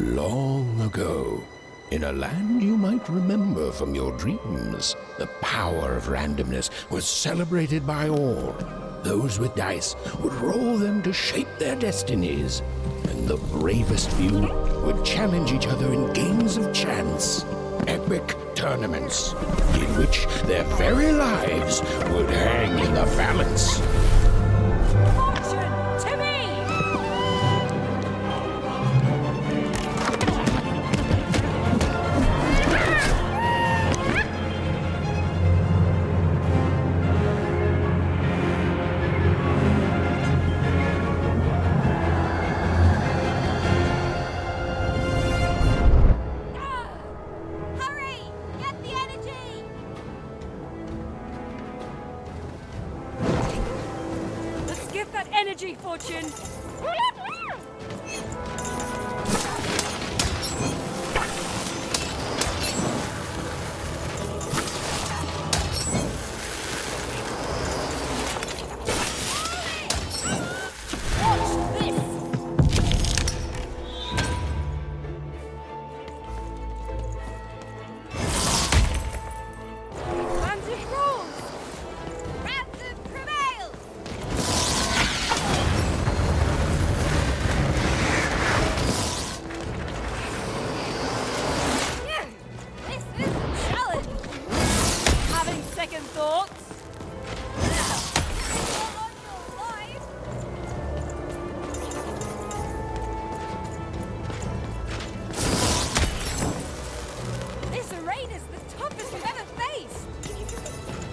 Long ago, in a land you might remember from your dreams, the power of randomness was celebrated by all. Those with dice would roll them to shape their destinies, and the bravest few would challenge each other in games of chance. Epic tournaments, in which their very lives would hang in the balance. Fortune to me! Hurry! Get the energy! Let's get that energy, Fortune! Watch this! Ransom rules! Ransom prevails! Yeah, this is a challenge! Having second thoughts? You're on your life! This raid is the toughest we've ever faced!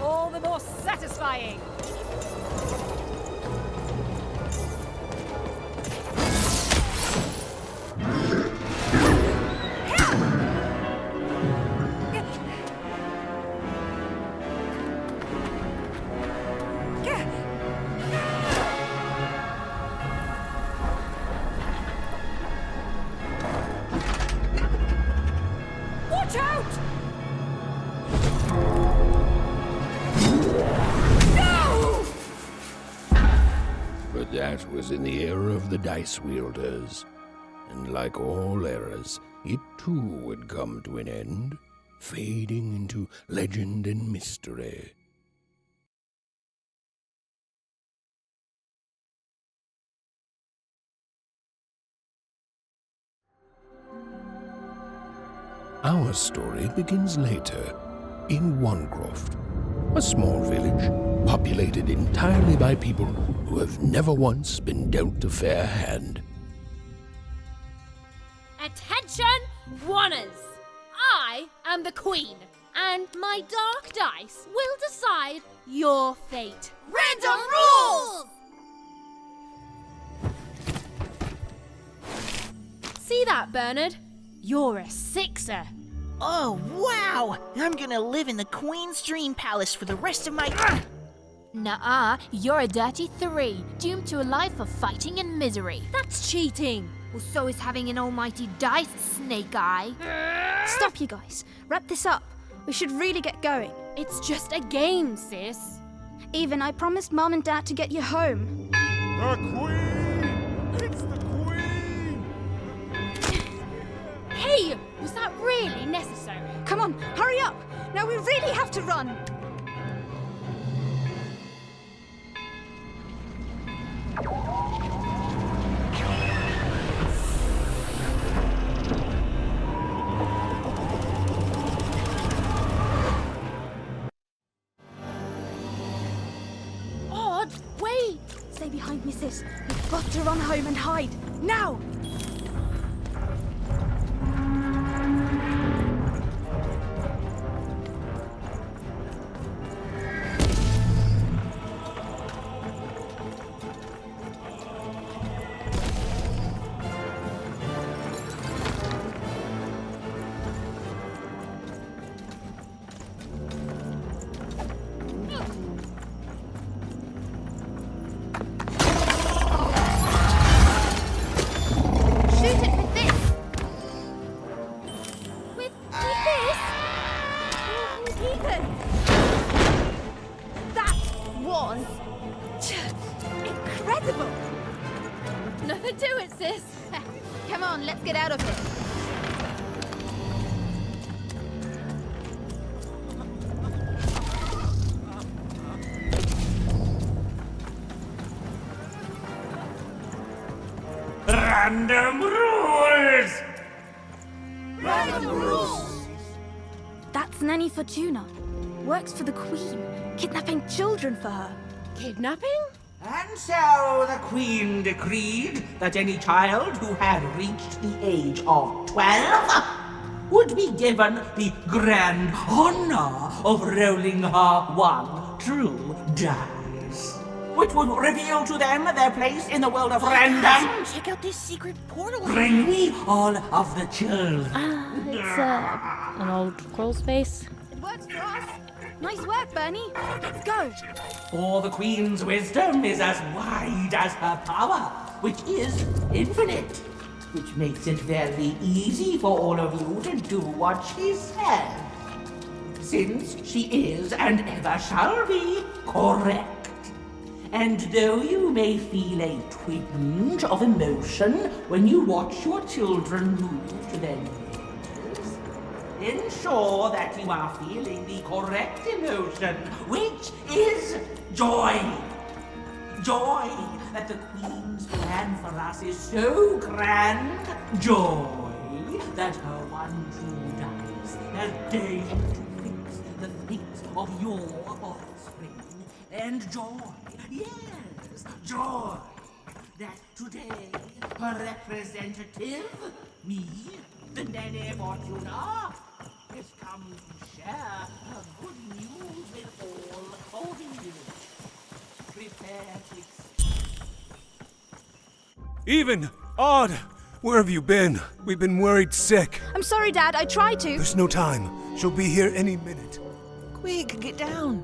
All the more satisfying! Watch out! No! But that was in the era of the dice wielders. And like all eras, it too would come to an end, fading into legend and mystery. Our story begins later, in Wanecroft, a small village populated entirely by people who have never once been dealt a fair hand. Attention, Wanners! I am the Queen, and my dark dice will decide your fate. Random rules! See that, Bernard? You're a sixer. Oh, wow! I'm gonna live in the Queen's Dream Palace for the rest of my... Nuh-uh, you're a dirty 3, doomed to a life of fighting and misery. That's cheating. Well, so is having an almighty dice, Snake Eye. Stop, you guys. Wrap this up. We should really get going. It's just a game, sis. Even I promised Mom and Dad to get you home. The Queen! It's the Queen! Hey, was that really necessary? Come on, hurry up! Now we really have to run! Odd, wait! Stay behind me, sis. We've got to run home and hide. Now! Shoot it with this! With this? Ethan! That was incredible! No gonna do it, sis. Come on, let's get out of here. Random rules! That's Nanny Fortuna. Works for the Queen, kidnapping children for her. Kidnapping? And so the Queen decreed that any child who had reached the age of 12 would be given the grand honor of rolling her one true dice, which would reveal to them their place in the world of random. Check out this secret portal. Bring me all of the children. It's an old crawl space. It works for us. Nice work, Bernie. Let's go. For the Queen's wisdom is as wide as her power, which is infinite, which makes it very easy for all of you to do what she said, since she is and ever shall be correct. And though you may feel a twinge of emotion when you watch your children move to their knees, ensure that you are feeling the correct emotion, which is joy. Joy that the Queen's plan for us is so grand. Joy that her one true dice has deigned to fix the fates of your offspring. And joy, yes, joy that today her representative, me, the Nene Fortuna, has come to share her good news with all of you. Prepare to Even! Odd! Where have you been? We've been worried sick. I'm sorry, Dad. I tried to. There's no time. She'll be here any minute. Quick, get down.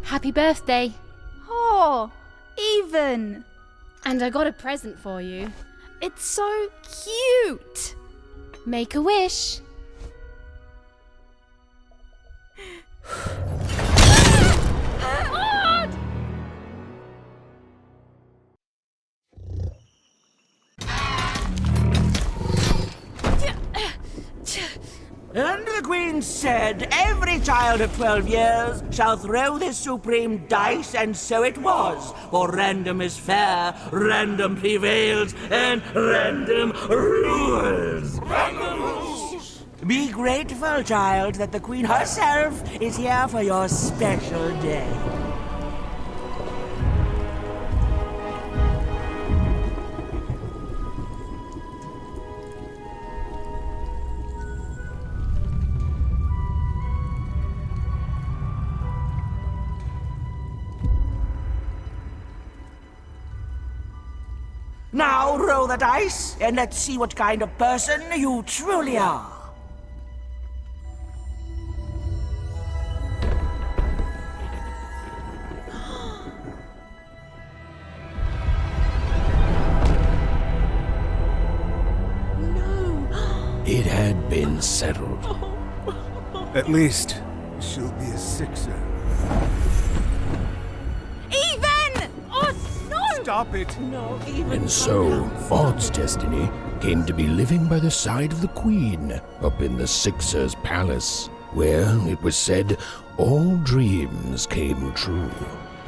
Happy birthday. Oh, Even. And I got a present for you. It's so cute. Make a wish. And the Queen said, every child of 12 years shall throw this supreme dice, and so it was. For random is fair, random prevails, and random rules. Random rules! Be grateful, child, that the Queen herself is here for your special day. Now roll the dice, and let's see what kind of person you truly are. It had been settled. At least, she'll be a sixer. Even! Oh, no! Stop it! And so, Odd's destiny came to be living by the side of the Queen up in the Sixer's palace, where, it was said, all dreams came true.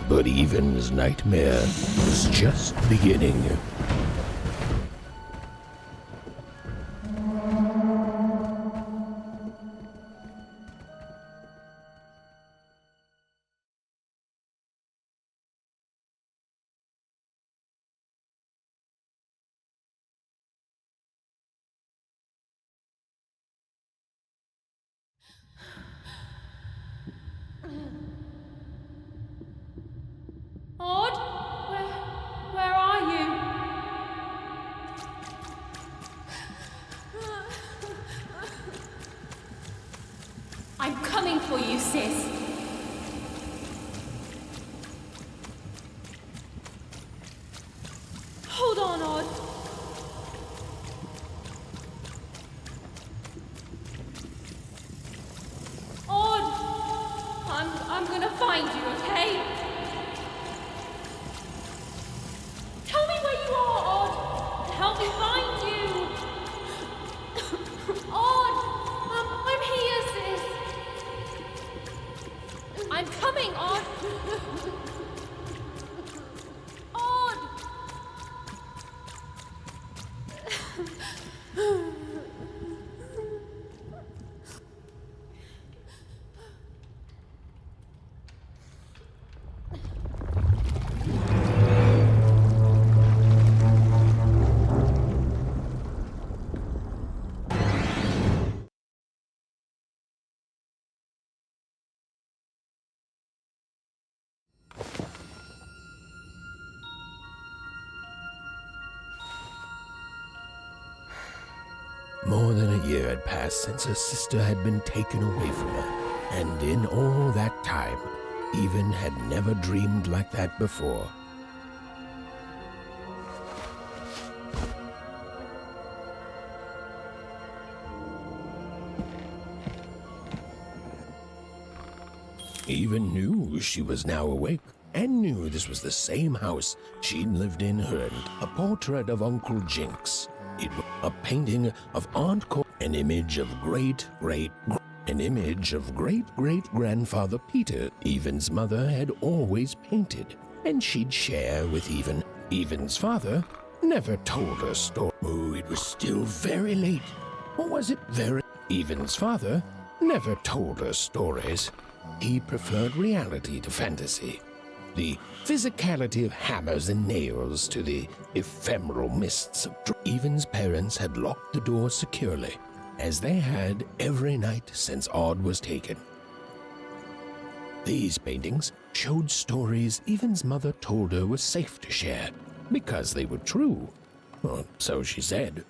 But Even's nightmare was just beginning. Odd? Where are you? I'm gonna find you, okay? Tell me where you are, Odd. Help me find you. Odd, I'm here, sis. I'm coming, Odd. Odd. More than a year had passed since her sister had been taken away from her, and in all that time, Even had never dreamed like that before. Even knew she was now awake, and knew this was the same house she'd lived in her. A portrait of Uncle Jinx. It was a painting of Aunt Cor, an image of great-great-grandfather Peter. Even's mother had always painted, and she'd share with Even. Even's father never told her story. Oh, it was still very late. Or was it very... Even's father never told her stories. He preferred reality to fantasy, the physicality of hammers and nails to the ephemeral mists of Even's parents had locked the door securely, as they had every night since Odd was taken. These paintings showed stories Even's mother told her were safe to share, because they were true. Or so she said.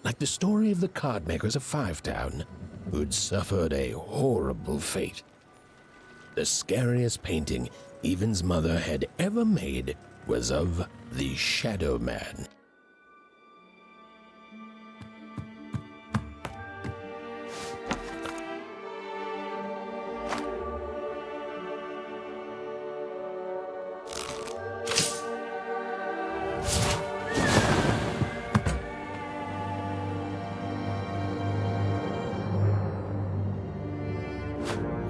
Like the story of the cardmakers of Fivetown, who'd suffered a horrible fate. The scariest painting Even's mother had ever made was of the Shadow Man.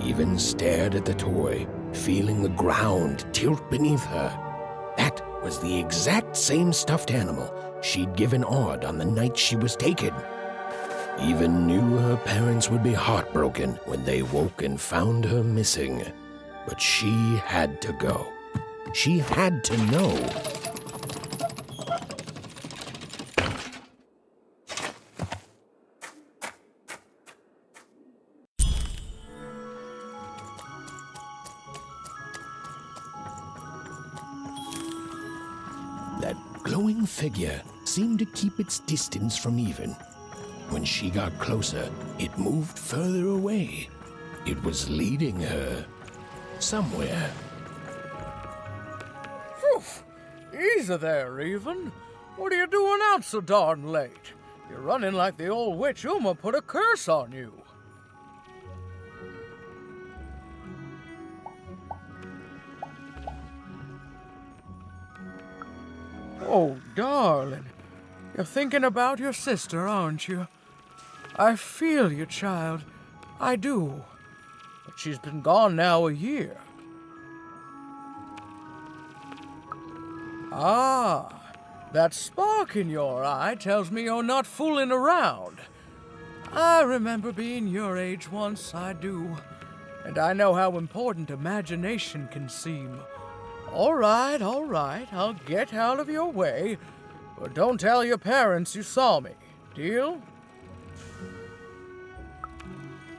Even stared at the toy, feeling the ground tilt beneath her. That was the exact same stuffed animal she'd given Odd on the night she was taken. Even knew her parents would be heartbroken when they woke and found her missing. But she had to go. She had to know. That glowing figure seemed to keep its distance from Even. When she got closer, it moved further away. It was leading her somewhere. Phew! Easy there, Even. What are you doing out so darn late? You're running like the old witch Uma put a curse on you. Oh, darling. You're thinking about your sister, aren't you? I feel you, child. I do. But she's been gone now a year. Ah, that spark in your eye tells me you're not fooling around. I remember being your age once, I do. And I know how important imagination can seem. All right, I'll get out of your way. But don't tell your parents you saw me. Deal?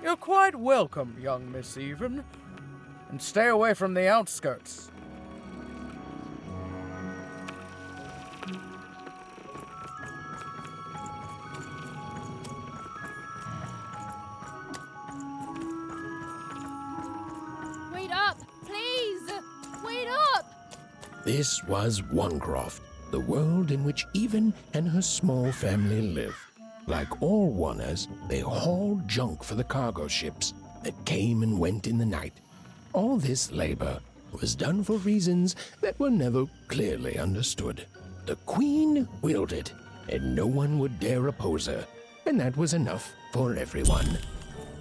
You're quite welcome, young Miss Even. And stay away from the outskirts. Wait up! Please! Wait up! This was Onecroft, the world in which Even and her small family lived. Like all Oners, they hauled junk for the cargo ships that came and went in the night. All this labor was done for reasons that were never clearly understood. The Queen willed it, and no one would dare oppose her, and that was enough for everyone.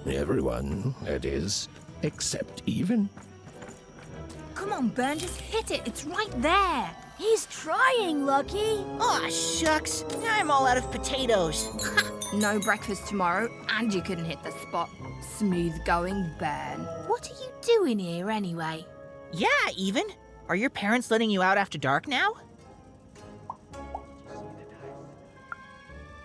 Everyone, that is, except Even. Come on, Burn, just hit it. It's right there. He's trying, Lucky. Aw, shucks. I'm all out of potatoes. No breakfast tomorrow, and you couldn't hit the spot. Smooth going, Burn. What are you doing here anyway? Yeah, Even. Are your parents letting you out after dark now?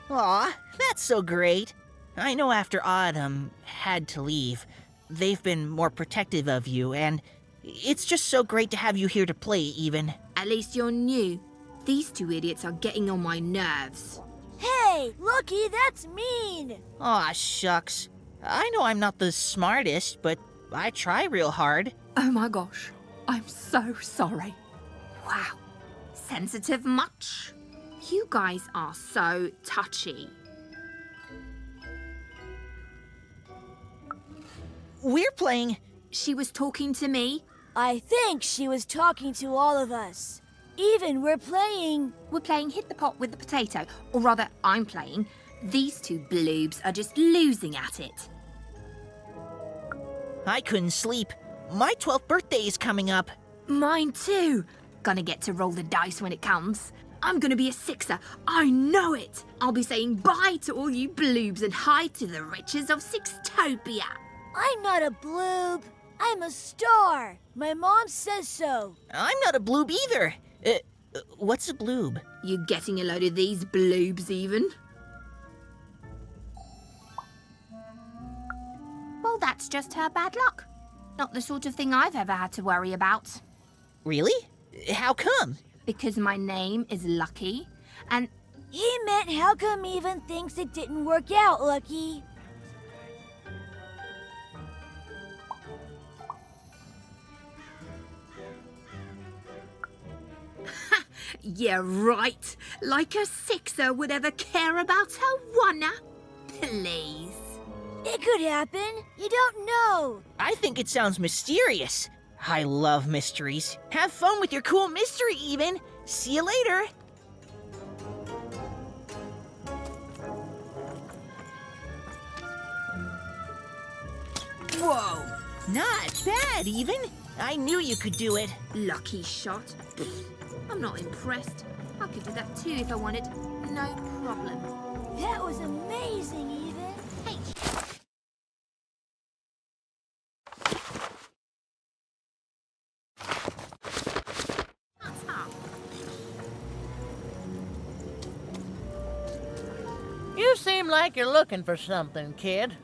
Aw, that's so great. I know after Autumn had to leave, they've been more protective of you, and it's just so great to have you here to play, Even. At least you're new. These two idiots are getting on my nerves. Hey, Lucky, that's mean. Aw, shucks. I know I'm not the smartest, but I try real hard. Oh my gosh, I'm so sorry. Wow. Sensitive much? You guys are so touchy. We're playing. She was talking to me. I think she was talking to all of us. Even we're playing. We're playing Hit the Pot with the Potato. Or rather, I'm playing. These two bloobs are just losing at it. I couldn't sleep. My 12th birthday is coming up. Mine too. Gonna get to roll the dice when it comes. I'm gonna be a sixer. I know it. I'll be saying bye to all you bloobs and hi to the riches of Sixtopia. I'm not a bloob. I'm a star. My mom says so. I'm not a bloob either. What's a bloob? You getting a load of these bloobs even? Well, that's just her bad luck. Not the sort of thing I've ever had to worry about. Really? How come? Because my name is Lucky, and... He meant how come Even thinks it didn't work out, Lucky? Yeah, right. Like a sixer would ever care about her wanna. Please. It could happen. You don't know. I think it sounds mysterious. I love mysteries. Have fun with your cool mystery, Even. See you later. Whoa. Not bad, Even. I knew you could do it. Lucky shot. I'm not impressed. I could do that too if I wanted. No problem. That was amazing, Even. Hey. You seem like you're looking for something, kid.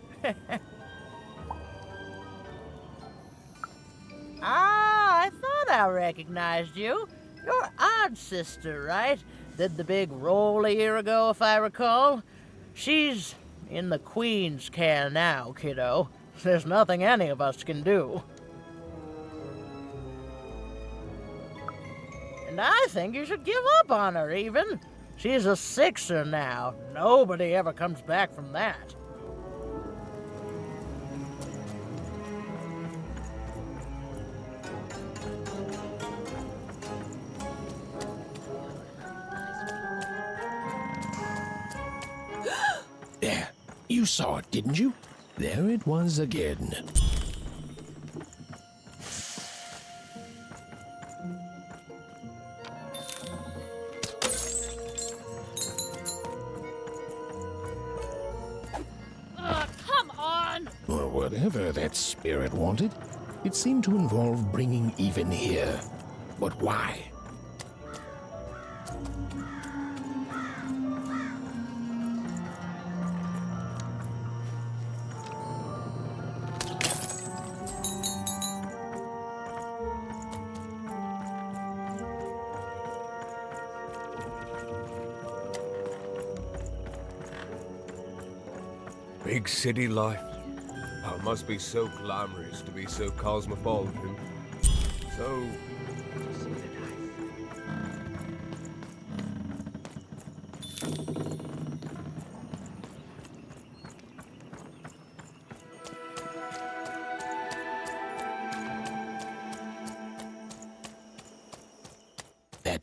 I thought I recognized you. You're Odd Sister, right? Did the big roll a year ago, if I recall. She's in the Queen's care now, kiddo. There's nothing any of us can do. And I think you should give up on her, Even. She's a sixer now. Nobody ever comes back from that. There, you saw it, didn't you? There it was again. Come on! Or whatever that spirit wanted, it seemed to involve bringing Even here. But why? Big city life. Oh, it must be so glamorous to be so cosmopolitan. So...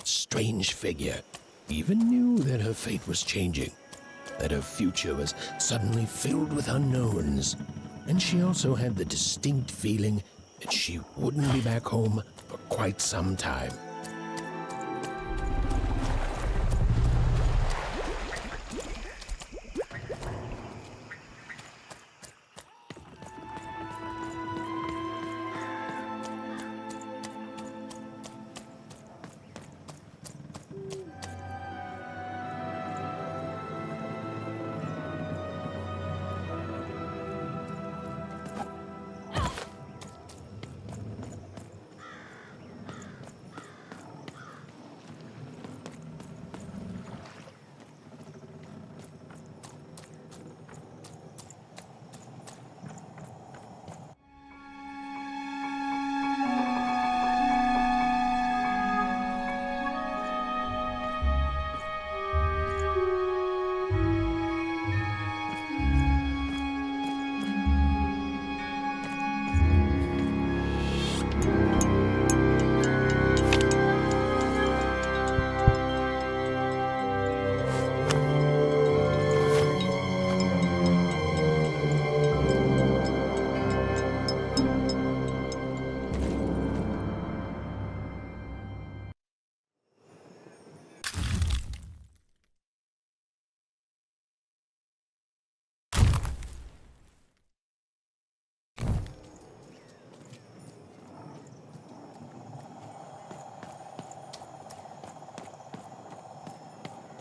strange figure even knew that her fate was changing, that her future was suddenly filled with unknowns, and she also had the distinct feeling that she wouldn't be back home for quite some time.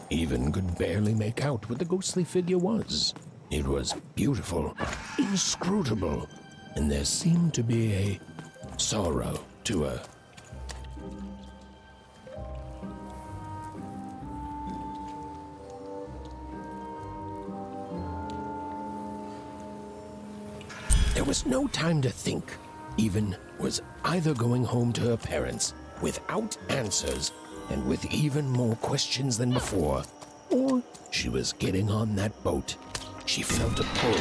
Even could barely make out what the ghostly figure was. It was beautiful, inscrutable, and there seemed to be a sorrow to her. There was no time to think. Even was either going home to her parents without answers and with even more questions than before, or she was getting on that boat. She felt a pull,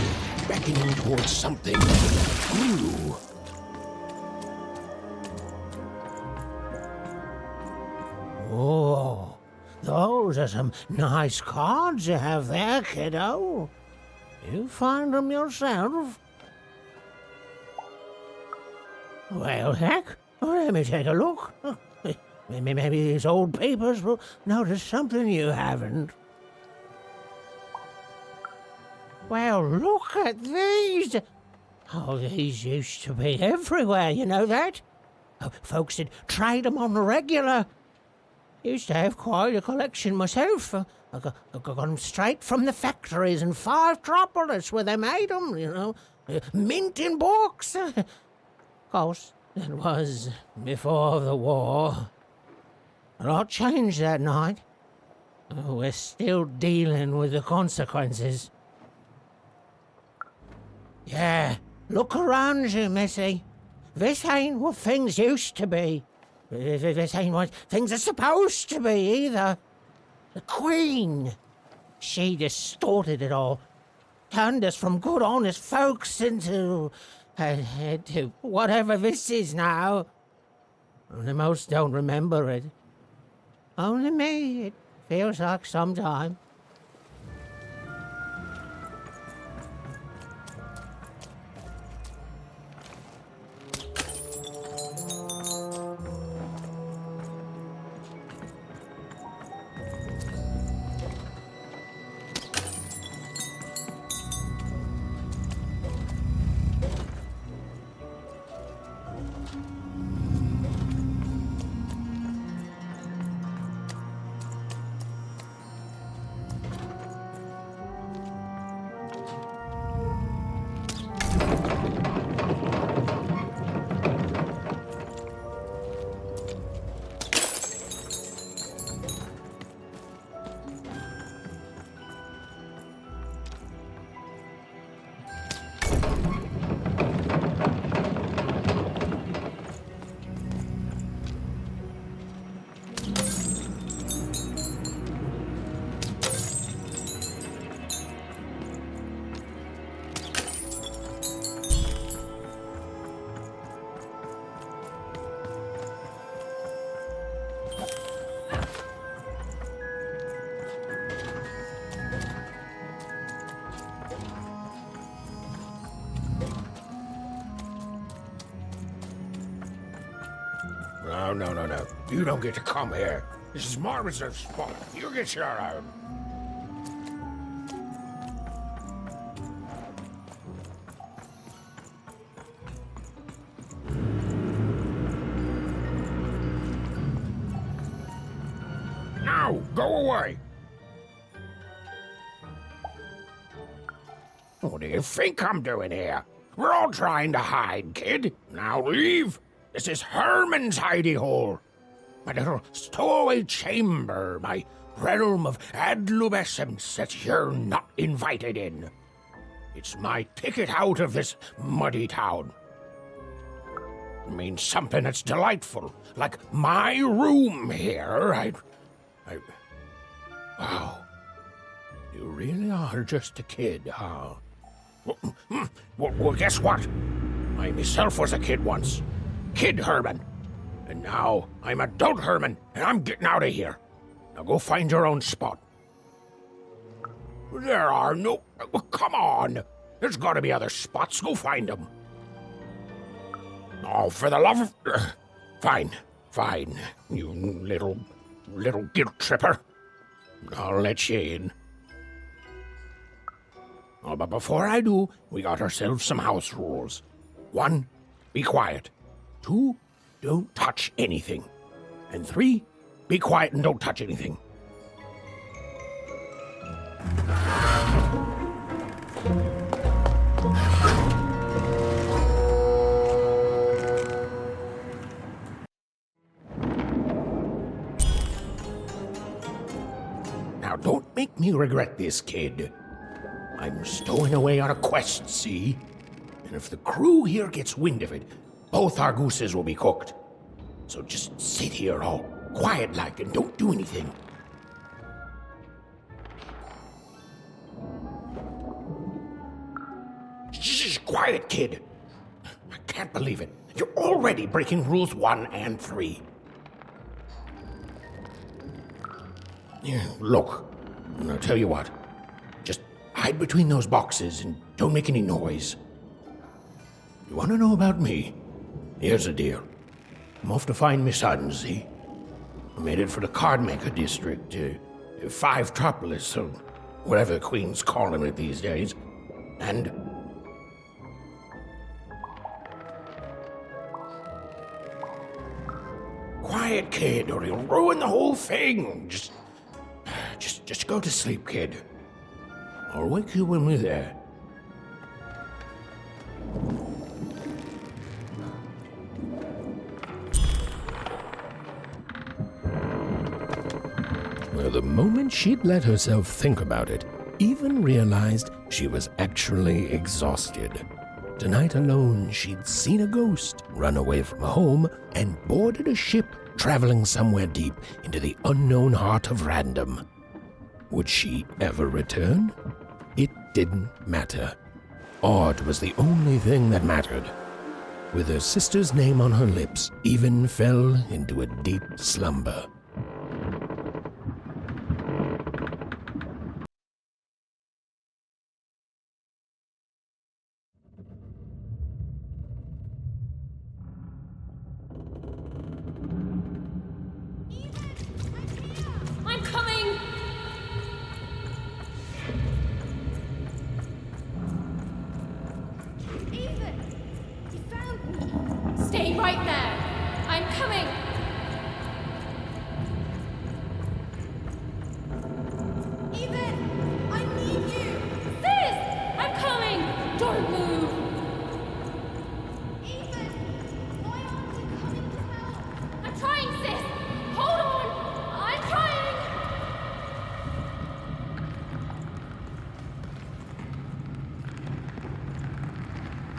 beckoning towards something new. Oh, those are some nice cards you have there, kiddo. You find them yourself? Well, heck, let me take a look. Maybe these old papers will notice something you haven't. Well, look at these. Oh, these used to be everywhere, you know that? Oh, folks would trade them on the regular. Used to have quite a collection myself. I got them straight from the factories in 5 Tropolis where they made them, you know. Mint in books. Of course, that was before the war. A lot changed that night. We're still dealing with the consequences. Yeah, look around you, Missy. This ain't what things used to be. This ain't what things are supposed to be, either. The Queen, she distorted it all. Turned us from good, honest folks into whatever this is now. Only most don't remember it. Only me, it feels like some time. No. You don't get to come here. This is my reserved spot. You get your own. Now, go away. What do you think I'm doing here? We're all trying to hide, kid. Now leave. This is Herman's hidey hole. My little stowaway chamber, my realm of adolescence that you're not invited in. It's my ticket out of this muddy town. It means something that's delightful, like my room here. Wow. You really are just a kid, huh? Well, guess what? I myself was a kid once. Kid Herman. And now I'm adult Herman, and I'm getting out of here. Now go find your own spot. There are no... Come on. There's got to be other spots. Go find them. Oh, for the love of... Fine. You little guilt tripper. I'll let you in. Oh, but before I do, we got ourselves some house rules. 1, be quiet. 2, don't touch anything. And 3, be quiet and don't touch anything. Now don't make me regret this, kid. I'm stowing away on a quest, see? And if the crew here gets wind of it, both our gooses will be cooked. So just sit here all quiet-like and don't do anything. Shh, quiet, kid. I can't believe it. You're already breaking rules 1 and 3. Yeah, look, I'll tell you what. Just hide between those boxes and don't make any noise. You want to know about me? Here's the deal. I'm off to find my son, see? I'm headed for the Cardmaker district, 5-tropolis, or whatever the Queen's calling it these days. And... Quiet, kid, or you'll ruin the whole thing. Just go to sleep, kid. I'll wake you when we're there. Well, the moment she'd let herself think about it, even realized she was actually exhausted. Tonight alone, she'd seen a ghost, run away from home, and boarded a ship traveling somewhere deep into the unknown heart of random. Would she ever return? It didn't matter. Odd was the only thing that mattered. With her sister's name on her lips, Even fell into a deep slumber. I'm coming! Ethan! You found me! Stay right there! I'm coming! Ethan! I need you! Sis! I'm coming! Don't move! Ethan! Why aren't you coming to help? I'm trying, sis! Hold on! I'm trying!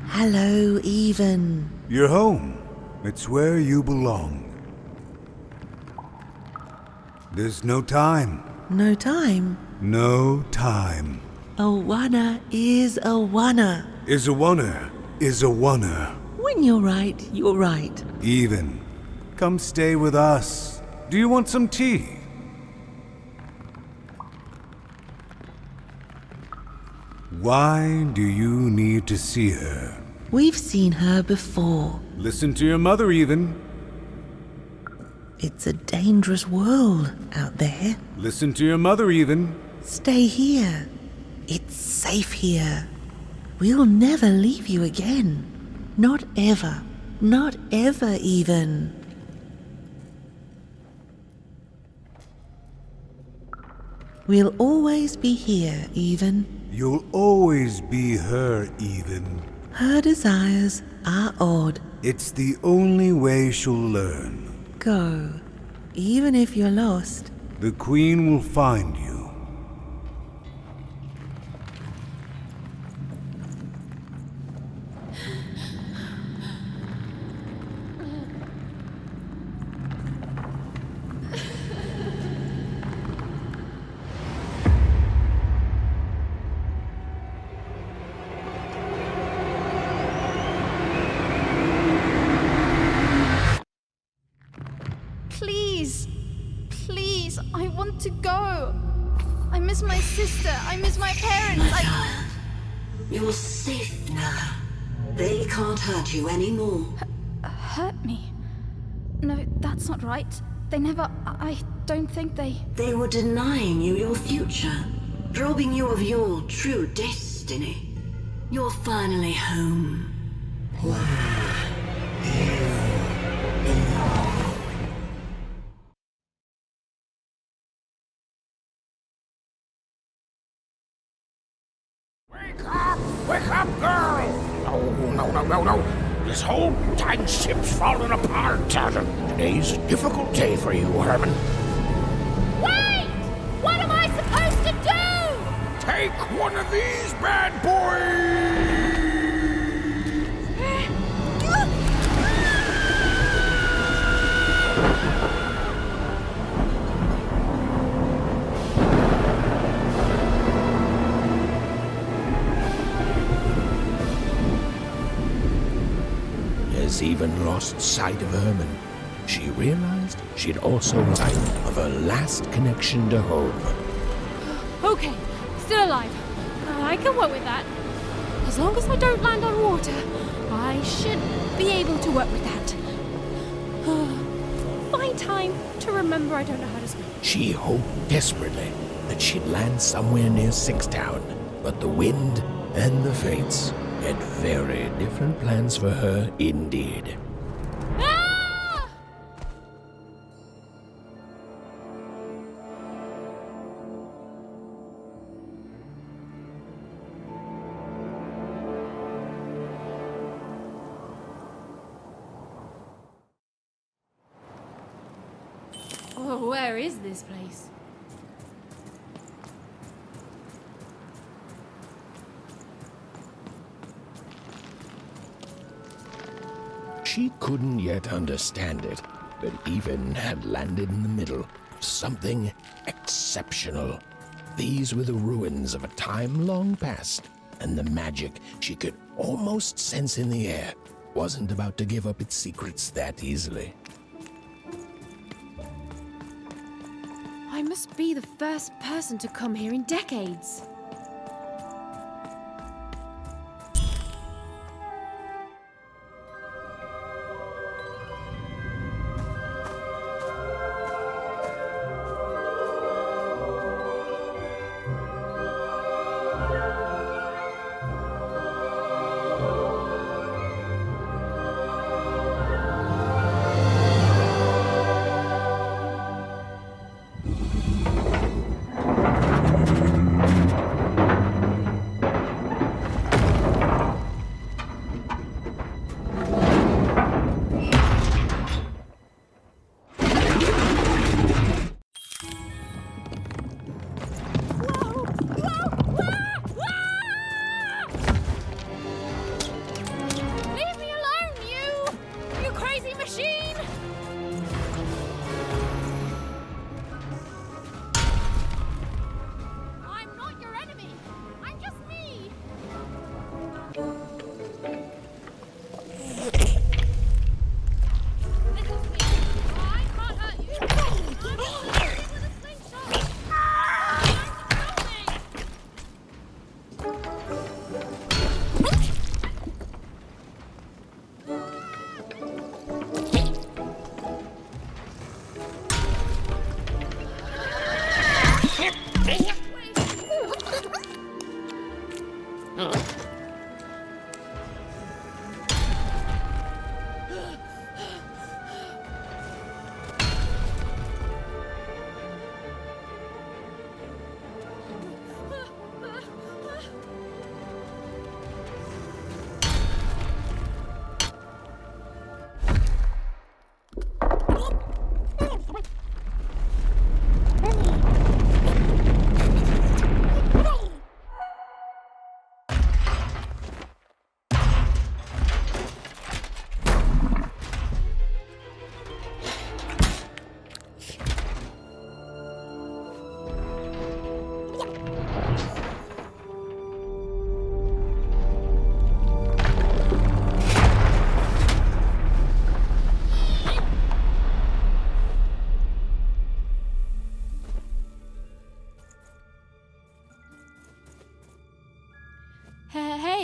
Hello, Even. You're home. It's where you belong. There's no time. No time? No time. A wanna is a wanna. Is a wunner. Is a wunner. When you're right, you're right. Even. Come stay with us. Do you want some tea? Why do you need to see her? We've seen her before. Listen to your mother, Even. It's a dangerous world out there. Listen to your mother, even. Stay here. It's safe here. We'll never leave you again. Not ever. Not ever, even. We'll always be here, even. You'll always be her, even. Her desires are odd. It's the only way she'll learn. Go. Even if you're lost. The Queen will find you. Please, please, I want to go. I miss my sister. I miss my parents. You're safe now. They can't hurt you anymore. Hurt me? No, that's not right. They never. I don't think they. They were denying you your future, robbing you of your true destiny. You're finally home. Wake up, girl! No. This whole time ship's falling apart. Today's a difficult day for you, Herman. Wait! What am I supposed to do? Take one of these bad boys! As Even lost sight of Herman, she realized she'd also died of her last connection to home. Okay, still alive. I can work with that. As long as I don't land on water, I should be able to work with that. Find time to remember I don't know how to swim. She hoped desperately that she'd land somewhere near Sixtown, but the wind and the fates had very different plans for her indeed. Ah! Oh, where is this place? She couldn't yet understand it, but Even had landed in the middle of something exceptional. These were the ruins of a time long past, and the magic she could almost sense in the air wasn't about to give up its secrets that easily. I must be the first person to come here in decades.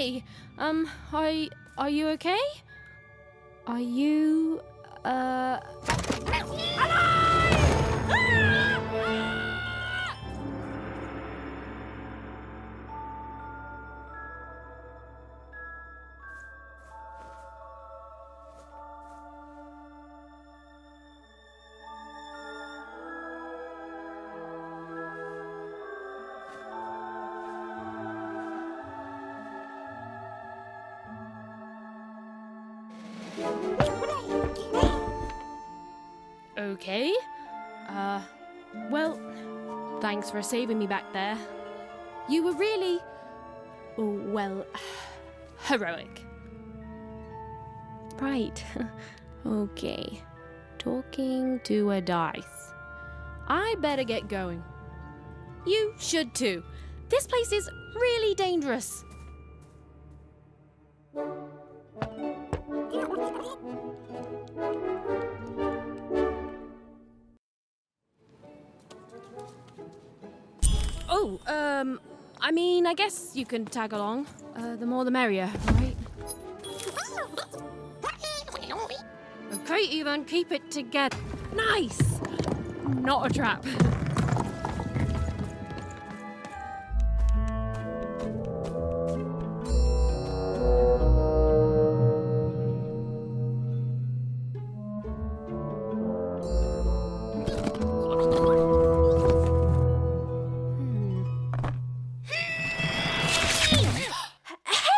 Hey! Are you okay? Are you, okay? Well, thanks for saving me back there. You were really, well, heroic. Right. Okay. Talking to a dice. I better get going. You should too. This place is really dangerous. Oh, I mean, I guess you can tag along. The more the merrier, right? Okay, even keep it together. Nice! Not a trap.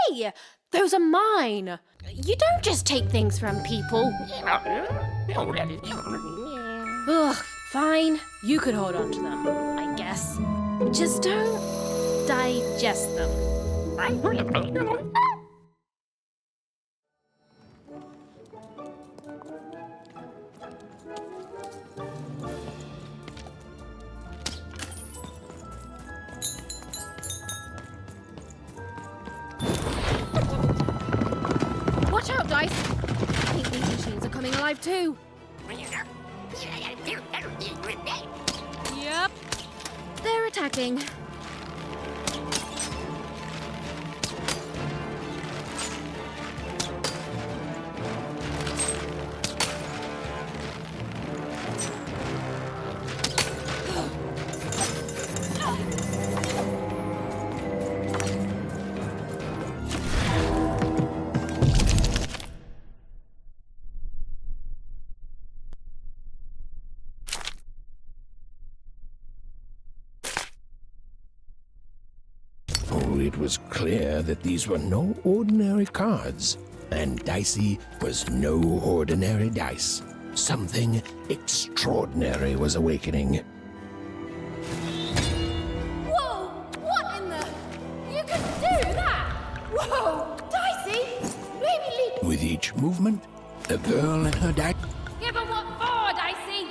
Hey! Those are mine! You don't just take things from people. Ugh, fine. You could hold on to them, I guess. Just don't digest them. Watch out, Dice! I think these machines are coming alive too. Yep. They're attacking. It was clear that these were no ordinary cards, and Dicey was no ordinary dice. Something extraordinary was awakening. Whoa! What in the... You can do that! Whoa! Dicey! Maybe With each movement, the girl and her dice... Yeah, but what for, Dicey?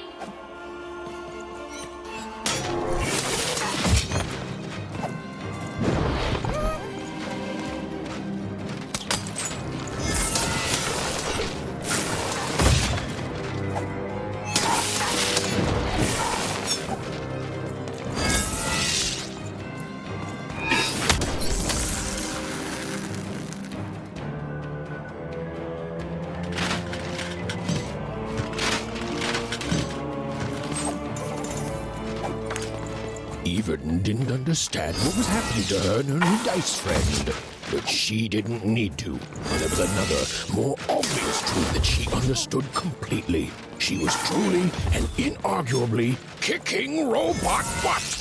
Even didn't understand what was happening to her and her new dice friend. But she didn't need to. There was another, more obvious truth that she understood completely. She was truly and inarguably kicking robot butt.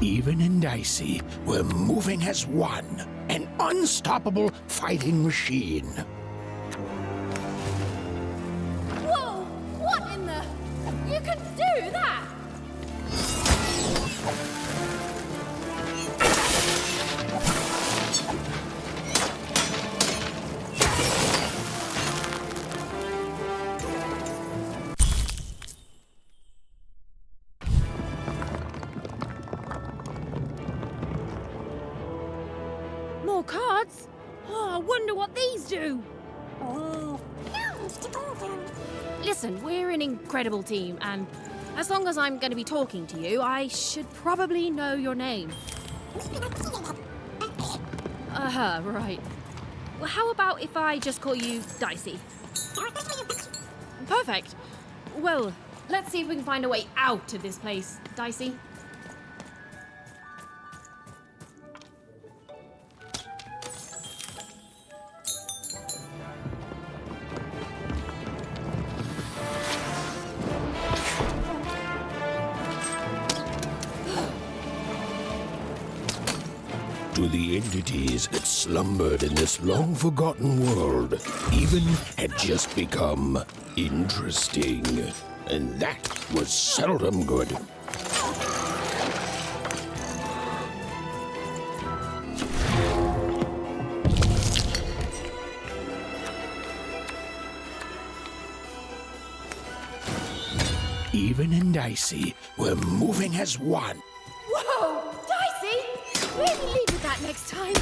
Even and Dicey were moving as one, an unstoppable fighting machine. Whoa! What in the... You can do that! cards. Oh, I wonder what these do. Listen, we're an incredible team, and as long as I'm going to be talking to you, I should probably know your name. Right. Well, how about if I just call you Dicey? Perfect. Well, let's see if we can find a way out of this place, Dicey. To the entities that slumbered in this long-forgotten world, even had just become interesting. And that was seldom good. Even and Dicey were moving as one. Whoa! Dicey! Maybe leave with that next time.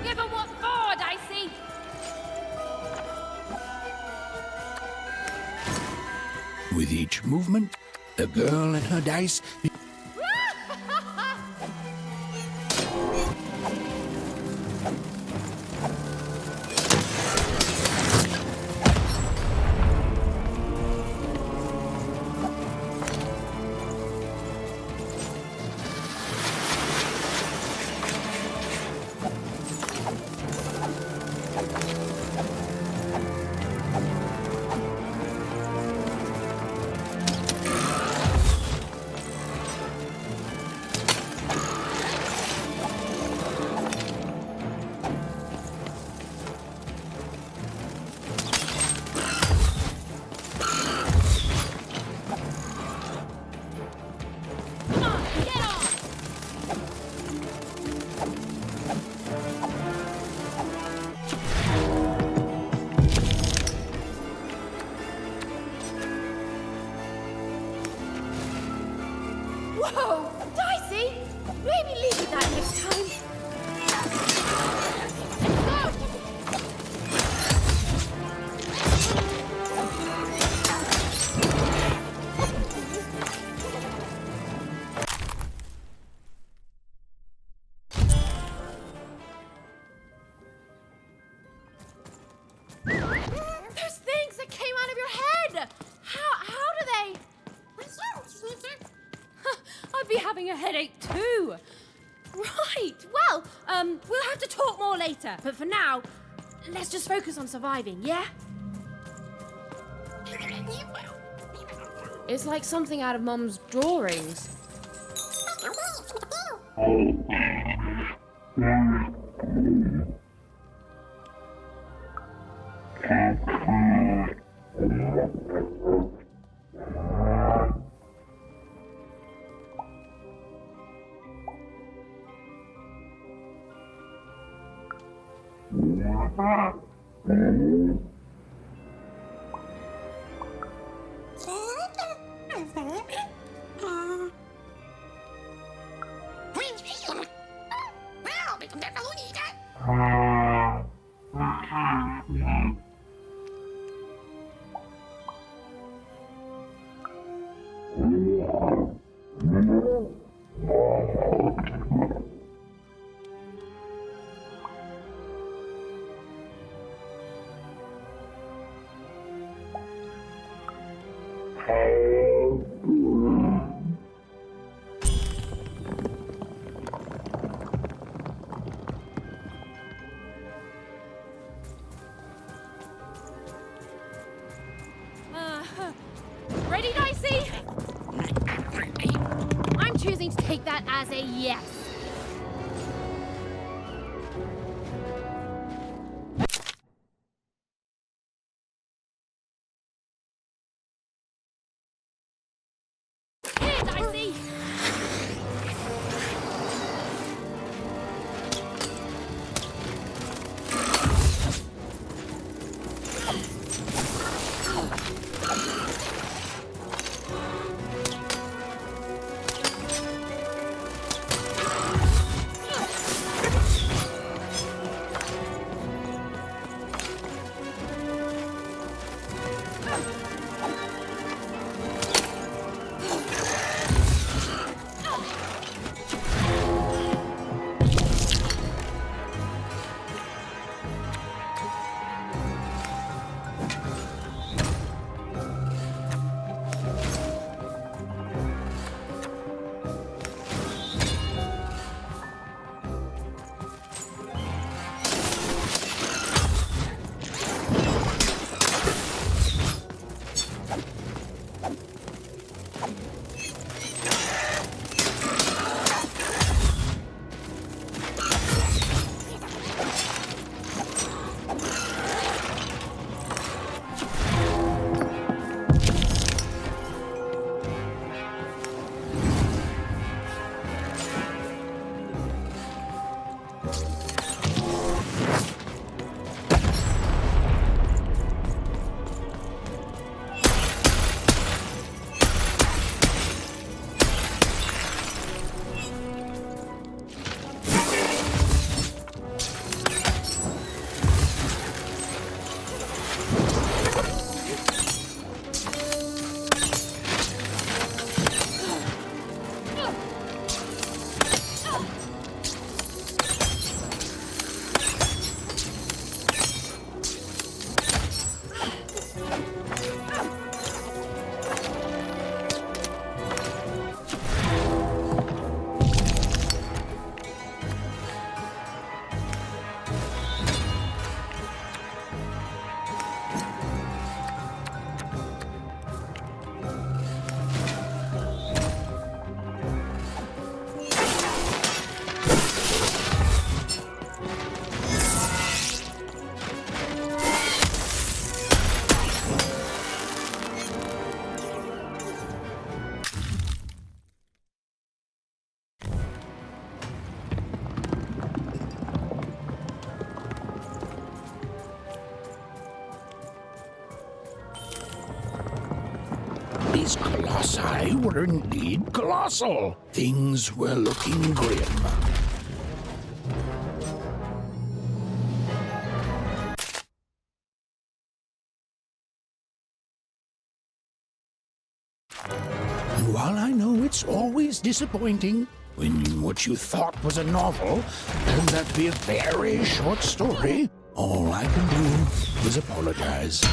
Give 'em what for, Dicey! With each movement, the girl and her dice Whoa! Dicey! Maybe leave with that next time. Those things that came out of your head! How do they... I'd be having a headache too. Right, well, we'll have to talk more later. But for now, let's just focus on surviving, yeah? It's like something out of Mum's drawings. Yes. Here, Dicey. These colossi were indeed colossal. Things were looking grim. And while I know it's always disappointing when what you thought was a novel turns out to be a very short story, all I can do is apologize.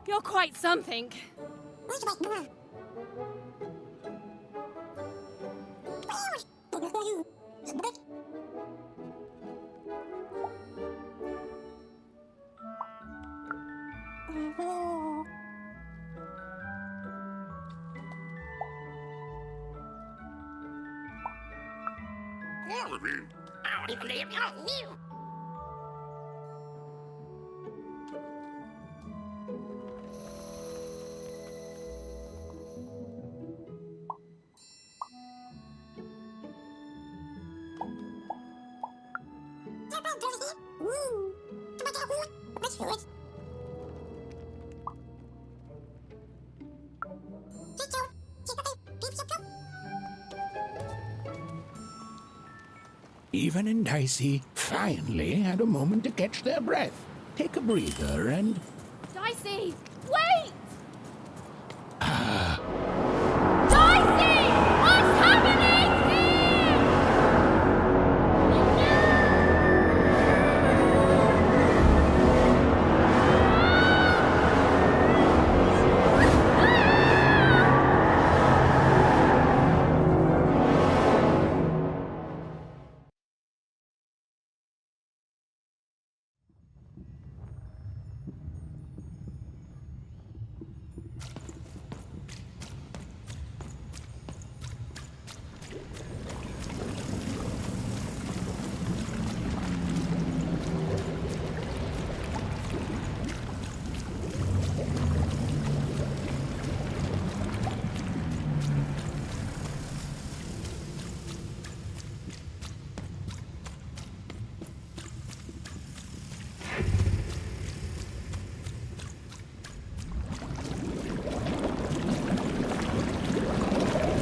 You're quite something. Even and Dicey finally had a moment to catch their breath, take a breather, and... Dicey, wait! Ah, Dicey! What's happening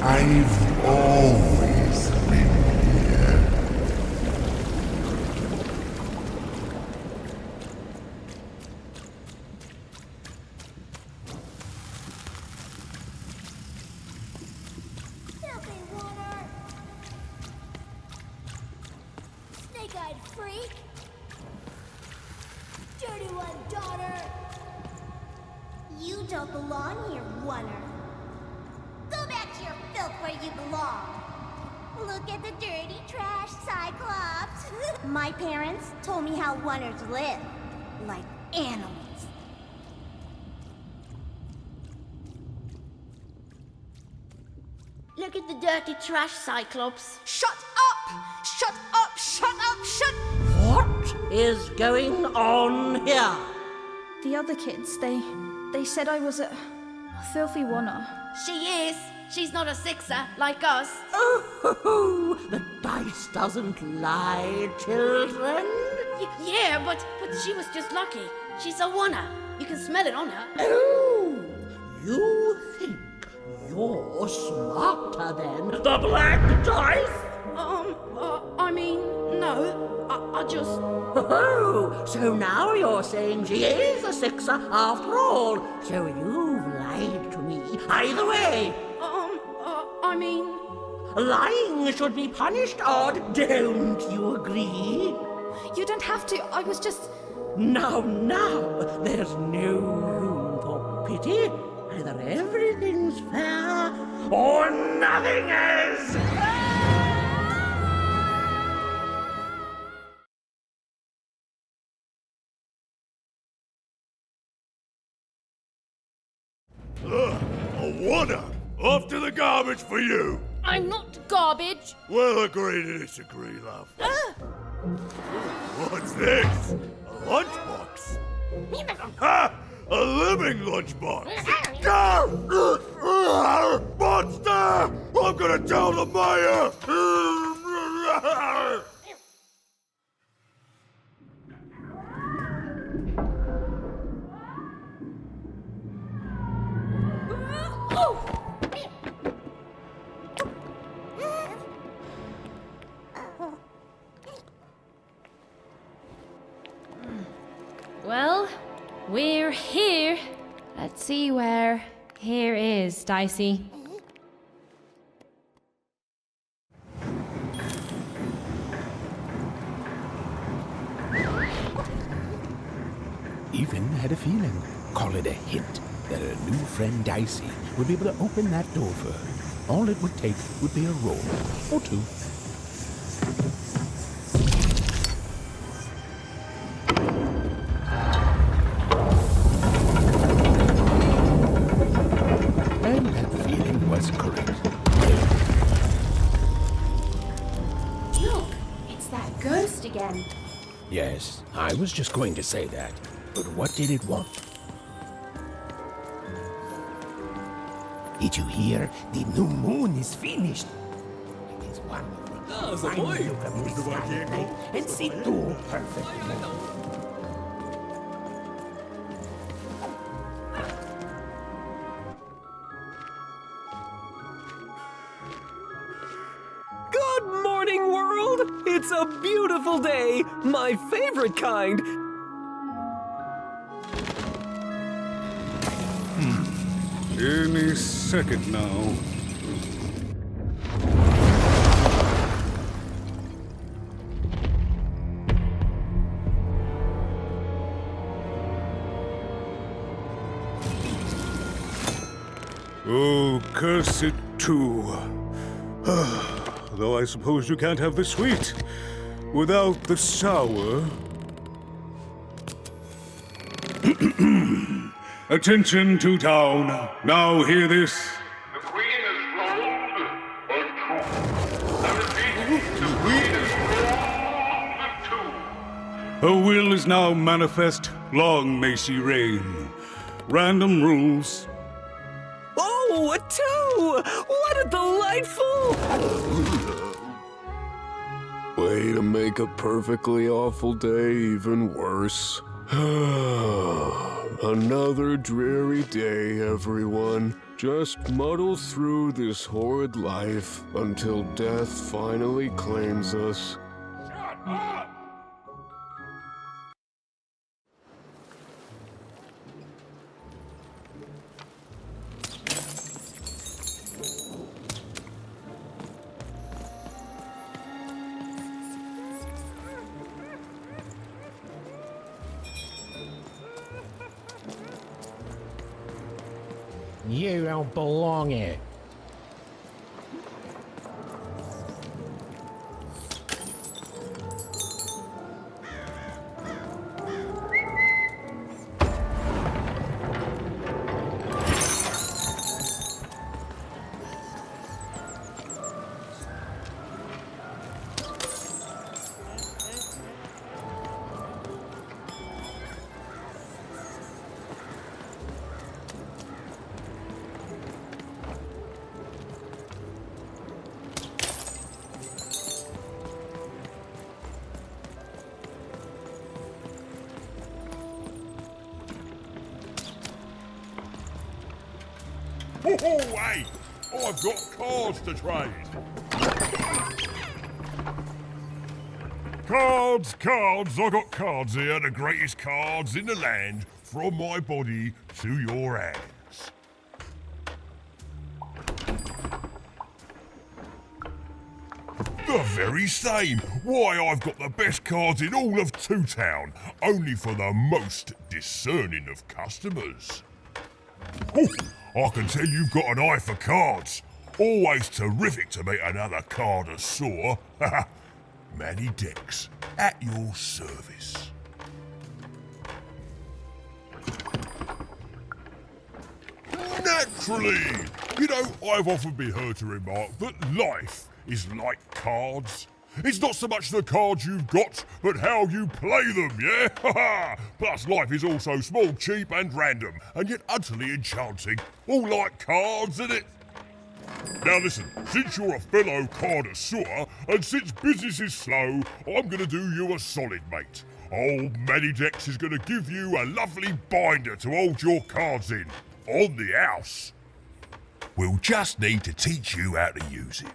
I've always been here. Filthy water! Snake-eyed freak! Dirty one, daughter! You don't belong here, Oner. Go back to your filth where you belong. Look at the dirty trash, Cyclops. My parents told me how Oners live. Like animals. Look at the dirty trash, Cyclops. Shut up! Shut up! Shut up! Shut... What is going on here? The other kids, they said I was a filthy Oner. She is. She's not a sixer like us. Oh, the dice doesn't lie, children. Yeah, but she was just lucky. She's a Oner. You can smell it on her. Oh, you think you're smarter than the black dice? I mean, no. I just... Oh, so now you're saying she is a sixer after all. So you've lied to me. Either way. I mean... Lying should be punished, Odd. Don't you agree? You don't have to. I was just... Now, there's no room for pity. Either everything's fair or nothing is. A Oner! Off to the garbage for you! I'm not garbage. We'll agree to disagree, love. What's this? A lunchbox? Ha! A living lunchbox! Go! Monster! I'm gonna tell the mayor! Well, we're here. Let's see where here is, Dicey. Even had a feeling, call it a hint, that her new friend Dicey would be able to open that door for her. All it would take would be a roll or two. And that feeling was correct. Look, it's that ghost again. Yes, I was just going to say that. But what did it want? Did you hear? The new moon is finished. It is wonderful. Finally look up in the sky at night and see two perfect moons. Good morning, world! It's a beautiful day, my favorite kind. Any second now. Oh, curse it too. Though I suppose you can't have the sweet without the sour. Attention to town. Now hear this. The Queen is rolled a two. I repeat, the Queen is rolled a two. Her will is now manifest. Long may she reign. Random rules. Oh, a two! What a delightful... Way to make a perfectly awful day even worse. Another dreary day, everyone. Just muddle through this horrid life until death finally claims us. Shut up! You don't belong here. Oh, hey! I've got cards to trade. Cards, cards, I got cards here, the greatest cards in the land, from my body to your hands. The very same. Why, I've got the best cards in all of Two Town, only for the most discerning of customers. Oh, I can tell you've got an eye for cards. Always terrific to meet another connoisseur. Manny Dex, at your service. Naturally! You know, I've often been heard to remark that life is like cards. It's not so much the cards you've got, but how you play them, yeah? Plus, life is also small, cheap, and random, and yet utterly enchanting. All like cards, innit? Now listen, since you're a fellow connoisseur, and since business is slow, I'm gonna do you a solid, mate. Old Manny Dex is gonna give you a lovely binder to hold your cards in, on the house. We'll just need to teach you how to use it.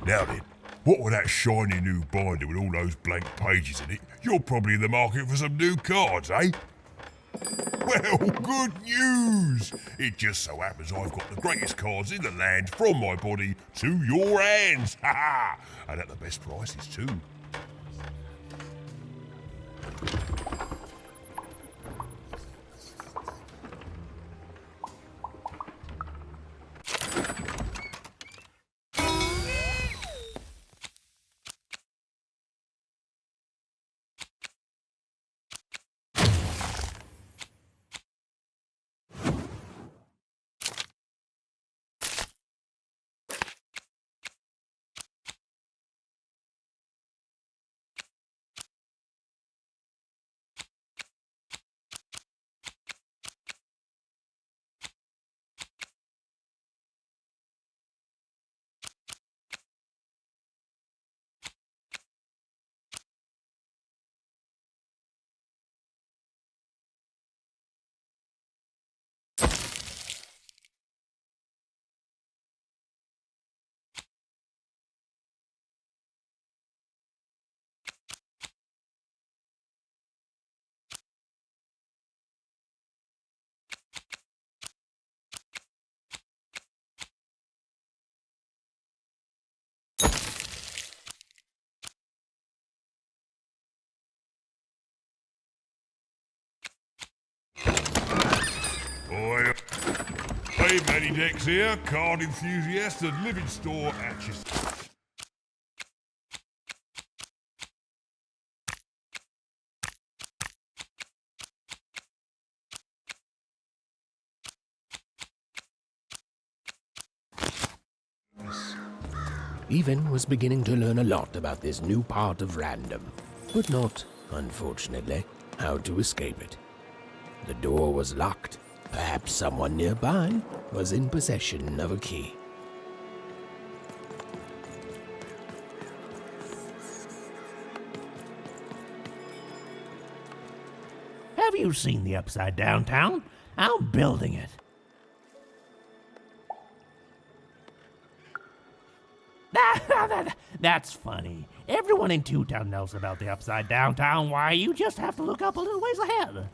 Now then, what with that shiny new binder with all those blank pages in it, you're probably in the market for some new cards, eh? Well, good news! It just so happens I've got the greatest cards in the land from my body to your hands, ha ha! And at the best prices too. Oi. Hey, Matty Dex here, card enthusiast and living store at your... Even was beginning to learn a lot about this new part of random, but not, unfortunately, how to escape it. The door was locked. Perhaps someone nearby was in possession of a key. Have you seen the Upside Down Town? I'm building it. That's funny. Everyone in Two Town knows about the Upside Down Town. Why, you just have to look up a little ways ahead.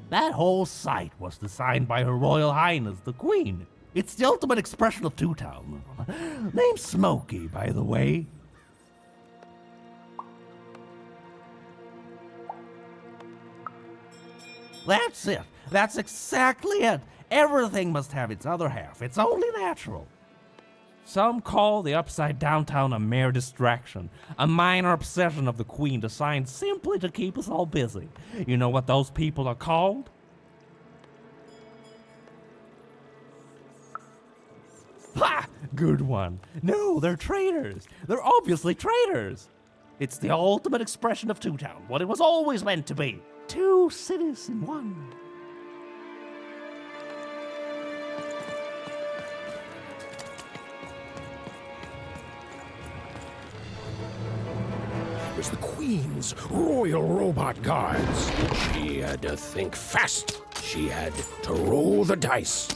That whole site was designed by Her Royal Highness, the Queen. It's the ultimate expression of Two Town. Name's Smokey, by the way. That's it. That's exactly it. Everything must have its other half. It's only natural. Some call the Upside Down Town a mere distraction, a minor obsession of the Queen designed simply to keep us all busy. You know what those people are called? Ha! Good one. No, they're traitors. They're obviously traitors. It's the ultimate expression of Two Town, what it was always meant to be. Two cities in one. It was the Queen's Royal Robot Guards. She had to think fast. She had to roll the dice.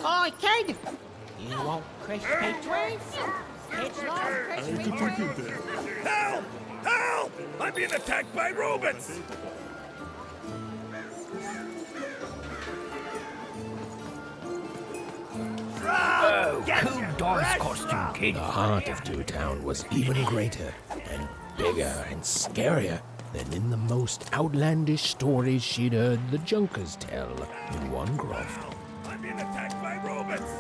Oi, kid! You want crispy treats? It's not crispy treats. Help! Help! I'm being attacked by robots! Cool Dice costume, kid. The heart of Two Town was even greater and bigger and scarier than in the most outlandish stories she'd heard the Junkers tell in one croft. I'm being attacked by robots!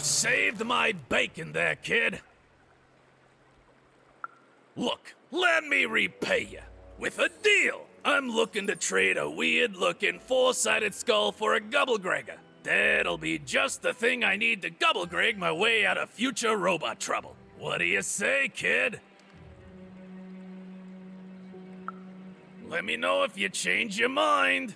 Saved my bacon there, kid. Look, let me repay you with a deal. I'm looking to trade a weird-looking four-sided skull for a gobblegregger. That'll be just the thing I need to gobblegreg my way out of future robot trouble. What do you say, kid? Let me know if you change your mind.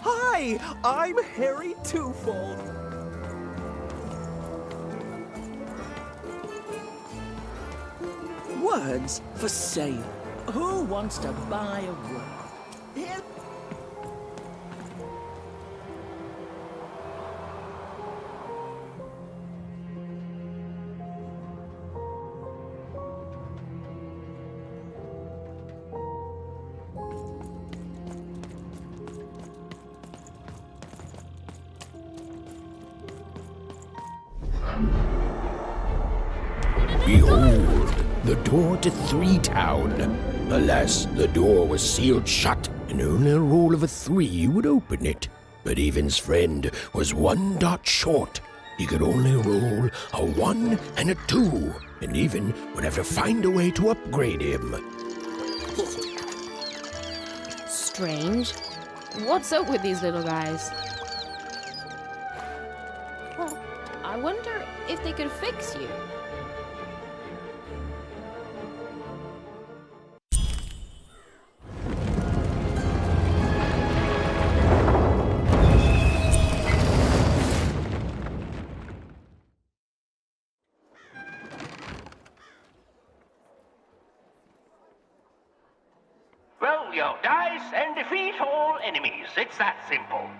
Hi, I'm Harry Twofold. Words for sale. Who wants to buy a word? Here. Behold, the door to Three Town. Alas, the door was sealed shut, and only a roll of a 3 would open it. But Evan's friend was 1 dot short. He could only roll a 1 and a 2, and Evan would have to find a way to upgrade him. Strange. What's up with these little guys? Well, I wonder if they could fix you. Roll your dice and defeat all enemies. It's that simple.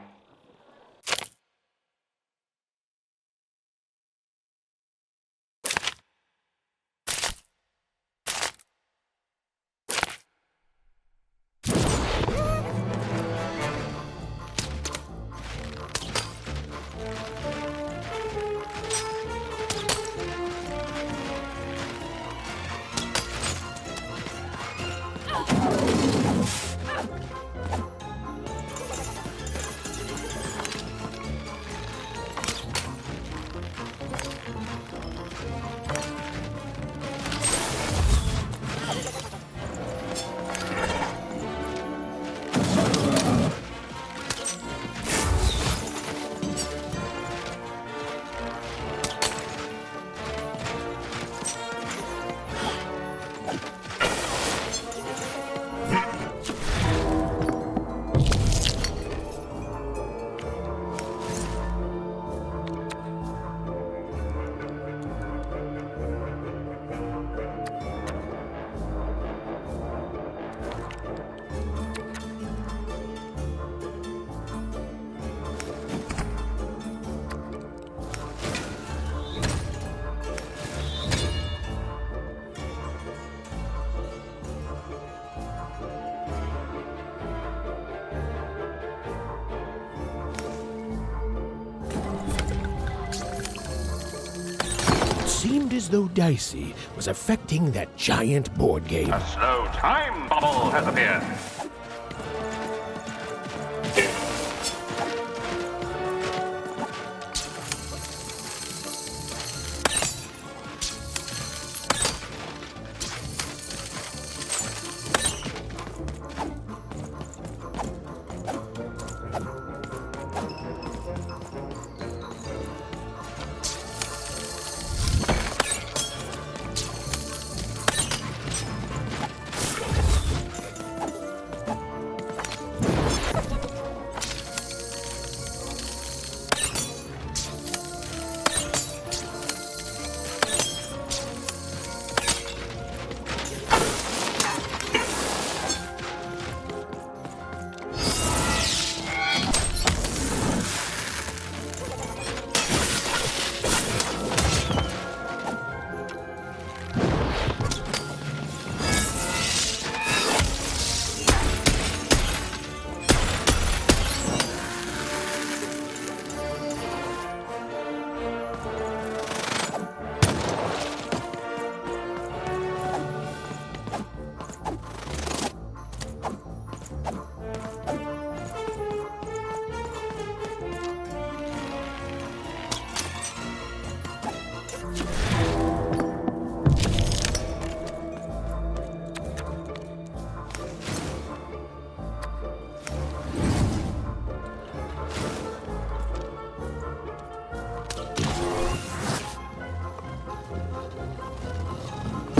Seemed as though Dicey was affecting that giant board game. A slow time bubble has appeared.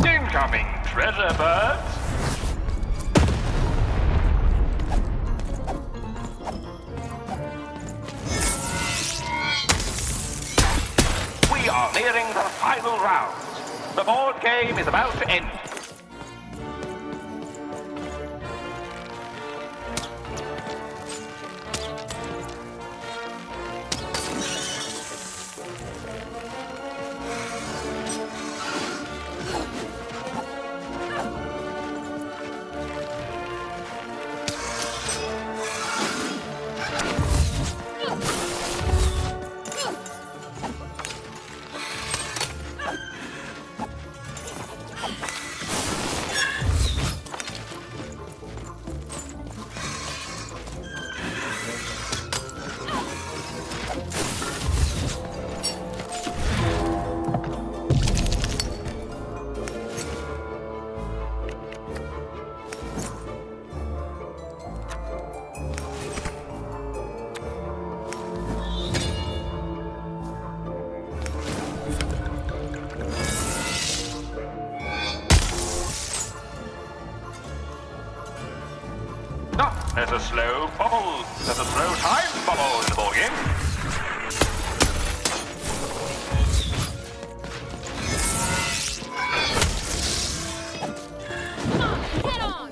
Incoming treasure birds. final round. The board game is about to end. There's a slow bubble. There's a slow time bubble in the ball game. Get on!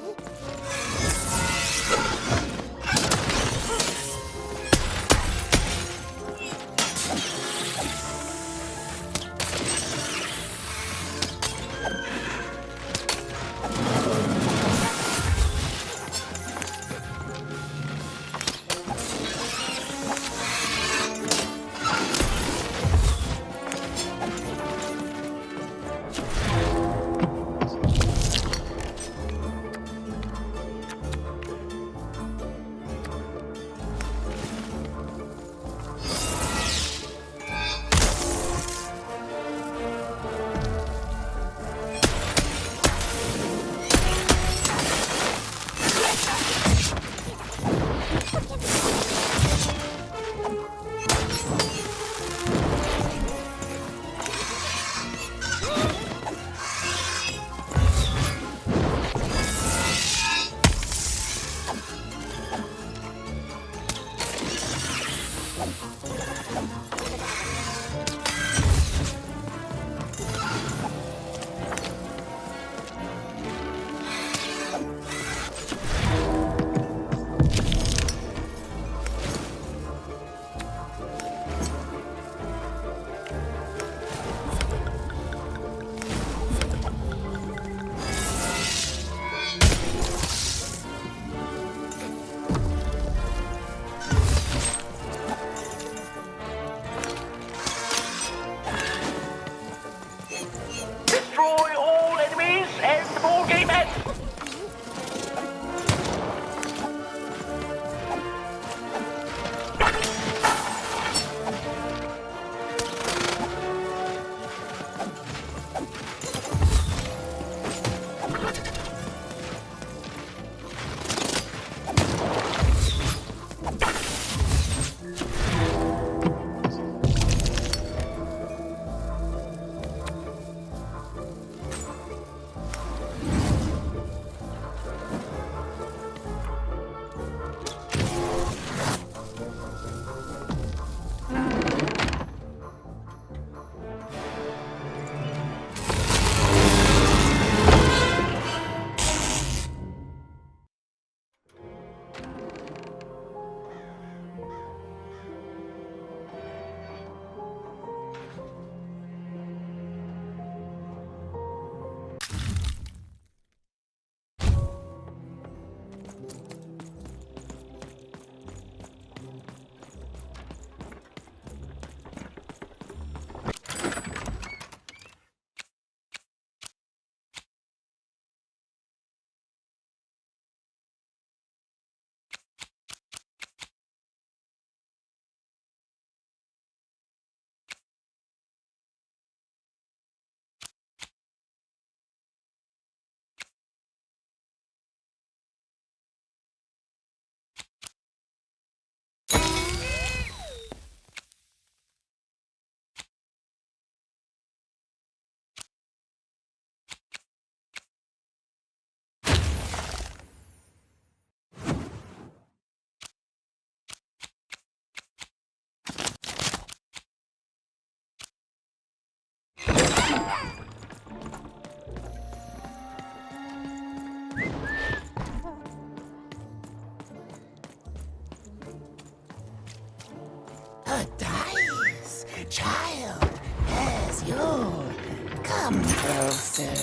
Come closer.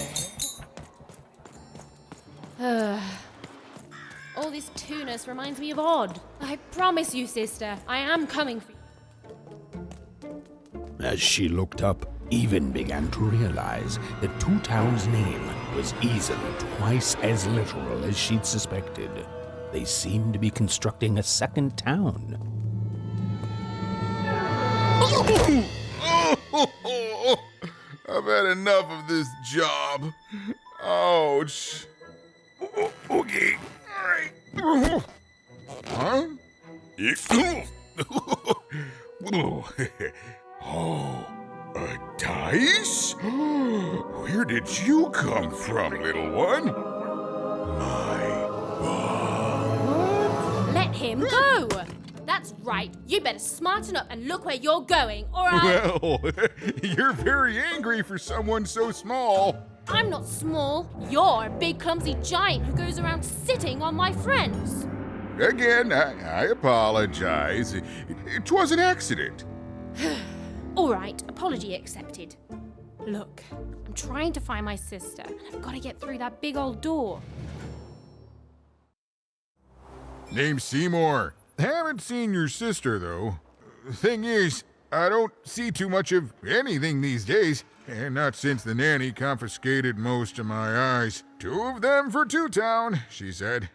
All this tunus reminds me of Odd. I promise you, sister, I am coming for you. As she looked up, Even began to realize that Two Town's name was easily twice as literal as she'd suspected. They seemed to be constructing a second town. I've had enough of this job. Ouch. Okay. All right. Huh? Oh, a dice? Where did you come from, little one? Let him go! That's right. You better smarten up and look where you're going, or Well, you're very angry for someone so small. I'm not small. You're a big, clumsy giant who goes around sitting on my friends. Again, I apologize. It was an accident. All right, apology accepted. Look, I'm trying to find my sister, and I've got to get through that big old door. Name's Seymour. Haven't seen your sister, though. Thing is, I don't see too much of anything these days, and not since the nanny confiscated most of my eyes. 2 of them for Two Town, she said.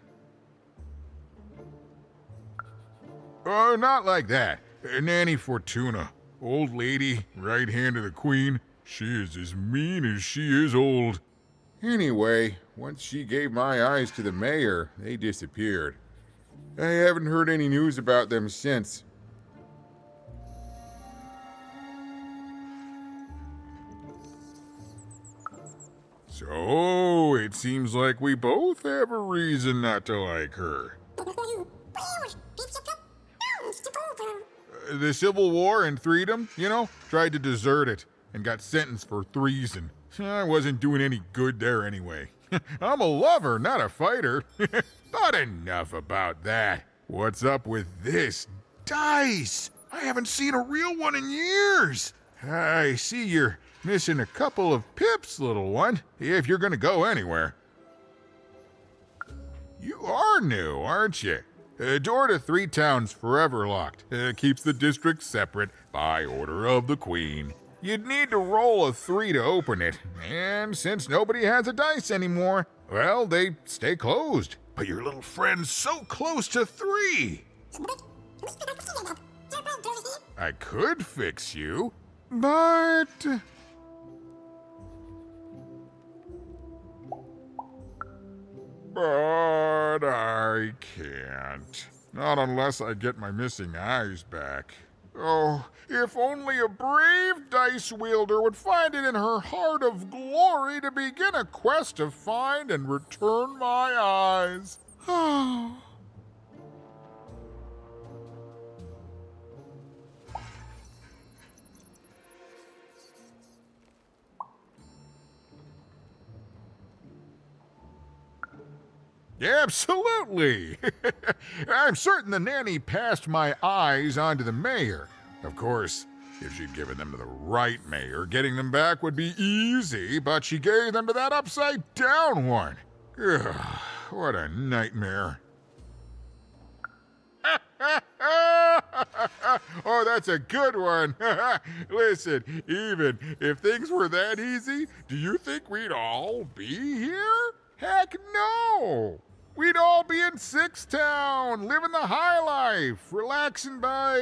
Oh, not like that. Nanny Fortuna. Old lady, right hand of the queen. She is as mean as she is old. Anyway, once she gave my eyes to the mayor, they disappeared. I haven't heard any news about them since. So, it seems like we both have a reason not to like her. The Civil War and Freedom, tried to desert it and got sentenced for treason. I wasn't doing any good there anyway. I'm a lover, not a fighter. But enough about that. What's up with this dice? I haven't seen a real one in years. I see you're missing a couple of pips, little one, if you're gonna go anywhere. You are new, aren't you? Door to Three Towns forever locked. Keeps the district separate by order of the Queen. You'd need to roll a 3 to open it, and since nobody has a dice anymore, well, they stay closed. But your little friend's so close to 3. I could fix you, but... But I can't. Not unless I get my missing eyes back. Oh, if only a brave dice wielder would find it in her heart of glory to begin a quest to find and return my eyes. Oh. Absolutely! I'm certain the nanny passed my eyes on to the mayor. Of course, if she'd given them to the right mayor, getting them back would be easy, but she gave them to that upside-down one. Ugh, what a nightmare. Oh, that's a good one. Listen, even if things were that easy, do you think we'd all be here? Heck no! We'd all be in Six Town, living the high life, relaxing by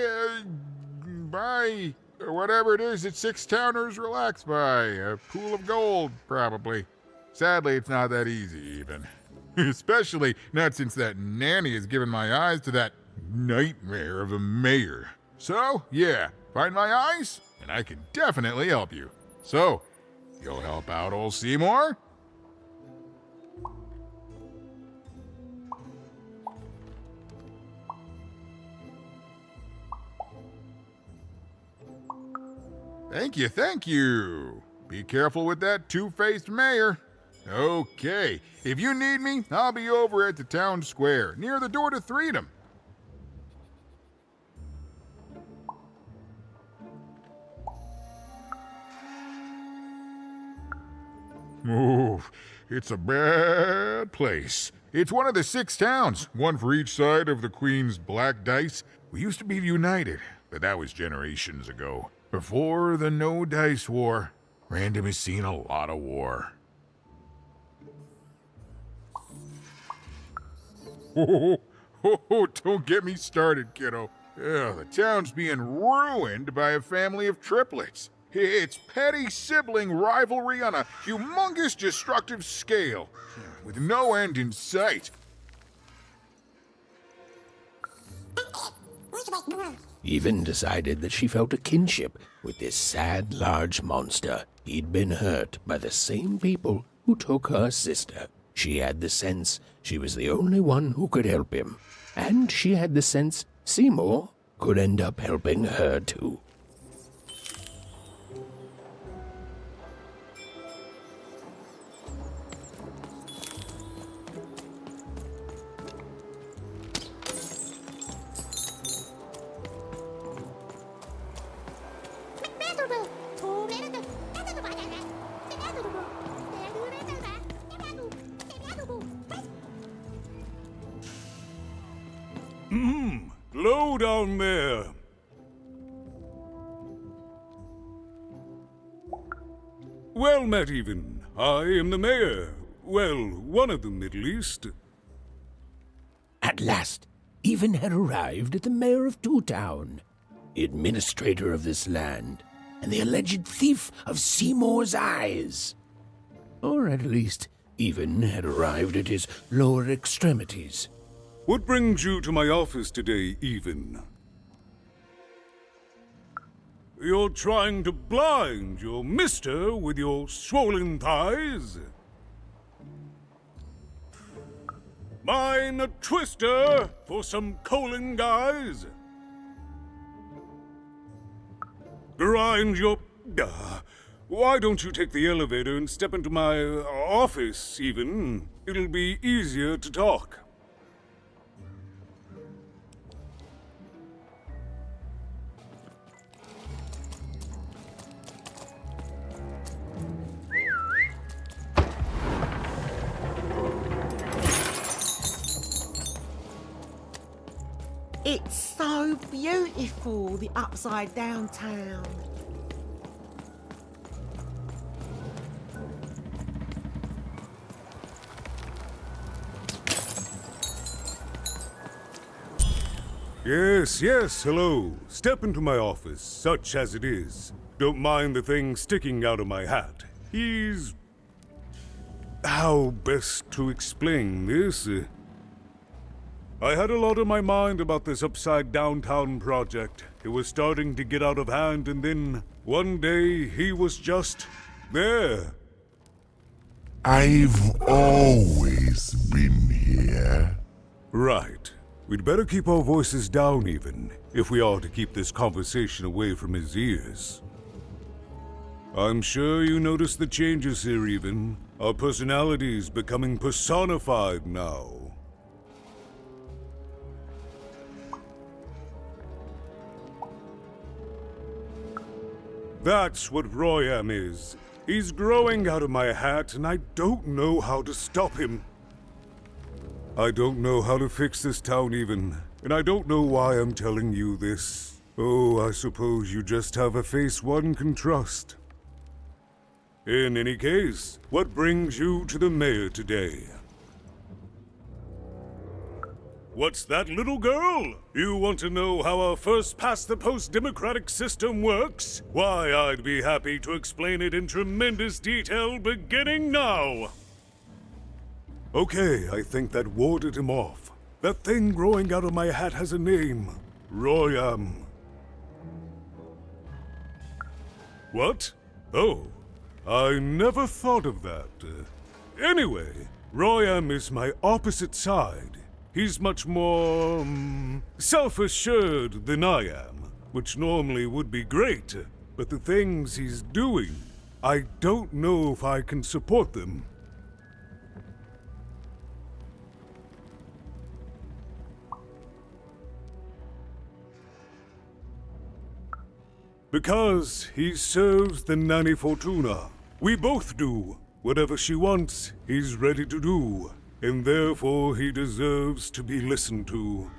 whatever it is that Six Towners relax by. A pool of gold, probably. Sadly, it's not that easy, even. Especially not since that nanny has given my eyes to that nightmare of a mayor. So, yeah, find my eyes, and I can definitely help you. So, you'll help out old Seymour? Thank you. Be careful with that two-faced mayor. Okay, if you need me, I'll be over at the town square, near the door to Freedom. Oh, it's a bad place. It's one of the 6 towns, one for each side of the Queen's black dice. We used to be united, but that was generations ago. Before the No Dice War, Random has seen a lot of war. Oh, don't get me started, kiddo. The town's being ruined by a family of triplets. It's petty sibling rivalry on a humongous destructive scale, with no end in sight. Even decided that she felt a kinship with this sad, large monster. He'd been hurt by the same people who took her sister. She had the sense she was the only one who could help him. And she had the sense Seymour could end up helping her too. Low down there. Well met, even. I am the mayor. Well, one of them, at least. At last, Even had arrived at the mayor of Two Town, the administrator of this land, and the alleged thief of Seymour's eyes. Or at least, Even had arrived at his lower extremities. What brings you to my office today, Even? You're trying to blind your mister with your swollen thighs? Mine a twister for some colon guys? Grind your... why don't you take the elevator and step into my office, Even? It'll be easier to talk. It's so beautiful, the upside down town. Yes, hello. Step into my office, such as it is. Don't mind the thing sticking out of my hat. He's... how best to explain this? I had a lot on my mind about this upside downtown project. It was starting to get out of hand, and then one day he was just there. I've always been here. Right. We'd better keep our voices down, Even, if we are to keep this conversation away from his ears. I'm sure you noticed the changes here, Even. Our personalities becoming personified now. That's what Royam is. He's growing out of my hat, and I don't know how to stop him. I don't know how to fix this town, Even, and I don't know why I'm telling you this. Oh, I suppose you just have a face one can trust. In any case, what brings you to the mayor today? What's that, little girl? You want to know how our first-past-the-post democratic system works? Why, I'd be happy to explain it in tremendous detail beginning now. Okay, I think that warded him off. That thing growing out of my hat has a name. Royam. What? Oh, I never thought of that. Anyway, Royam is my opposite side. He's much more, self-assured than I am, which normally would be great, but the things he's doing, I don't know if I can support them. Because he serves the Nanny Fortuna. We both do. Whatever she wants, he's ready to do, and therefore he deserves to be listened to.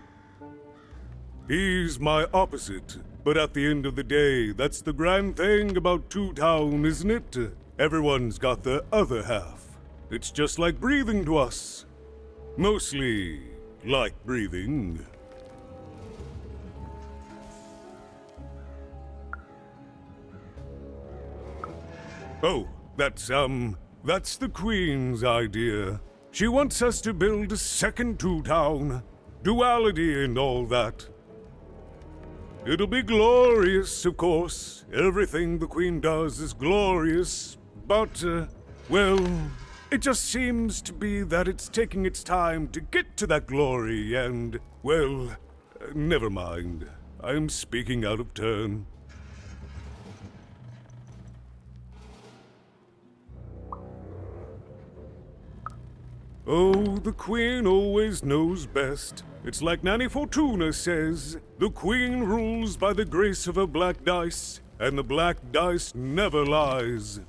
He's my opposite, but at the end of the day, that's the grand thing about Two Town, isn't it? Everyone's got their other half. It's just like breathing to us. Mostly like breathing. Oh, that's the Queen's idea. She wants us to build a second Two Town. Duality and all that. It'll be glorious, of course. Everything the Queen does is glorious. But, well, it just seems to be that it's taking its time to get to that glory and, well, never mind. I'm speaking out of turn. Oh, the Queen always knows best. It's like Nanny Fortuna says, the Queen rules by the grace of her black dice, and the black dice never lies.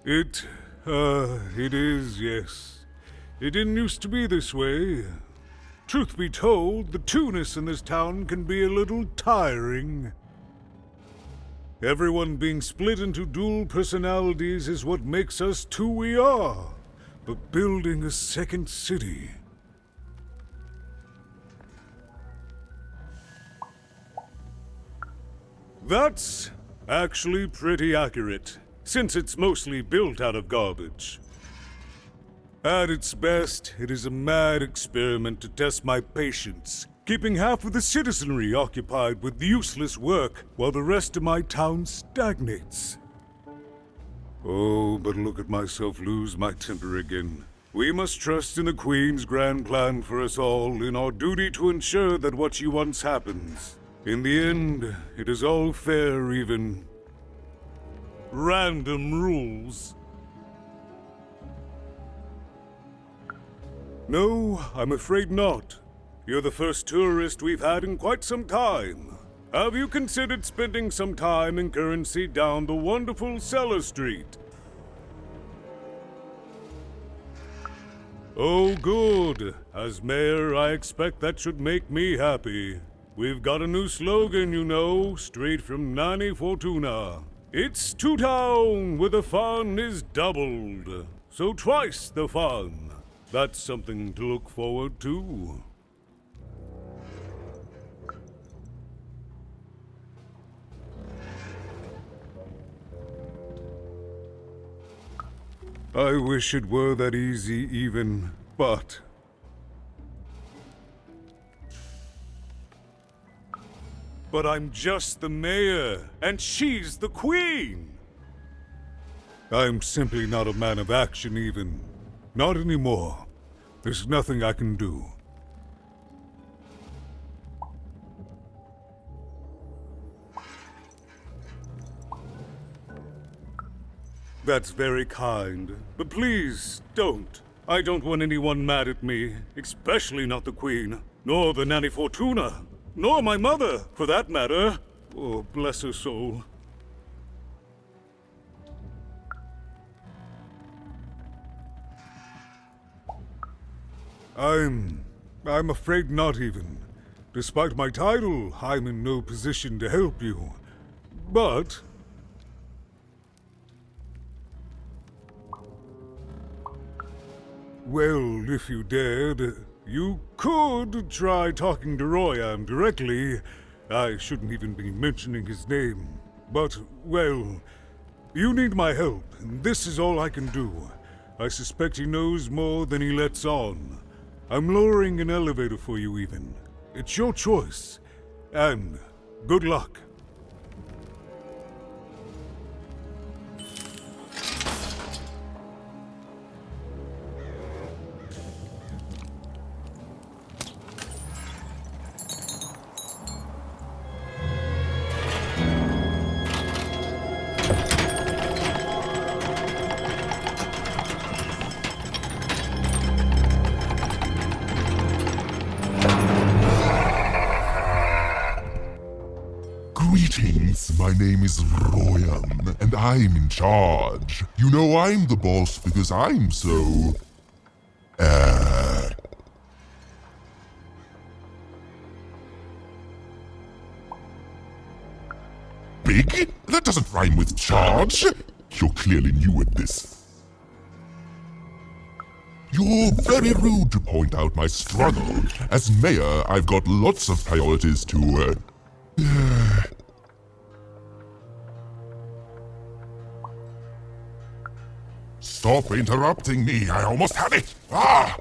It is, yes. It didn't used to be this way. Truth be told, the two-ness in this town can be a little tiring. Everyone being split into dual personalities is what makes us who we are. But building a second city... That's actually pretty accurate, since it's mostly built out of garbage. At its best, it is a mad experiment to test my patience, keeping half of the citizenry occupied with useless work while the rest of my town stagnates. Oh, but look at myself lose my temper again. We must trust in the Queen's grand plan for us all, in our duty to ensure that what she wants happens. In the end, it is all fair, even. Random rules. No, I'm afraid not. You're the first tourist we've had in quite some time. Have you considered spending some time in currency down the wonderful Cellar Street? Oh, good. As mayor, I expect that should make me happy. We've got a new slogan, you know, straight from Nanny Fortuna. It's Two Town, where the fun is doubled. So twice the fun. That's something to look forward to. I wish it were that easy even, but... But I'm just the mayor, and she's the queen! I'm simply not a man of action even. Not anymore. There's nothing I can do. That's very kind, but please, don't. I don't want anyone mad at me, especially not the Queen, nor the Nanny Fortuna, nor my mother, for that matter. Oh, bless her soul. I'm afraid not even. Despite my title, I'm in no position to help you. But... well, if you dared, you could try talking to Royam directly. I shouldn't even be mentioning his name. But, well, you need my help, and this is all I can do. I suspect he knows more than he lets on. I'm lowering an elevator for you even. It's your choice. And good luck. Greetings, my name is Royam, and I'm in charge. You know I'm the boss because I'm so... Big? That doesn't rhyme with charge. You're clearly new at this. You're very rude to point out my struggle. As mayor, I've got lots of priorities to, Stop interrupting me. I almost had it. Ah!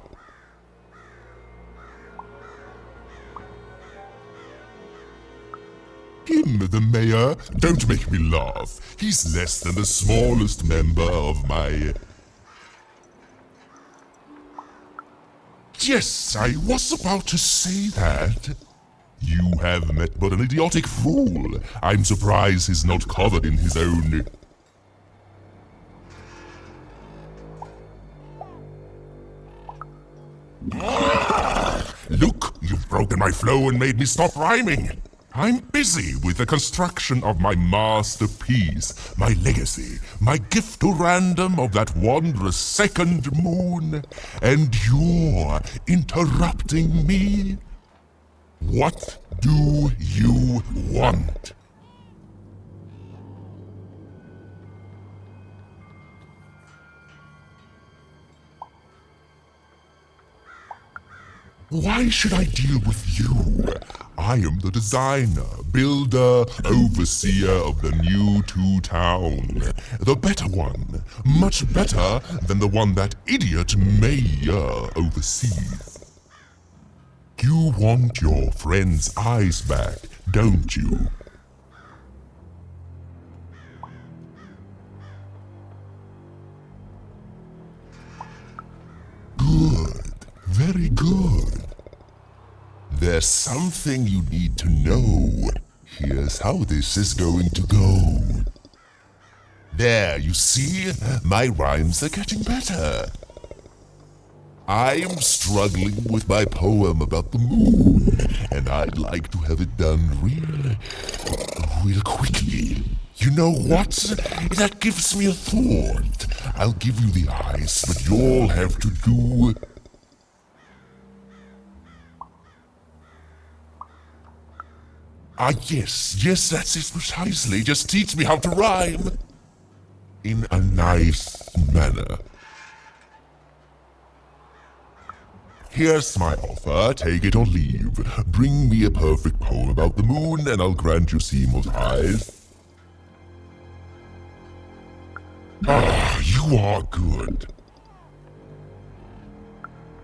Him, the mayor? Don't make me laugh. He's less than the smallest member of my... Yes, I was about to say that. You have met but an idiotic fool. I'm surprised he's not covered in his own... Look, you've broken my flow and made me stop rhyming. I'm busy with the construction of my masterpiece, my legacy, my gift to random of that wondrous second moon, and you're interrupting me? What do you want? Why should I deal with you? I am the designer, builder, overseer of the new town. The better one. Much better than the one that idiot mayor oversees. You want your friend's eyes back, don't you? Good. Very good. There's something you need to know. Here's how this is going to go. There, you see? My rhymes are getting better. I'm struggling with my poem about the moon, and I'd like to have it done real quickly. You know what? That gives me a thought. I'll give you the eyes, but you'll have to do... yes, that's it precisely. Just teach me how to rhyme. In a nice manner. Here's my offer, take it or leave. Bring me a perfect poem about the moon and I'll grant you Seymour's eyes. Ah, you are good.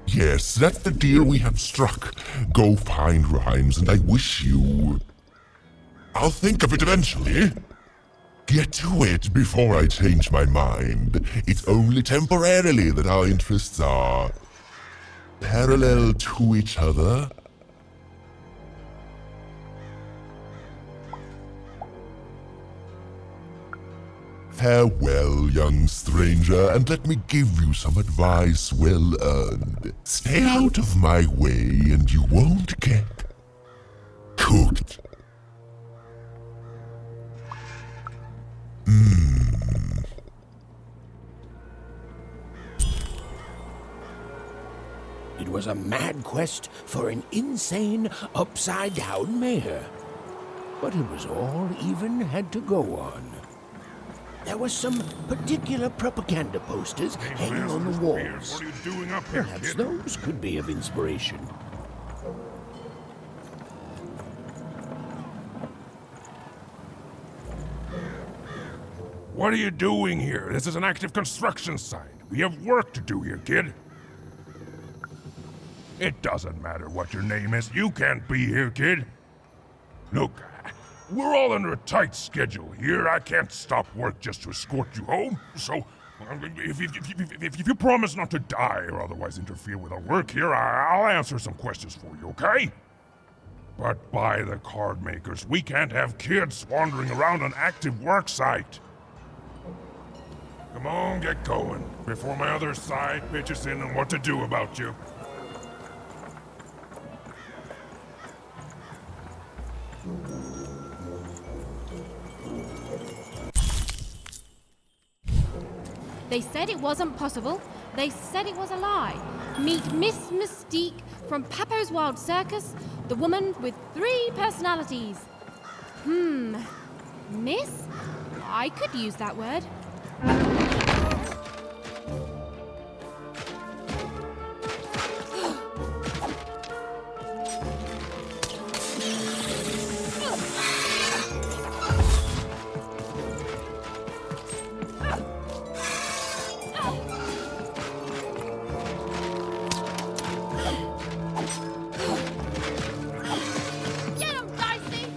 Yes, that's the deal we have struck. Go find rhymes and I wish you... I'll think of it eventually. Get to it before I change my mind. It's only temporarily that our interests are parallel to each other. Farewell, young stranger, and let me give you some advice well earned. Stay out of my way and you won't get cooked. It was a mad quest for an insane, upside-down mayor. But it was all even had to go on. There were some particular propaganda posters hanging on the walls. What are you doing up here, Perhaps kid? those could be of inspiration. What are you doing here? This is an active construction site. We have work to do here, kid. It doesn't matter what your name is. You can't be here, kid. Look, we're all under a tight schedule here. I can't stop work just to escort you home. So, if you promise not to die or otherwise interfere with our work here, I'll answer some questions for you, okay? But by the card makers, we can't have kids wandering around an active work site. Come on, get going, before my other side pitches in on what to do about you. They said it wasn't possible. They said it was a lie. Meet Miss Mystique from Papo's Wild Circus, the woman with 3 personalities. Miss? I could use that word. Get him, Dicey!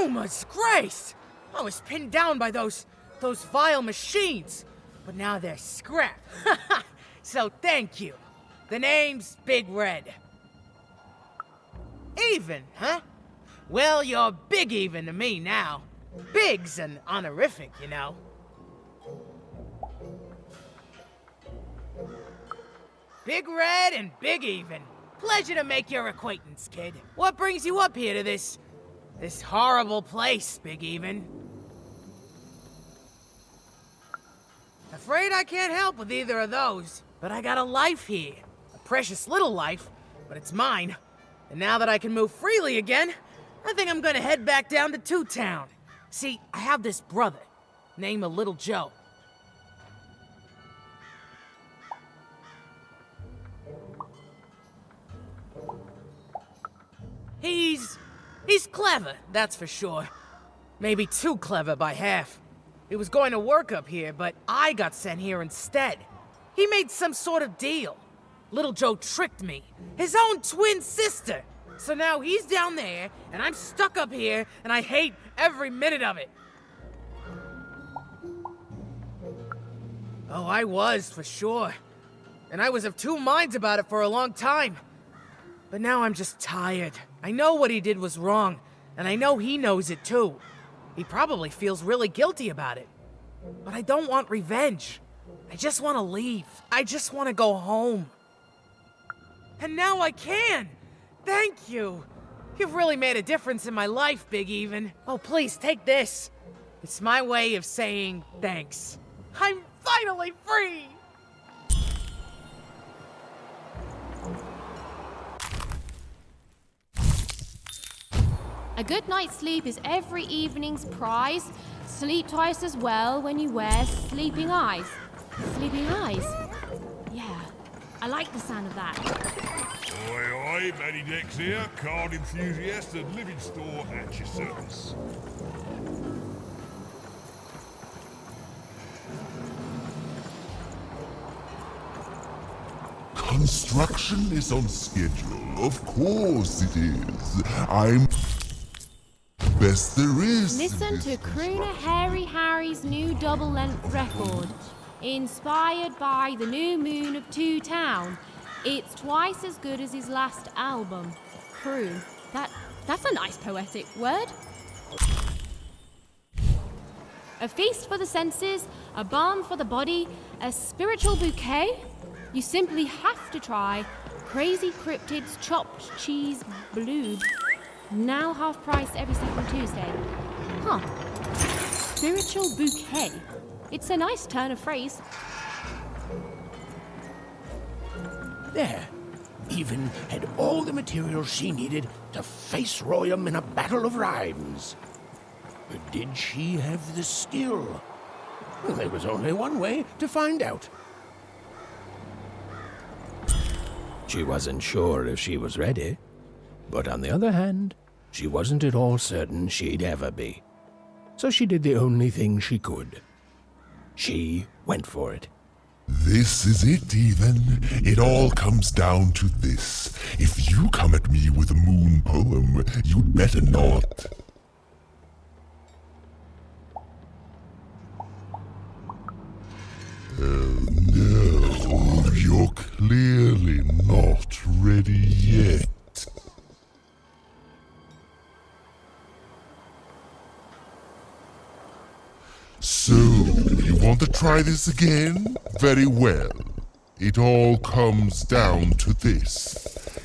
Luma's grace! I was pinned down by those vile machines, but now they're scrap. So thank you. The name's Big Red. Even, huh? Well, you're Big Even to me now. Big's an honorific, you know. Big Red and Big Even. Pleasure to make your acquaintance, kid. What brings you up here to this horrible place, Big Even? Afraid I can't help with either of those, but I got a life here. A precious little life, but it's mine. And now that I can move freely again, I think I'm gonna head back down to Two Town. See, I have this brother, named Little Joe. He's clever, that's for sure. Maybe too clever by half. He was going to work up here, but I got sent here instead. He made some sort of deal. Little Joe tricked me, his own twin sister. So now he's down there, and I'm stuck up here, and I hate every minute of it. Oh, I was, for sure. And I was of two minds about it for a long time. But now I'm just tired. I know what he did was wrong, and I know he knows it too. He probably feels really guilty about it. But I don't want revenge. I just want to leave. I just want to go home. And now I can! Thank you! You've really made a difference in my life, Big Even. Oh, please, take this. It's my way of saying thanks. I'm finally free! A good night's sleep is every evening's prize. Sleep twice as well when you wear sleeping eyes. Sleeping eyes? Yeah, I like the sound of that. Oi, oi, Matty Dex here, card enthusiast and living store at your service. Construction is on schedule. Of course it is. I'm best there is. Listen to Crooner Hairy Harry's new double-length record. Inspired by the new moon of Two Town. It's twice as good as his last album. Croon. That's a nice poetic word. A feast for the senses, a balm for the body, a spiritual bouquet. You simply have to try Crazy Cryptid's chopped cheese bloob. Now half price every second Tuesday. Huh. Spiritual bouquet. It's a nice turn of phrase. There. Even had all the material she needed to face Royum in a battle of rhymes. But did she have the skill? Well, there was only one way to find out. She wasn't sure if she was ready, but on the other hand, she wasn't at all certain she'd ever be. So she did the only thing she could. She went for it. This is it, Even. It all comes down to this. If you come at me with a moon poem, you'd better not. No, you're clearly not ready yet. So, you want to try this again? Very well. It all comes down to this.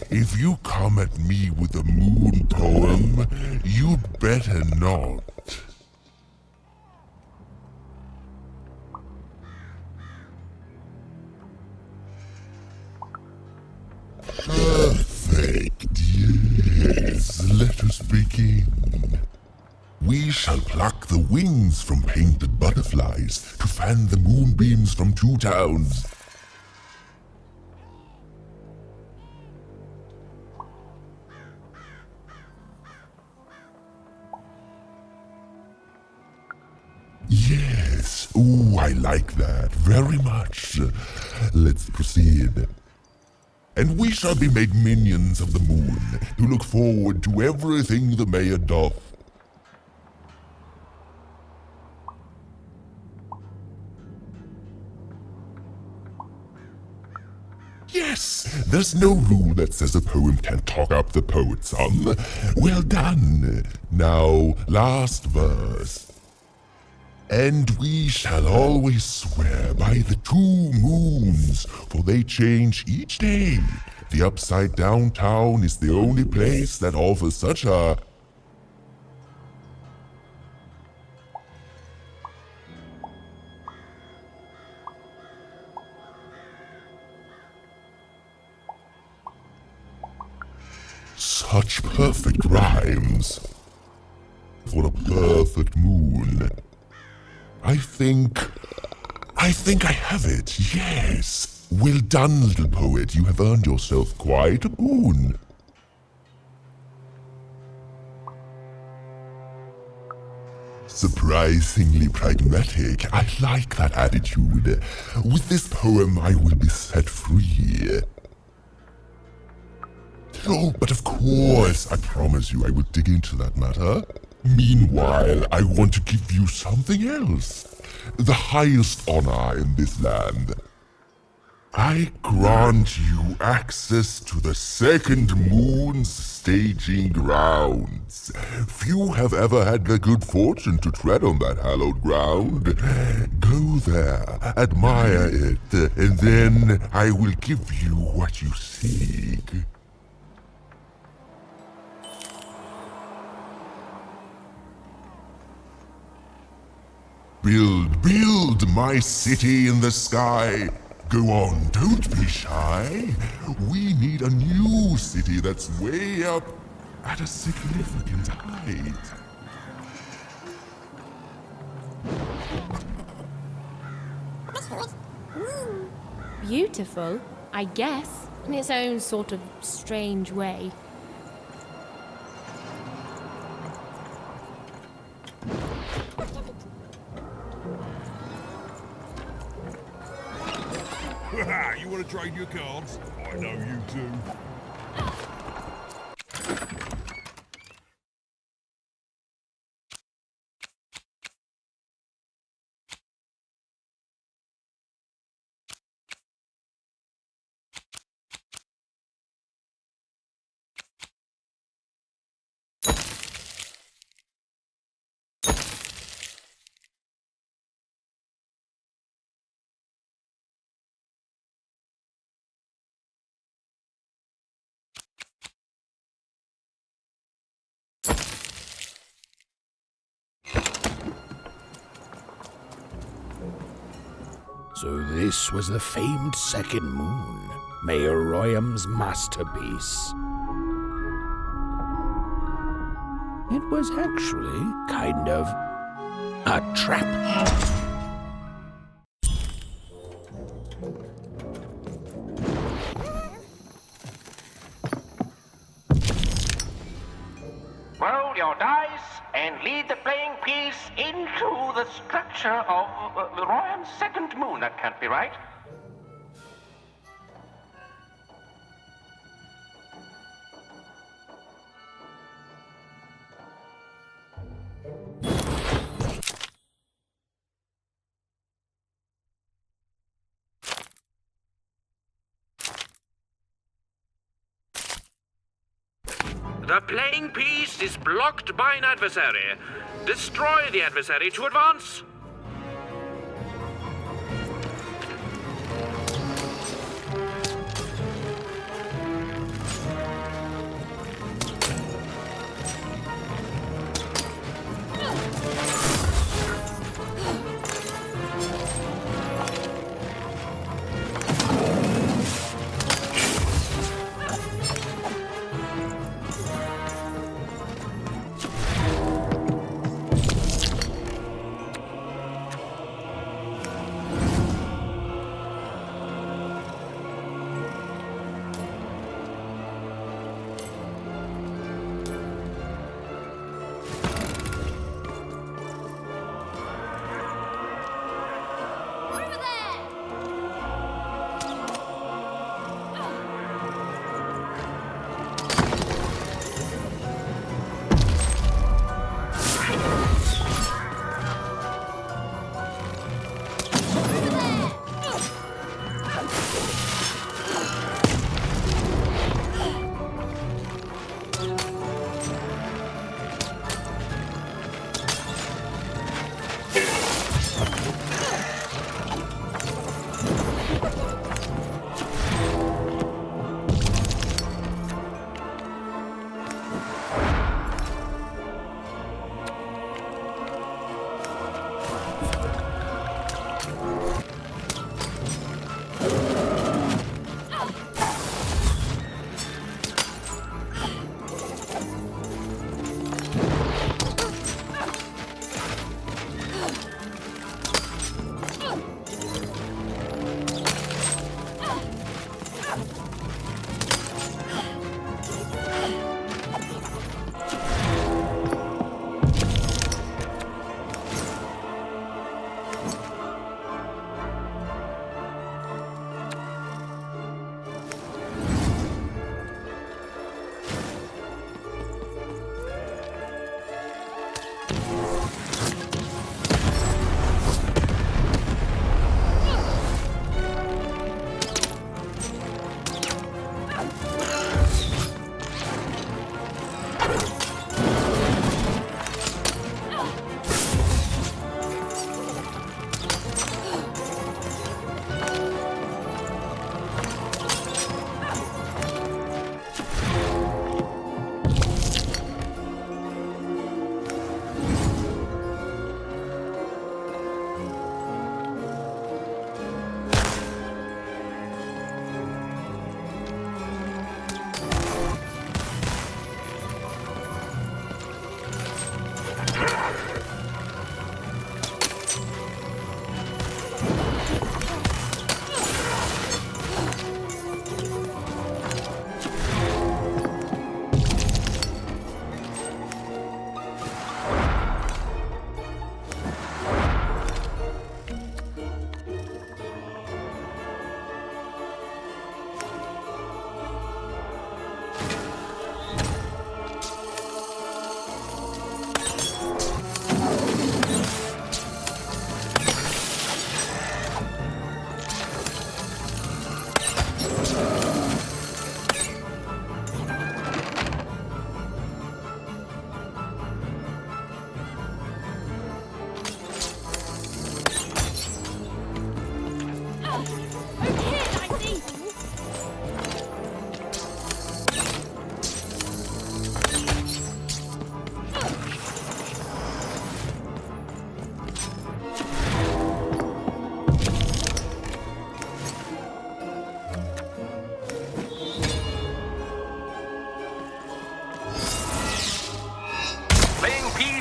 If you come at me with a moon poem, you'd better not. Perfect, yes. Let us begin. We shall pluck the wings from painted butterflies to fan the moonbeams from Two Towns. Yes, ooh, I like that very much. Let's proceed. And we shall be made minions of the moon, to look forward to everything the mayor doth. Yes, there's no rule that says a poem can't talk up the poet some. Well done. Now, last verse. And we shall always swear by the 2 moons, for they change each day. The upside down town is the only place that offers such a... such perfect rhymes for a perfect moon. I think I have it, yes. Well done, little poet. You have earned yourself quite a boon. Surprisingly pragmatic. I like that attitude. With this poem, I will be set free. Oh, but of course, I promise you I will dig into that matter. Meanwhile, I want to give you something else. The highest honor in this land. I grant you access to the second moon's staging grounds. Few have ever had the good fortune to tread on that hallowed ground. Go there, admire it, and then I will give you what you seek. Build my city in the sky. Go on, don't be shy. We need a new city that's way up at a significant height. Beautiful, I guess, in its own sort of strange way. You want to trade your cards? I know you do. So this was the famed second moon, Mayor Royam's masterpiece. It was actually kind of a trap. Roll your dice and lead the playing piece into the structure of Royam's second moon. That can't be right. The playing piece is blocked by an adversary. Destroy the adversary to advance.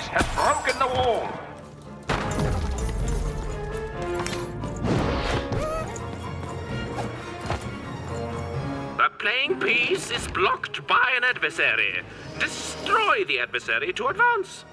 has broken the wall. The playing piece is blocked by an adversary. Destroy the adversary to advance.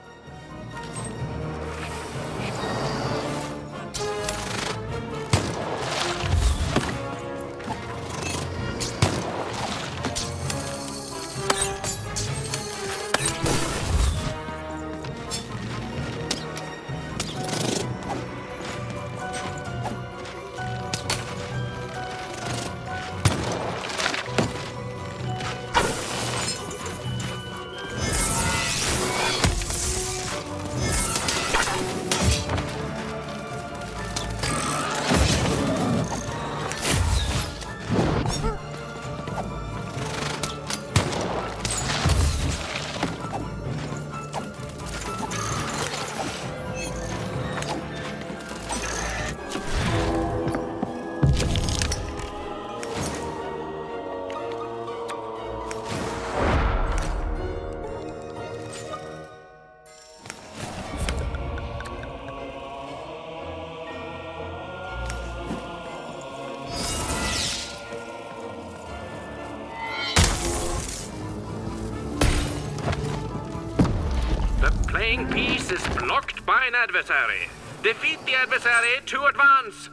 Playing piece is blocked by an adversary. Defeat the adversary to advance.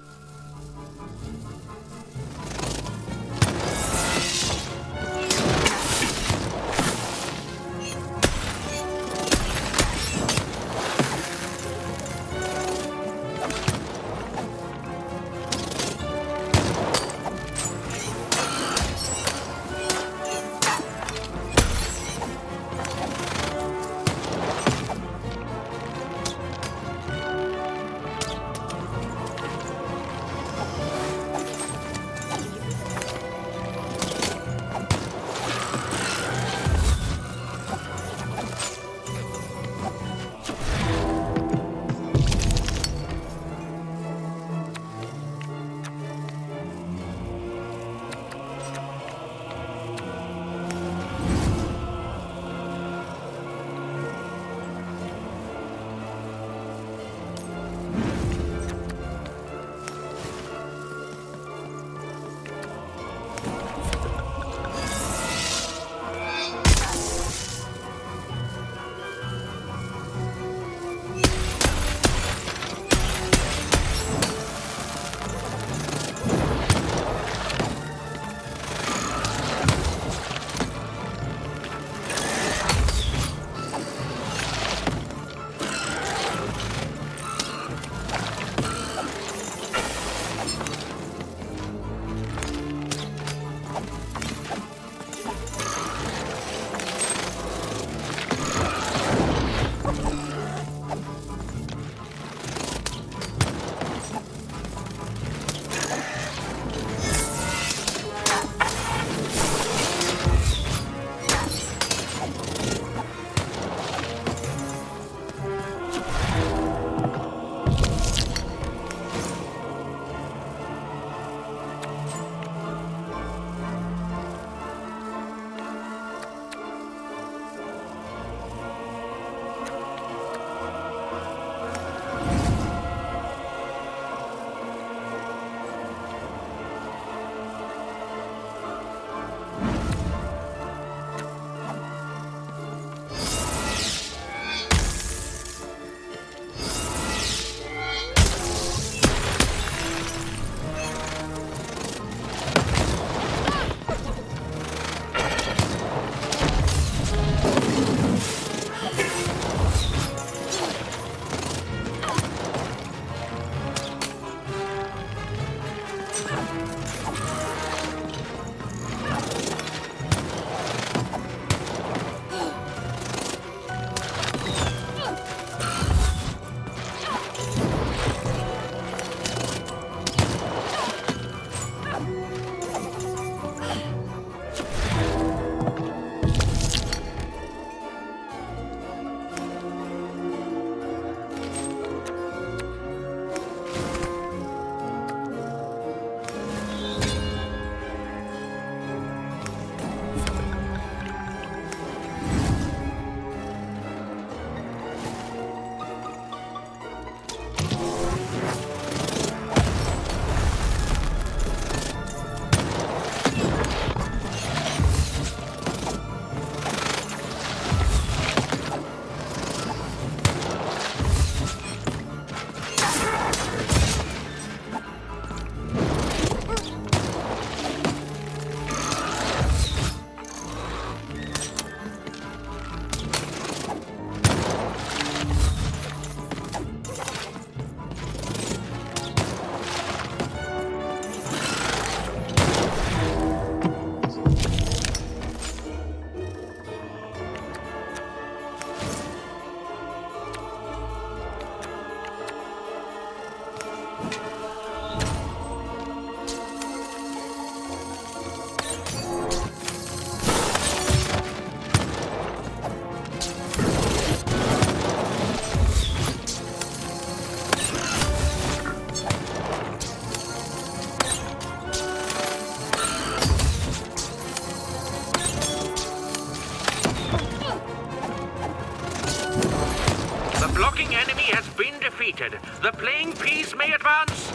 blocking enemy has been defeated. The playing piece may advance.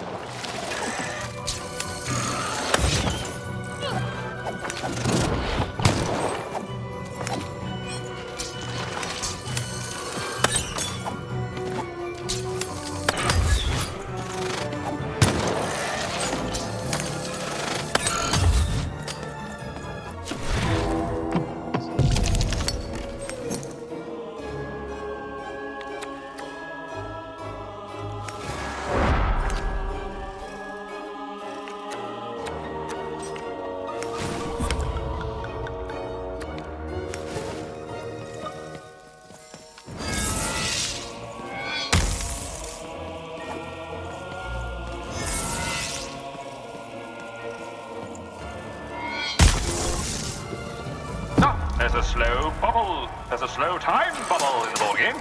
There's a slow bubble. There's a slow time bubble in the ball game.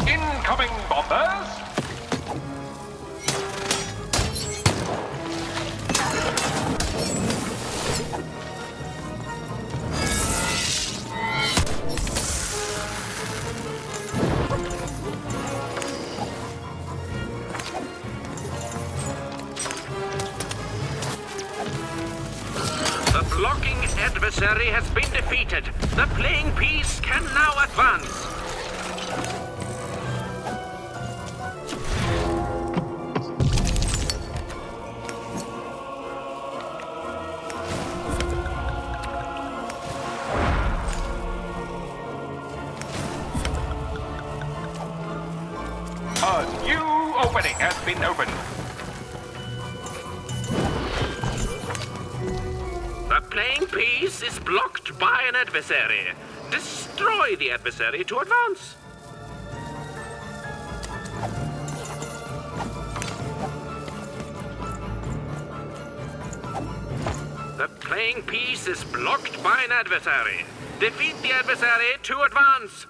Incoming bombers! The blocking adversary has been defeated. The playing piece can now advance. A new opening has been opened. The playing piece is blocked by an adversary. Destroy the adversary to advance. The playing piece is blocked by an adversary. Defeat the adversary to advance.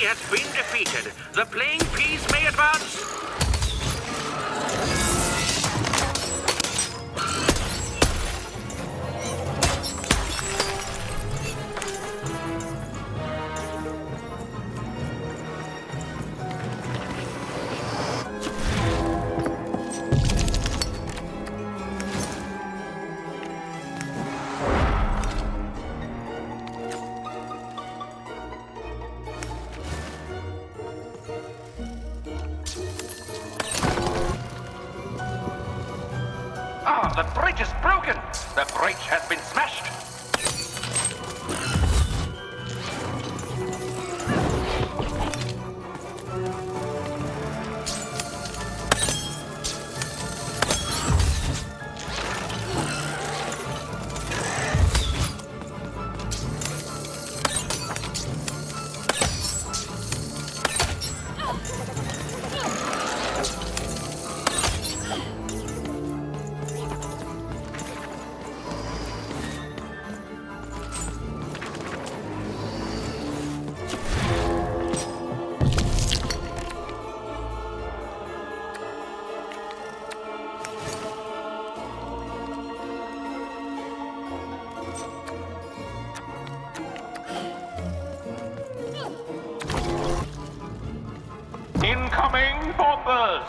has been defeated. The playing piece may advance. Ah, the bridge is broken! The bridge has been smashed! Incoming bombers!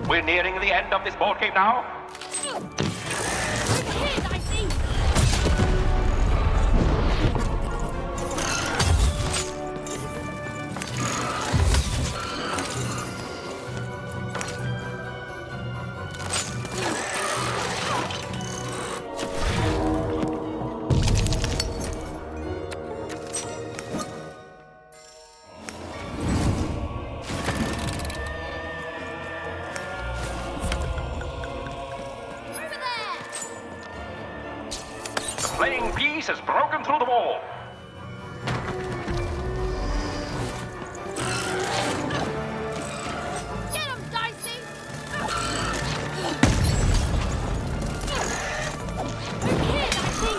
We're nearing the end of this board game now. The playing piece has broken through the wall. Get him, Dicey! Over here, Dicey!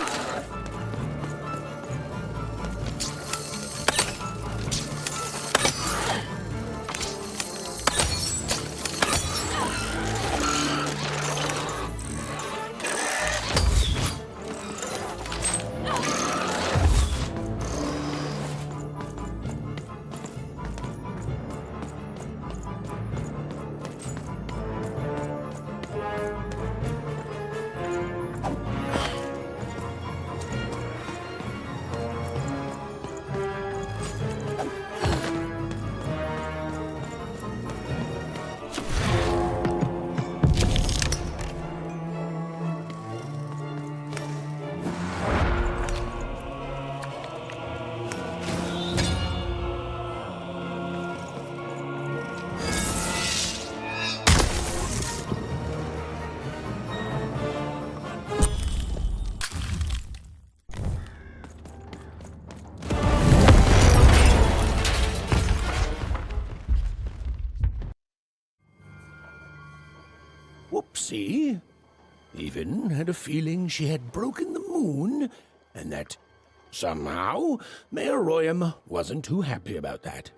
Whoopsie. Even had a feeling she had broken the moon, and that somehow Mayor Royam wasn't too happy about that.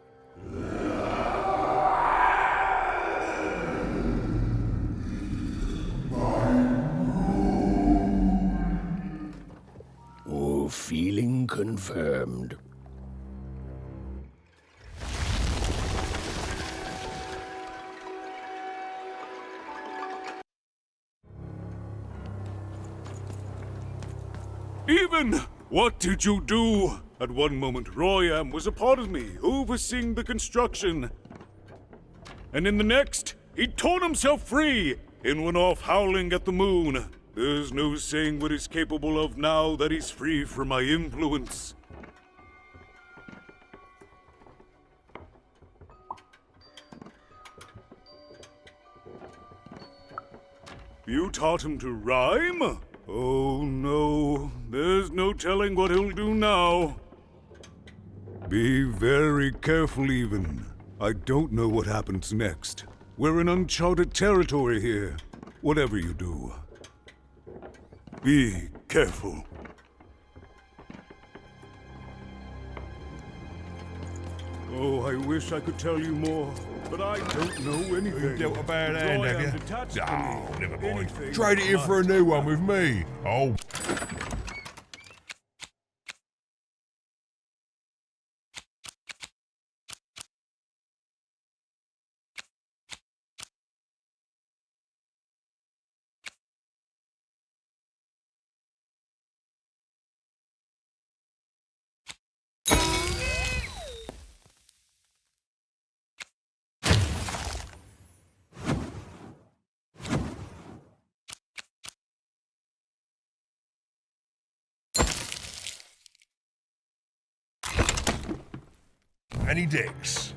Oh, feeling confirmed. Even! What did you do? At one moment, Royam was a part of me, overseeing the construction. And in the next, he torn himself free and went off howling at the moon. There's no saying what he's capable of now that he's free from my influence. You taught him to rhyme? Oh no, there's no telling what he'll do now. Be very careful, even. I don't know what happens next. We're in uncharted territory here. Whatever you do, be careful. Oh, I wish I could tell you more, but I don't know anything. You dealt a bad hand, have you? Oh, never mind. Anything Trade it in for a new one with me. Oh. Any dicks?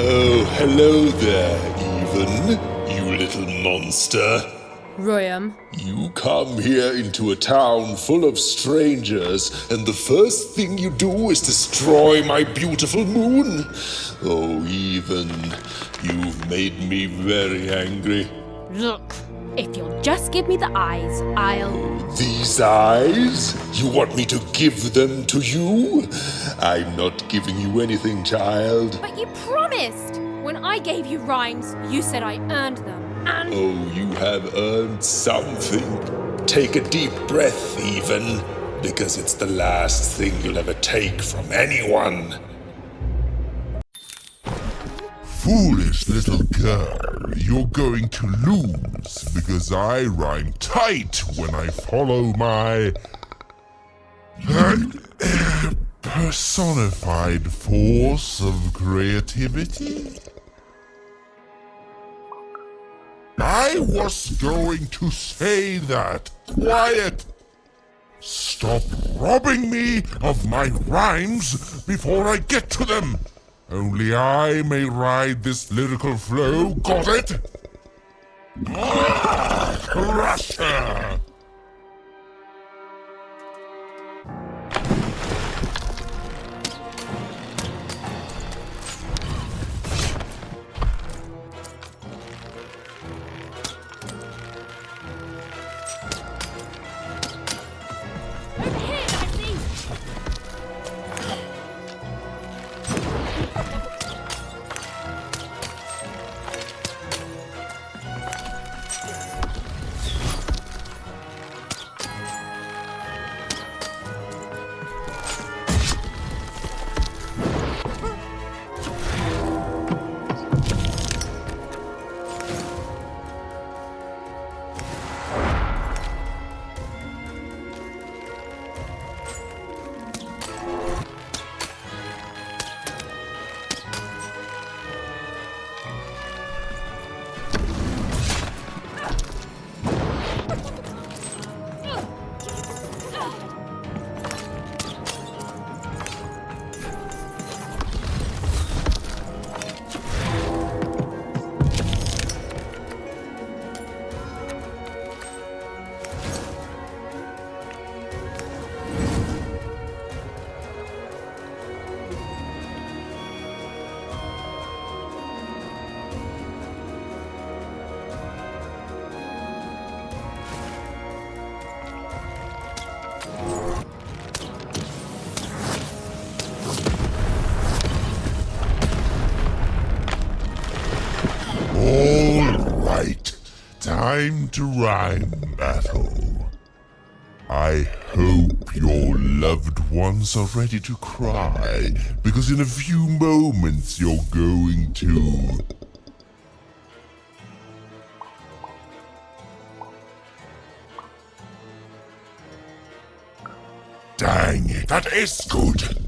Oh, hello there, Even, you little monster. Royam. You come here into a town full of strangers, and the first thing you do is destroy my beautiful moon? Oh, Even, you've made me very angry. Look, if you'll just give me the eyes, I'll... These eyes? You want me to give them to you? I'm not giving you anything, child. But you promised! When I gave you rhymes, you said I earned them, and... Oh, you have earned something. Take a deep breath, Even, because it's the last thing you'll ever take from anyone. Foolish little girl, you're going to lose because I rhyme tight when I follow my personified force of creativity. I was going to say that. Quiet! Stop robbing me of my rhymes before I get to them. Only I may ride this lyrical flow, got it? Crusher! Time to rhyme battle. I hope your loved ones are ready to cry, because in a few moments you're going to... Dang it, that is good!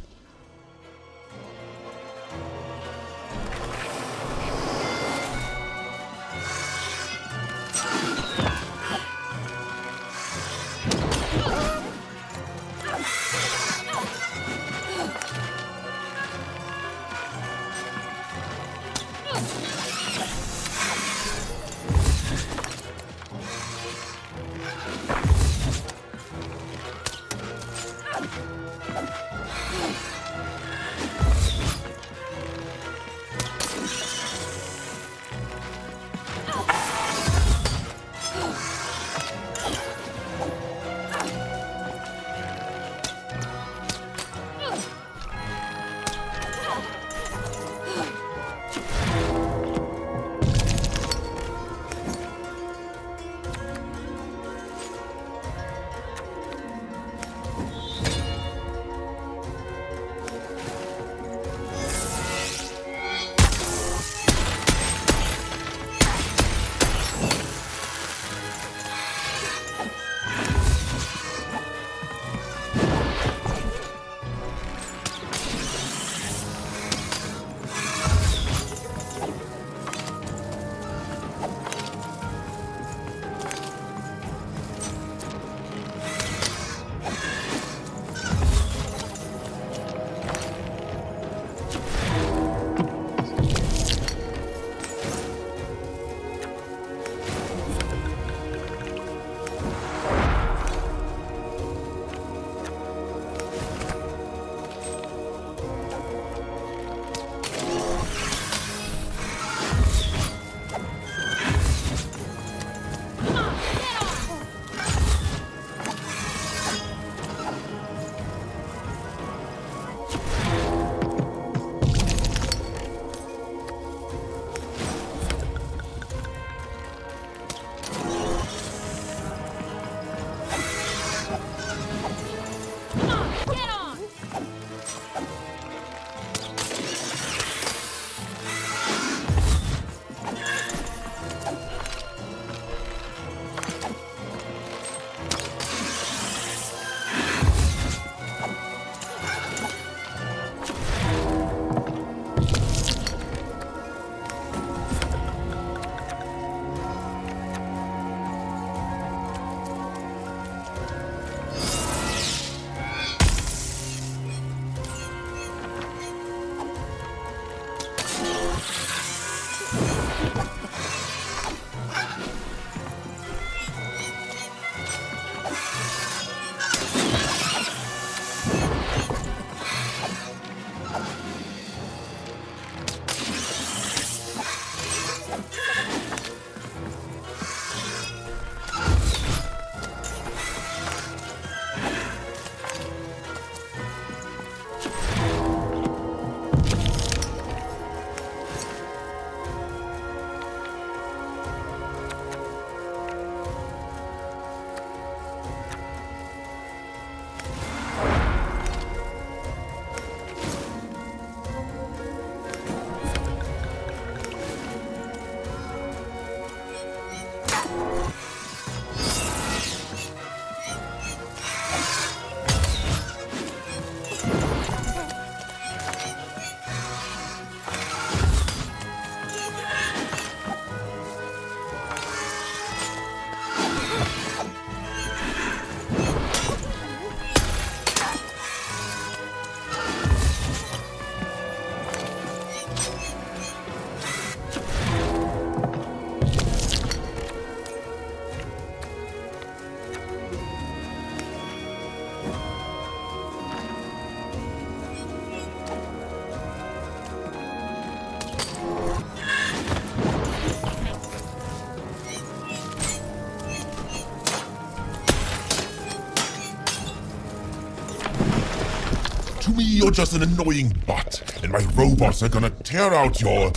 me you're just an annoying butt, and my robots are gonna tear out your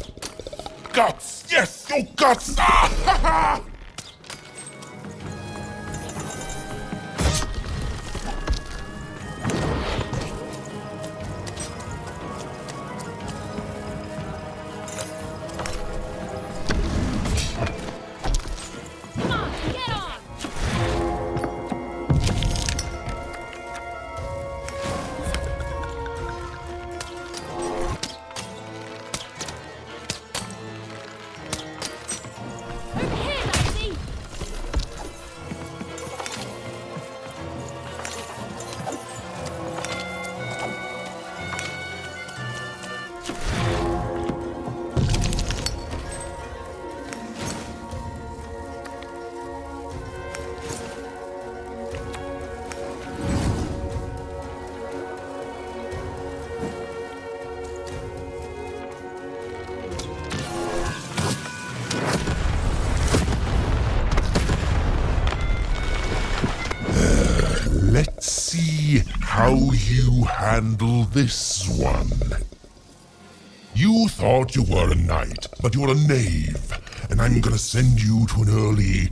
guts. Yes, your guts. Ah, ha, ha. Let's see how you handle this one. You thought you were a knight, but you're a knave, and I'm gonna send you to an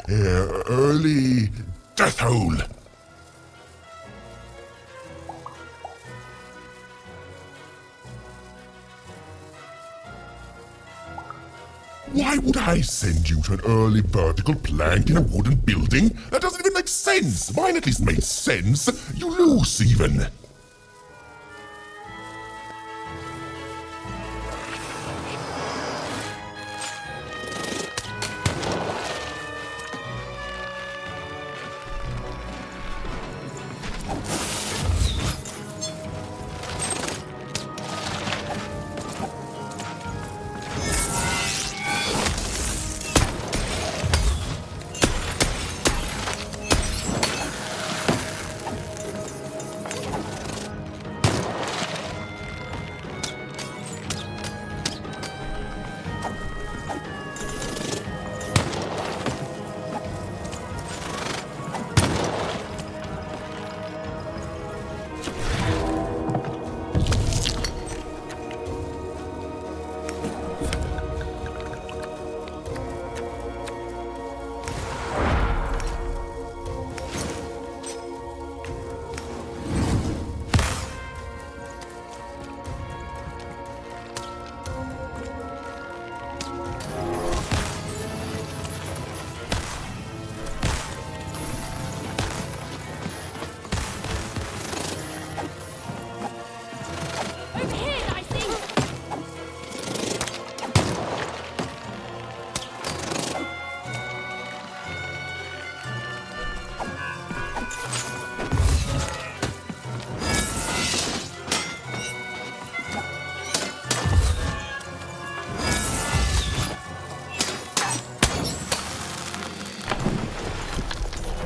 early death hole. Why would I send you to an early vertical plank in a wooden building? That doesn't even make sense! Mine at least made sense. You lose, even.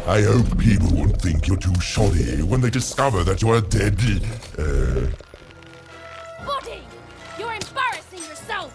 I hope people won't think you're too shoddy when they discover that you're a dead, Body! You're embarrassing yourself!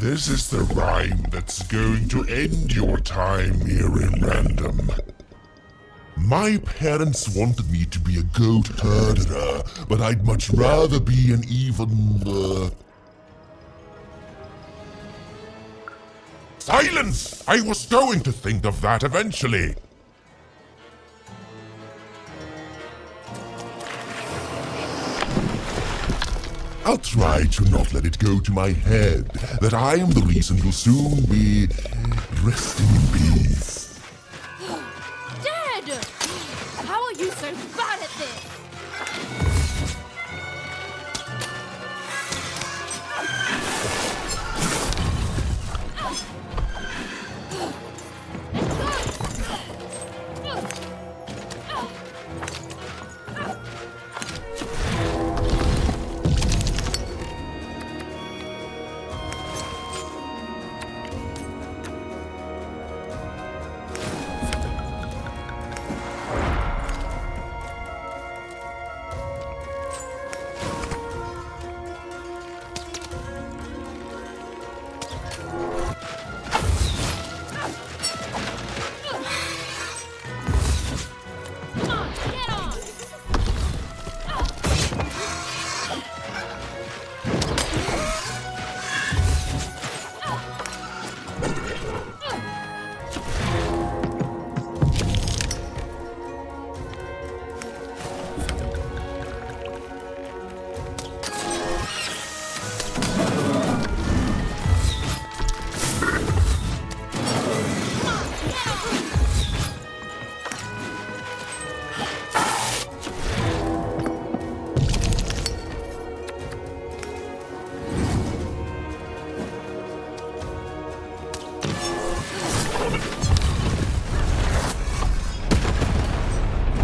This is the rhyme that's going to end your time here in Random. My parents wanted me to be a goat herder, but I'd much rather be an even, Silence! I was going to think of that eventually. I'll try to not let it go to my head that I am the reason you'll soon be resting in peace. Dad! How are you so bad at this?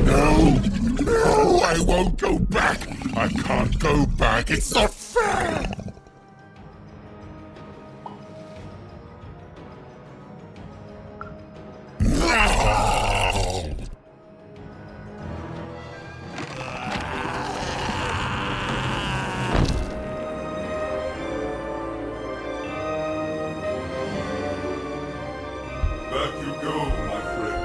No, I won't go back. I can't go back. It's not fair. No. Back you go, my friend.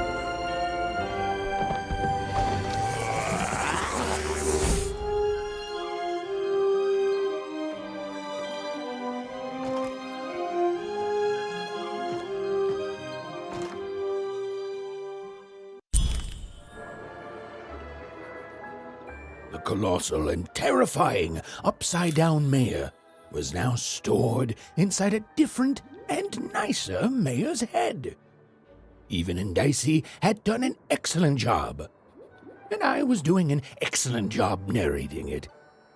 The colossal and terrifying upside-down mayor was now stored inside a different and nicer mayor's head. Even and Dicey had done an excellent job, and I was doing an excellent job narrating it.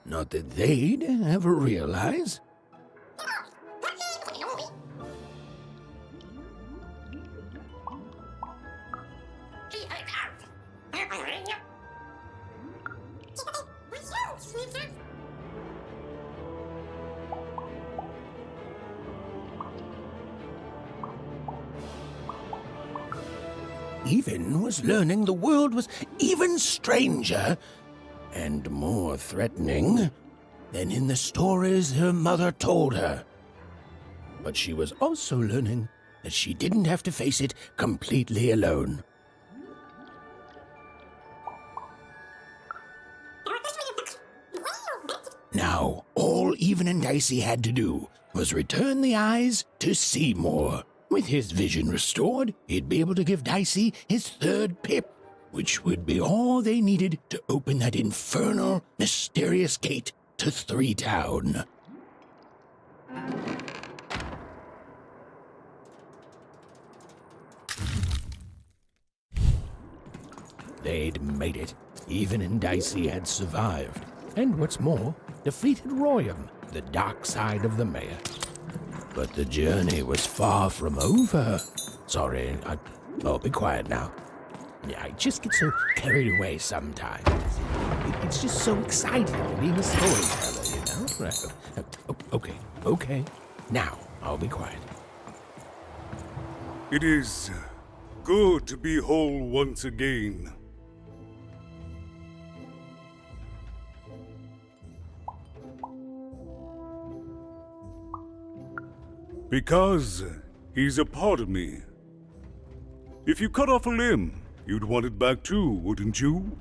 Not that they'd ever realize. Even was learning the world was even stranger and more threatening than in the stories her mother told her. But she was also learning that she didn't have to face it completely alone. Now, all Even and Dicey had to do was return the eyes to see more. With his vision restored, he'd be able to give Dicey his third pip, which would be all they needed to open that infernal, mysterious gate to Three Town. They'd made it. Even and Dicey had survived. And what's more, defeated Royam, the dark side of the mayor. But the journey was far from over. Sorry, I'll be quiet now. Yeah, I just get so carried away sometimes. It's just so exciting being a storyteller, you know? Okay. Now, I'll be quiet. It is good to be whole once again. Because he's a part of me. If you cut off a limb, you'd want it back too, wouldn't you?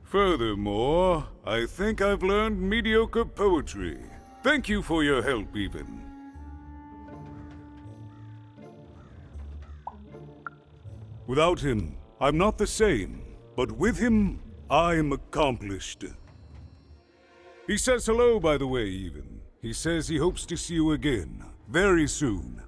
Furthermore, I think I've learned mediocre poetry. Thank you for your help, even. Without him, I'm not the same, but with him, I'm accomplished. He says hello, by the way, even. He says he hopes to see you again, very soon.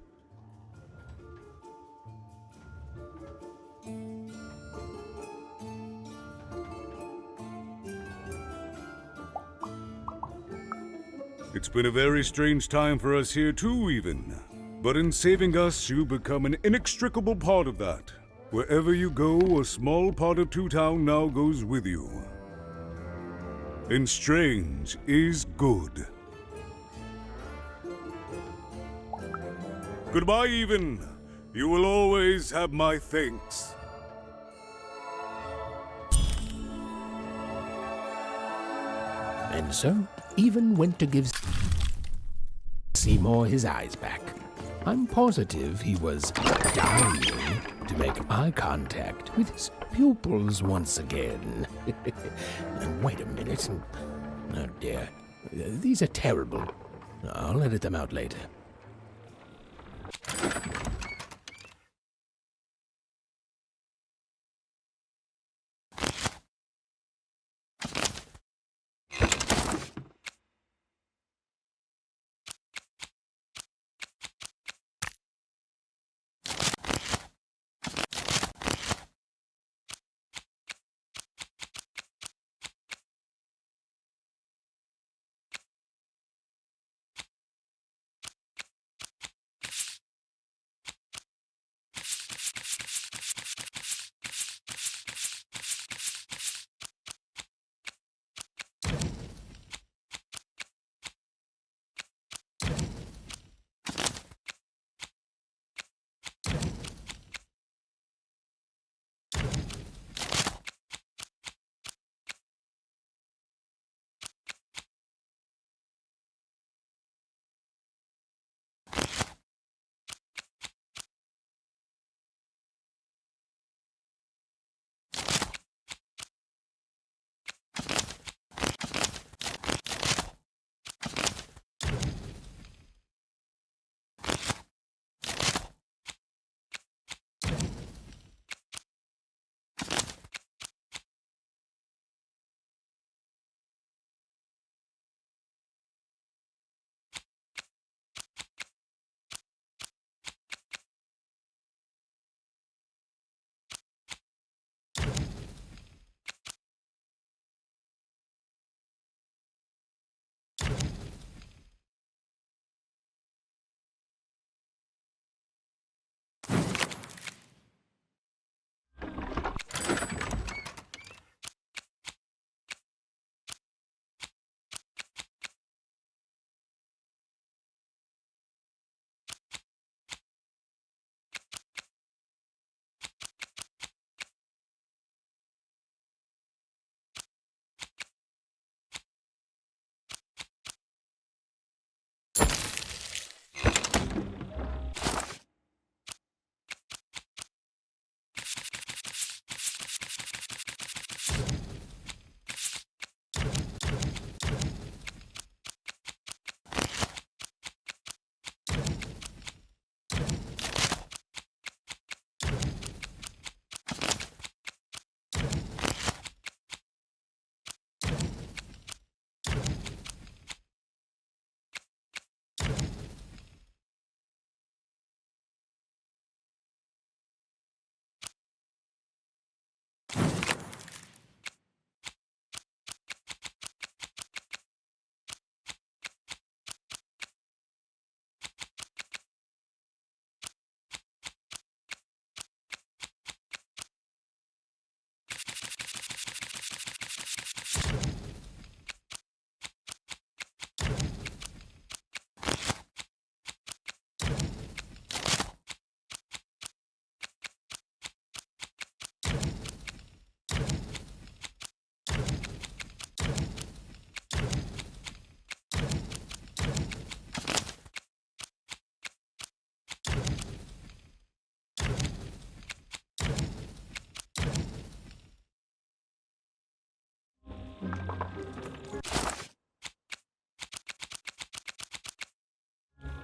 It's been a very strange time for us here too, even. But in saving us, you become an inextricable part of that. Wherever you go, a small part of Two Town now goes with you. And strange is good. Goodbye, even. You will always have my thanks. And so, Even went to give Seymour his eyes back. I'm positive he was dying to make eye contact with his pupils once again. Wait a minute. Oh dear. These are terrible. I'll edit them out later.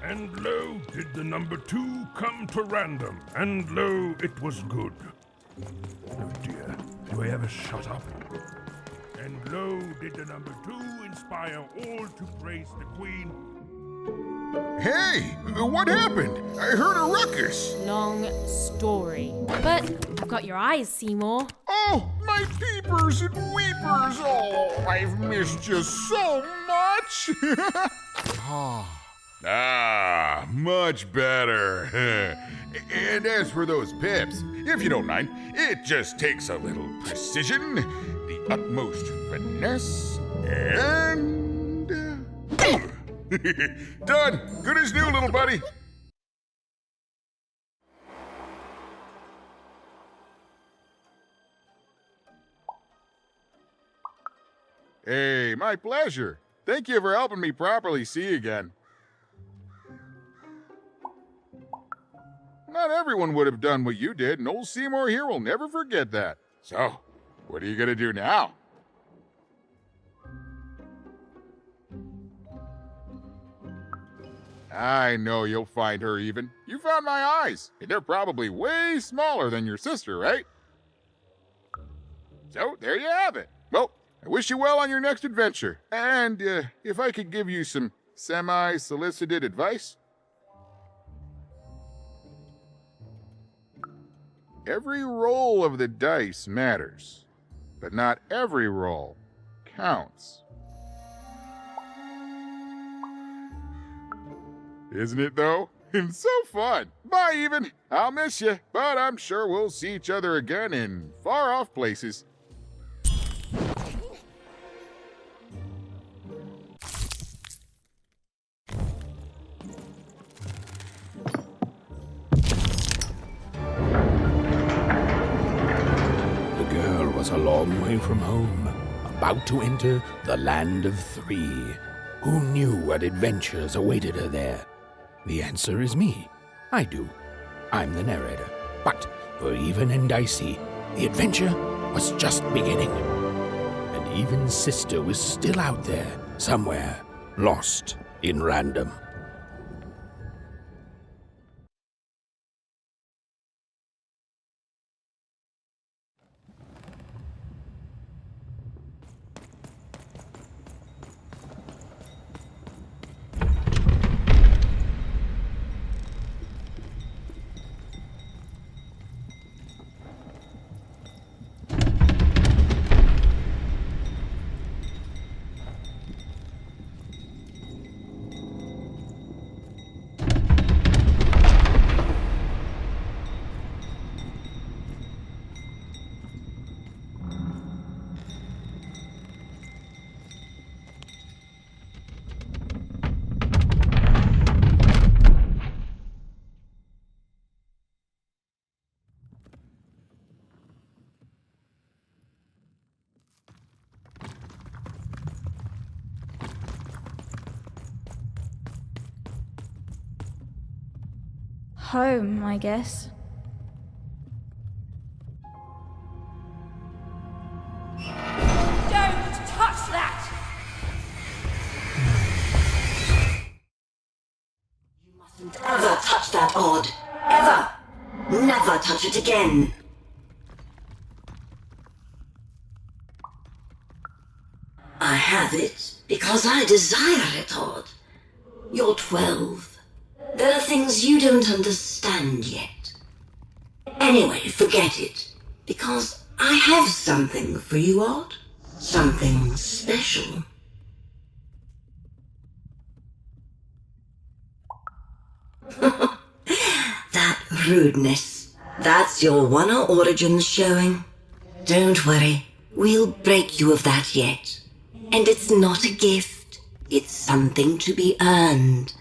And lo, did the number 2 come to random, and lo, it was good. Oh dear, do I ever shut up? And lo, did the number 2 inspire all to praise the Queen. Hey, what happened? I heard a ruckus. Long story. But I've got your eyes, Seymour. Oh, my peepers and weepers. Oh, I've missed you so much. Much better. And as for those pips, if you don't mind, it just takes a little precision, the utmost finesse, and... Done. Good as new, little buddy. Hey, my pleasure. Thank you for helping me properly see again. Not everyone would have done what you did, and old Seymour here will never forget that. So, what are you gonna do now? I know you'll find her even. You found my eyes, and they're probably way smaller than your sister, right? So, there you have it. Well, I wish you well on your next adventure. And if I could give you some semi-solicited advice. Every roll of the dice matters, but not every roll counts. Isn't it, though? And so fun. Bye, even. I'll miss you, but I'm sure we'll see each other again in far-off places. The girl was a long way from home, about to enter the land of 3. Who knew what adventures awaited her there? The answer is me. I do. I'm the narrator. But for Even and Dicey, the adventure was just beginning. And Even's sister was still out there, somewhere, lost in random. Home, I guess. Don't touch that! You mustn't ever touch that odd. Ever! Never touch it again. I have it because I desire it, Odd. You're 12. There are things you don't understand yet. Anyway, forget it. Because I have something for you, Odd. Something special. That rudeness. That's your Wonder Origins showing. Don't worry. We'll break you of that yet. And it's not a gift. It's something to be earned.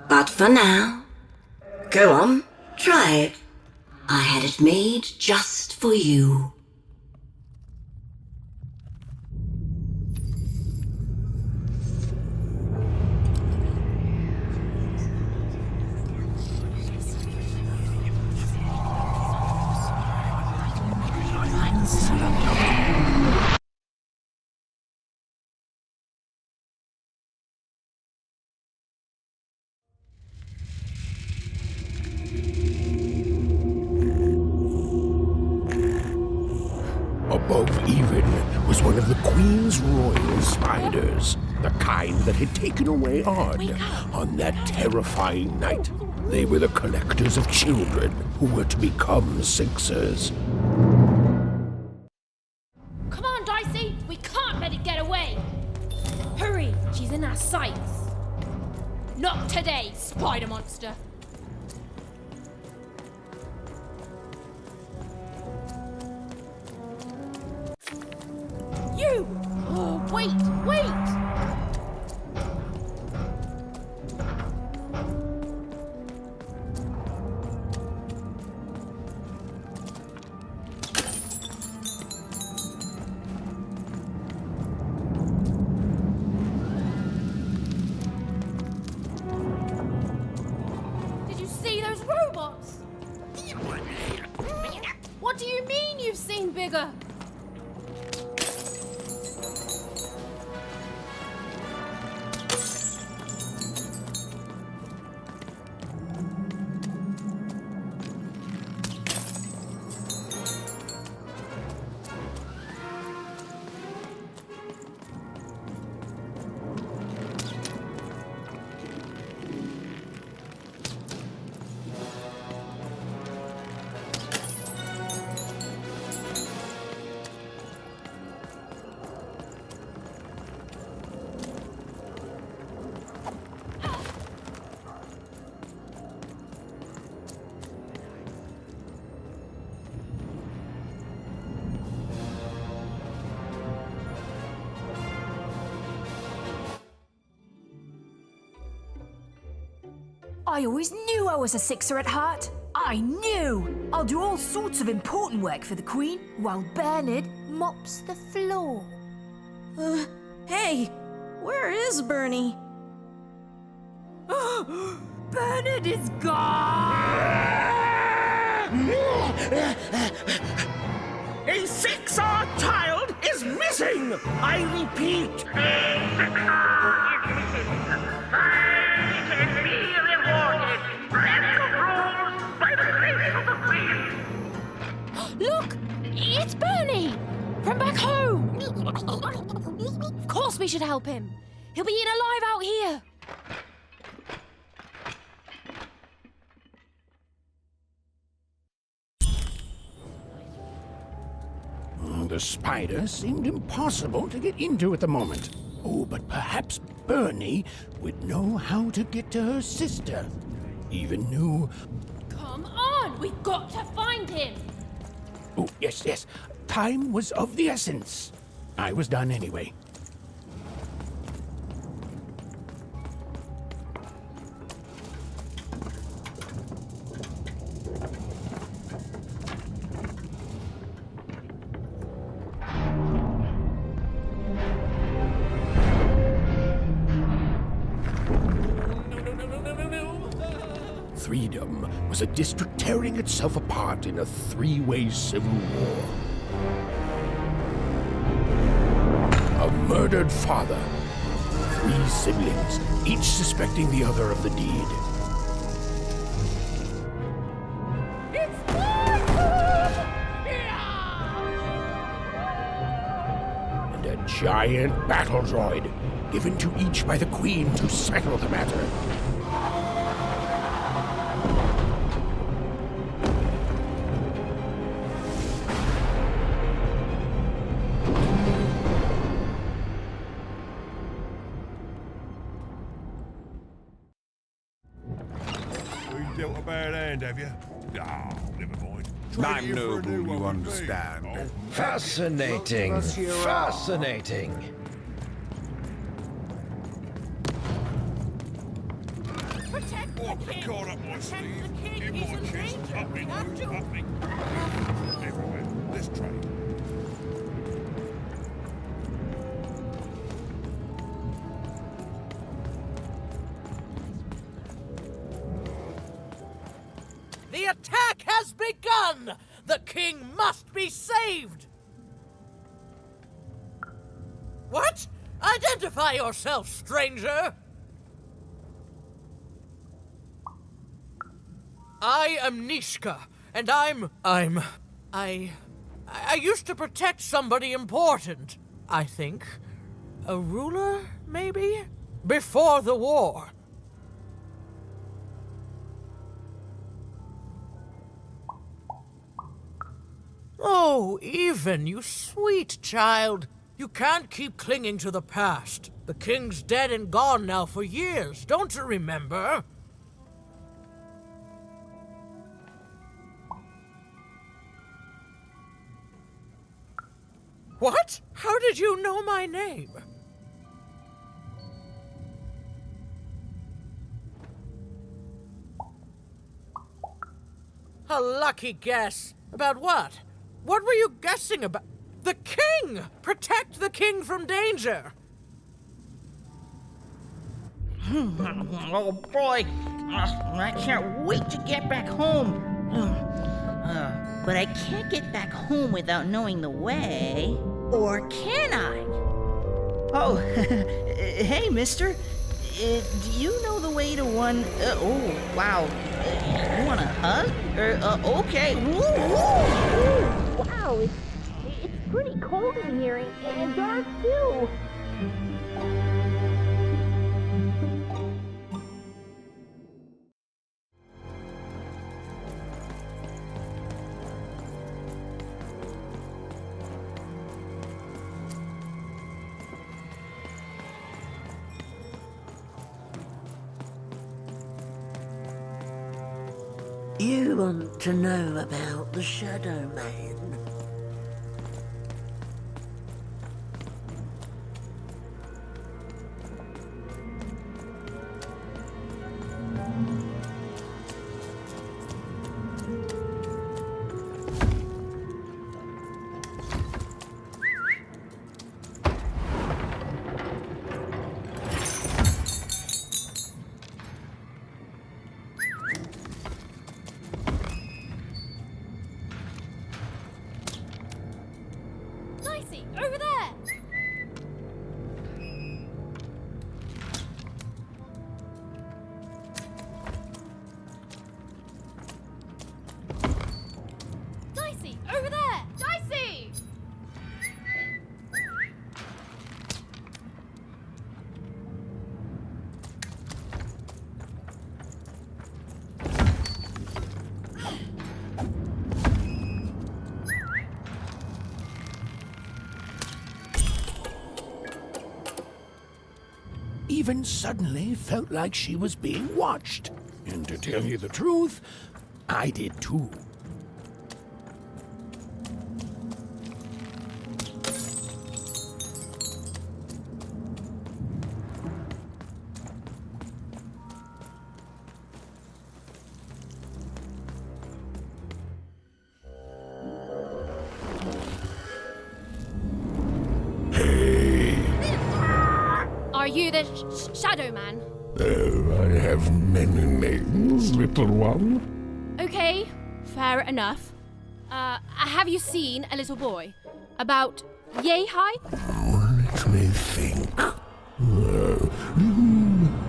But for now, go on, try it. I had it made just for you. Queen's royal spiders, the kind that had taken away Odd on that terrifying night. They were the collectors of children who were to become Sixers. Come on, Dicey! We can't let it get away! Hurry! She's in our sights! Not today, spider monster! You! Oh, wait! Did you see those robots? What do you mean you've seen bigger? I always knew I was a Sixer at heart. I knew! I'll do all sorts of important work for the Queen while Bernard mops the floor. Hey, where is Bernie? Bernard is gone! A Sixer child is missing! I repeat, a Sixer is missing. I can be rewarded. Breaking of rules by the grace of the Queen. Look! It's Bernie! From back home! Of course we should help him. He'll be eaten alive out here. The spider seemed impossible to get into at the moment. Oh, but perhaps Bernie would know how to get to her sister. Even knew... Come on! We've got to find him! Oh, yes. Time was of the essence. I was done anyway. Freedom was a district tearing itself apart in a three-way civil war. A murdered father, 3 siblings, each suspecting the other of the deed. And a giant battle droid, given to each by the Queen to settle the matter. Dealt a bad hand, have you? Ah, never mind. I'm noble, you understand. Fascinating. Fascinating. Protect the king! Caught up my sleeve. Protect the king! In He's my in chest, danger! up me We have nose, to... up me. Everywhere. Let's try. The attack has begun! The king must be saved! What? Identify yourself, stranger! I am Nishka, and I used to protect somebody important. I think. A ruler, maybe? Before the war. Oh, Even, you sweet child. You can't keep clinging to the past. The king's dead and gone now for years, don't you remember? What? How did you know my name? A lucky guess. About what? What were you guessing about? The king! Protect the king from danger! Oh boy, I can't wait to get back home. But I can't get back home without knowing the way. Or can I? Oh, hey, mister. Do you know the way to one... oh, wow. You want a hug? Okay. Woo, woo. Wow, it's pretty cold in here and dark too. You want to know about the Shadow Man? Dicey, over there! Dicey, over there! Dicey! Even suddenly felt like she was being watched. And to tell you the truth, I did too. Are you the Shadow Man? Oh, I have many names, little one. Okay, fair enough. Have you seen a little boy? About yay high? Let me think.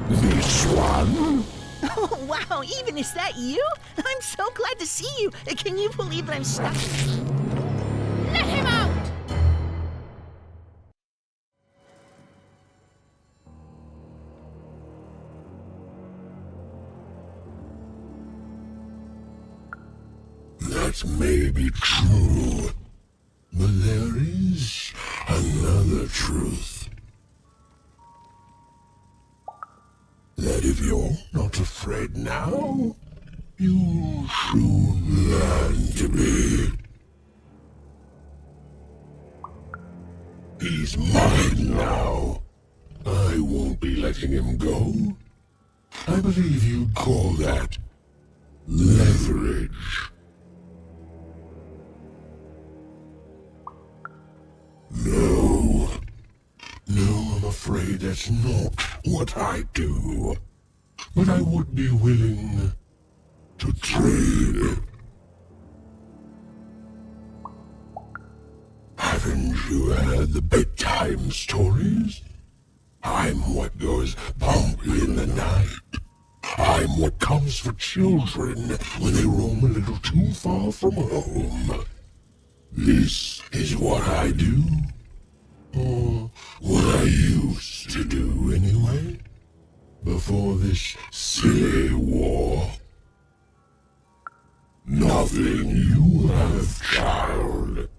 This one? Oh, wow, Even, is that you? I'm so glad to see you. Can you believe that I'm stuck? Let him out! That may be true, but there is another truth. That if you're not afraid now, you'll soon learn to be. He's mine now. I won't be letting him go. I believe you'd call that leverage. No. No, I'm afraid that's not what I do. But I would be willing to trade. Haven't you heard the bedtime stories? I'm what goes bump in the night. I'm what comes for children when they roam a little too far from home. This is what I do. Or what I used to do anyway? Before this silly war. Nothing you have, child.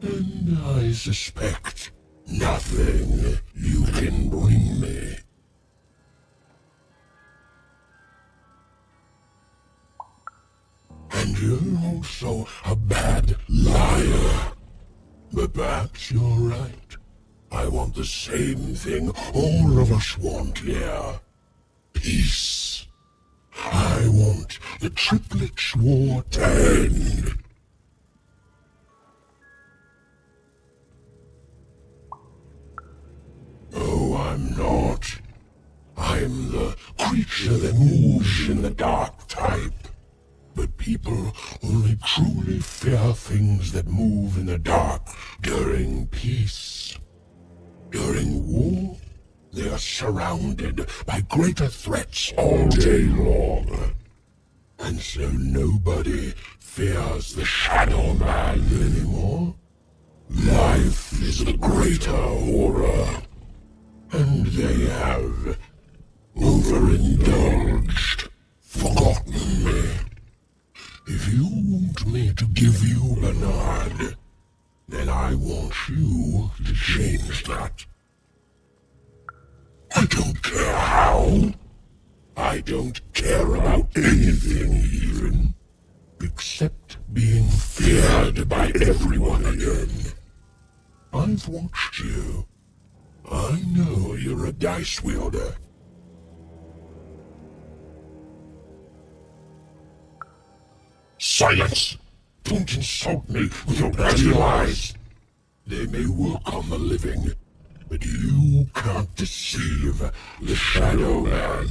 And I suspect nothing you can bring me. And you're also a bad liar. But perhaps you're right. I want the same thing all of us want here. Peace. I want the Triplets' war to end. Oh, I'm not. I'm the creature that moves in the dark type. But people only truly fear things that move in the dark during peace. During war, they are surrounded by greater threats all day long. And so nobody fears the Shadow Man anymore. Life is the greater horror. And they have overindulged, forgotten me. If you want me to give you Bernard, then I want you to change that. I don't care how. I don't care about anything even, except being feared by everyone again. I've watched you. I know you're a dice wielder. Silence! Don't insult me with your bloody lies! They may work on the living, but you can't deceive the Shadow Man.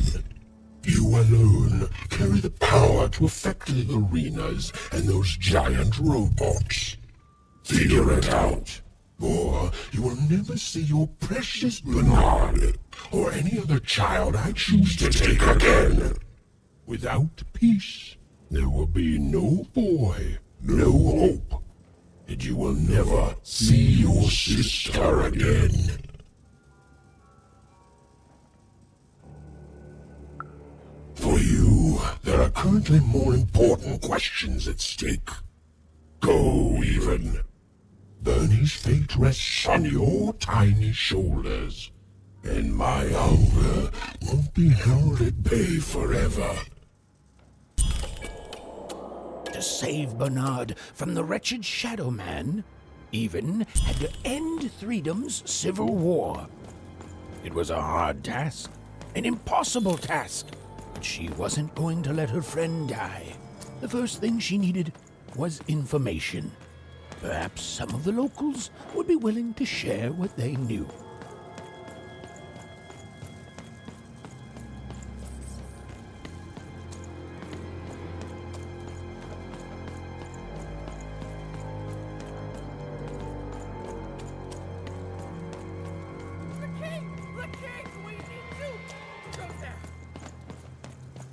You alone carry the power to affect the arenas and those giant robots. Figure it out, or you will never see your precious Bernard or any other child I choose to take again. Without peace, there will be no boy, no hope, and you will never see your sister again. For you, there are currently more important questions at stake. Go, even. Bernie's fate rests on your tiny shoulders, and my hunger won't be held at bay forever. To save Bernard from the wretched Shadow Man, Even had to end Threedom's civil war. It was a hard task, an impossible task, but she wasn't going to let her friend die. The first thing she needed was information. Perhaps some of the locals would be willing to share what they knew.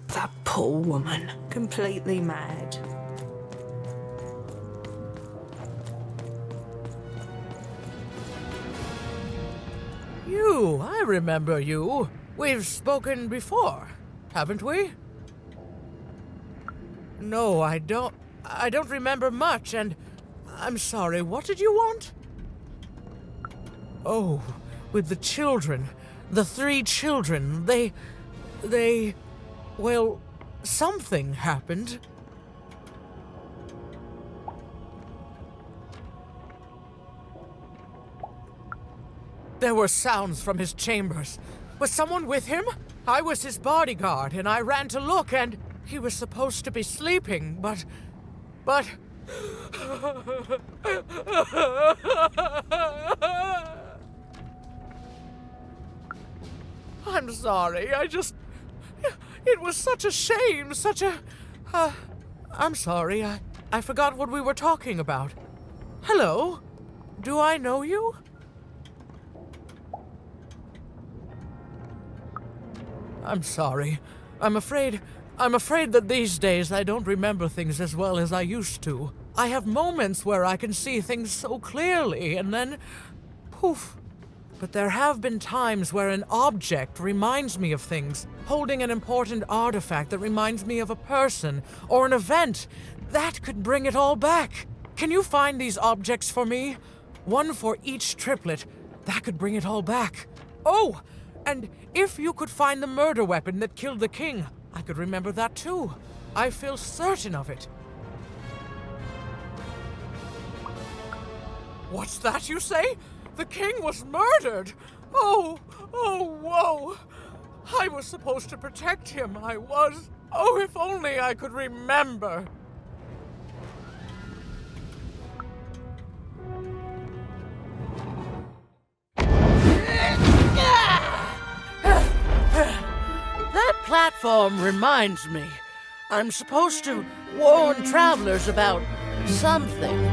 That poor woman, completely mad. You, I remember you. We've spoken before, haven't we? No, I don't remember much, and I'm sorry, what did you want? Oh, with the children, the 3 children, well, something happened. There were sounds from his chambers. Was someone with him? I was his bodyguard, and I ran to look, and he was supposed to be sleeping, but... I'm sorry, it was such a shame, such a... I'm sorry, I forgot what we were talking about. Hello? Do I know you? I'm sorry. I'm afraid that these days I don't remember things as well as I used to. I have moments where I can see things so clearly, and then... Poof. But there have been times where an object reminds me of things, holding an important artifact that reminds me of a person or an event. That could bring it all back. Can you find these objects for me? One for each triplet. That could bring it all back. Oh, and if you could find the murder weapon that killed the king, I could remember that too. I feel certain of it. What's that you say? The king was murdered! Oh, whoa! I was supposed to protect him, I was. Oh, if only I could remember. That platform reminds me. I'm supposed to warn travelers about something.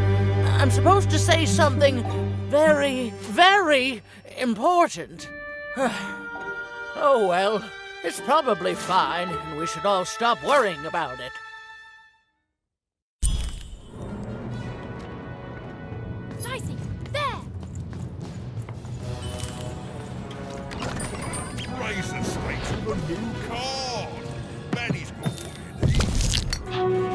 I'm supposed to say something very, very important. Oh well, it's probably fine, and we should all stop worrying about it. Dicey, there! Razor straight to the new card. Benny's got what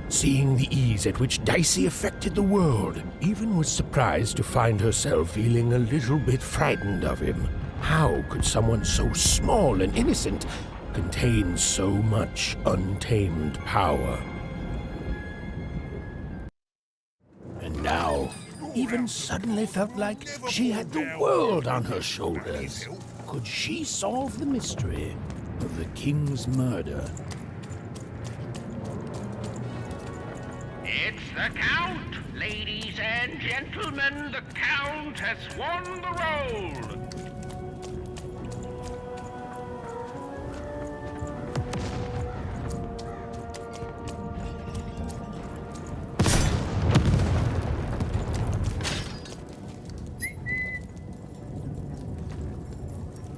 Seeing the ease at which Dicey affected the world, even was surprised to find herself feeling a little bit frightened of him. How could someone so small and innocent contain so much untamed power? And now, even suddenly felt like she had the world on her shoulders. Could she solve the mystery of the king's murder? It's the Count! Ladies and gentlemen, the Count has won the role!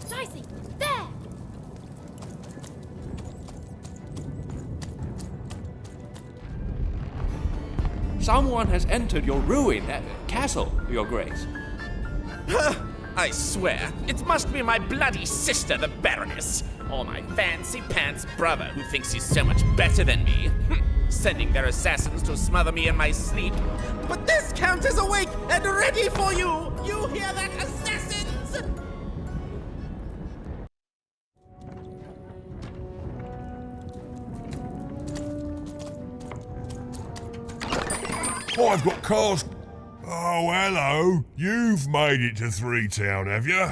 Dicey, there! Someone has entered your castle, Your Grace. I swear, it must be my bloody sister, the Baroness, or my fancy-pants brother who thinks he's so much better than me. Sending their assassins to smother me in my sleep. But this Count is awake and ready for you! You hear that, assassins? I've got cars. Oh, hello. You've made it to Three Town, have you?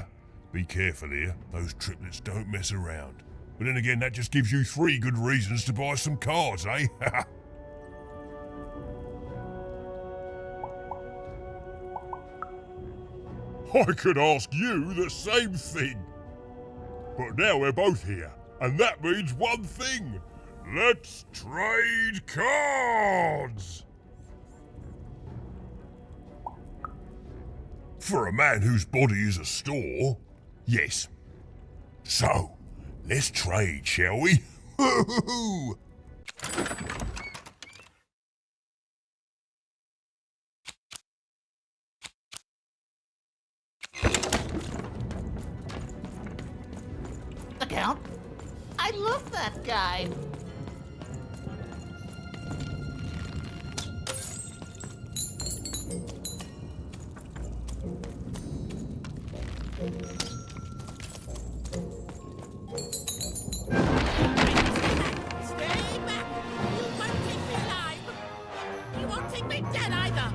Be careful here. Those triplets don't mess around. But then again, that just gives you 3 good reasons to buy some cards, eh? I could ask you the same thing. But now we're both here, and that means one thing. Let's trade cards! For a man whose body is a store, yes. So, let's trade, shall we? The Count? I love that guy. Stay back! You won't take me alive! You won't take me dead either!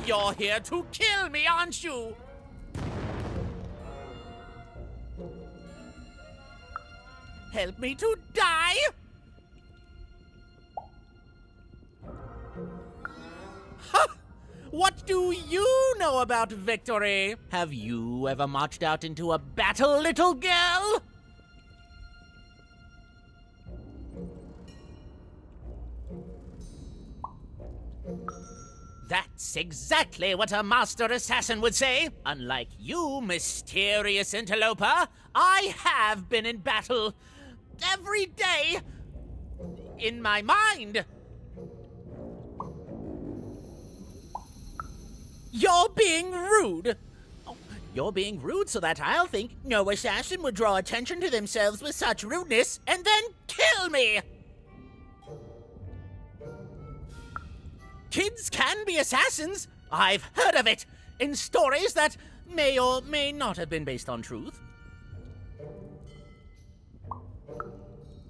You're here to kill me, aren't you? Help me to die? Ha! What do you know about victory? Have you ever marched out into a battle, little girl? That's exactly what a master assassin would say. Unlike you, mysterious interloper, I have been in battle every day in my mind. You're being rude. Oh, you're being rude so that I'll think no assassin would draw attention to themselves with such rudeness and then kill me. Kids can be assassins. I've heard of it in stories that may or may not have been based on truth.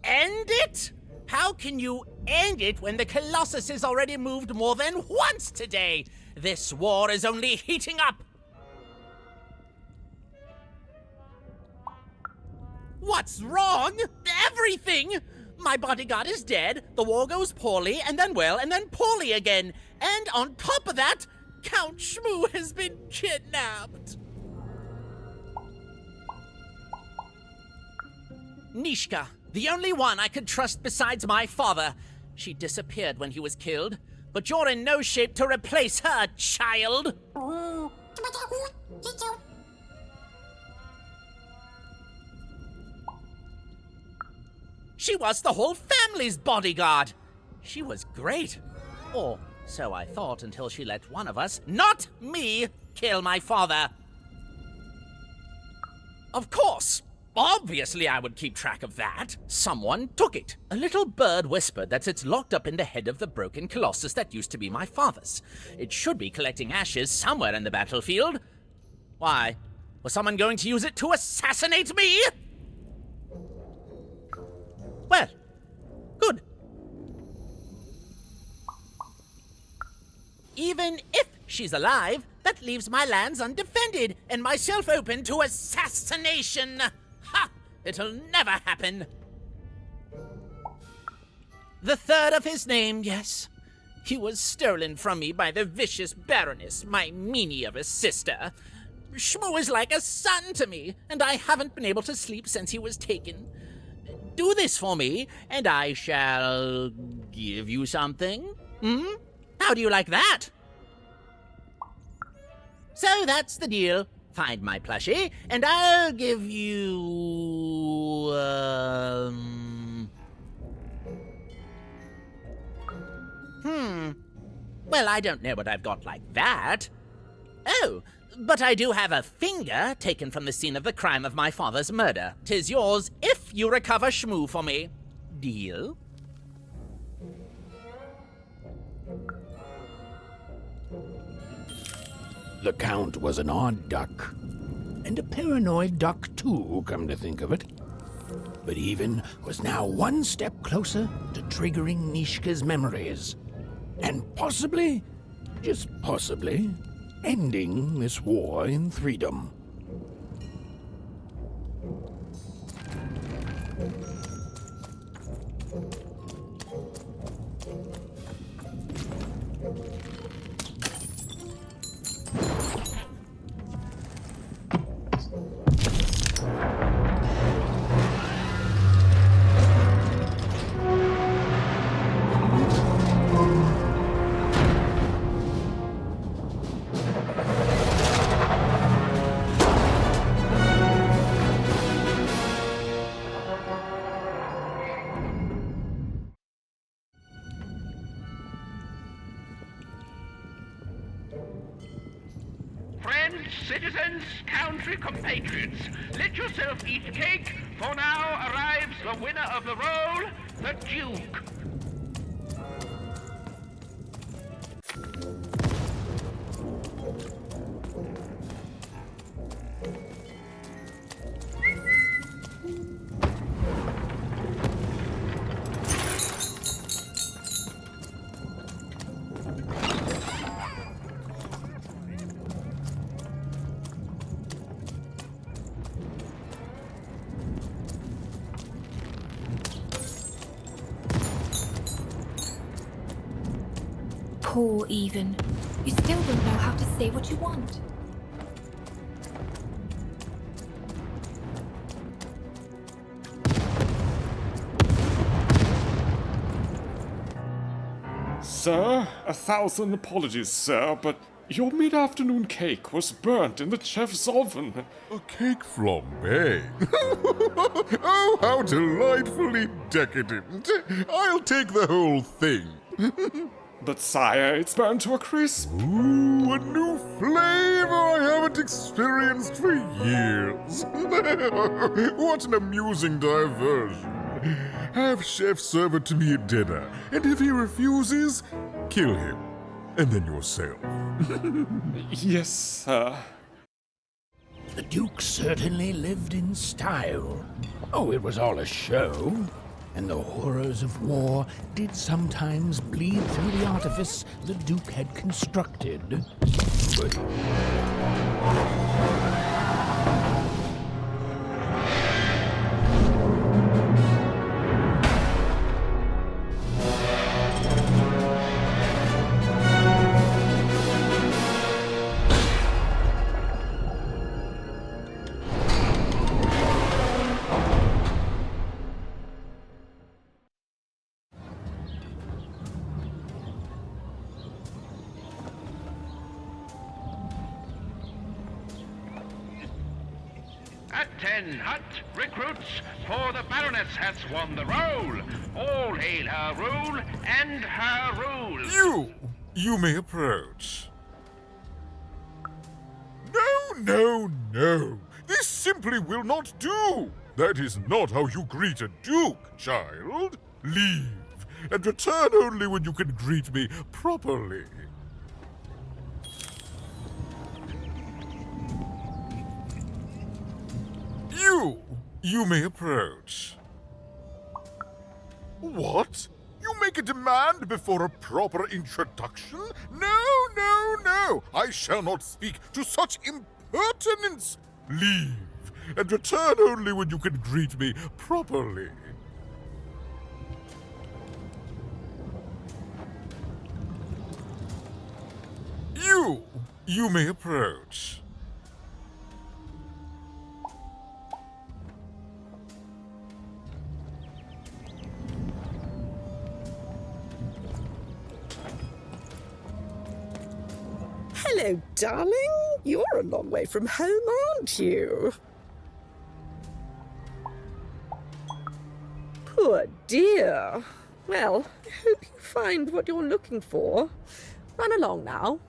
End it? How can you end it when the Colossus has already moved more than once today? This war is only heating up. What's wrong? Everything! My bodyguard is dead, the war goes poorly, and then well, and then poorly again. And on top of that, Count Shmoo has been kidnapped. Nishka, the only one I could trust besides my father. She disappeared when he was killed, but you're in no shape to replace her, child. She was the whole family's bodyguard. She was great. Or so I thought until she let one of us, not me, kill my father. Of course. Obviously I would keep track of that. Someone took it. A little bird whispered that it's locked up in the head of the broken colossus that used to be my father's. It should be collecting ashes somewhere in the battlefield. Why? Was someone going to use it to assassinate me? Well, good. Even if she's alive, that leaves my lands undefended and myself open to assassination. Ha! It'll never happen. The third of his name, yes. He was stolen from me by the vicious Baroness, my meanie of a sister. Shmoo is like a son to me, and I haven't been able to sleep since he was taken. Do this for me, and I shall give you something. How do you like that? So that's the deal. Find my plushie, and I'll give you... Well, I don't know what I've got like that. Oh, but I do have a finger taken from the scene of the crime of my father's murder. 'Tis yours if you recover Shmoo for me. Deal? The Count was an odd duck, and a paranoid duck too, come to think of it. But Even was now one step closer to triggering Nishka's memories, and possibly, just possibly, ending this war in freedom. Friends, citizens, country compatriots, let yourself eat cake, for now arrives the winner of the role, the Duke. poor, even. You still don't know how to say what you want. Sir, 1,000 apologies, sir, but your mid-afternoon cake was burnt in the chef's oven. A cake flambe? Oh, how delightfully decadent. I'll take the whole thing. But sire, it's burnt to a crisp. Ooh, a new flavor I haven't experienced for years. What an amusing diversion. Have chef serve it to me at dinner, and if he refuses, kill him. And then yourself. Yes, sir. The Duke certainly lived in style. Oh, it was all a show. And the horrors of war did sometimes bleed through the artifice the Duke had constructed. But... At 10 hut recruits, for the Baroness has won the roll. All hail her rule and her rules. You may approach. No. This simply will not do. That is not how you greet a duke, child. Leave, and return only when you can greet me properly. You may approach. What? You make a demand before a proper introduction? No. I shall not speak to such impertinence. Leave, and return only when you can greet me properly. You may approach. Hello, darling. You're a long way from home, aren't you? Poor dear. Well, I hope you find what you're looking for. Run along now.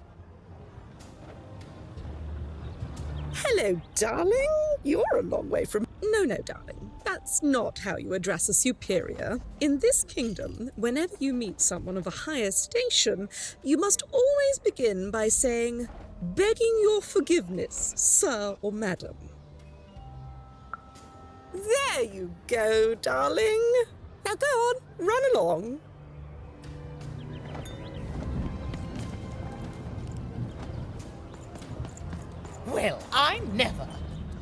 Hello, darling. You're a long way from... No, darling. That's not how you address a superior. In this kingdom, whenever you meet someone of a higher station, you must always begin by saying, "Begging your forgiveness, sir or madam." There you go, darling. Now go on, run along. Well, I never.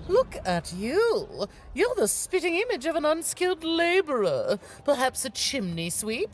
Look at you. You're the spitting image of an unskilled laborer. Perhaps a chimney sweep?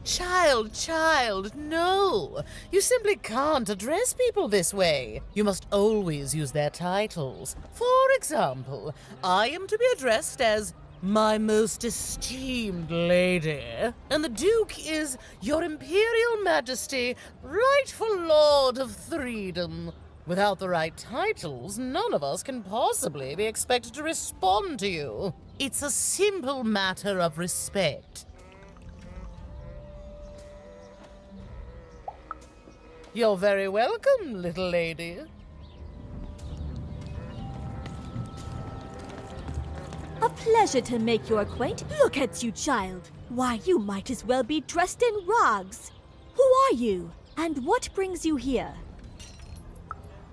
Child, no. You simply can't address people this way. You must always use their titles. For example, I am to be addressed as my most esteemed lady, and the Duke is Your Imperial Majesty, rightful Lord of Freedom. Without the right titles, none of us can possibly be expected to respond to you. It's a simple matter of respect. You're very welcome, little lady. A pleasure to make your acquaintance. Look at you, child. Why, you might as well be dressed in rags. Who are you? And what brings you here?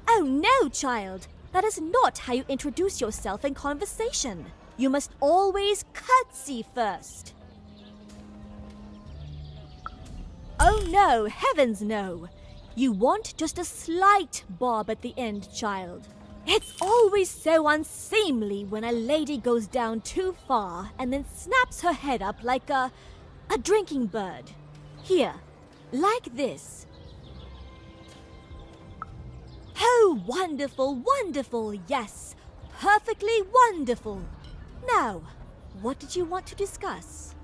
Oh no, child. That is not how you introduce yourself in conversation. You must always curtsy first. Oh no, heavens no. You want just a slight bob at the end, child. It's always so unseemly when a lady goes down too far and then snaps her head up like a drinking bird. Here, like this. Oh, wonderful, wonderful, yes. Perfectly wonderful. Now, what did you want to discuss?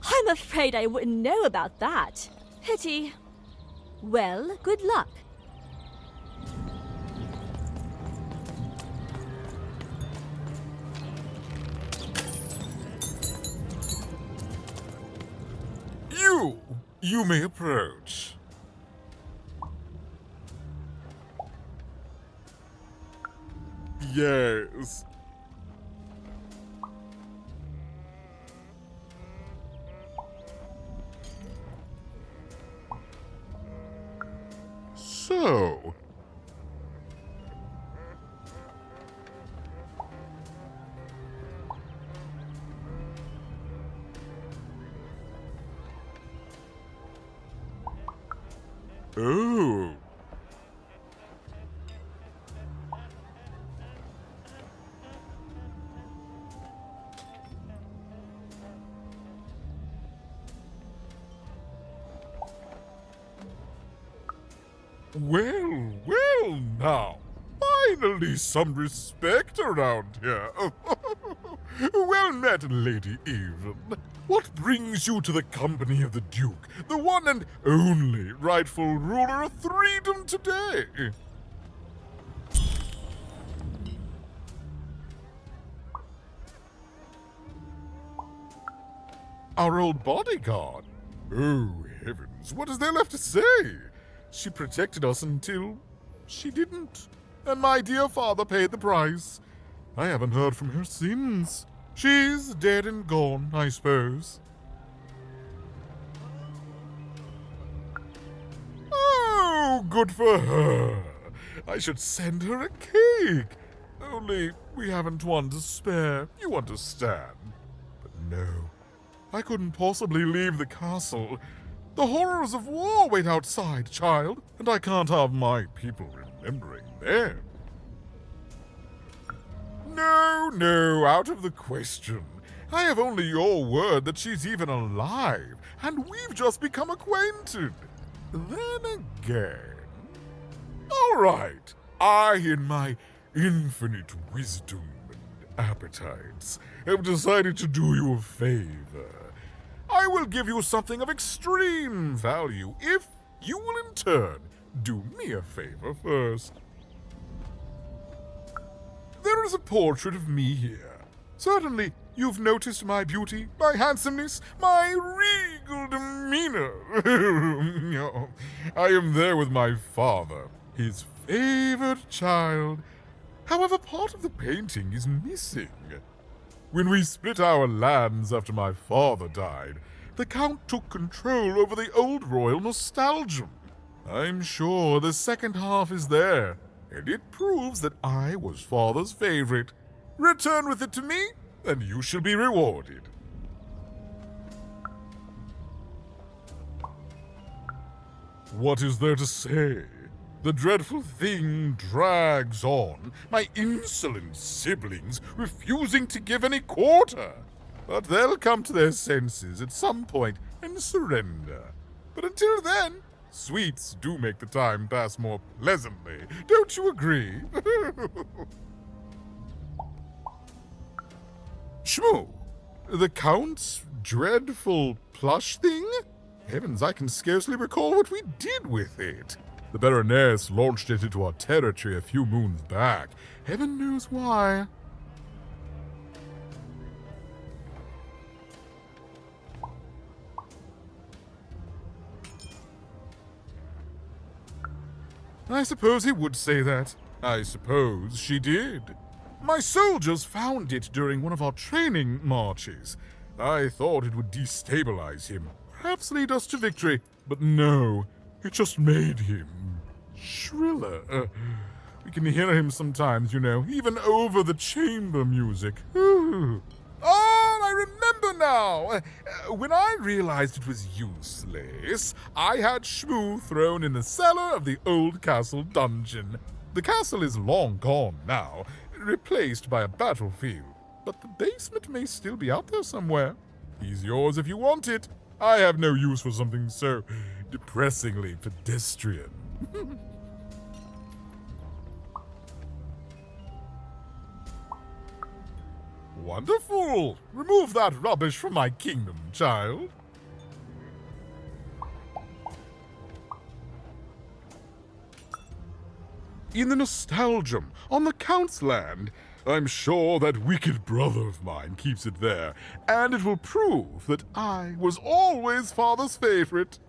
I'm afraid I wouldn't know about that. Pity. Well, good luck. You may approach. Yes. So, oh. Well now. Finally some respect around here. Well met, Lady Evelyn. What brings you to the company of the Duke, the one and only rightful ruler of Threedom today? Our old bodyguard? Oh, heavens, what is there left to say? She protected us until she didn't. And my dear father paid the price. I haven't heard from her since. She's dead and gone, I suppose. Oh, good for her. I should send her a cake. Only we haven't one to spare, you understand. But no, I couldn't possibly leave the castle. The horrors of war wait outside, child, and I can't have my people remembering them. No, out of the question. I have only your word that she's even alive, and we've just become acquainted. Then again... All right, I, in my infinite wisdom and appetites, have decided to do you a favor. I will give you something of extreme value if you will in turn do me a favor first. There is a portrait of me here. Certainly, you've noticed my beauty, my handsomeness, my regal demeanor. I am there with my father, his favored child. However, part of the painting is missing. When we split our lands after my father died, the Count took control over the old royal nostalgium. I'm sure the second half is there, and it proves that I was father's favorite. Return with it to me, and you shall be rewarded. What is there to say? The dreadful thing drags on, my insolent siblings refusing to give any quarter. But they'll come to their senses at some point and surrender. But until then, sweets do make the time pass more pleasantly. Don't you agree? Shmoo, the Count's dreadful plush thing? Heavens, I can scarcely recall what we did with it. The Baroness launched it into our territory a few moons back. Heaven knows why. I suppose he would say that. I suppose she did. My soldiers found it during one of our training marches. I thought it would destabilize him, perhaps lead us to victory. But no, it just made him shriller. We can hear him sometimes, you know, even over the chamber music. Oh, I remember now. When I realized it was useless, I had Shmoo thrown in the cellar of the old castle dungeon. The castle is long gone now, replaced by a battlefield, but the basement may still be out there somewhere. He's yours if you want it. I have no use for something so depressingly pedestrian. Wonderful! Remove that rubbish from my kingdom, child. In the Nostalgium, on the Count's land, I'm sure that wicked brother of mine keeps it there, and it will prove that I was always father's favorite.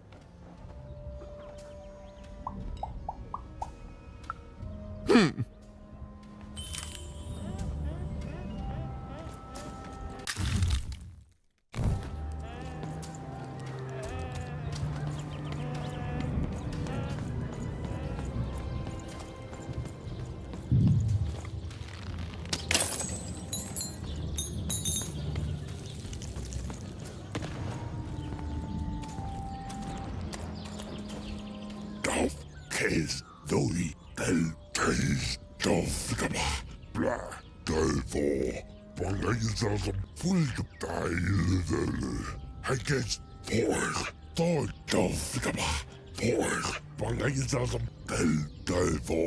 Kes doi del tes dofgaba bla delvo bangayzam fulgdail I guess por dofgaba por bangayzam del delvo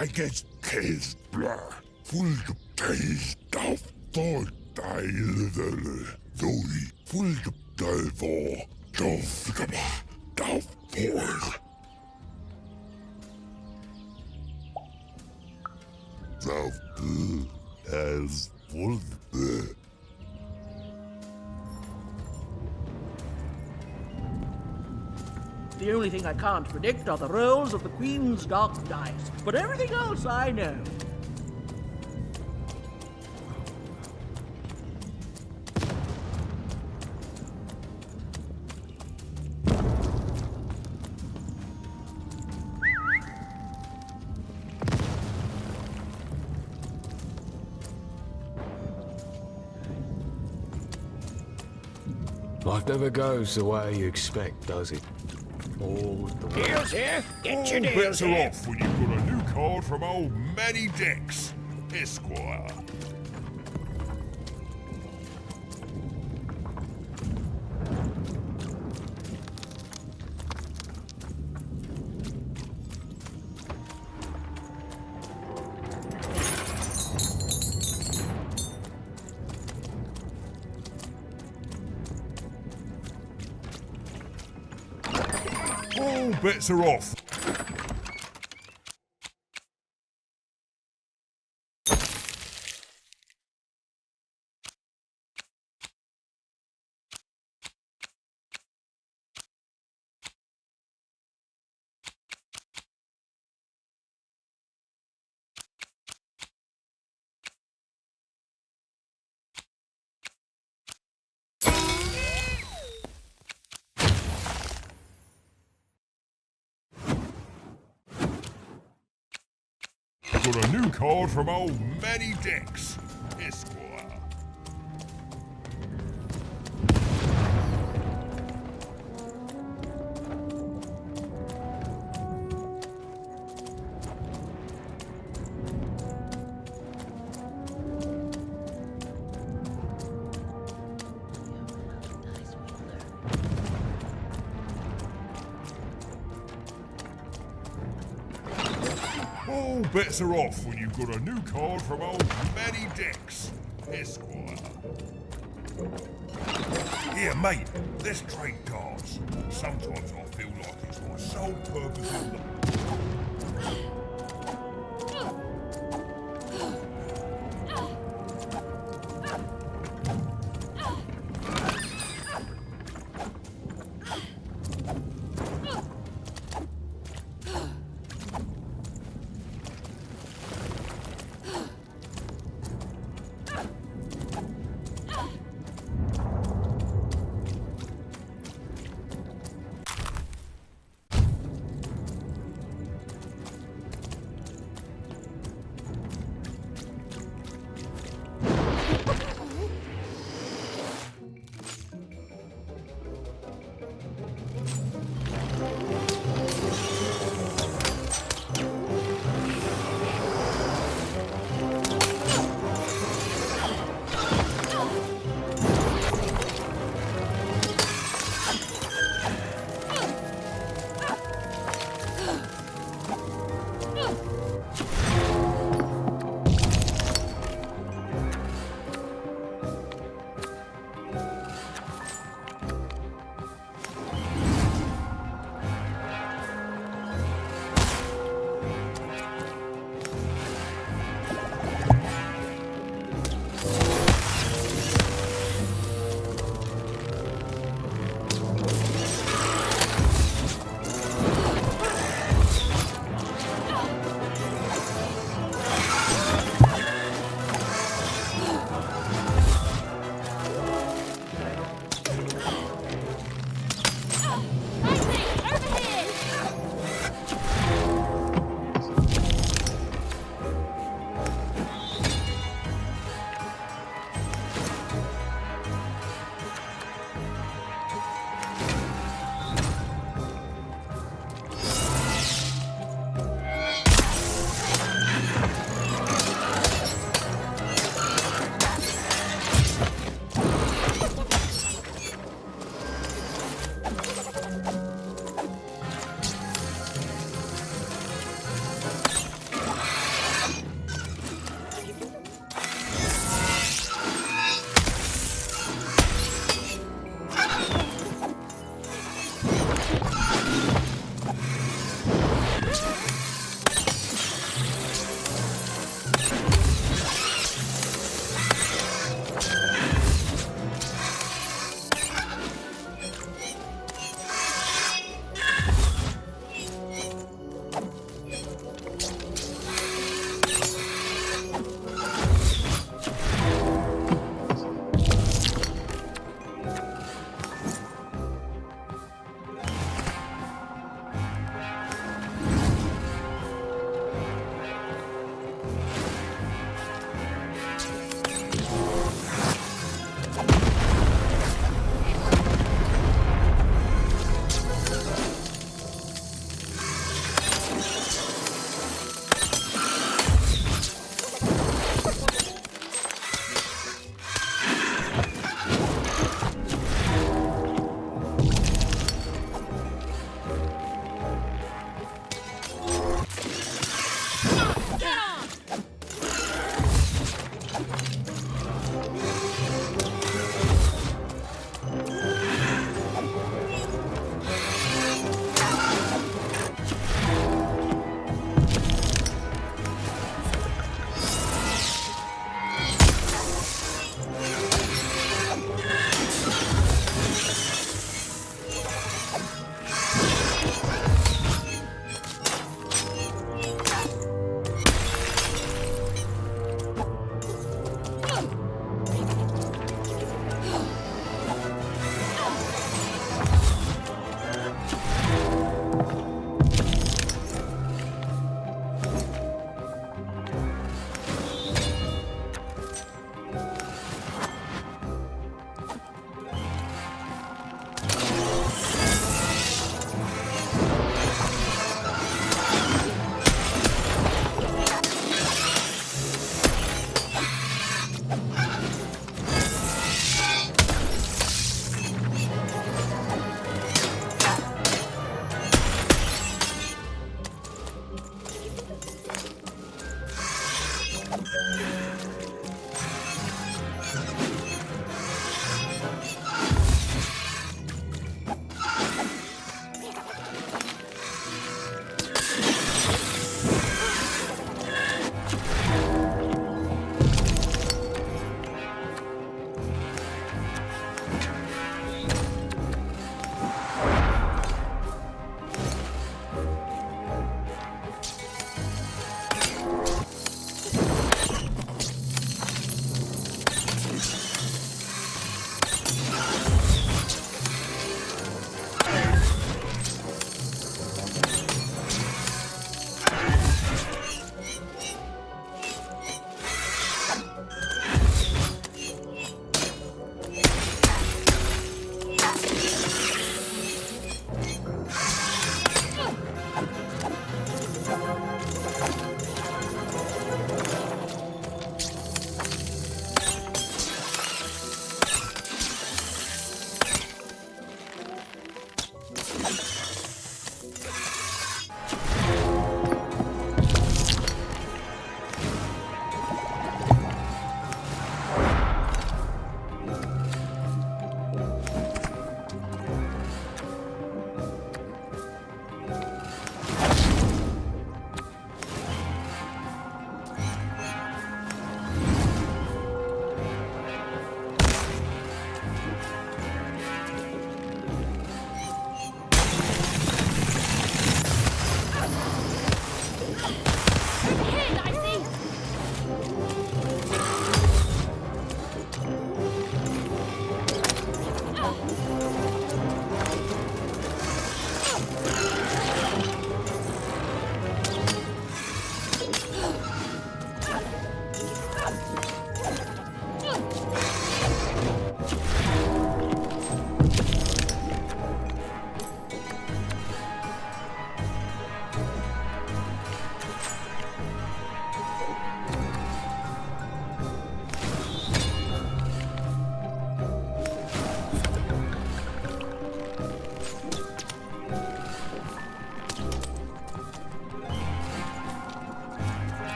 I guess kes bla fulgdail dof dofgdail doi fulgdailvo dofgaba dof por Thou as wolf. The only thing I can't predict are the rolls of the Queen's dark dice, but everything else I know. Life never goes the way you expect, does it? All the way. Deals here. Get your deals here. Off when you've got a new card from old Manny Dex, Esquire. All bets are off. Got a new card from old Manny Dex, Esquire. All bets are off when you've got a new card from old Manny Dex, Esquire. Here, mate, let's trade cards. Sometimes I feel like it's my sole purpose in life.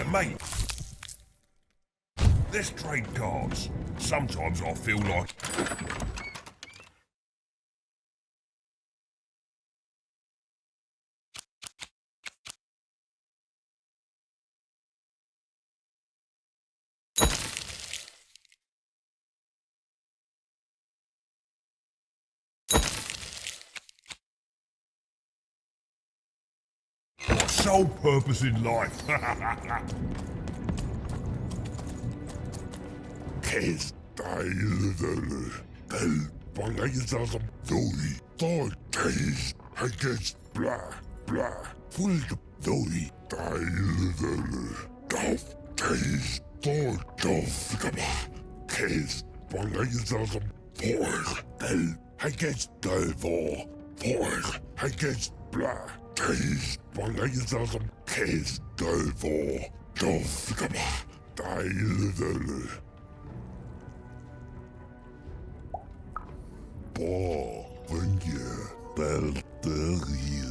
Here, mate. Let's trade cards. Sometimes I feel like... Sole purpose in life. Kes dejledele, del balazam doi, kes, kes, blah, blah, full doi, dejledele, dof, kes, dof, kes, balazam, porg, del, kes, delvor, porg, kes, blah. Kes, balazam, kes, delvor, dof, dejledele. Boah, wenn ihr Belterie.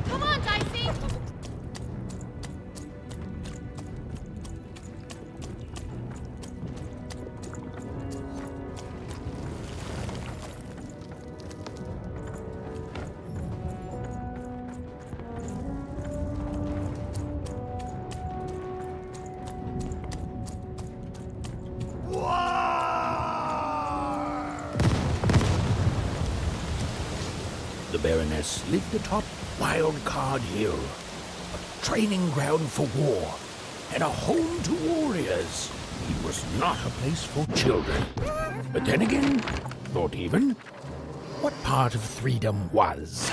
Come on, Dicey! The Baroness lived atop Wildcard Hill, a training ground for war, and a home to warriors. It was not a place for children. But then again, thought even, what part of freedom was?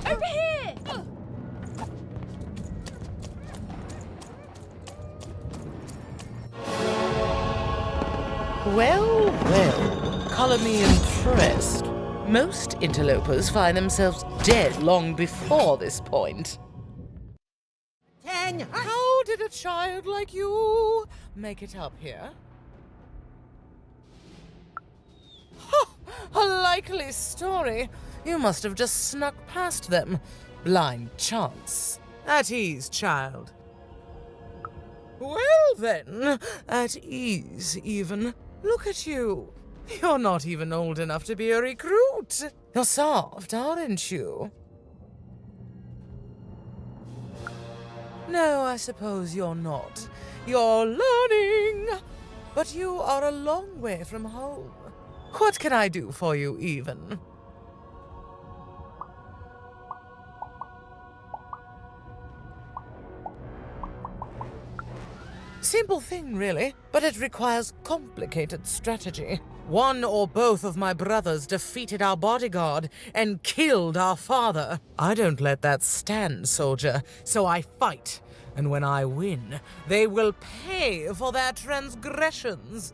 Over here! Well, well, colour me impressed. Most interlopers find themselves dead long before this point. How did a child like you make it up here? A likely story. You must have just snuck past them. Blind chance. At ease, child. Well then, at ease even. Look at you. You're not even old enough to be a recruit. You're soft, aren't you? No, I suppose you're not. You're learning. But you are a long way from home. What can I do for you, even? Simple thing, really, but it requires complicated strategy. One or both of my brothers defeated our bodyguard and killed our father. I don't let that stand, soldier, so I fight. And when I win, they will pay for their transgressions.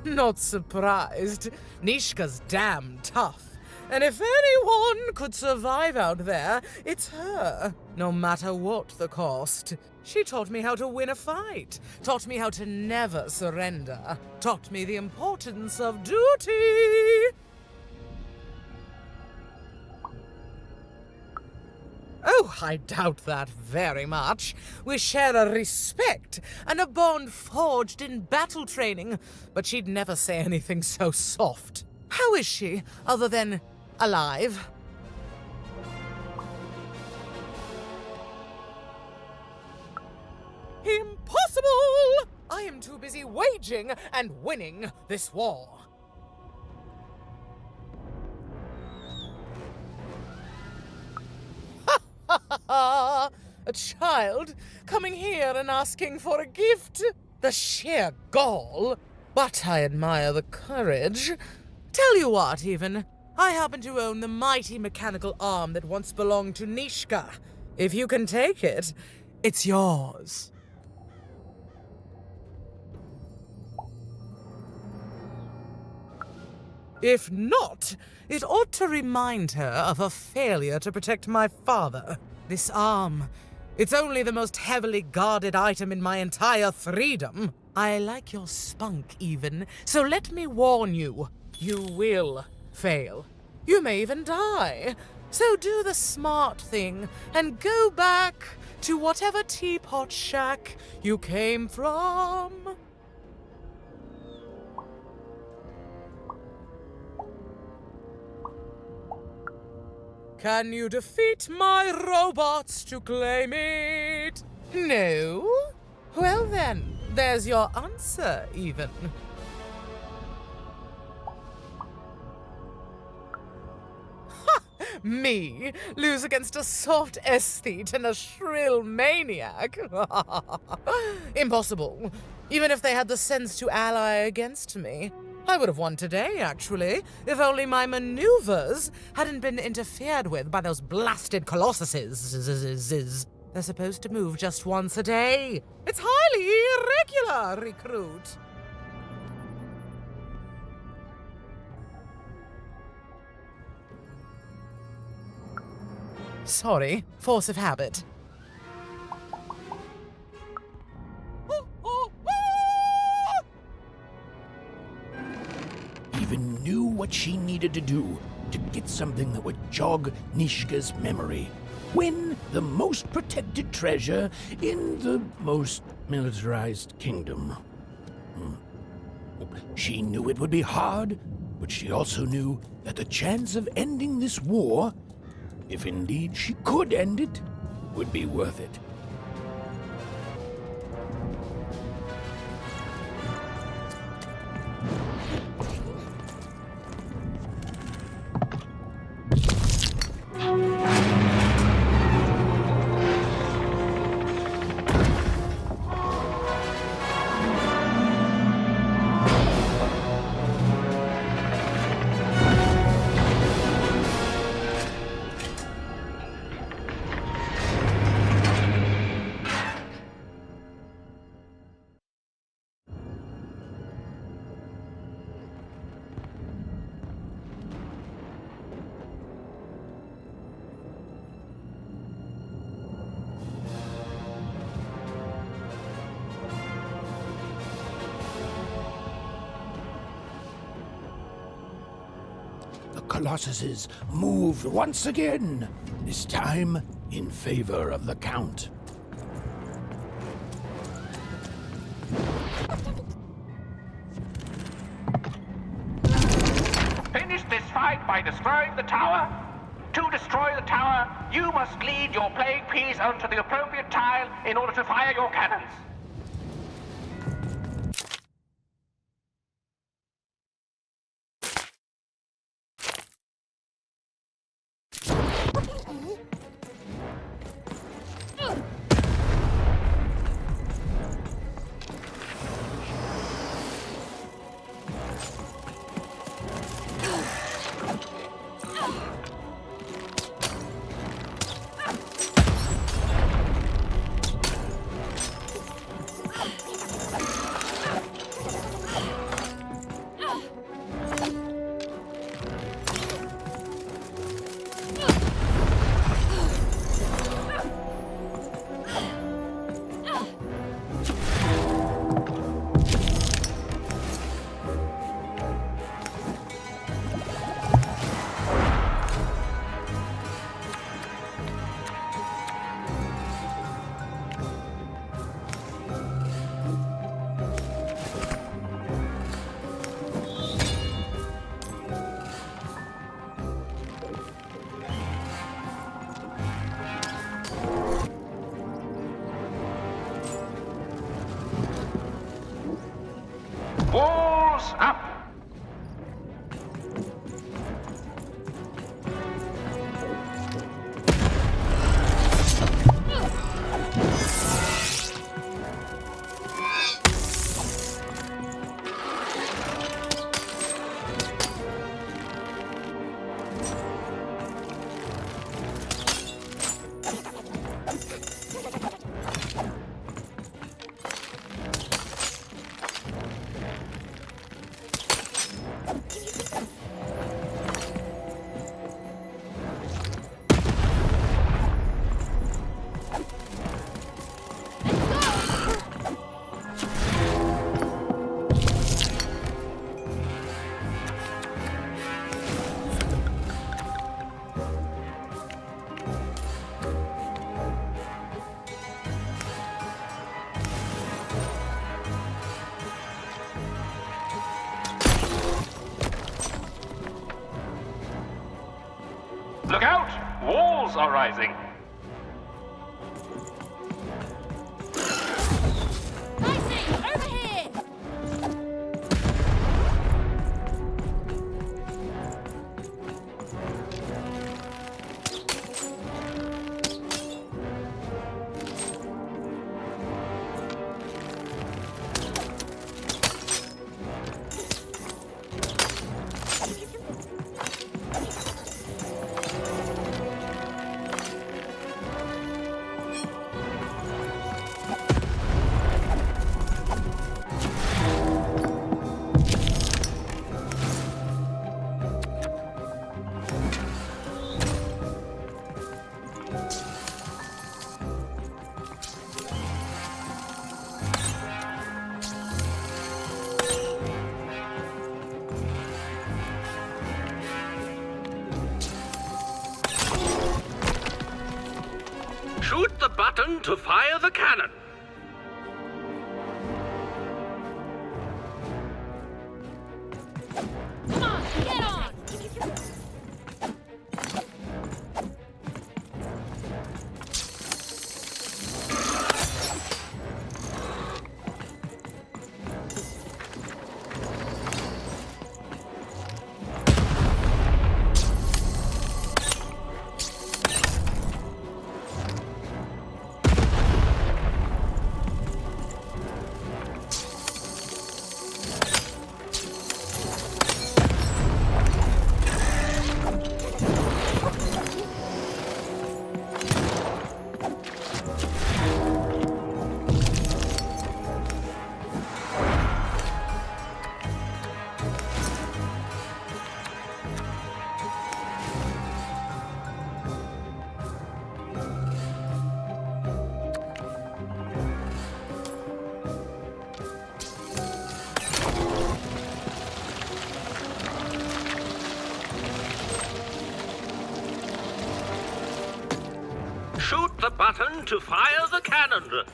Not surprised. Nishka's damn tough. And if anyone could survive out there, it's her. No matter what the cost. She taught me how to win a fight. Taught me how to never surrender. Taught me the importance of duty. Oh, I doubt that very much. We share a respect and a bond forged in battle training, but she'd never say anything so soft. How is she, other than alive? Impossible! I am too busy waging and winning this war. A child coming here and asking for a gift? The sheer gall. But I admire the courage. Tell you what, even. I happen to own the mighty mechanical arm that once belonged to Nishka. If you can take it, it's yours. If not, it ought to remind her of her failure to protect my father. This arm, it's only the most heavily guarded item in my entire freedom. I like your spunk, even, so let me warn you. You will fail. You may even die. So do the smart thing and go back to whatever teapot shack you came from. Can you defeat my robots to claim it? No? Well then, there's your answer, even. Ha! Me? Lose against a soft aesthete and a shrill maniac? Impossible. Even if they had the sense to ally against me. I would have won today, actually, if only my maneuvers hadn't been interfered with by those blasted colossuses. They're supposed to move just once a day. It's highly irregular, recruit. Sorry, force of habit. Even knew what she needed to do to get something that would jog Nishka's memory. Win the most protected treasure in the most militarized kingdom. She knew it would be hard, but she also knew that the chance of ending this war, if indeed she could end it, would be worth it. the Colossuses moved once again, this time in favor of the Count. Finish this fight by destroying the tower. To destroy the tower, you must lead your playing piece onto the appropriate tile in order to fire your cannons. Walls up! Look out! Walls are rising! Dicey, over here! Shoot the button to fire the cannon. Come on, get on! Shoot the button to fire the cannon.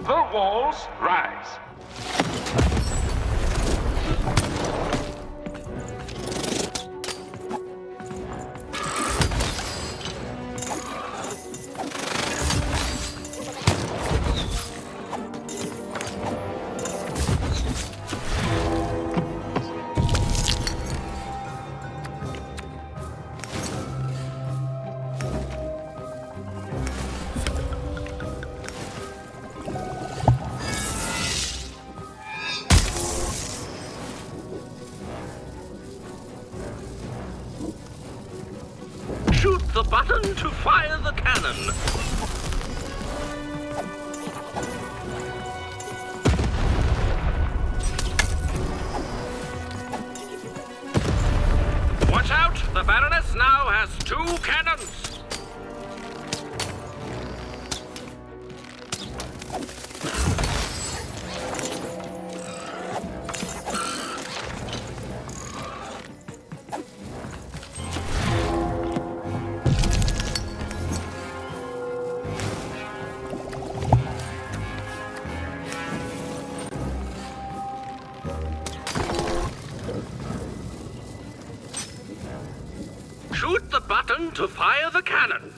The walls rise. Shoot the button to fire the cannon. Watch out! The Baroness now has 2 cannons. Shoot the button to fire the cannon.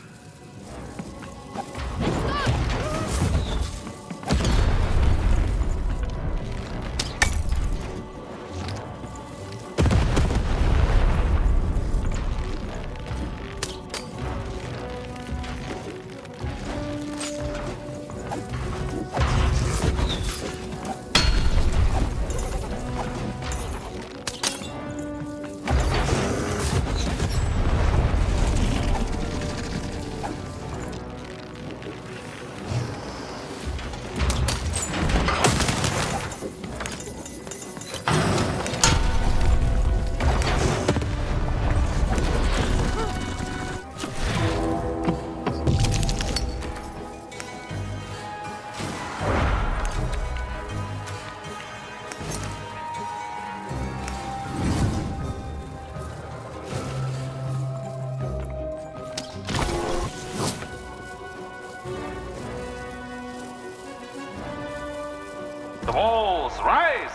The walls rise!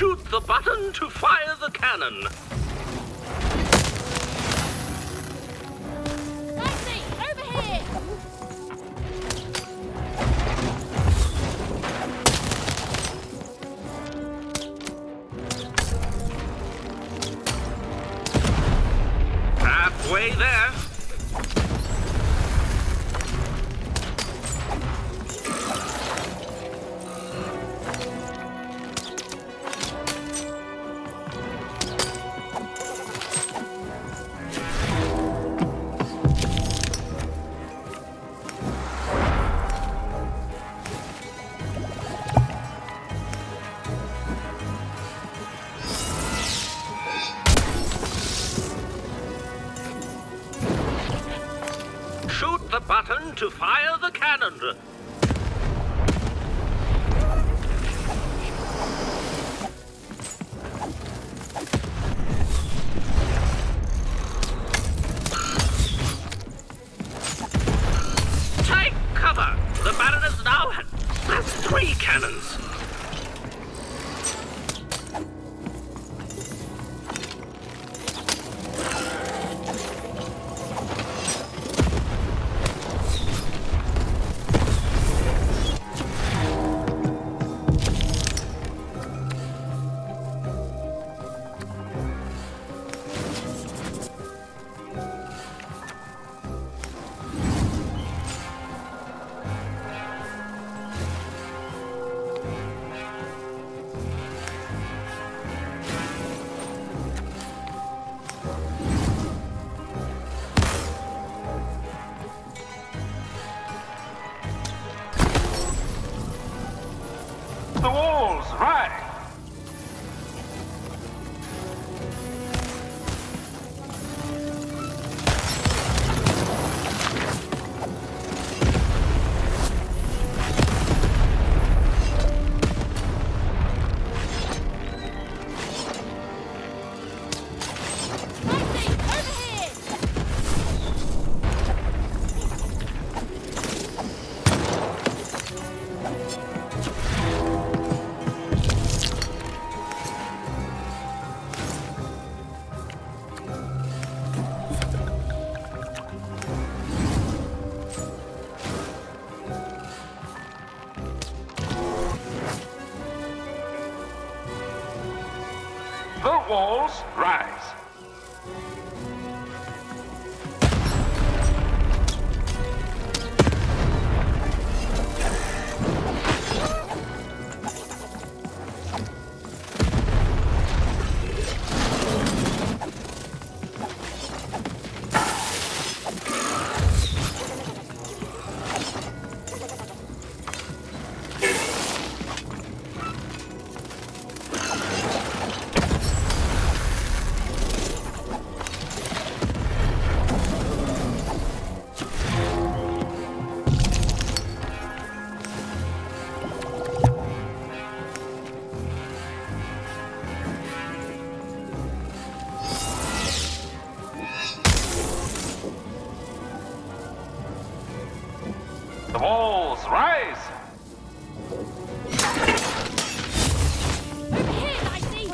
Shoot the button to fire the cannon. Dicey, over here! Halfway there. Shoot the button to fire the cannon. Take cover. The Baroness now has 3 cannons. The walls rise. The walls rise. The walls rise. Over here, Dicey!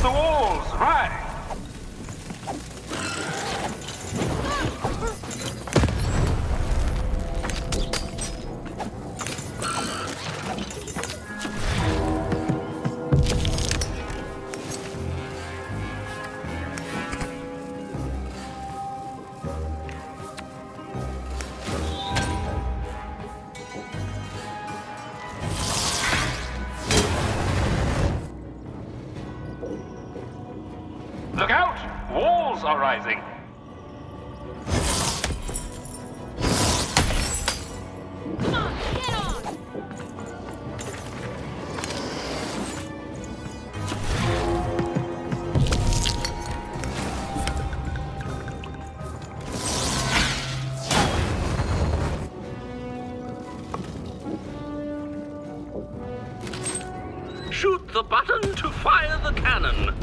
The walls rise. Look out! Walls are rising. Come on, get on! Shoot the button to fire the cannon.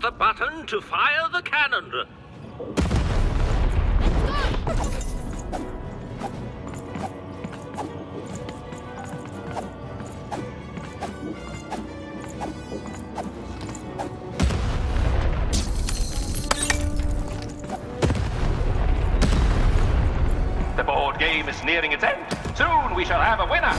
Shoot the button to fire the cannon. The board game is nearing its end. Soon we shall have a winner.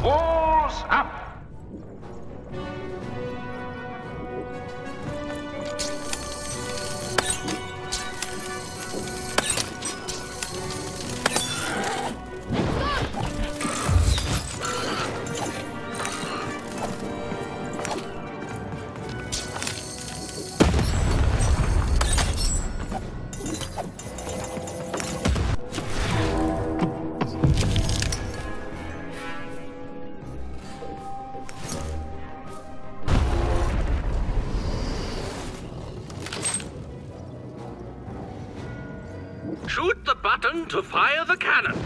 Walls up! Shoot the button to fire the cannon.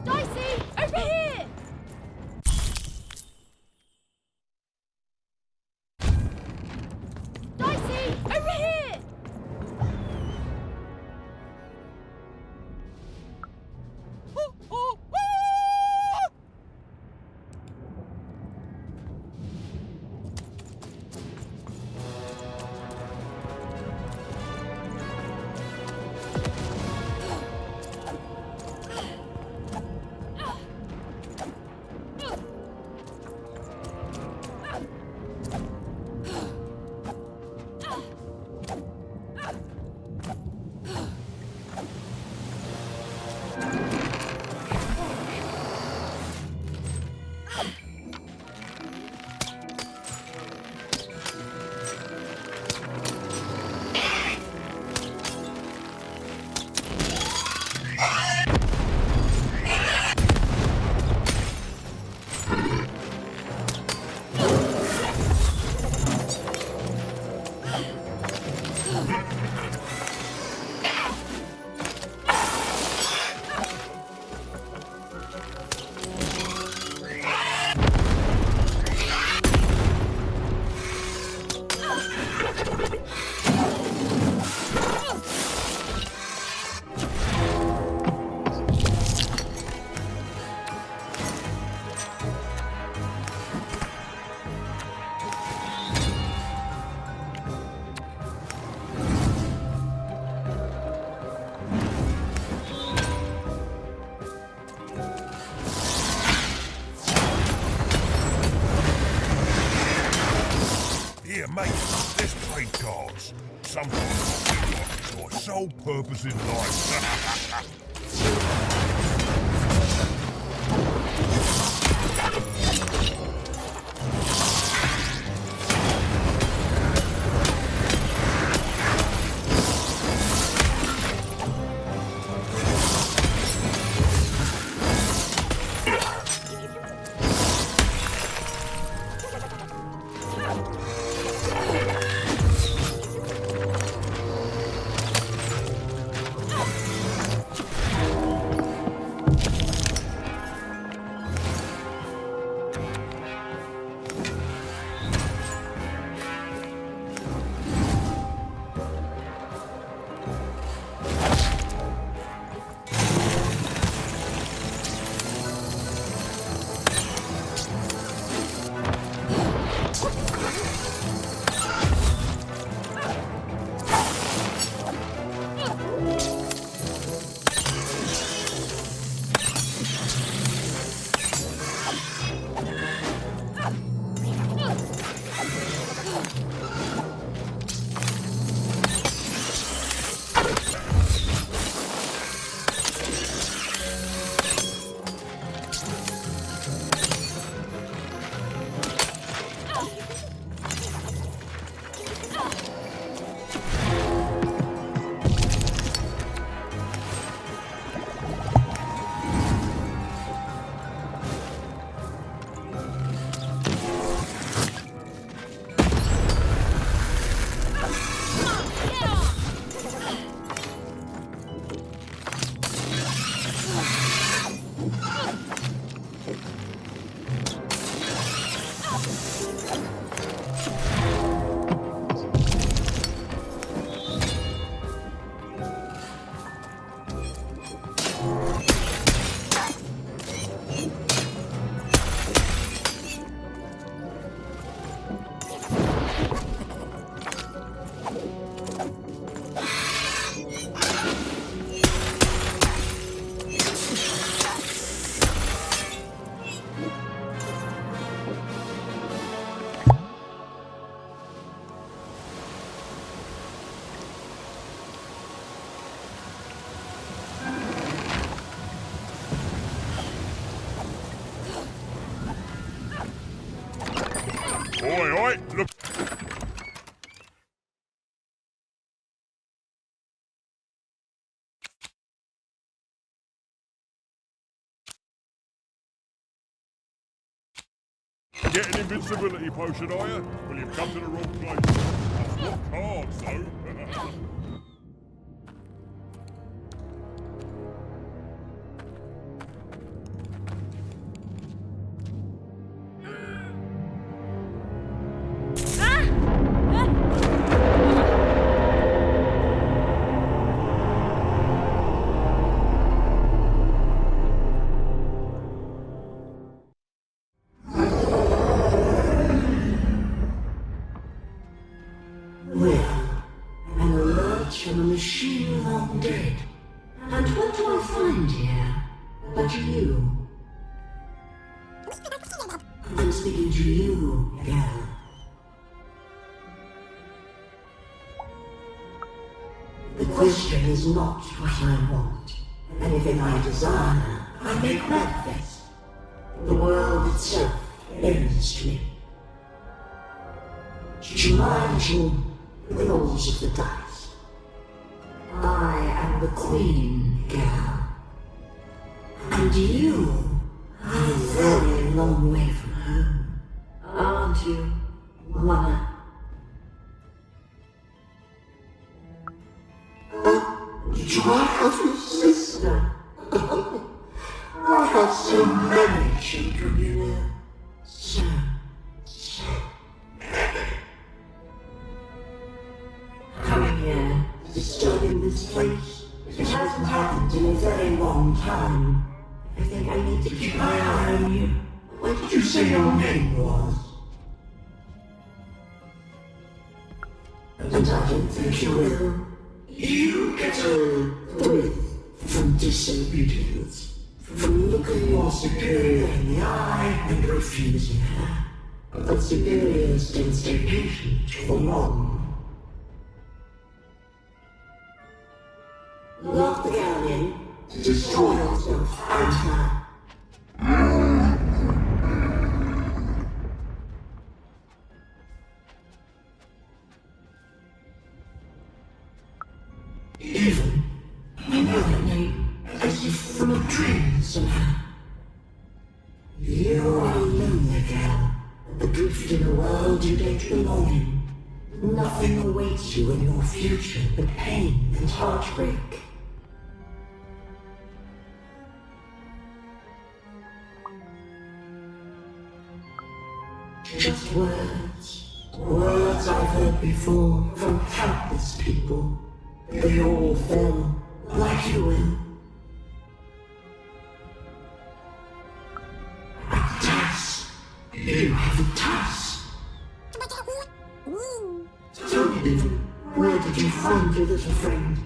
Dicey, over here! Dicey, over here! Here, mate, let's play cards. Sometimes it's your sole purpose in life. get an invincibility potion, are you? Well, you've come to the wrong place. I've got cards, though. Well, an alert from a machine long dead. And what do I find here but you? I'm speaking to you, girl. The question is not what I want. Anything I desire, I make manifest. The world itself ends to me. To mind you, the rolls of the dice. I am the queen, girl. And you are a very long way from home, aren't you, woman? Do I have a sister? I have so many children, you know. So coming here, disturbing this place. It hasn't happened in a very long time. I think I need to keep my eye on you. What did you say your name was? And I don't think you will. You get a thrill from disobedience, from looking your superior in the eye and refusing her. But superiors don't stay patient for long. Lock the girl in, destroy yourself and her. Even another name, as if from a dream somehow. You are a lonely girl, adrift in a world you don't belong in. Nothing awaits you in your future but pain and heartbreak. Just words, words I've heard before from countless people. They all fell like you will. A task. You have a task. Tell me, Beaver, where did you find your little friend?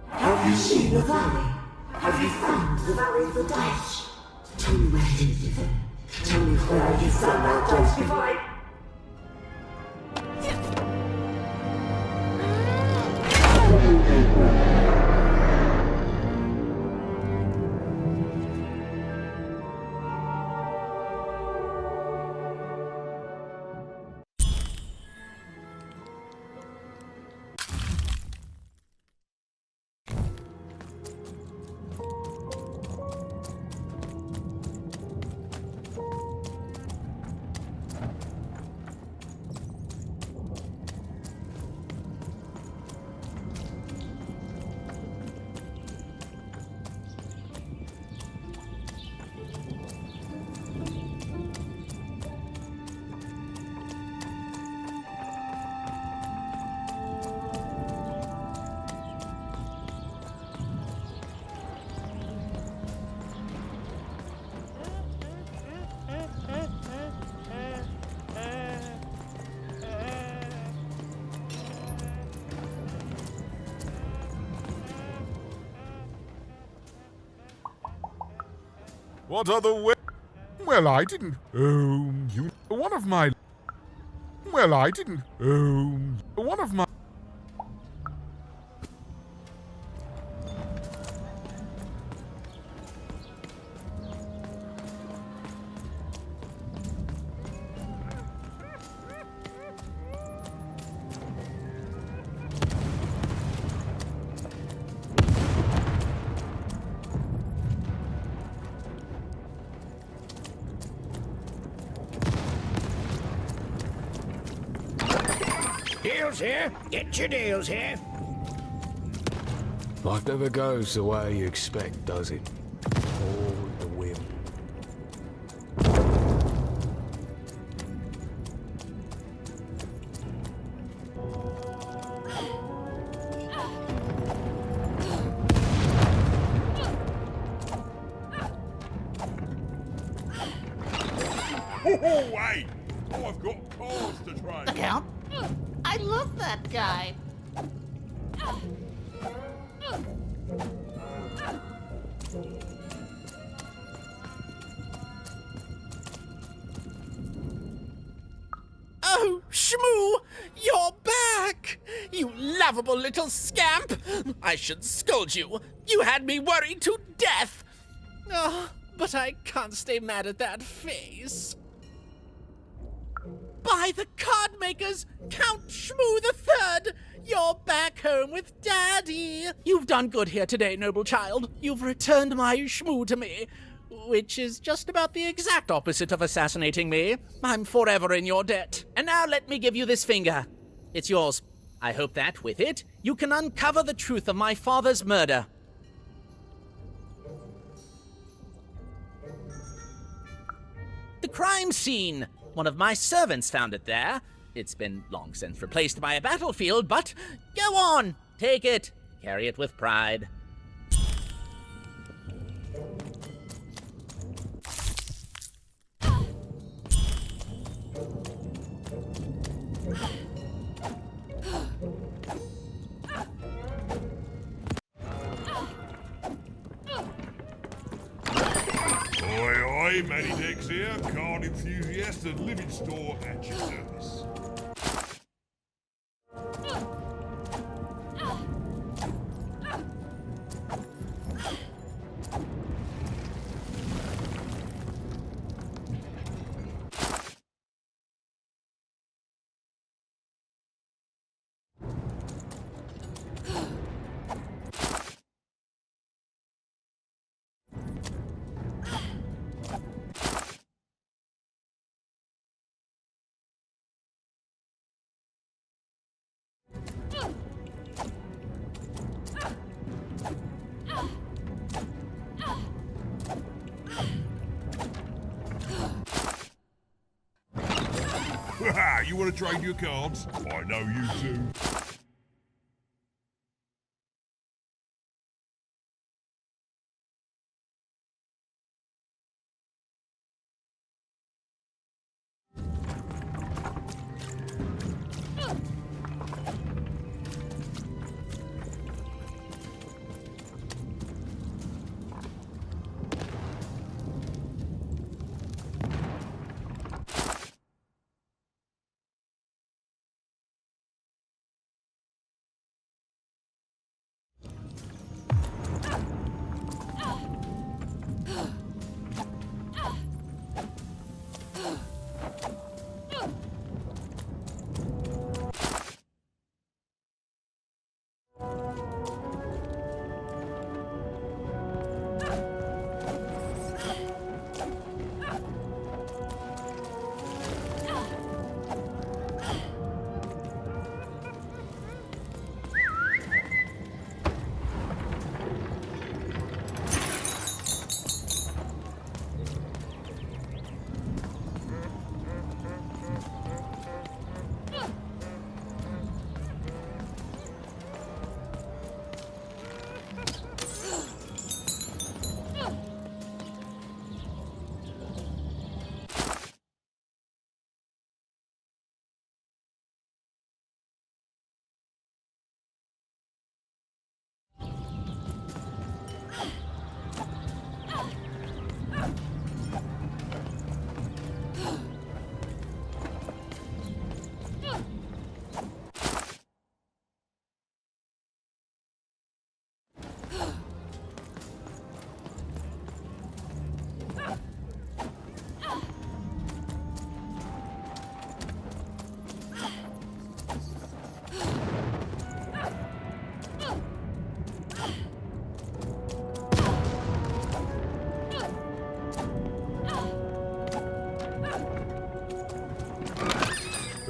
Have you seen the valley? Have you found the valley of the dice? Tell me where it is, Beaver. Tell me where you found that dice divide. What other way? Well, I didn't. You. One of my. Well, I didn't. One of my. deals here. Get your deals here. Life never goes the way you expect, does it? All the whim. Oh, wait! I've got cards to trade. The Count? I love that guy. Oh, Shmoo! You're back! You lovable little scamp! I should scold you. You had me worried to death! Oh, but I can't stay mad at that face. By the card makers, Count Shmoo the Third! You're back home with Daddy! You've done good here today, noble child. You've returned my Shmoo to me, which is just about the exact opposite of assassinating me. I'm forever in your debt. And now let me give you this finger. It's yours. I hope that, with it, you can uncover the truth of my father's murder. The crime scene! One of my servants found it there. It's been long since replaced by a battlefield, but go on! Take it. Carry it with pride. Oi, Matty Dex here, card enthusiast and living store at your service. You want to trade your cards? I know you do.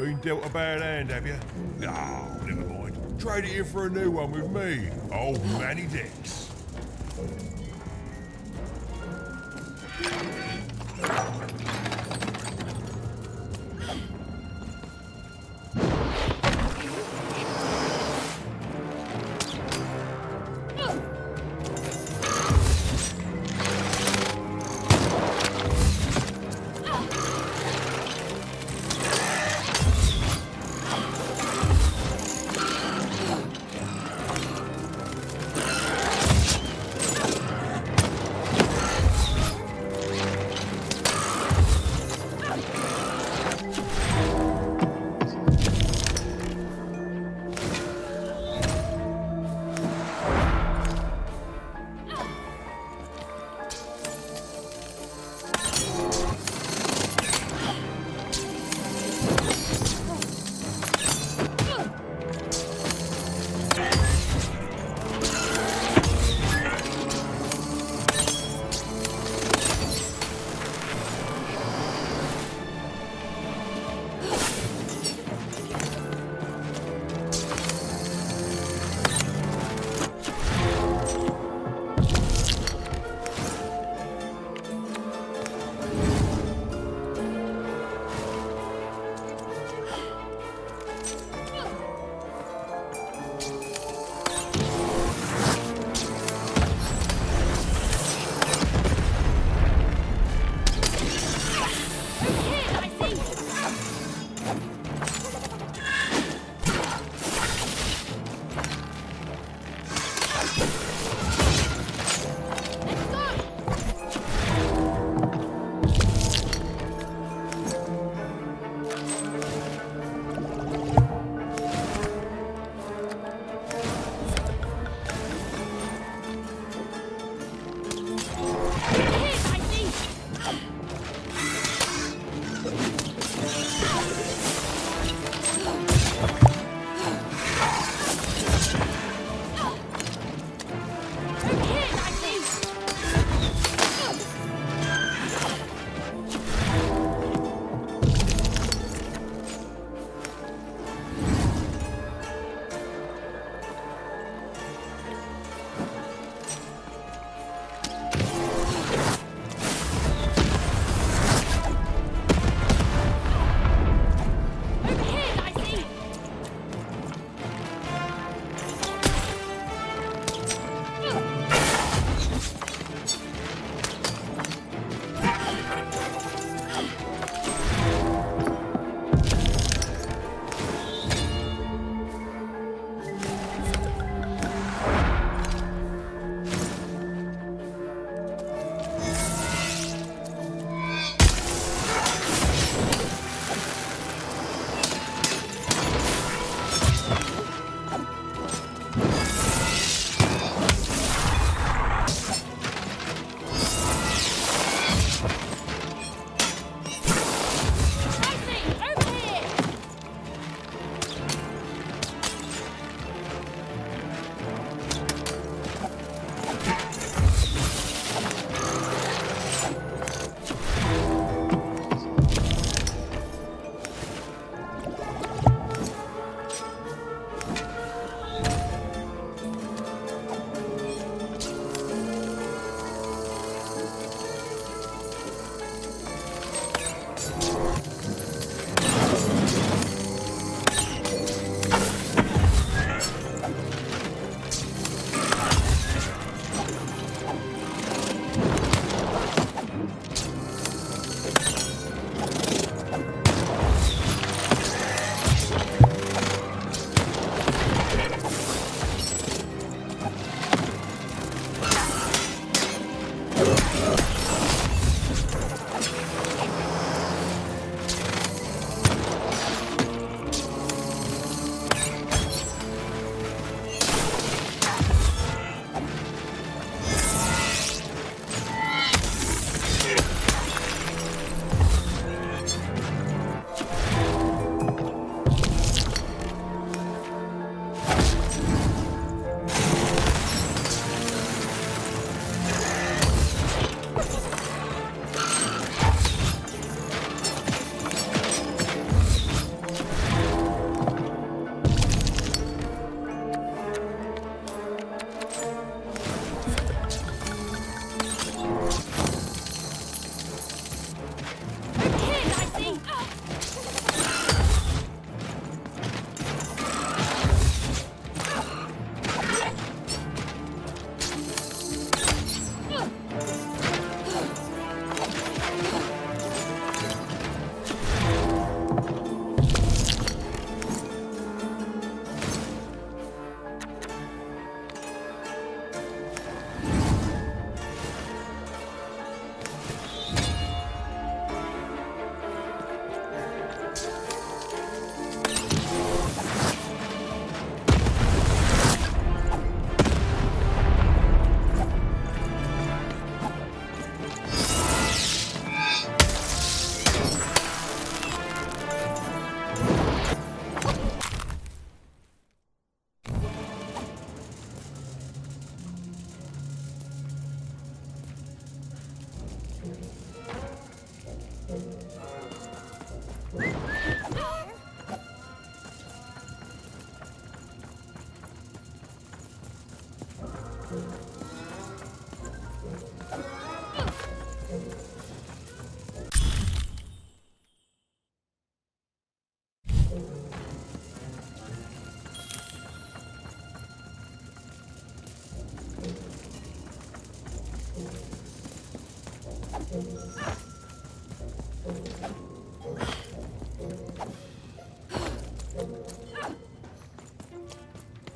Been dealt a bad hand, have you? Oh, never mind. Trade it in for a new one with me. Old Manny Dex.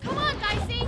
Come on, Dicey!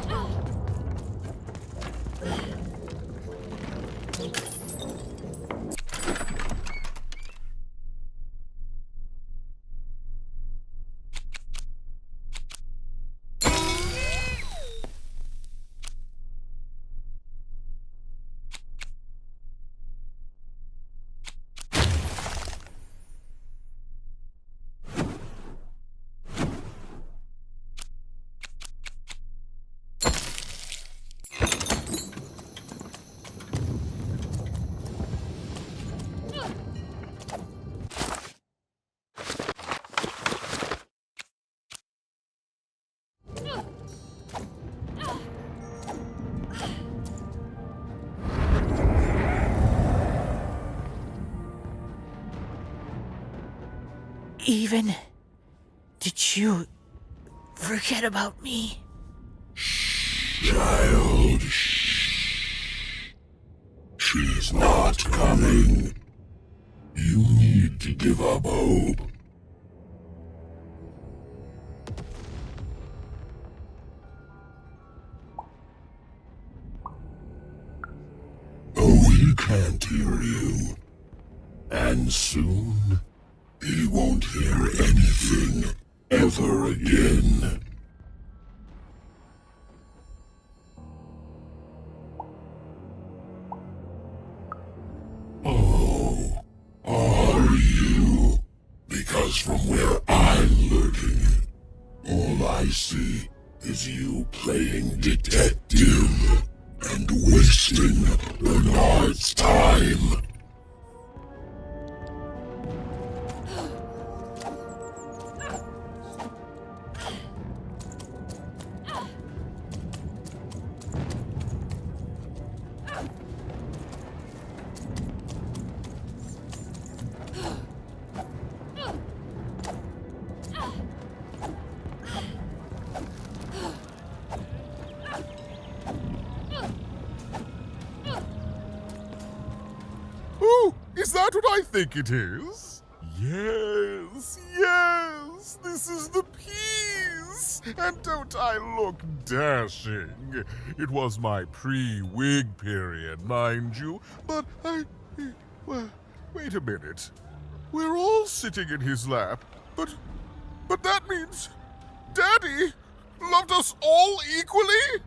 Even did you forget about me? Child, shh. She's not coming. You need to give up hope. Oh, he can't hear you. And soon, he won't hear anything ever again. Oh, are you? Because from where I'm lurking, all I see is you playing detective and wasting Bernard's time. Oh, is that what I think it is? Yes, yes, this is the piece! And don't I look dashing? It was my pre-wig period, mind you, but well, wait a minute. We're all sitting in his lap, but that means Daddy loved us all equally?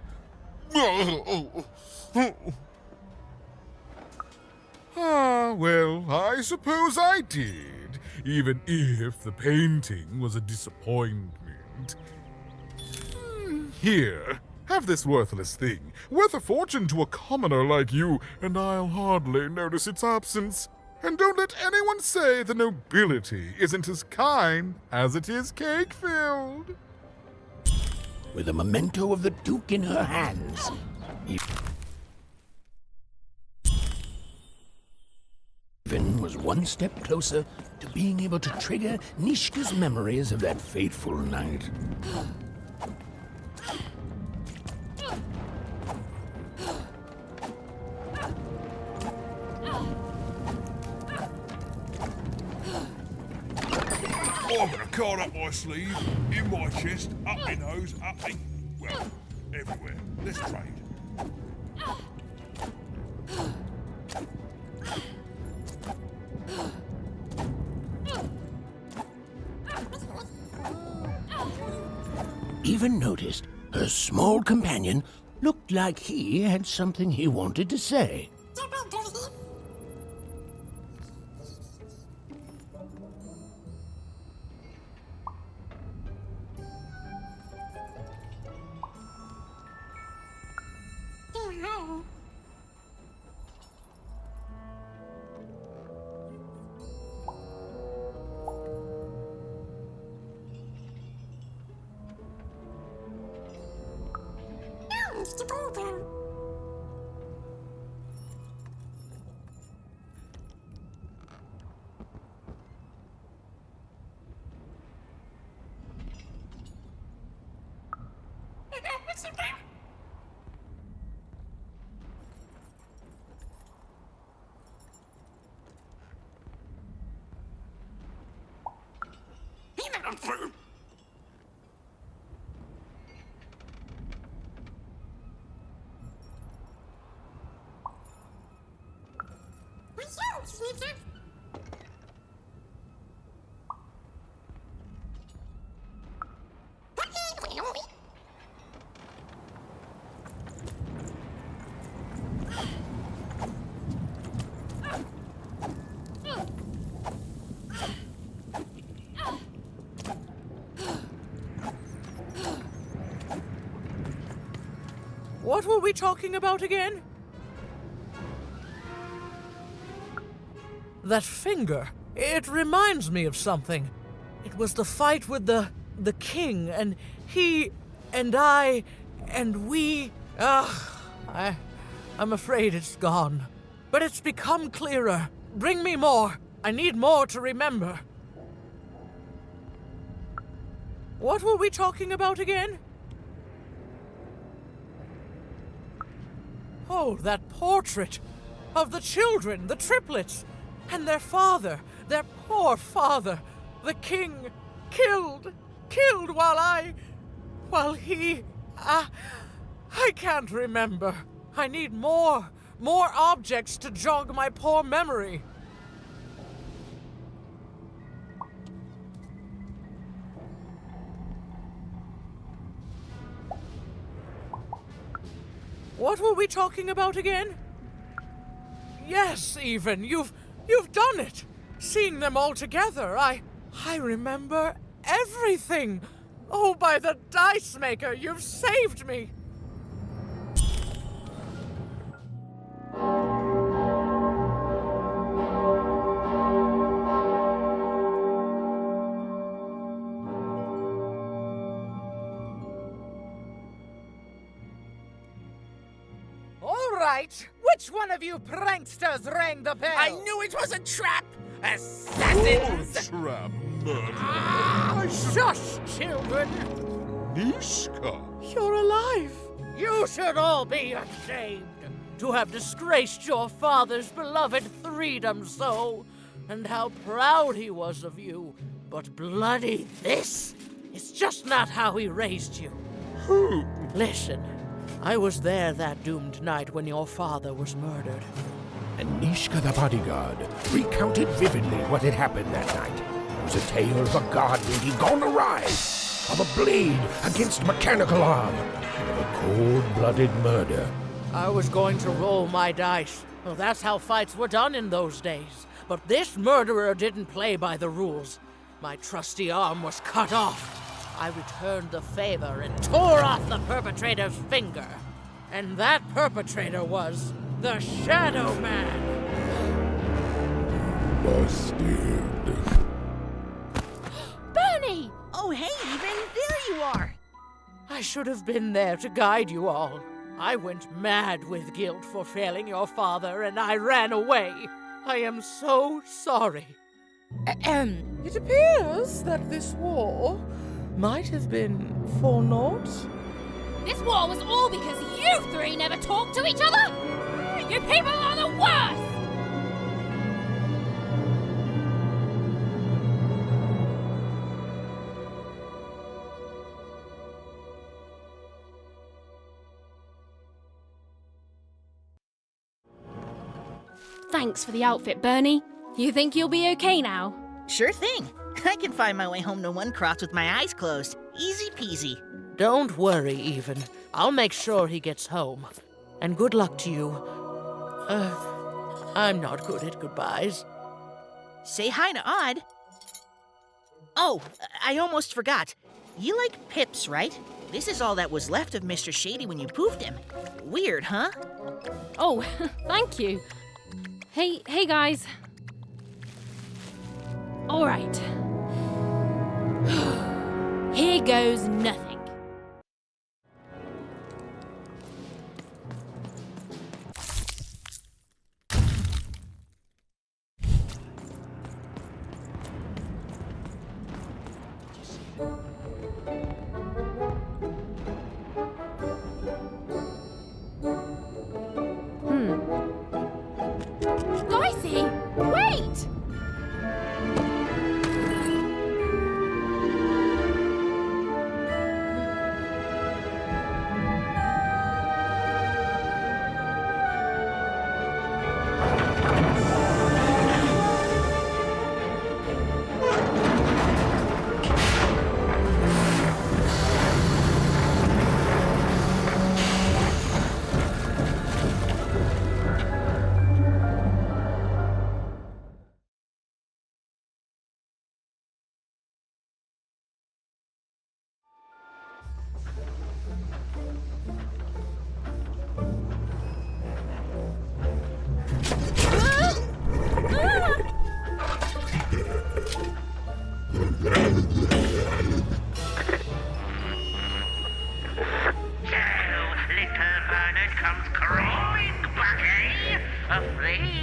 Ah, well, I suppose I did, even if the painting was a disappointment. Here, have this worthless thing, worth a fortune to a commoner like you, and I'll hardly notice its absence. And don't let anyone say the nobility isn't as kind as it is cake-filled. With a memento of the Duke in her hands, Even was one step closer to being able to trigger Nishka's memories of that fateful night. I've got a card up my sleeve, in my chest, up my nose, up my... well, everywhere. Let's trade. Even noticed her small companion looked like he had something he wanted to say. What were we talking about again? That finger. It reminds me of something. It was the fight with the king, and he, and I, and we. I'm afraid it's gone. But it's become clearer. Bring me more. I need more to remember. What were we talking about again? Oh, that portrait of the children, the triplets, and their father, their poor father, the king, killed while he, I can't remember. I need more objects to jog my poor memory. What were we talking about again? Yes, even. You've done it. Seeing them all together, I remember everything. Oh, by the dice maker, you've saved me. Which one of you pranksters rang the bell? I knew it was a trap! Assassins! Trap, Shush, children! Nishka! You're alive! You should all be ashamed to have disgraced your father's beloved freedom so, and how proud he was of you. But bloody this is just not how he raised you. Listen. I was there that doomed night when your father was murdered. And Nishka the bodyguard recounted vividly what had happened that night. It was a tale of a god meeting gone awry, of a blade against mechanical arm, and of a cold-blooded murder. I was going to roll my dice. Well, that's how fights were done in those days. But this murderer didn't play by the rules. My trusty arm was cut off. I returned the favor and tore off the perpetrator's finger. And that perpetrator was the Shadow Man. Busted. Bernie! Oh, hey, Even, there you are. I should have been there to guide you all. I went mad with guilt for failing your father, and I ran away. I am so sorry. It appears that this war might have been for naught. This war was all because you three never talked to each other! You people are the worst! Thanks for the outfit, Bernie. You think you'll be okay now? Sure thing. I can find my way home to One Cross with my eyes closed. Easy peasy. Don't worry, Even. I'll make sure he gets home. And good luck to you. I'm not good at goodbyes. Say hi to Odd. Oh, I almost forgot. You like pips, right? This is all that was left of Mr. Shady when you poofed him. Weird, huh? Oh, thank you. Hey guys. All right. Here goes nothing. Dicey, wait!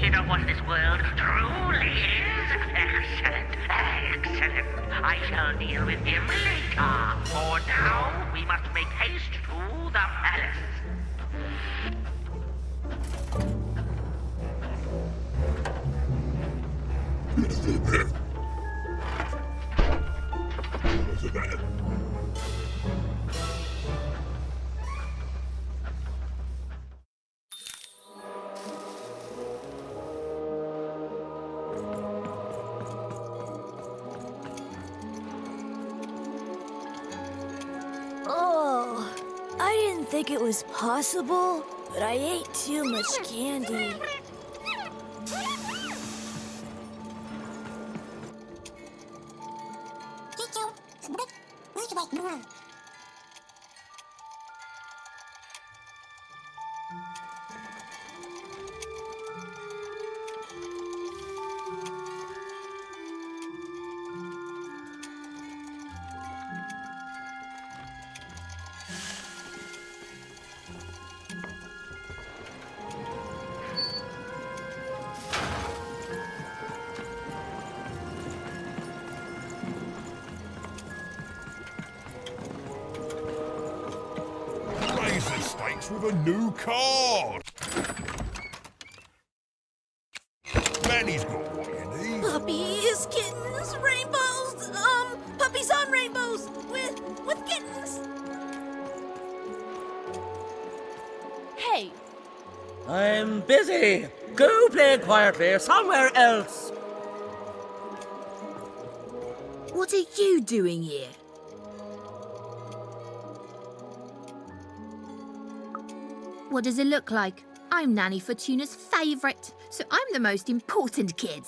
need of what this world truly is? Excellent, excellent. I shall deal with him later. For now, we must make haste to the palace. Oh, I didn't think it was possible, but I ate too much candy. Razor stakes with a new card. Manny's got what you need. Puppies, kittens, rainbows, puppies on rainbows with kittens. Hey, I'm busy. Go play quietly somewhere else. What are you doing here? What does it look like? I'm Nanny Fortuna's favourite, so I'm the most important kid.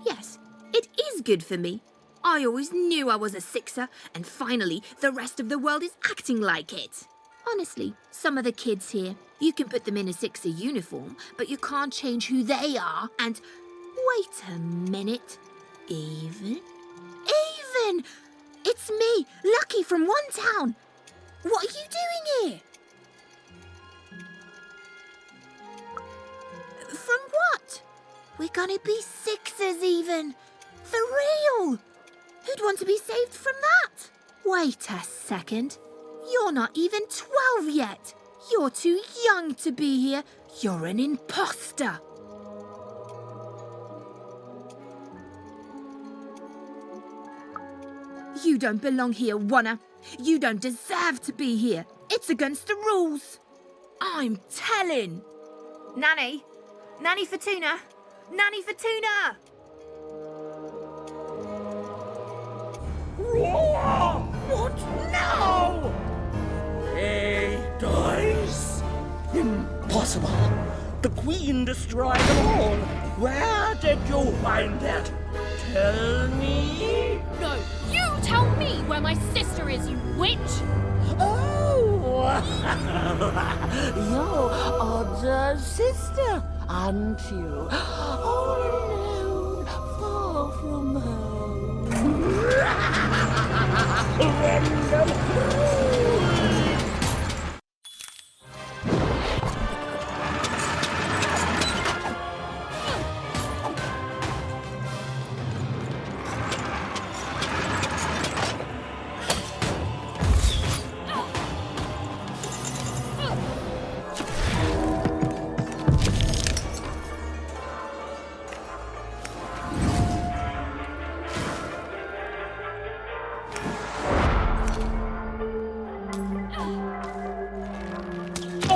Yes, it is good for me. I always knew I was a sixer, and finally, the rest of the world is acting like it. Honestly, some of the kids here, you can put them in a sixer uniform, but you can't change who they are, and... Wait a minute. Even? It's me, Lucky from One Town. What are you doing here? From what? We're gonna be sixers even. For real. Who'd want to be saved from that? Wait a second. You're not even 12 yet. You're too young to be here. You're an imposter. You don't belong here, Wanna. You don't deserve to be here. It's against the rules. I'm telling. Nanny! Nanny Fortuna! Nanny Fortuna! What now? Hey, Dice! Impossible! The Queen destroyed them all! Where did you find it? Tell me? No, you tell me where my sister is, you witch! Oh! Your older sister, aren't you? All alone, far from home.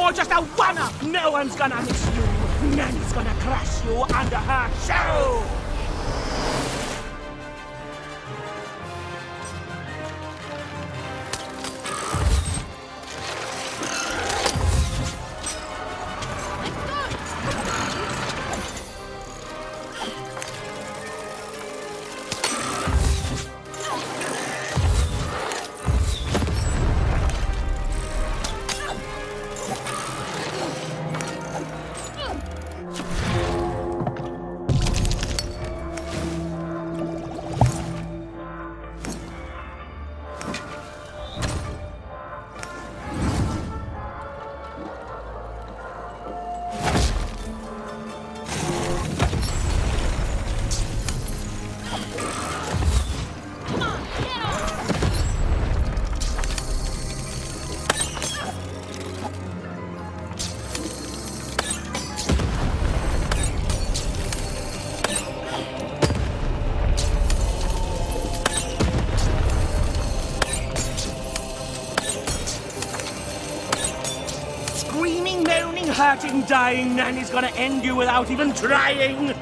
Oh, just a wanna! No one's gonna miss you! Nanny's gonna crush you under her shoe! screaming, moaning, hurting, dying nanny's gonna end you without even trying.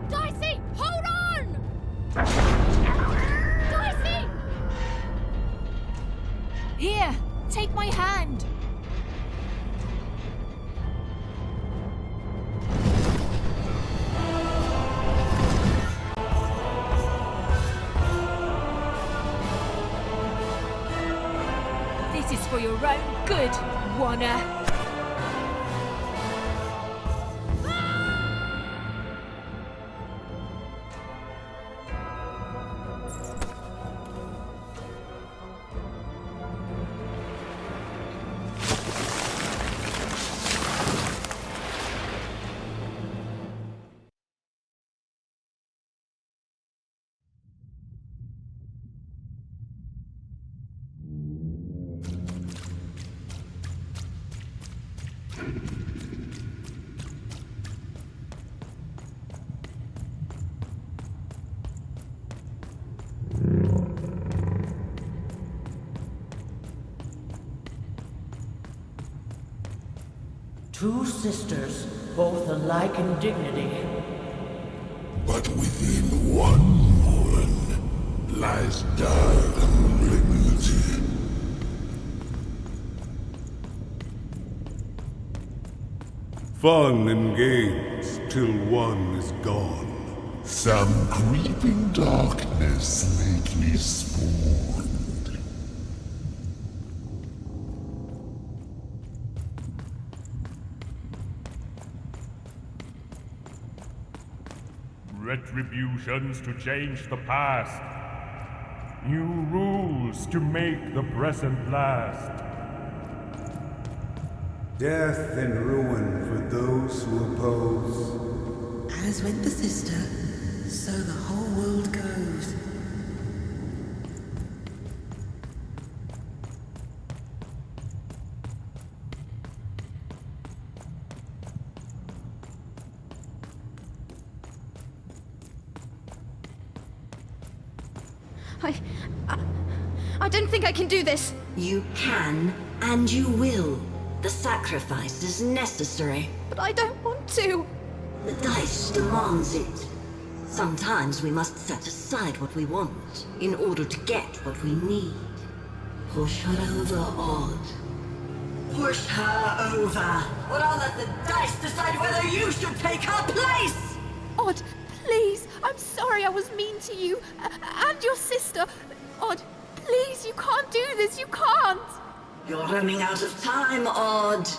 Dicey, hold on! Dicey! Here, take my hand. This is for your own good, Warner. Two sisters, both alike in dignity. But within one woman lies dark malignity. Fun and games till one is gone. Some creeping darkness lately spawned. Retributions to change the past. New rules to make the present last. Death and ruin for those who oppose. As went the sister, so the whole world goes. I don't think I can do this. You can, and you will. The sacrifice is necessary. But I don't want to. The dice demands it. Sometimes we must set aside what we want in order to get what we need. Push her over, Odd. Push her over. Or I'll let the dice decide whether you should take her place! Odd, please, I I'm sorry I was mean to you. And your sister. Odd, please, you can't do this. You can't. You're running out of time, Odd.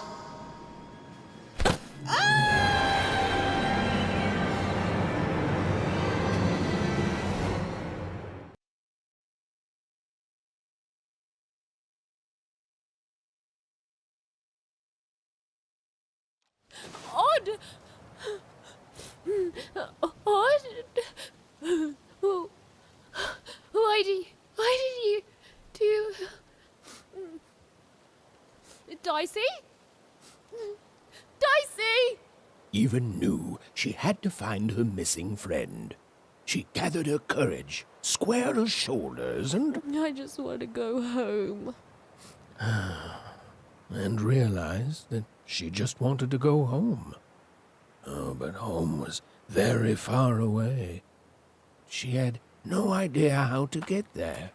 Odd. Odd. Why did you do... Dicey? Dicey! Even knew she had to find her missing friend. She gathered her courage, squared her shoulders, and... I just want to go home. and realized that she just wanted to go home. Oh, but home was very far away. She had no idea how to get there.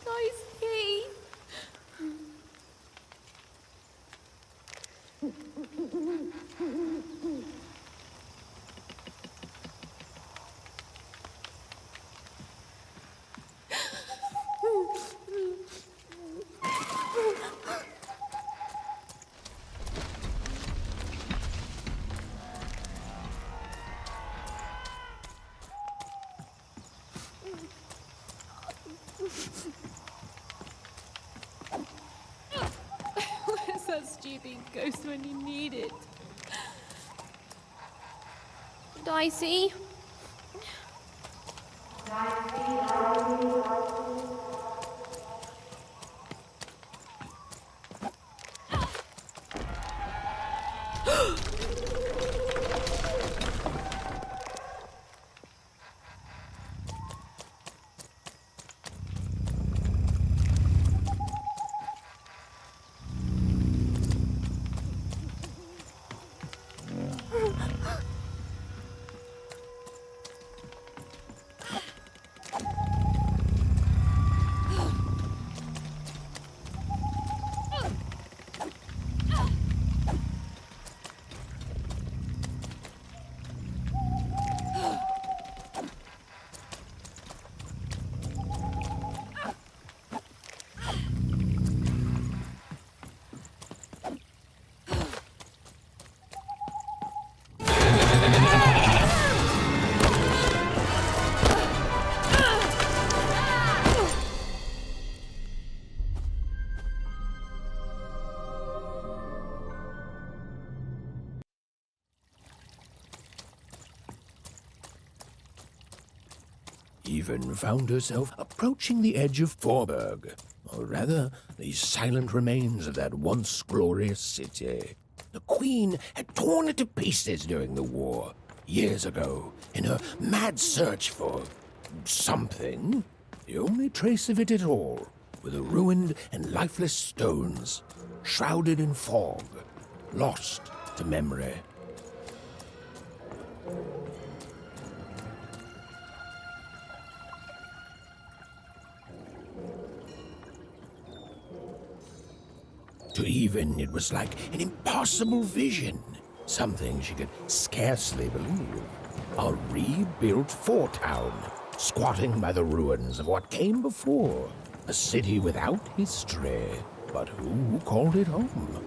Dicey! Where's that stupid ghost when you need it? Dicey? Even found herself approaching the edge of Forburg, or rather, the silent remains of that once glorious city. The Queen had torn it to pieces during the war, years ago, in her mad search for something. The only trace of it at all were the ruined and lifeless stones, shrouded in fog, lost to memory. To Even, it was like an impossible vision, something she could scarcely believe. A rebuilt fort-town, squatting by the ruins of what came before. A city without history, but who called it home?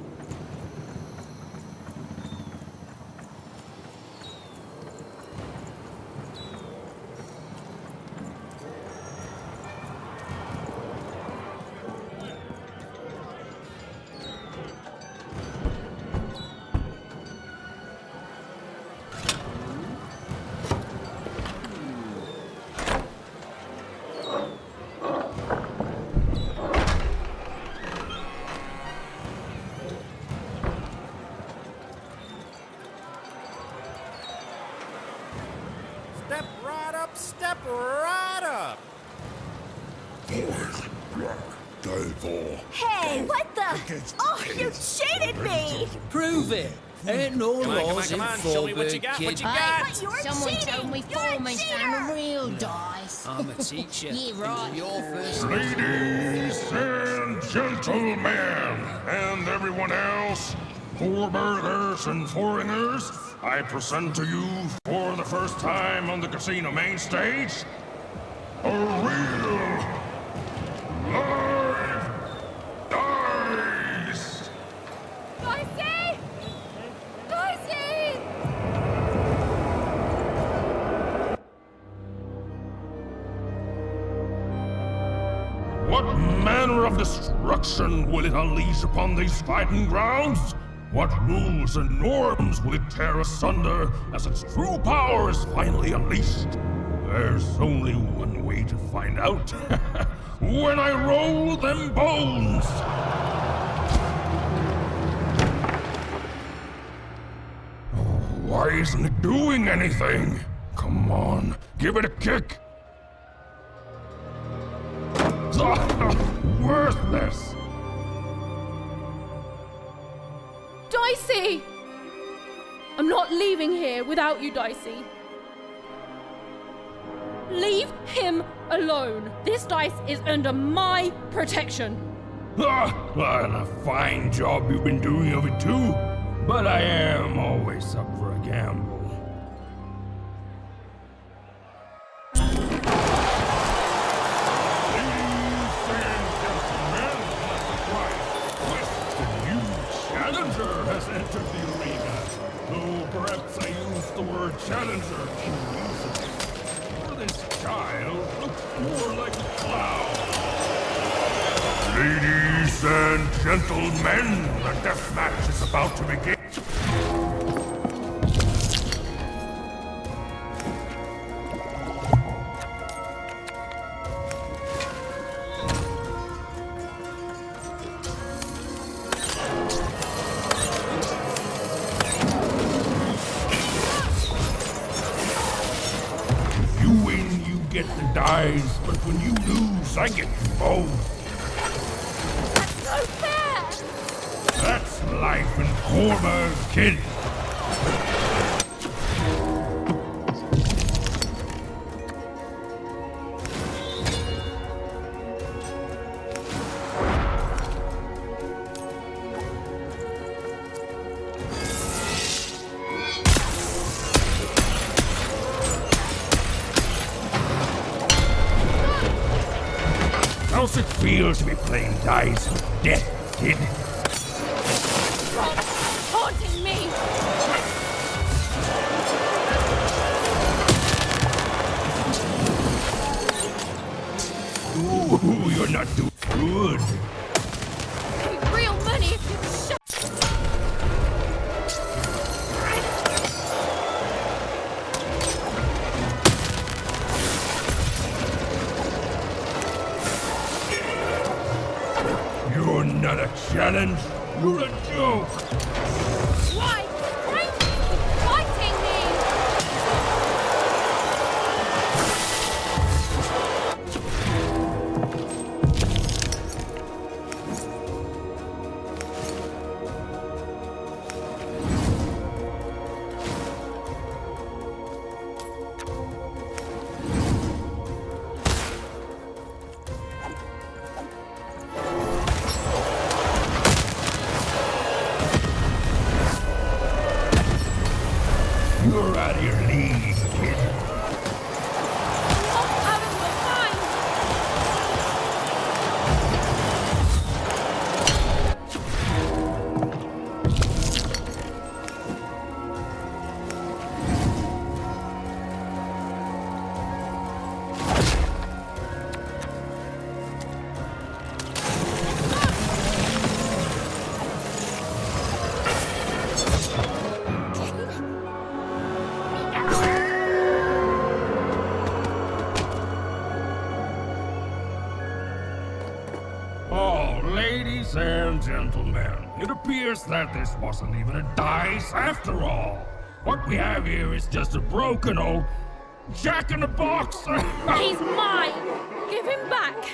Step right up! Hey, what the? Oh, you cheated me! Prove it! Ain't no laws in Come on, show me what you Forburg, got, kid. what you got! But you're Someone cheating! told me You're a foreman's cheater! down the No dice. I'm a teacher. Yeah, right. Your first. Ladies and gentlemen, and everyone else, foreburgers and foreigners, I present to you for the first time on the casino main stage, a real live dice! Dicey! Dicey! What manner of destruction will it unleash upon these fighting grounds? What rules and norms will it tear asunder as its true power is finally unleashed? There's only one way to find out. When I roll them bones! Why isn't it doing anything? Come on, give it a kick! Worthless! Dicey! I'm not leaving here without you, Dicey. Leave him alone. This dice is under my protection. And a fine job you've been doing of it too. But I am always up for a gamble. Has entered the arena, though perhaps I used the word challenger too easily. For this child looks more like a clown. Ladies and gentlemen, the death match is about to begin. Get the dice, but when you lose, I get you both. That's so fair! That's life in Corvus, kid. How's it feel to be playing dice with death, kid? Stop haunting me! Ooh, you're not doing good. It'd be real money if you shut. You're not a challenge, you're a joke! Why? Why are you fighting You're out of your league, kid. Oh, ladies and gentlemen, it appears that this wasn't even a dice after all. What we have here is just a broken old jack-in-the-box. He's mine! Give him back!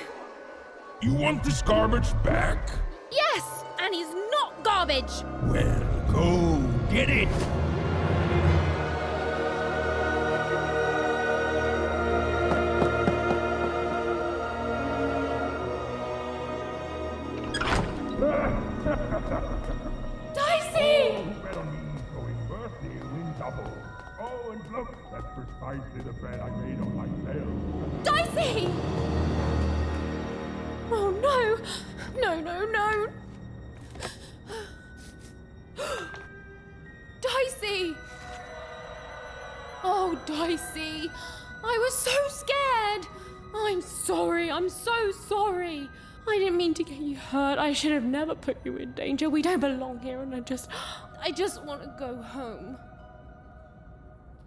You want this garbage back? Yes! And he's not garbage! Well, go get it! Dicey! Oh, and look, that's precisely the bed I made on myself. Dicey! Oh no! No, no, no! Dicey! Oh, Dicey! I was so scared! I'm sorry, I'm so sorry! I didn't mean to get you hurt. I should have never put you in danger. We don't belong here, and I just want to go home.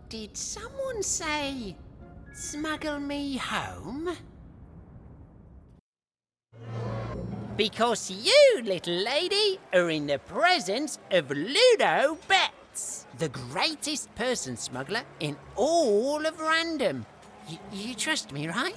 Did someone say, smuggle me home? Because you, little lady, are in the presence of Ludo Betts, the greatest person smuggler in all of Random. You trust me, right?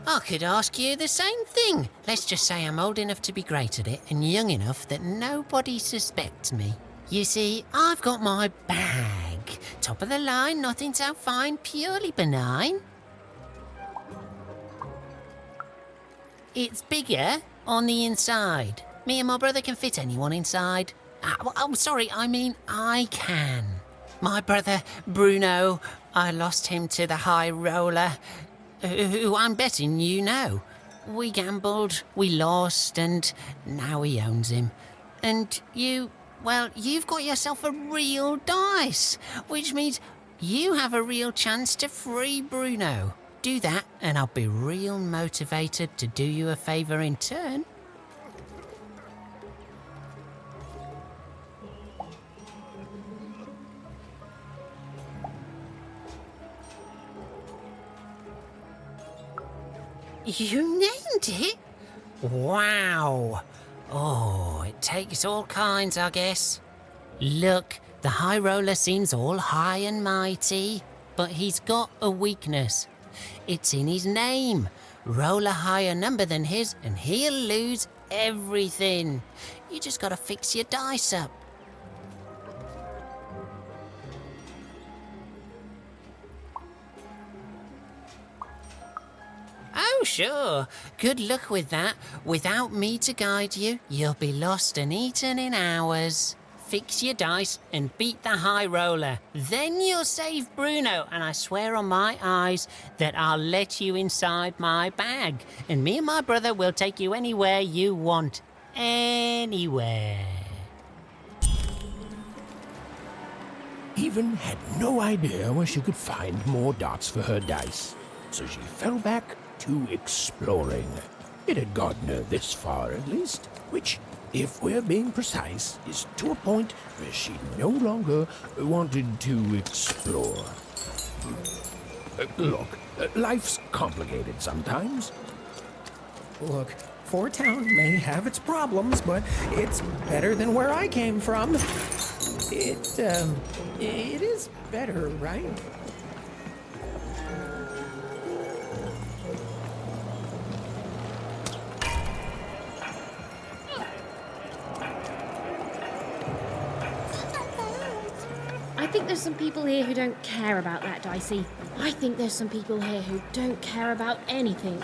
I could ask you the same thing. Let's just say I'm old enough to be great at it and young enough that nobody suspects me. You see, I've got my bag. Top of the line, nothing so fine, purely benign. It's bigger on the inside. Me and my brother can fit anyone inside. Oh, sorry, I mean I can. My brother, Bruno, I lost him to the high roller, who I'm betting you know. We gambled, we lost, and now he owns him. And you, well, you've got yourself a real dice, which means you have a real chance to free Bruno. Do that, and I'll be real motivated to do you a favour in turn. You named it? Wow. Oh, it takes all kinds, I guess. Look, the high roller seems all high and mighty, but he's got a weakness. It's in his name. Roll a higher number than his and he'll lose everything. You just gotta fix your dice up. Oh, sure. Good luck with that. Without me to guide you, you'll be lost and eaten in hours. Fix your dice and beat the high roller. Then you'll save Bruno, and I swear on my eyes that I'll let you inside my bag. And me and my brother will take you anywhere you want. Anywhere. Even had no idea where she could find more dots for her dice, so she fell back to exploring. It had gotten her this far, at least, which, if we're being precise, is to a point where she no longer wanted to explore. Look, life's complicated sometimes. Look, Four Town may have its problems, but it's better than where I came from. It is better, right? I think there's some people here who don't care about that, Dicey. I think there's some people here who don't care about anything.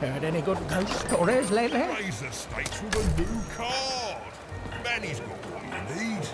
Heard any good ghost stories lately? Raise the stakes with a new card. Manny's got what you need.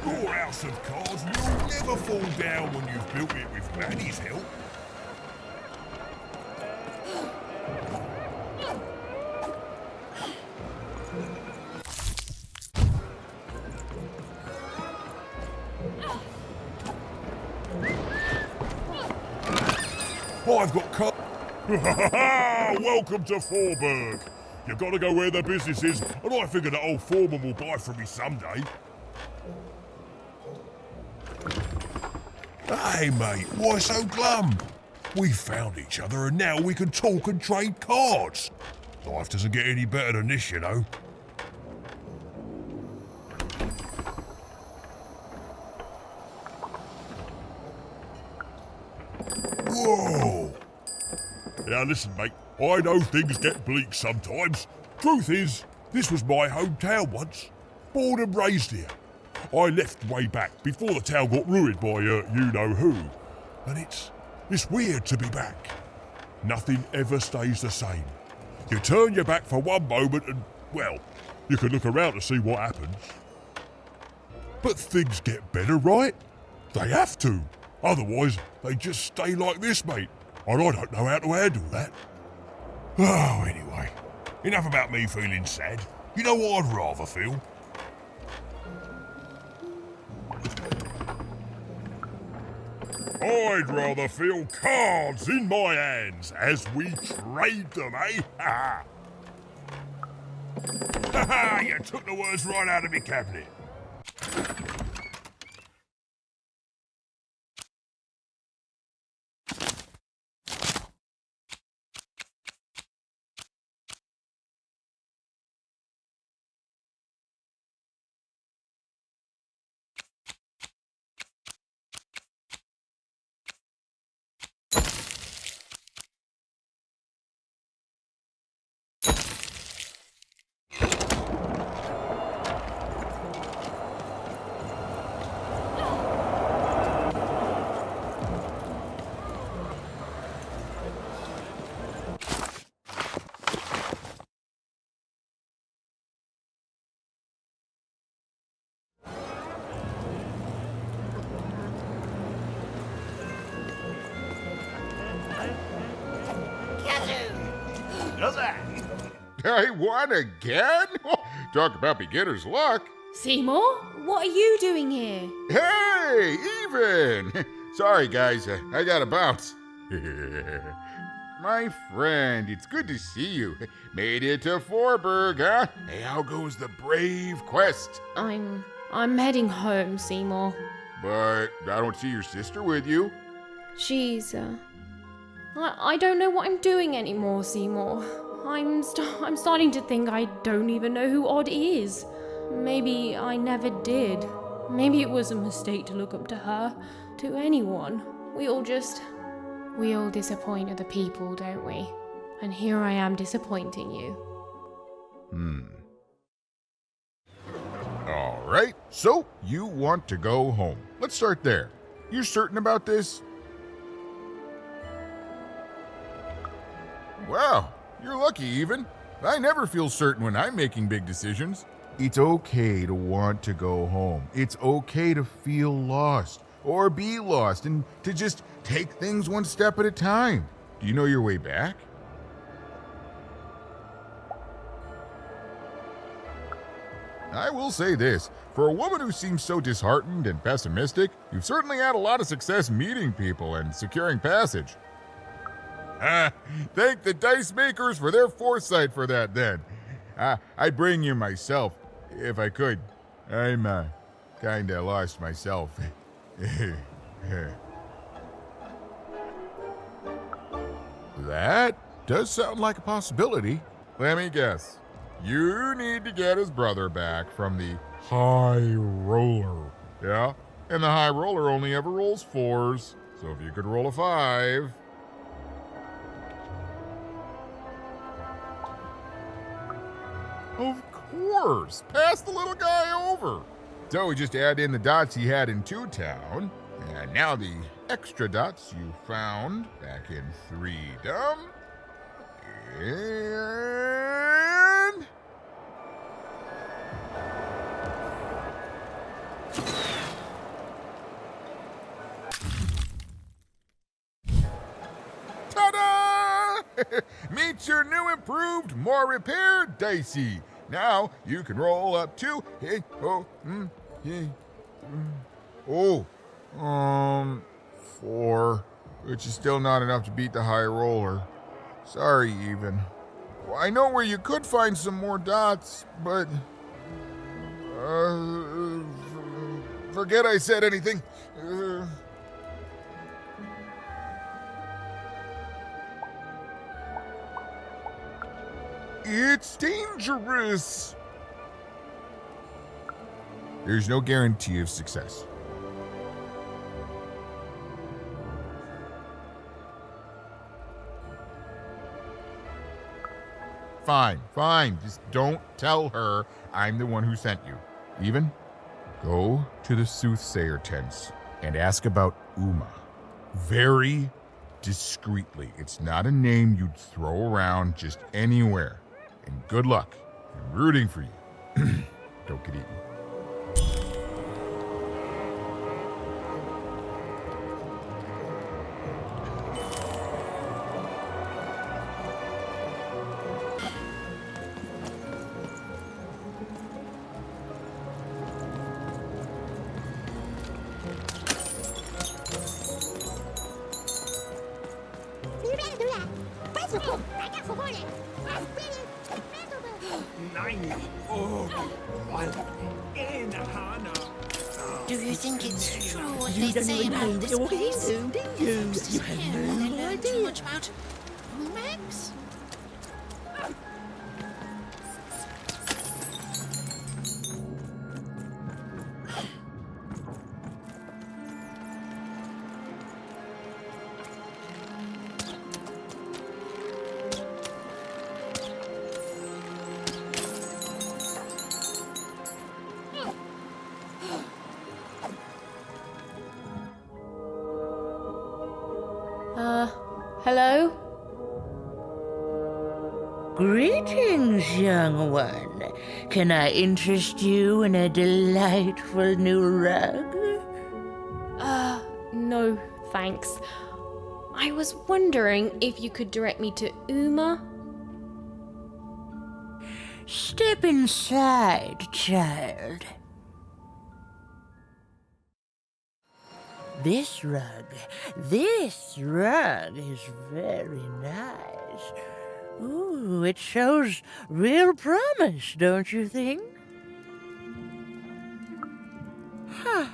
Your house of cards will never fall down when you've built it with Granny's help. I've got cards. Welcome to Forburg. You gotta go where the business is, and I figure that old foreman will buy from me someday. Hey mate, why so glum? We found each other and now we can talk and trade cards. Life doesn't get any better than this, you know. Whoa! Now listen mate, I know things get bleak sometimes. Truth is, this was my hometown once. Born and raised here. I left way back before the town got ruined by you-know-who. And it's weird to be back. Nothing ever stays the same. You turn your back for one moment and, well, you can look around to see what happens. But things get better, right? They have to. Otherwise, they just stay like this, mate. And I don't know how to handle that. Oh, anyway. Enough about me feeling sad. You know what I'd rather feel? I'd rather feel cards in my hands as we trade them, eh? Ha ha! You took the words right out of me cabinet. I won again? Talk about beginner's luck. Seymour, what are you doing here? Hey, even! Sorry, guys, I gotta bounce. My friend, it's good to see you. Made it to Forburg, huh? Hey, how goes the brave quest? I'm heading home, Seymour. But I don't see your sister with you. She's, I don't know what I'm doing anymore, Seymour. I'm starting to think I don't even know who Odd is. Maybe I never did. Maybe it was a mistake to look up to her, to anyone. We all disappoint other people, don't we? And here I am disappointing you. All right, so you want to go home. Let's start there. You certain about this? Wow, you're lucky, even. I never feel certain when I'm making big decisions. It's okay to want to go home. It's okay to feel lost or be lost and to just take things one step at a time. Do you know your way back? I will say this, for a woman who seems so disheartened and pessimistic, you've certainly had a lot of success meeting people and securing passage. Thank the dice makers for their foresight for that, then. I'd bring you myself, if I could. I'm, kinda lost myself. That does sound like a possibility. Let me guess. You need to get his brother back from the high roller. Yeah? And the high roller only ever rolls 4s. So if you could roll a 5. Of course! Pass the little guy over! So we just add in the dots he had in 2 Town, and now the extra dots you found back in 3dom. And... ta-da! Meet your new improved, more repaired Dicey. Now you can roll up to 4, which is still not enough to beat the high roller. Sorry, even. Well, I know where you could find some more dots, but forget I said anything. It's dangerous. There's no guarantee of success. Fine. Just don't tell her I'm the one who sent you. Even, go to the soothsayer tents and ask about Uma. Very discreetly. It's not a name you'd throw around just anywhere. And good luck. I'm rooting for you. Don't get eaten. Do you think it's true what they say about this place? You have They learn too much about Max? Hello? Greetings, young one. Can I interest you in a delightful new rug? No, thanks. I was wondering if you could direct me to Uma? Step inside, child. This rug is very nice. Ooh, it shows real promise, don't you think? Huh.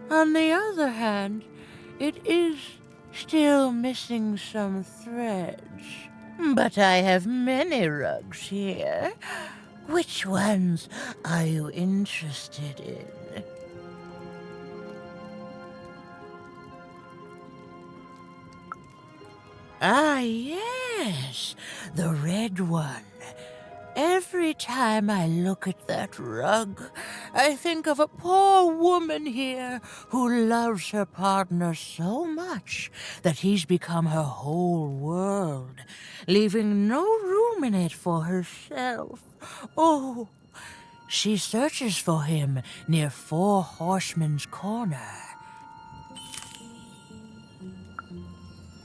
On the other hand, it is still missing some threads. But I have many rugs here. Which ones are you interested in? Ah, yes, the red one. Every time I look at that rug, I think of a poor woman here who loves her partner so much that he's become her whole world, leaving no room in it for herself. Oh, she searches for him near Four Horsemen's Corner.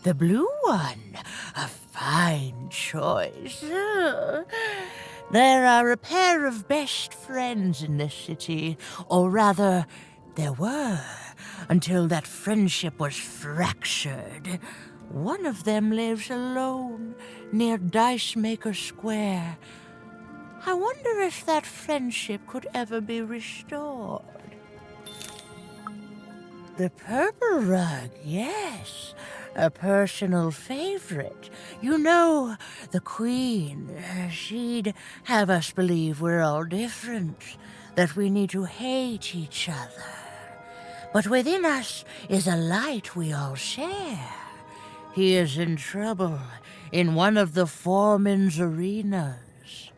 The blue one, a fine choice. There are a pair of best friends in this city, or rather, there were, until that friendship was fractured. One of them lives alone near Dice Maker Square. I wonder if that friendship could ever be restored. The purple rug, yes. A personal favorite. You know, the Queen, she'd have us believe we're all different, that we need to hate each other. But within us is a light we all share. He is in trouble in one of the foreman's arenas.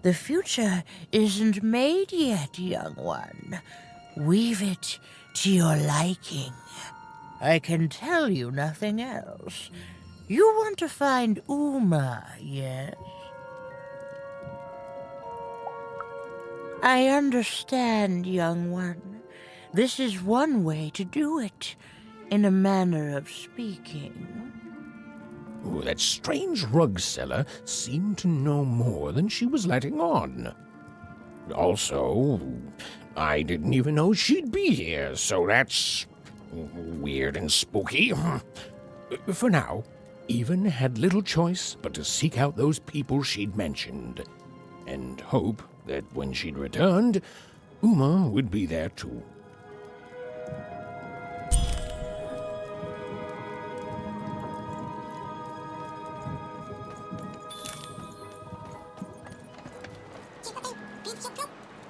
The future isn't made yet, young one. Weave it to your liking. I can tell you nothing else. You want to find Uma, yes? I understand, young one. This is one way to do it, in a manner of speaking. Oh, that strange rug seller seemed to know more than she was letting on. Also, I didn't even know she'd be here, so that's weird and spooky. For now, Even had little choice but to seek out those people she'd mentioned, and hope that when she'd returned, Uma would be there too.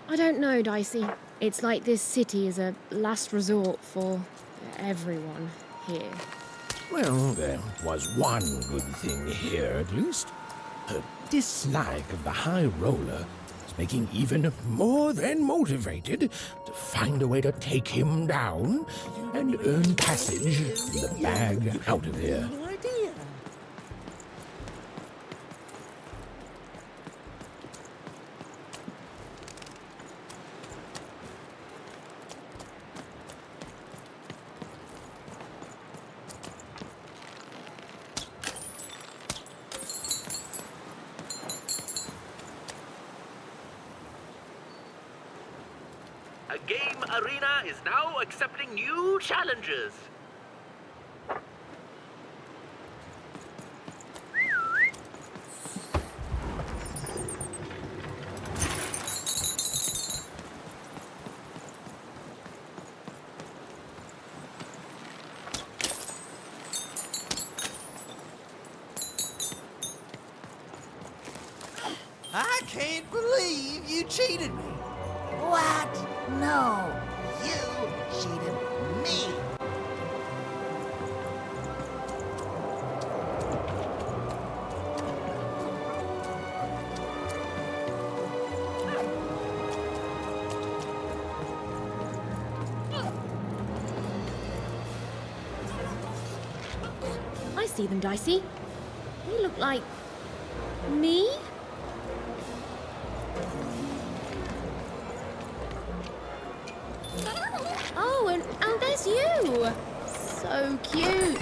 I don't know, Dicey. It's like this city is a last resort for everyone here. Well, there was one good thing here, at least. Her dislike of the High Roller was making Even more than motivated to find a way to take him down and earn passage in the bag out of here. A game arena is now accepting new challenges. I can't believe you cheated me. What? No, you cheated me. I see them, Dicey. They look like me? Oh, and there's you! So cute!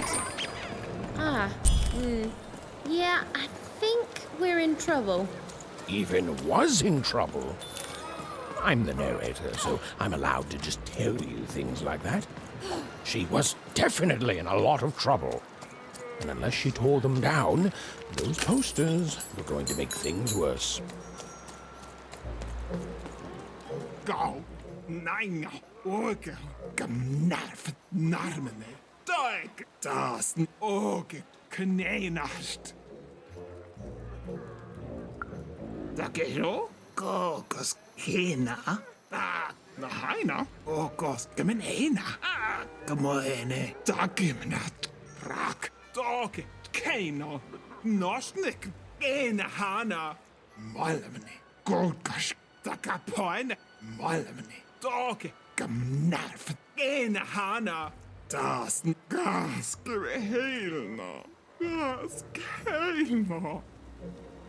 Yeah, I think we're in trouble. Even was in trouble. I'm the narrator, so I'm allowed to just tell you things like that. She was definitely in a lot of trouble. And unless she tore them down, those posters were going to make things worse. Go! Nein, Orge, Gmnarf, Narmene, Doig, Dasen, Orge, Knenast. Dagero, Gogos, Hena, Nahaina, Ogos, Gmenena, Gamoene, Dagimnat, Rak, Dog, Kano, Nosnik, Enahana, Malamene, Golgash, Dagapoine, Malamene. Dog, Gmnarf, Enahana, Dasen, Gas, Helna, Gas, Helna,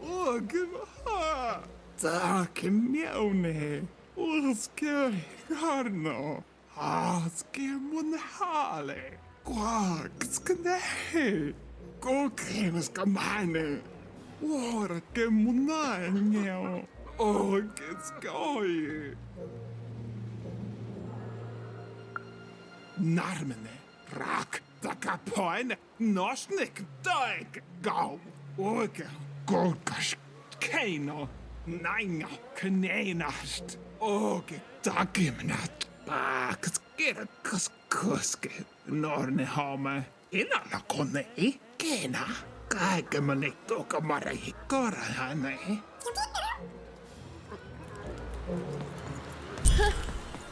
Ogha, Dakimione, Uske, Garno, Aske Munhale, Quags, Kne, Gokemas Gamane, Warke Munai, Ogets Goy. Narmene, Rak, Dagapoine, Nosnik, Doig, Go, Orga, Golgash, Kano, Näin kneinast. Oke takimnat. Paakas kirkas koske. Norne hame. Inana konei. Kena. Kaikemani tokamare korahane.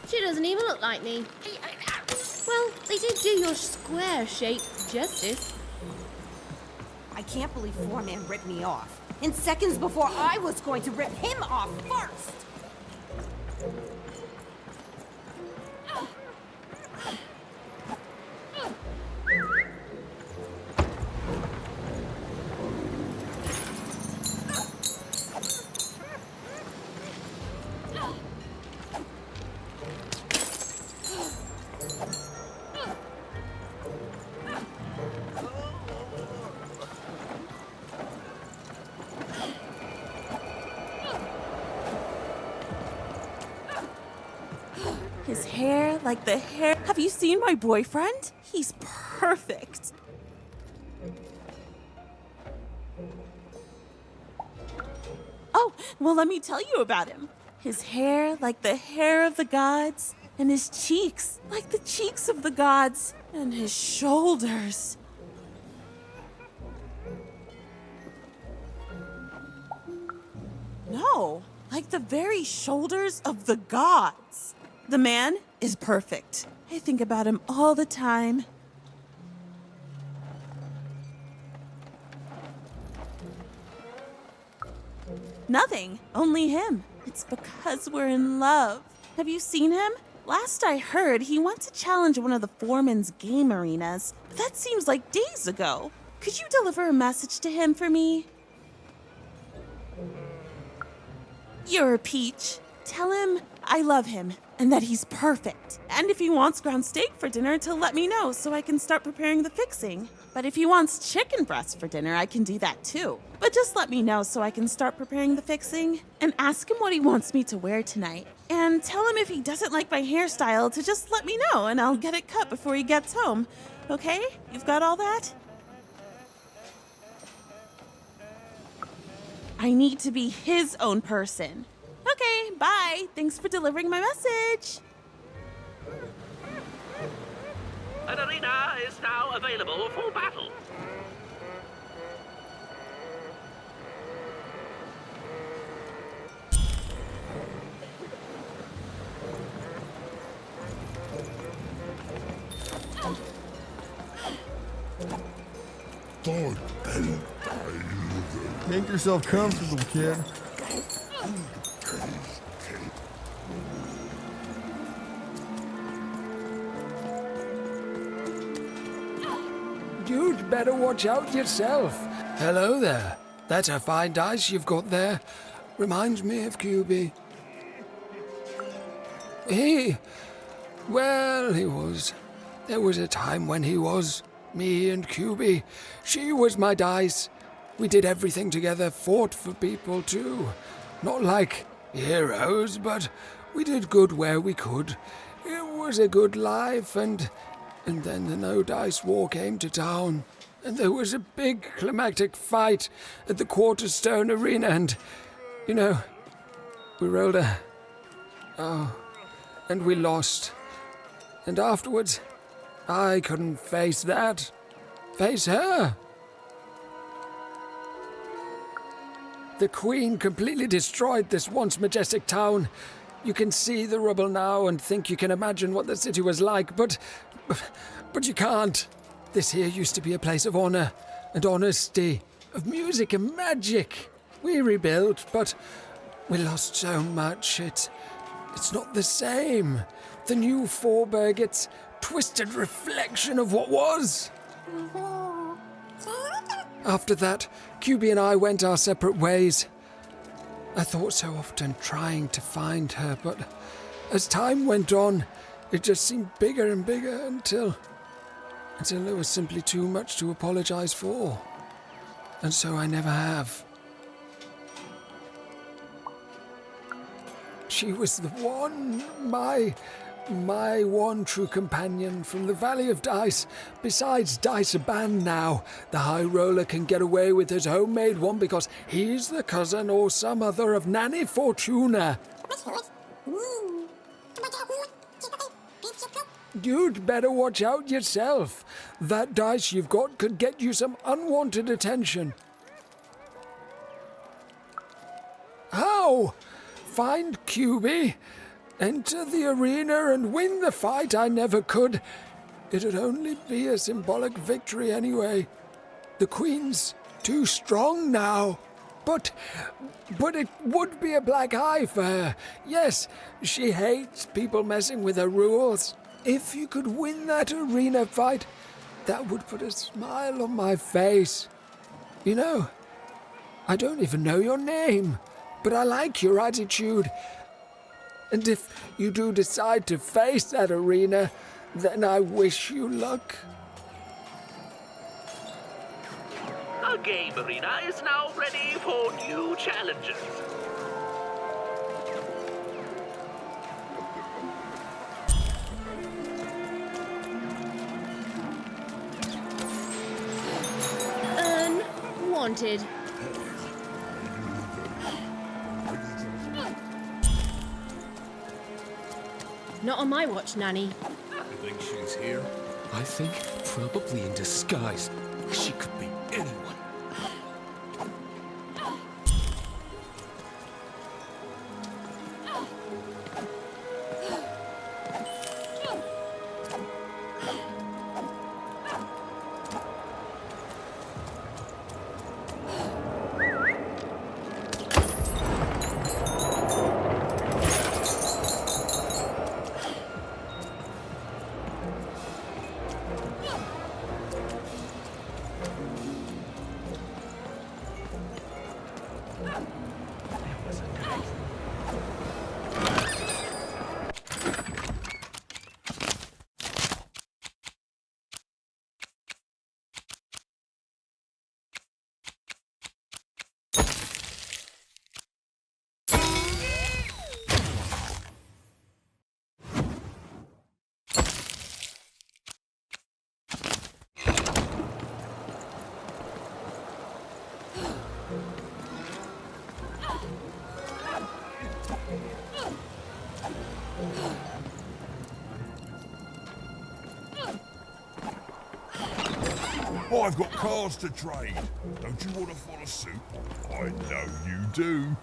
She doesn't even look like me. Well, they did do your square shape justice. I can't believe Foreman ripped me off. In seconds before I was going to rip him off first! His hair like the hair. Have you seen my boyfriend? He's perfect. Oh, well, let me tell you about him. His hair like the hair of the gods, and his cheeks like the cheeks of the gods, and his shoulders. No, like the very shoulders of the gods. The man is perfect. I think about him all the time. Nothing, only him. It's because we're in love. Have you seen him? Last I heard, he went to challenge one of the foreman's game arenas, but that seems like days ago. Could you deliver a message to him for me? You're a peach. Tell him I love him and that he's perfect. And if he wants ground steak for dinner, to let me know so I can start preparing the fixing. But if he wants chicken breast for dinner, I can do that too. But just let me know so I can start preparing the fixing. And ask him what he wants me to wear tonight. And tell him if he doesn't like my hairstyle to just let me know and I'll get it cut before he gets home. Okay? You've got all that? I need to be his own person. Okay, bye. Thanks for delivering my message. An arena is now available for battle. Make yourself comfortable, kid. You'd better watch out yourself. Hello there. That's a fine dice you've got there. Reminds me of QB. There was a time when he was. Me and QB. She was my dice. We did everything together, fought for people too. Not like heroes, but we did good where we could. It was a good life, and then the No Dice War came to town, and there was a big climactic fight at the Quarterstone Arena, and, we rolled and we lost. And afterwards, I couldn't face that. Face her. The Queen completely destroyed this once majestic town. You can see the rubble now and think you can imagine what the city was like, but you can't. This here used to be a place of honor and honesty, of music and magic. We rebuilt, but we lost so much. It's not the same. The new Forberg, it's twisted reflection of what was. After that, QB and I went our separate ways. I thought so often trying to find her, but as time went on, it just seemed bigger and bigger until there was simply too much to apologize for. And so I never have. She was the one, my My one true companion from the Valley of Dice. Besides, Dice are banned now. The High Roller can get away with his homemade one because he's the cousin or some other of Nanny Fortuna. You'd better watch out yourself. That dice you've got could get you some unwanted attention. How? Find QB, enter the arena and win the fight I never could. It'd only be a symbolic victory anyway. The Queen's too strong now. But it would be a black eye for her. Yes, she hates people messing with her rules. If you could win that arena fight, that would put a smile on my face. You know, I don't even know your name, but I like your attitude. And if you do decide to face that arena, then I wish you luck. Our game arena is now ready for new challenges. Unwanted. Not on my watch, Nanny. You think she's here? I think probably in disguise. She could be anyone. I've got cards to trade. Don't you want to follow suit? I know you do.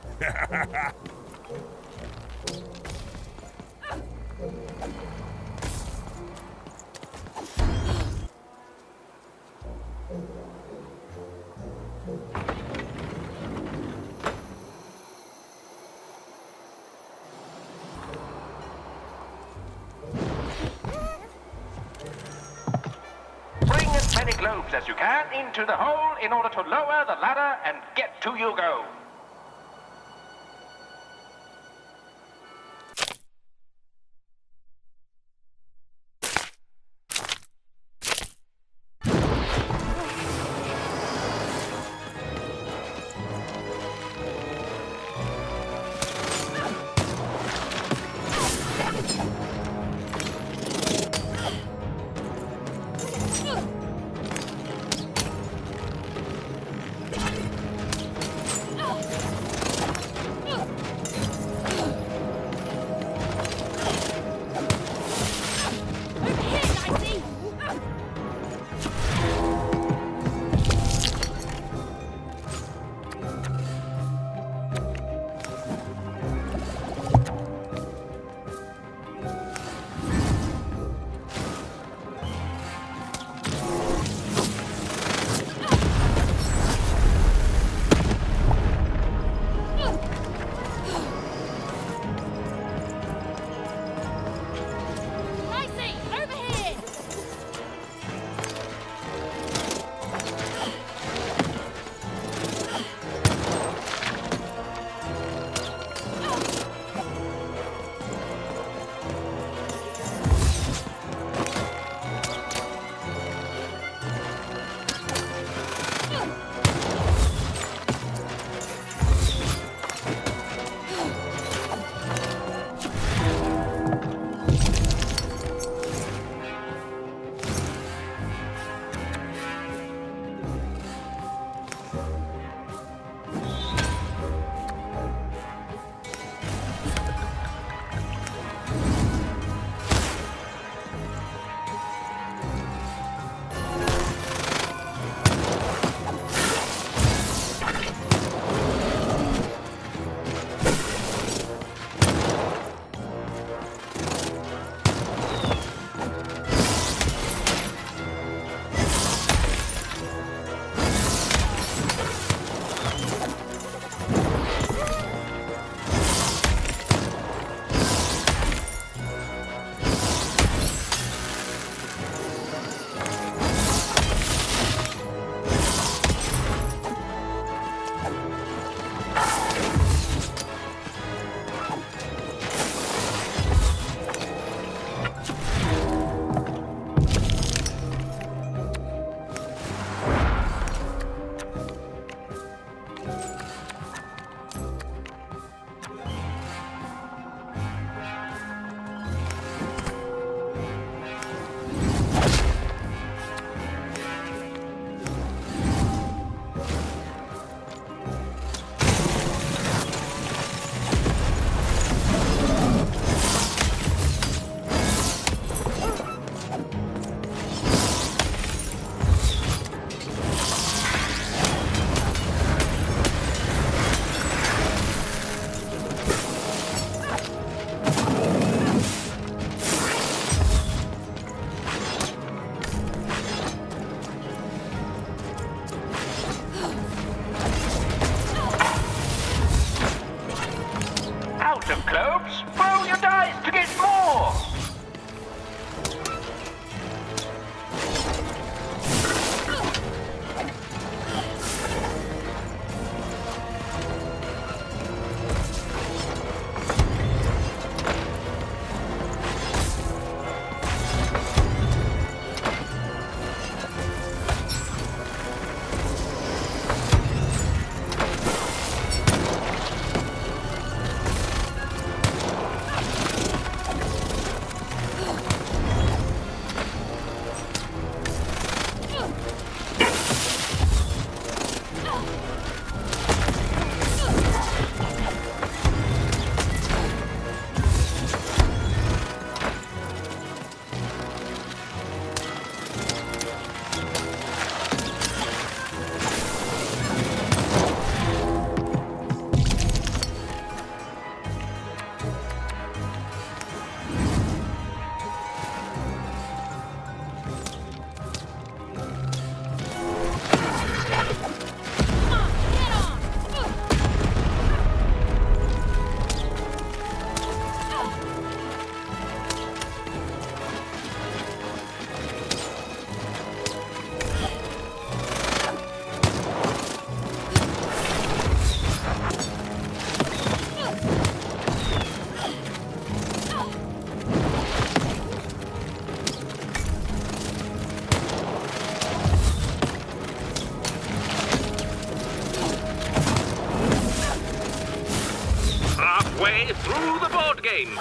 Globes as you can into the hole in order to lower the ladder and get to your goal. way through the board game.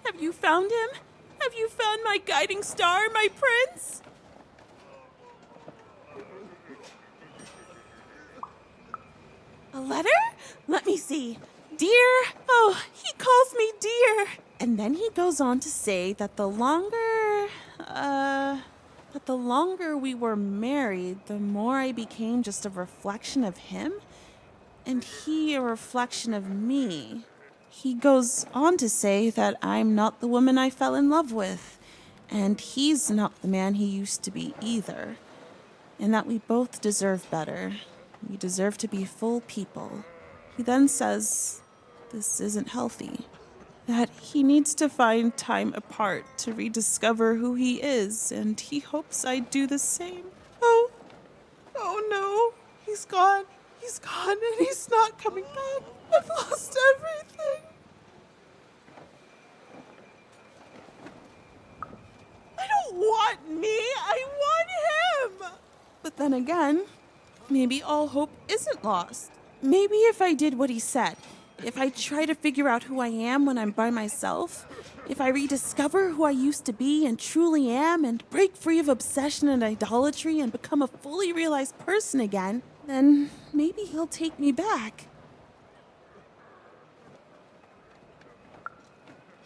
Have you found him? Have you found my guiding star, my prince? A letter? Let me see. Dear, oh, he calls me dear. And then he goes on to say that the longer we were married, the more I became just a reflection of him, and he a reflection of me. He goes on to say that I'm not the woman I fell in love with, and he's not the man he used to be either, and that we both deserve better. We deserve to be full people. He then says this isn't healthy, that he needs to find time apart to rediscover who he is, and he hopes I do the same. Oh no, he's gone, and he's not coming back. I've lost everything. I don't want me, I want him! But then again, maybe all hope isn't lost. Maybe if I did what he said, if I try to figure out who I am when I'm by myself, if I rediscover who I used to be and truly am and break free of obsession and idolatry and become a fully realized person again, then maybe he'll take me back.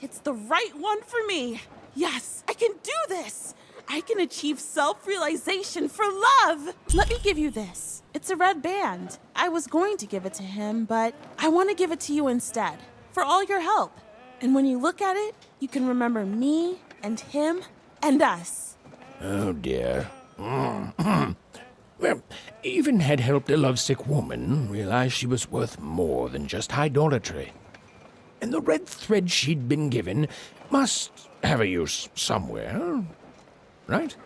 It's the right one for me. Yes, I can do this. I can achieve self-realization for love. Let me give you this. It's a red band. I was going to give it to him, but I want to give it to you instead, for all your help. And when you look at it, you can remember me and him and us. Oh, dear. Well, even had helped a lovesick woman realize she was worth more than just idolatry. And the red thread she'd been given must have a use somewhere, right?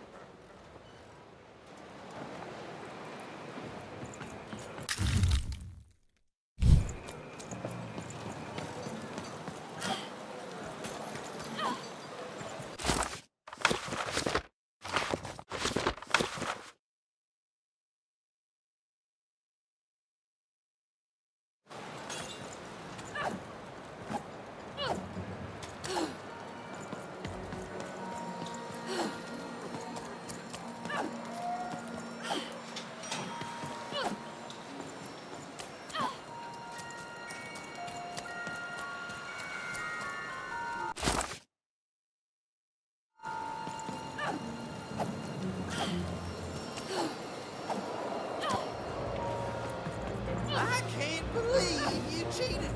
I can't believe you cheated me.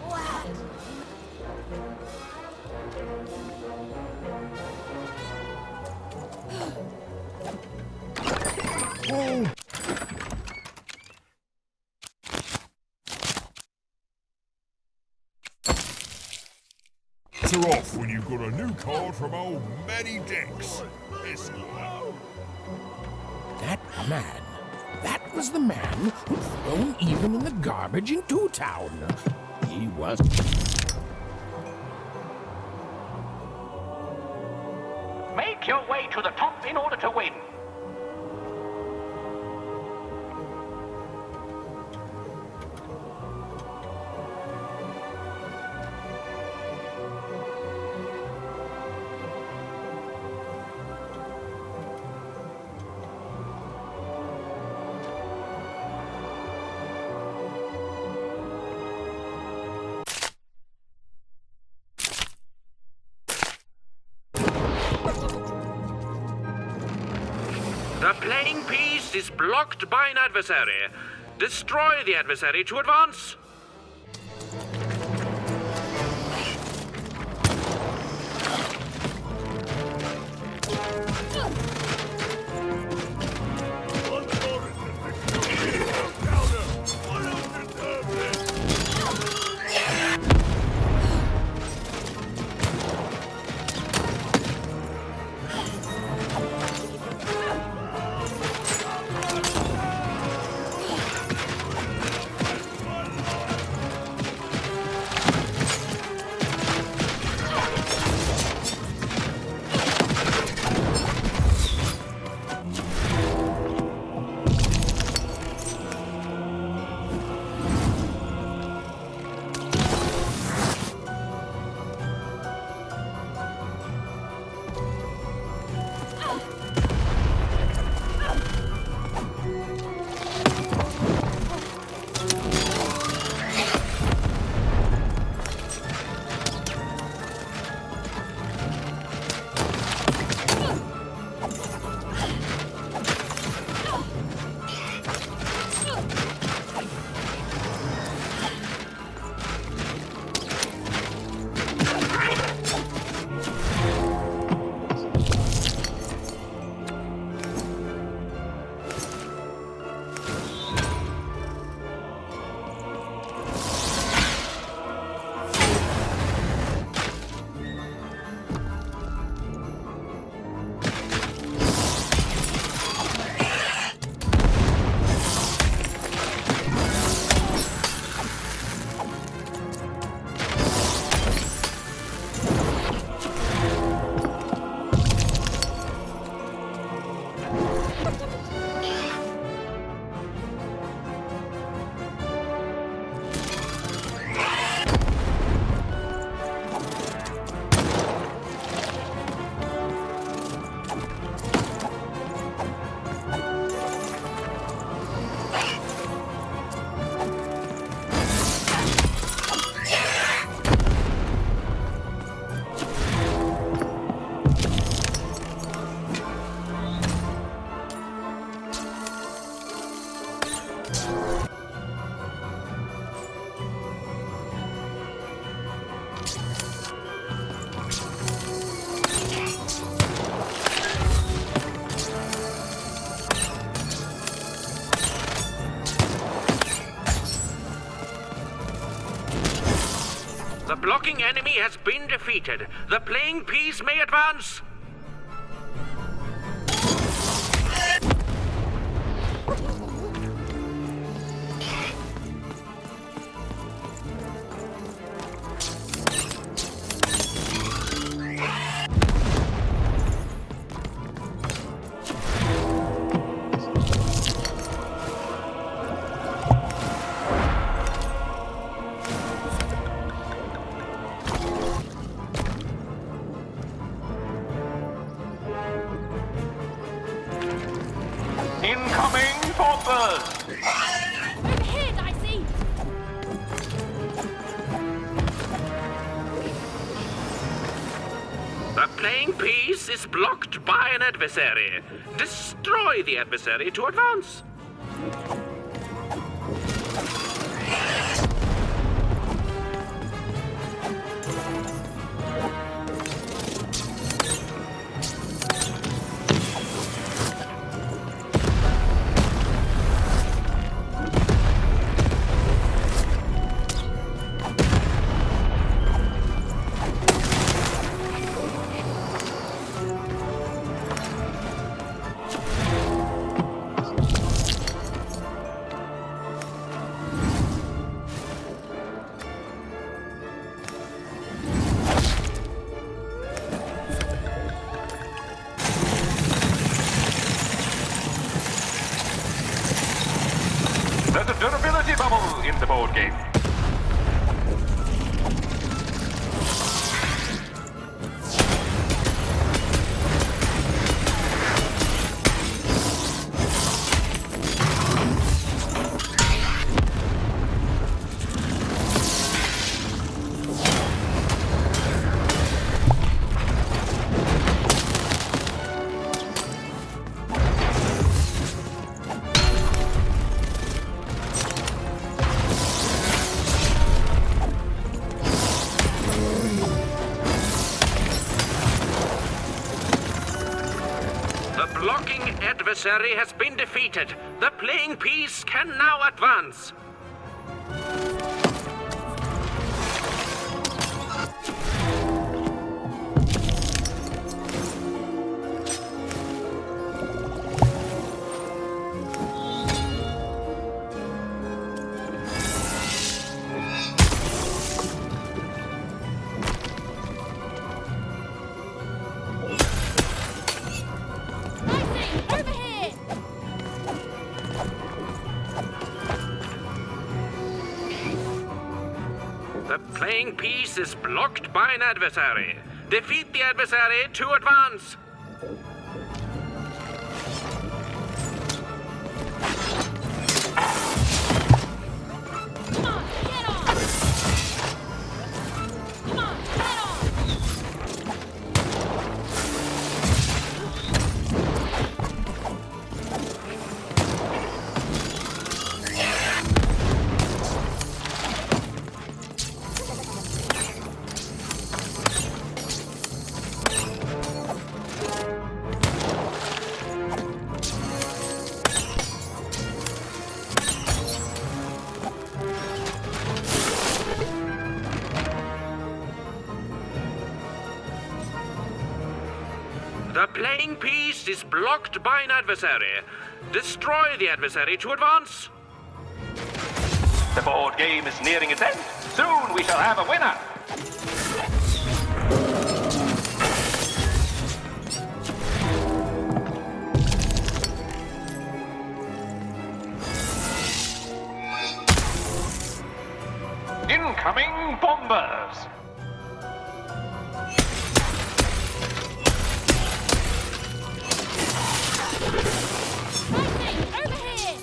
What? Oh. Are off when you've got a new card from old Matty Dex. This one. That man. That was the man who'd thrown even in the garbage in Two Town. He was... Make your way to the top in order to win. The playing piece is blocked by an adversary. Destroy the adversary to advance. blocking enemy has been defeated. The playing piece may advance. Incoming bombers! Over here, Dicey! The playing piece is blocked by an adversary. Destroy the adversary to advance. There's a durability bubble in the board game. The blocking adversary has been defeated. The playing piece can now advance. Over here! The playing piece is blocked by an adversary. Defeat the adversary to advance. Come on, get on! Come on, get on! The playing piece is blocked by an adversary. Destroy the adversary to advance. The board game is nearing its end. Soon we shall have a winner. Incoming bombers! Over here!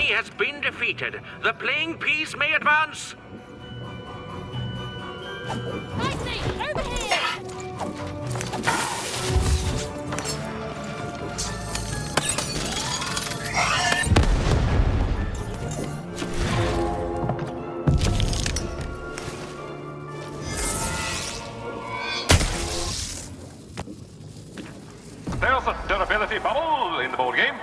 enemy has been defeated. The playing piece may advance. Dicey, over here! There's a durability bubble in the board game.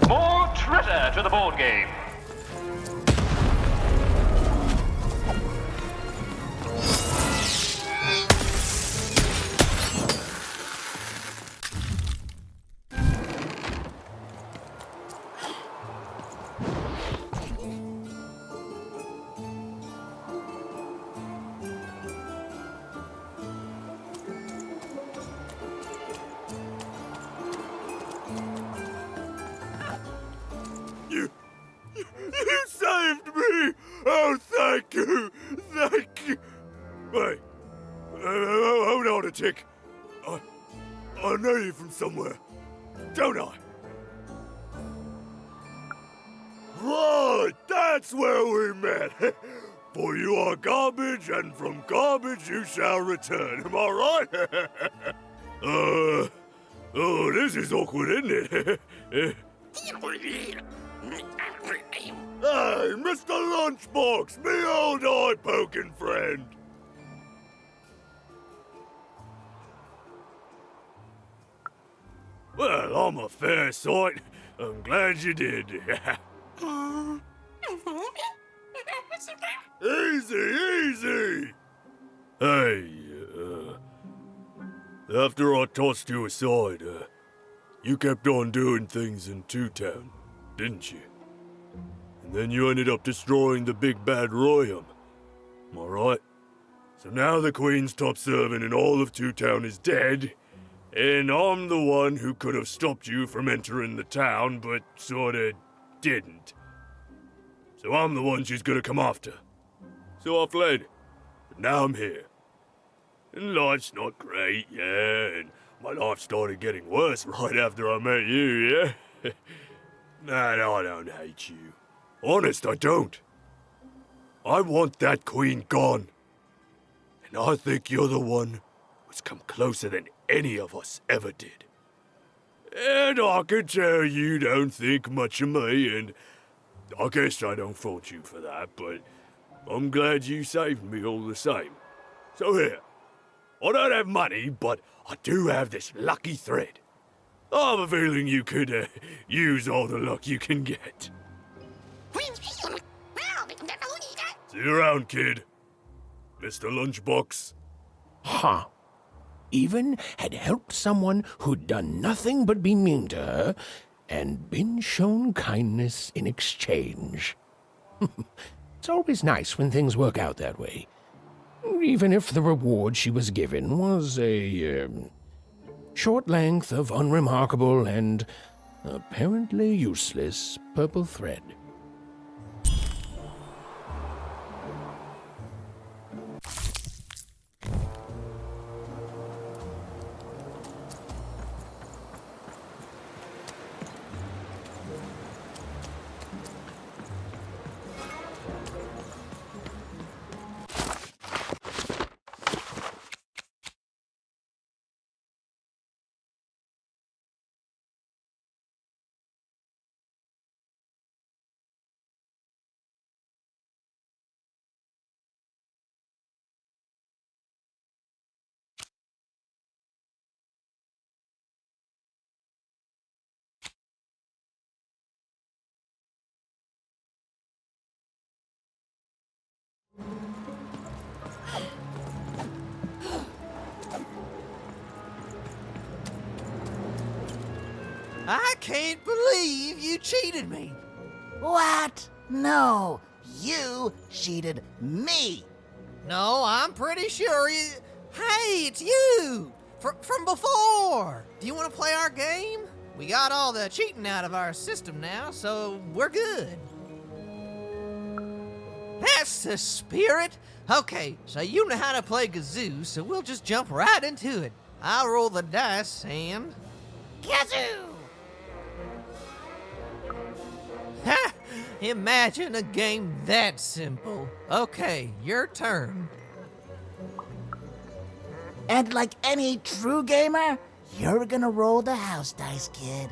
More treasure to the board game. You saved me! Oh, thank you! Thank you! Wait, hold on a tick. I know you from somewhere, don't I? Right, that's where we met. For you are garbage, and from garbage you shall return. Am I right? Oh, this is awkward, isn't it? Hey, Mr. Lunchbox, me old eye-poking friend. Well, I'm a fair sight. I'm glad you did. Easy! Hey, after I tossed you aside, you kept on doing things in Two Town, didn't you? And then you ended up destroying the big bad Royum. Am I right? So now the Queen's top servant in all of Two Town is dead, and I'm the one who could have stopped you from entering the town, but sorta didn't. So I'm the one she's gonna come after. So I fled, but now I'm here. And life's not great, yeah, and my life started getting worse right after I met you, yeah? Nah, I don't hate you. Honest, I don't. I want that queen gone. And I think you're the one who's come closer than any of us ever did. And I can tell you don't think much of me, and I guess I don't fault you for that, but I'm glad you saved me all the same. So here, I don't have money, but I do have this lucky thread. I have a feeling you could use all the luck you can get. See you around, kid. Mr. Lunchbox. Huh. Even had helped someone who'd done nothing but be mean to her, and been shown kindness in exchange. It's always nice when things work out that way. Even if the reward she was given was a short length of unremarkable and apparently useless purple thread. I can't believe you cheated me. What? No, you cheated me. No, I'm pretty sure you... Hey, it's you! From before! Do you want to play our game? We got all the cheating out of our system now, so we're good. That's the spirit! Okay, so you know how to play kazoo, so we'll just jump right into it. I'll roll the dice and... Kazoo! Ha! Imagine a game that simple. Okay, your turn. And like any true gamer, you're gonna roll the house dice, kid.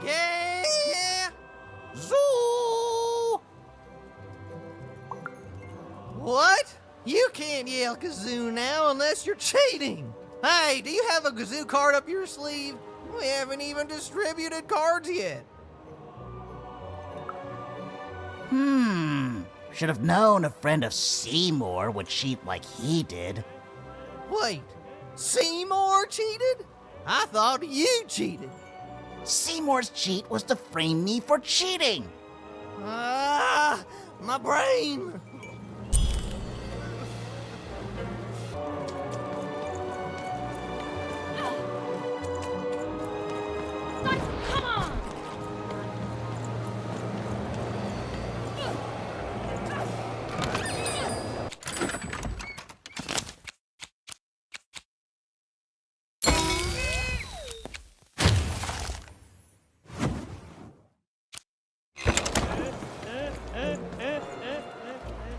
Yeah! Zoo! What? You can't yell kazoo now unless you're cheating. Hey, do you have a kazoo card up your sleeve? We haven't even distributed cards yet. Should have known a friend of Seymour would cheat like he did. Wait, Seymour cheated? I thought you cheated. Seymour's cheat was to frame me for cheating. Ah, my brain. Come on!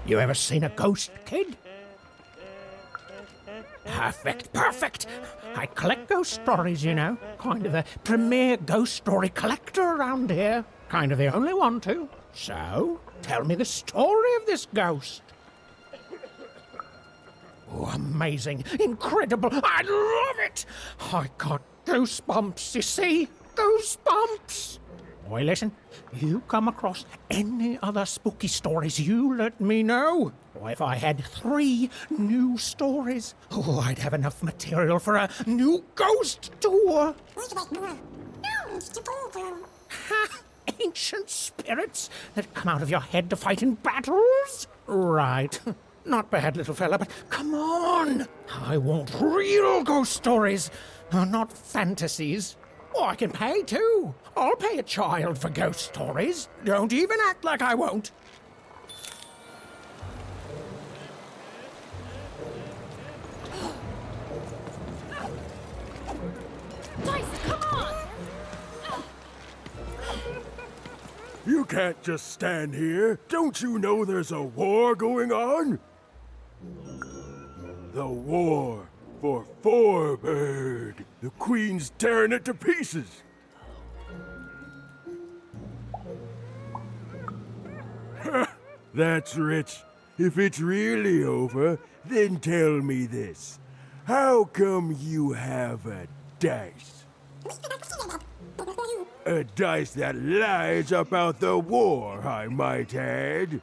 You ever seen a ghost, kid? Perfect, perfect. I collect ghost stories, you know. Kind of the premier ghost story collector around here. Kind of the only one, too. So, tell me the story of this ghost. Oh, amazing, incredible, I love it! I got goosebumps, you see? Goosebumps! Boy, listen, you come across any other spooky stories, you let me know. Or if I had 3 new stories, I'd have enough material for a new ghost tour. Ha! Ancient spirits that come out of your head to fight in battles? Right. Not bad, little fella, but come on! I want real ghost stories, not fantasies. Oh, I can pay too. I'll pay a child for ghost stories. Don't even act like I won't. Dicey, come on! You can't just stand here. Don't you know there's a war going on? The war for Forbird. The Queen's tearing it to pieces. That's rich. If it's really over, then tell me this. How come you have a dice? A dice that lies about the war, I might add.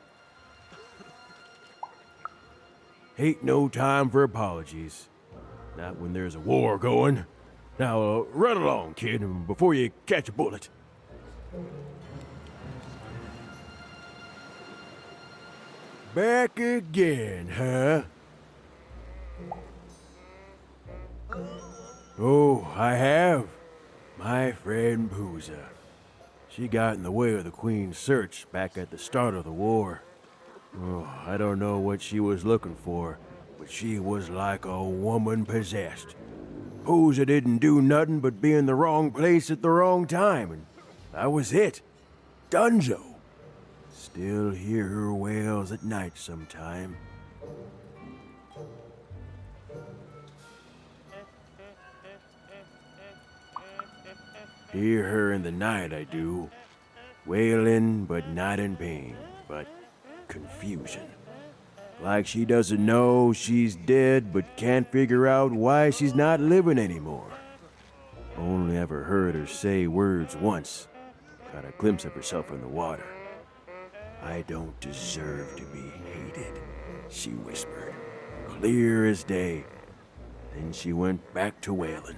Ain't no time for apologies. Not when there's a war going. Now, run along, kid, before you catch a bullet. Back again, huh? Oh, I have. My friend Pooza. She got in the way of the Queen's search back at the start of the war. Oh, I don't know what she was looking for, but she was like a woman possessed. Pooza didn't do nothing but be in the wrong place at the wrong time, and that was it. Dunzo. Still hear her wails at night sometime. Hear her in the night, I do. Wailing, but not in pain, but confusion. Like she doesn't know she's dead, but can't figure out why she's not living anymore. Only ever heard her say words once. Got a glimpse of herself in the water. I don't deserve to be hated, she whispered, clear as day. Then she went back to wailing.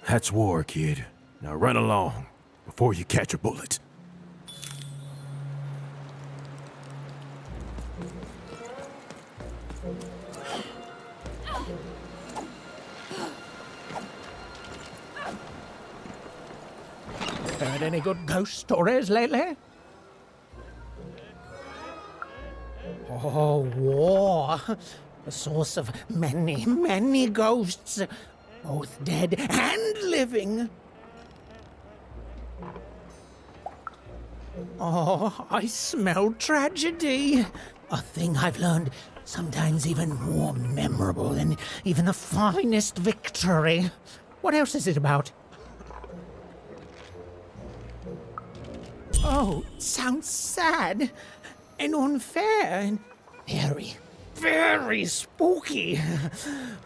That's war, kid. Now run along before you catch a bullet. Heard any good ghost stories lately? Oh, war. The source of many, many ghosts, both dead and living. Oh, I smell tragedy. A thing I've learned sometimes even more memorable than even the finest victory. What else is it about? Oh, it sounds sad and unfair and very, very spooky.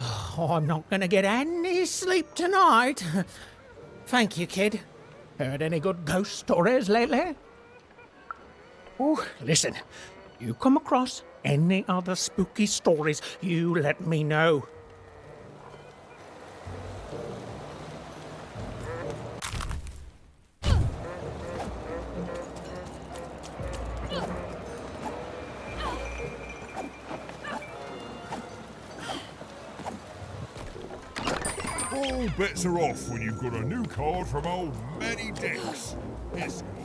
Oh, I'm not gonna get any sleep tonight. Thank you, kid. Heard any good ghost stories lately? Oh, listen. You come across any other spooky stories, you let me know. All bets are off when you've got a new card from old Manny Dix. Esquire.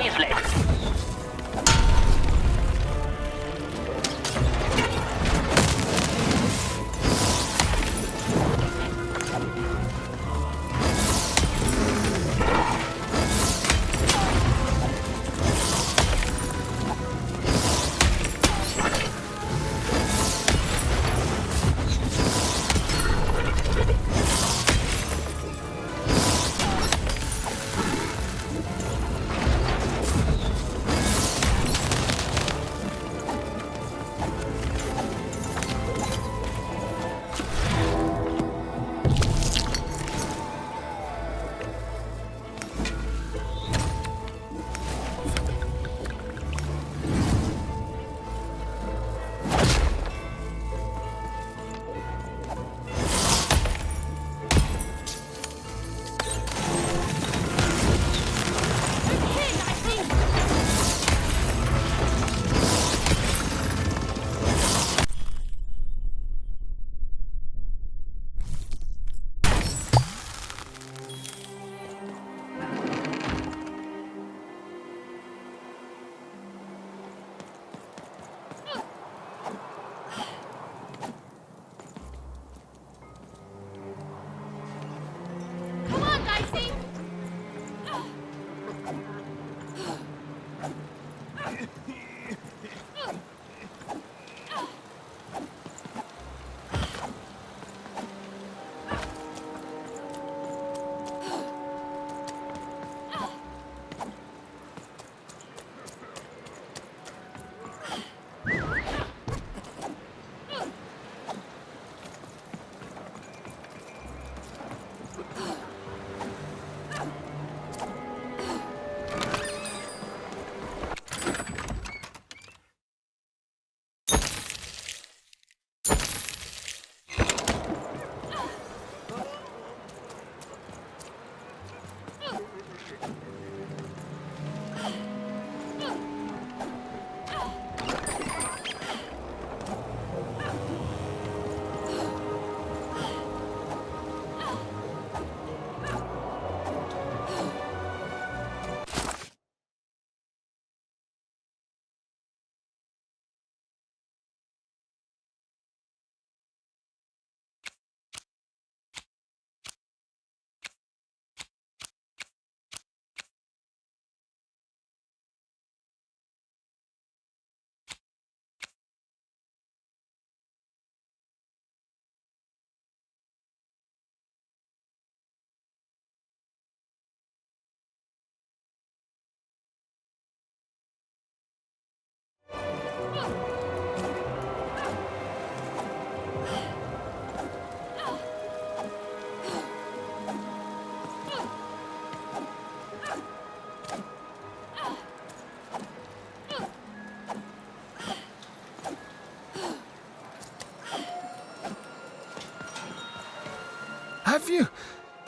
in his leg. Come on, Dicey!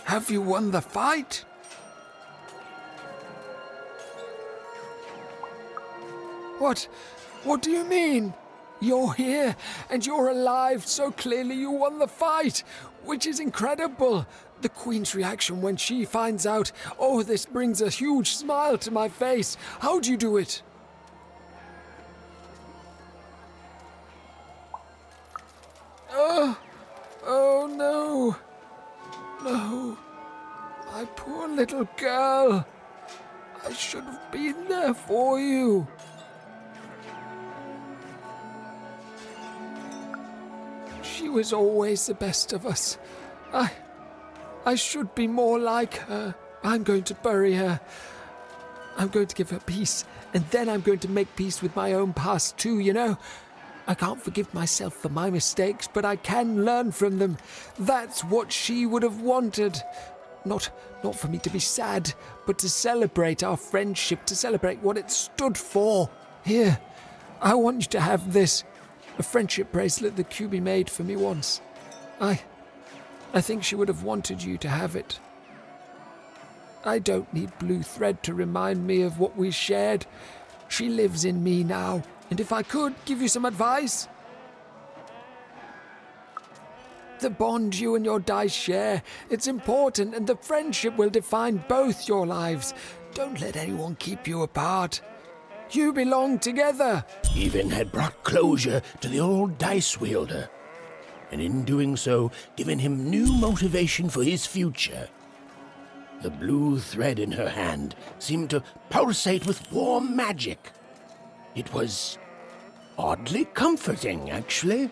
Have you won the fight? What do you mean? You're here, and you're alive, so clearly you won the fight, which is incredible. The Queen's reaction when she finds out, oh, this brings a huge smile to my face. How'd you do it? Oh no. No. My poor little girl. I should have been there for you. She was always the best of us. I should be more like her. I'm going to bury her. I'm going to give her peace, and then I'm going to make peace with my own past too, you know? I can't forgive myself for my mistakes, but I can learn from them. That's what she would have wanted. Not for me to be sad, but to celebrate our friendship, to celebrate what it stood for. Here, I want you to have this. A friendship bracelet that QB made for me once. I think she would have wanted you to have it. I don't need blue thread to remind me of what we shared. She lives in me now, and if I could give you some advice... The bond you and your dice share, it's important, and the friendship will define both your lives. Don't let anyone keep you apart. You belong together. Even had brought closure to the old dice wielder, and in doing so, given him new motivation for his future. The blue thread in her hand seemed to pulsate with warm magic. It was oddly comforting, actually.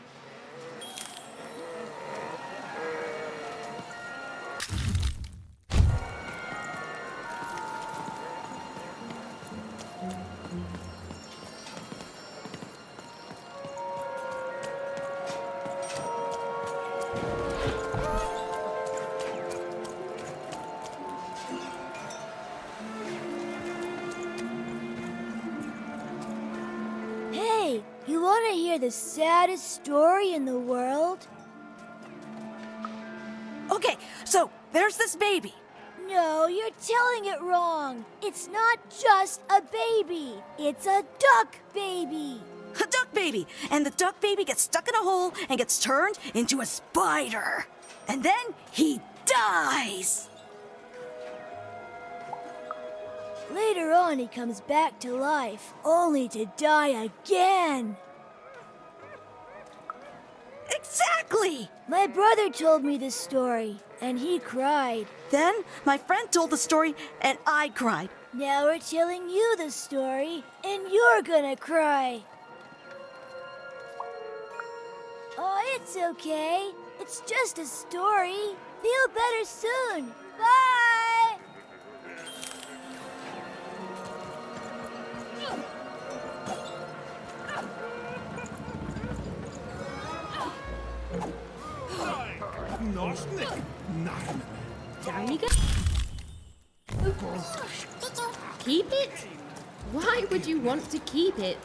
Hey, you want to hear the saddest story in the world? Okay, so there's this baby. No, you're telling it wrong. It's not just a baby. It's a duck baby. A duck baby. And the duck baby gets stuck in a hole and gets turned into a spider. And then he dies. Later on, he comes back to life, only to die again. Exactly! My brother told me this story, and he cried. Then my friend told the story, and I cried. Now we're telling you the story, and you're gonna cry. Oh, it's okay. It's just a story. Feel better soon. Bye! Down you go. Keep it? Why would you want to keep it?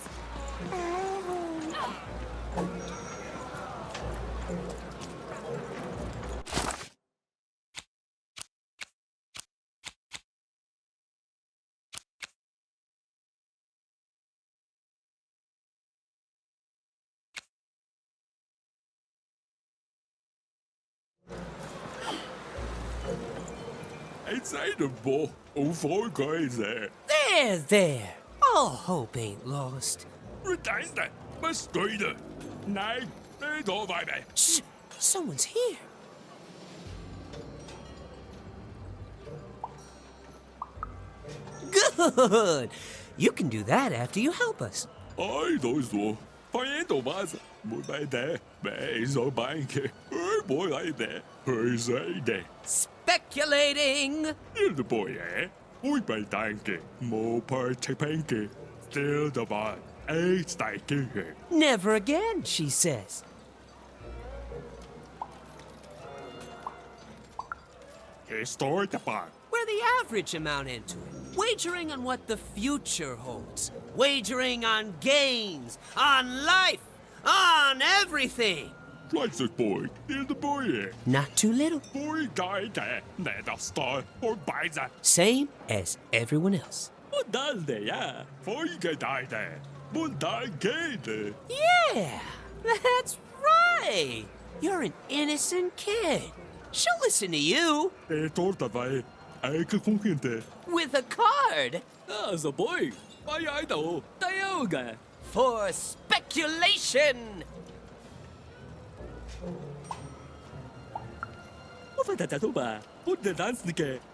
Inside the ball, four guys there. There. All hope ain't lost. Retain bestriden. Nee, niet overwijden. Shh! Someone's here. Good! You can do that after you help us. Ai, dois do. Faiendo vaza. Moet bij de. Bij zo bankje. Boy like that. Say that. Speculating! You're the boy, eh? Ui bij danke. Mo per te panke. Still the bot. It's like Never again, she says. Historic the bot. We're the average amount into it. Wagering on what the future holds. Wagering on gains, on life, on everything. Like the boy. You're the boy, eh? Not too little. Boy died there. Never star or buy that. Same as everyone else. What does they, yeah? For you get died there. What died gay. Yeah, that's right. You're an innocent kid. She'll listen to you. With a card. The boy. For speculation.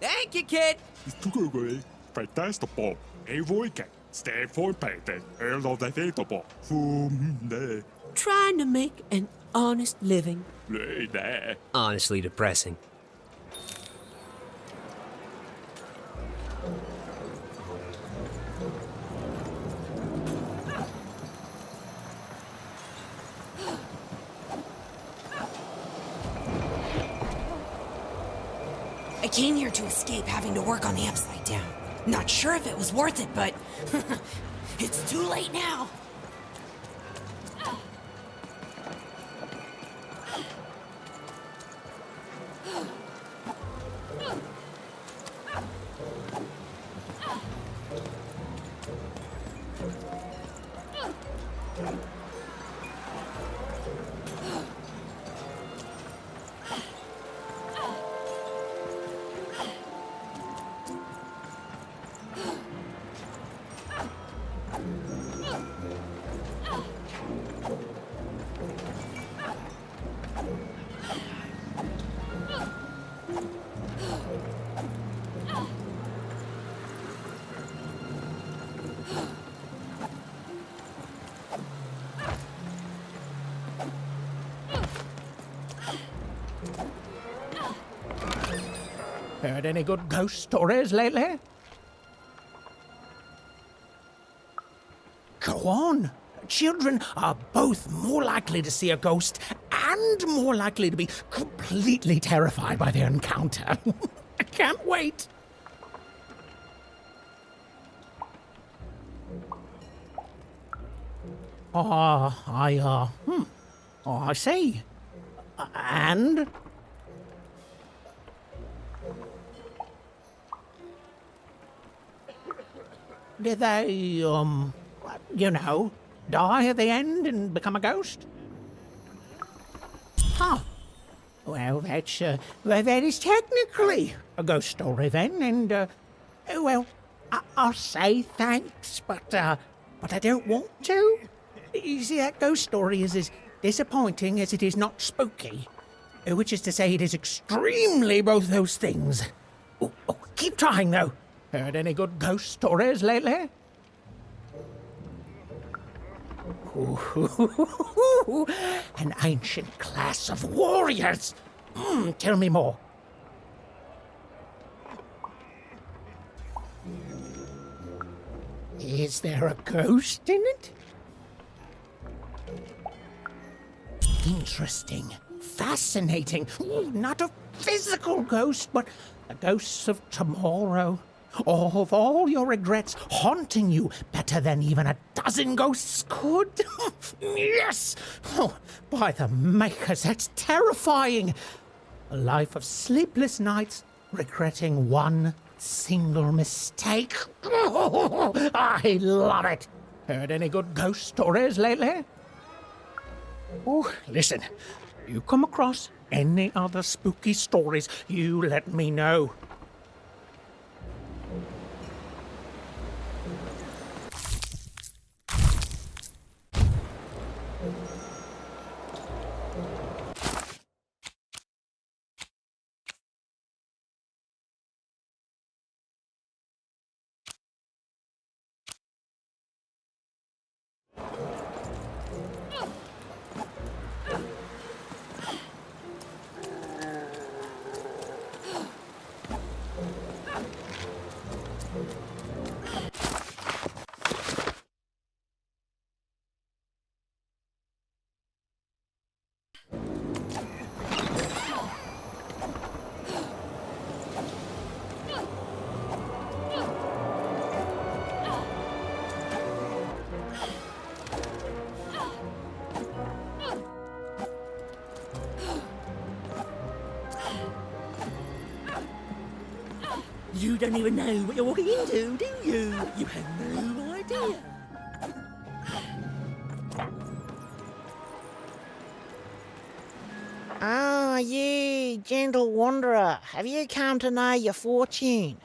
Thank you, kid. Fantastic ball. A voice. Stay for painted. Trying to make an honest living. There. Honestly depressing. I came here to escape having to work on the Upside Down. Not sure if it was worth it, but it's too late now. Heard any good ghost stories lately? Go on. Children are both more likely to see a ghost and more likely to be completely terrified by their encounter. I can't wait. I see. And? Did they, die at the end and become a ghost? Huh. Well, that is technically a ghost story then, and, I'll say thanks, but I don't want to. You see, that ghost story is as disappointing as it is not spooky. Which is to say, it is extremely both those things. Keep trying, though. Heard any good ghost stories lately? An ancient class of warriors. Tell me more. Is there a ghost in it? Interesting. Fascinating. Not a physical ghost, but the ghosts of tomorrow. Of all your regrets haunting you better than even a dozen ghosts could. Yes! Oh, by the makers, that's terrifying. A life of sleepless nights, regretting one single mistake. Oh, I love it. Heard any good ghost stories lately? Oh, listen. You come across any other spooky stories, you let me know. You don't even know what you're walking into, do you? You have no idea. Ah, you, gentle wanderer, have you come to know your fortune?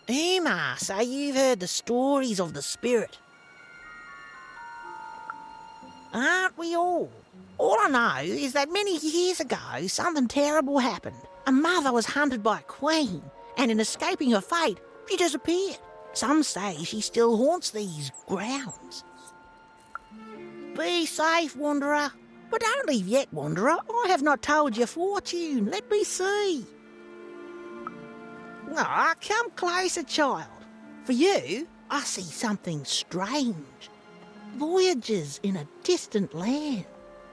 Uma, so you've heard the stories of the spirit. Aren't we all? All I know is that many years ago, something terrible happened. A mother was hunted by a queen, and in escaping her fate, she disappeared. Some say she still haunts these grounds. Be safe, wanderer. But don't leave yet, wanderer. I have not told your fortune. Let me see. Ah, come closer, child. For you, I see something strange. Voyages in a distant land.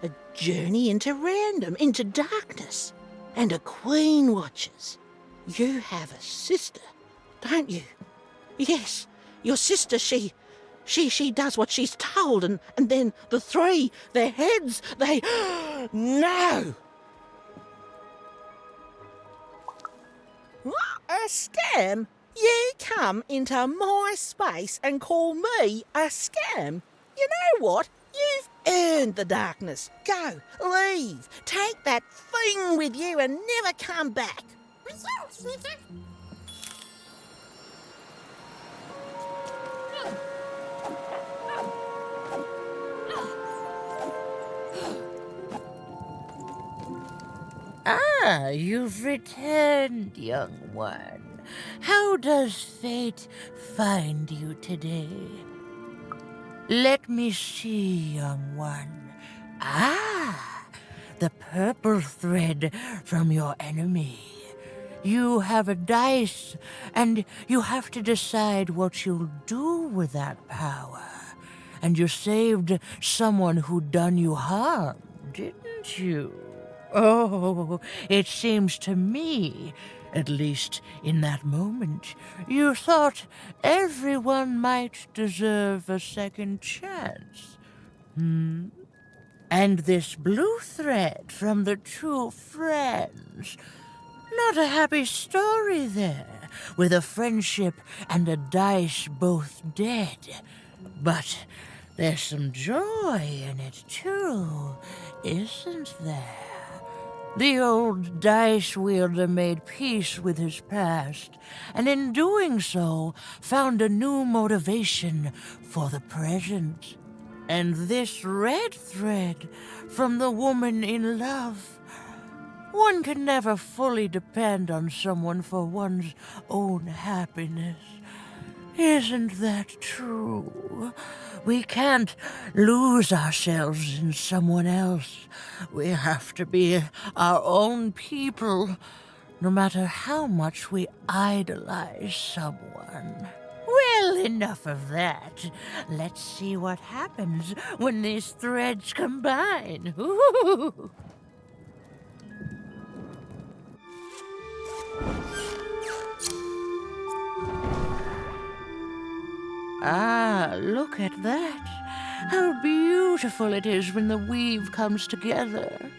A journey into random, into darkness. And a queen watches. You have a sister, don't you? Yes, your sister, she does what she's told, and then the three, their heads, they... No! What, a scam? You come into my space and call me a scam? You know what? You've earned the darkness. Go, leave, take that thing with you and never come back. Ah, you've returned, young one. How does fate find you today? Let me see, young one. Ah, the purple thread from your enemy. You have a dice, and you have to decide what you'll do with that power. And you saved someone who'd done you harm, didn't you? Oh, it seems to me, at least in that moment, you thought everyone might deserve a second chance. And this blue thread from the two friends. Not a happy story there, with a friendship and a dice both dead. But there's some joy in it, too, isn't there? The old dice wielder made peace with his past, and in doing so, found a new motivation for the present. And this red thread from the woman in love. One can never fully depend on someone for one's own happiness. Isn't that true? We can't lose ourselves in someone else. We have to be our own people, no matter how much we idolize someone. Well, enough of that. Let's see what happens when these threads combine. Ooh. Ah, look at that. How beautiful it is when the weave comes together.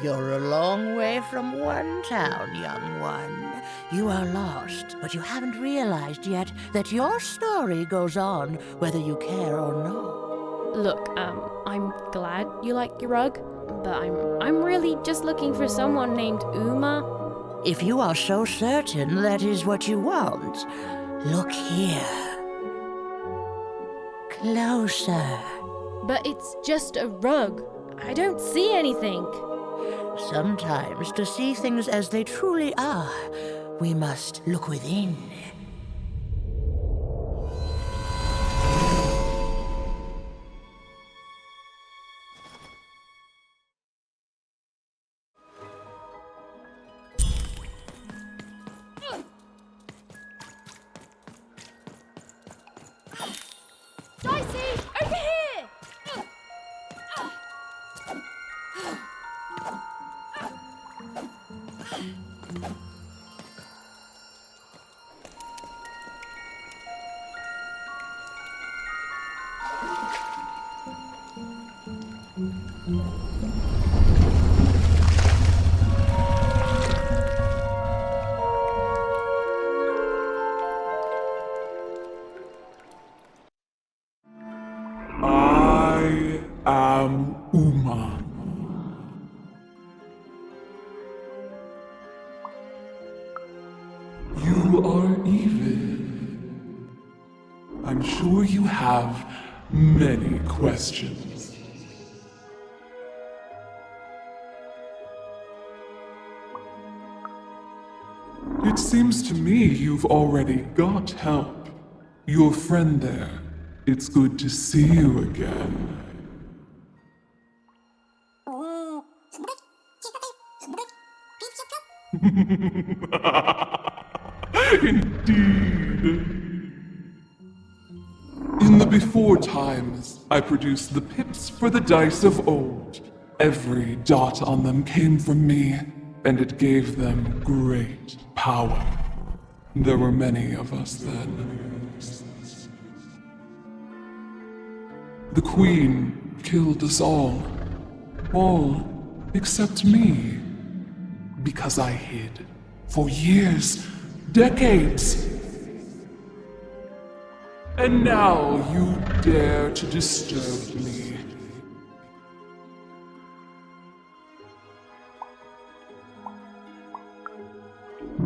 You're a long way from one town, young one. You are lost, but you haven't realized yet that your story goes on whether you care or not. Look, I'm glad you like your rug, but I'm really just looking for someone named Uma. If you are so certain that is what you want, look here. Closer. But it's just a rug. I don't see anything. Sometimes, to see things as they truly are, we must look within. Dicey, over here! I am Uma. You are even. I'm sure you have many questions. It seems to me you've already got help. Your friend there. It's good to see you again. Indeed. In the before times, I produced the pips for the dice of old. Every dot on them came from me, and it gave them great power. There were many of us then. The Queen killed us all. All except me. Because I hid. For years. Decades. And now you dare to disturb me.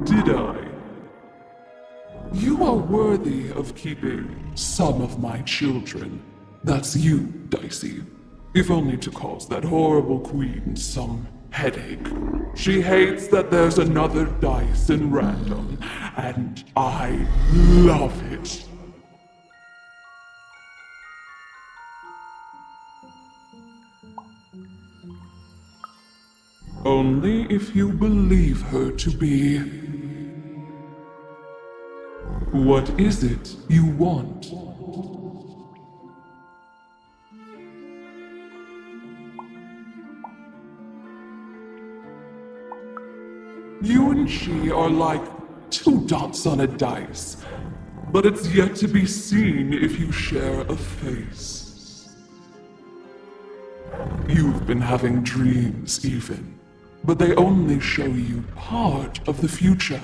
Did I? You are worthy of keeping some of my children. That's you, Dicey. If only to cause that horrible queen some headache. She hates that there's another dice in random, and I love it. Only if you believe her to be. What is it you want? You and she are like two dots on a dice, but it's yet to be seen if you share a face. You've been having dreams even, but they only show you part of the future.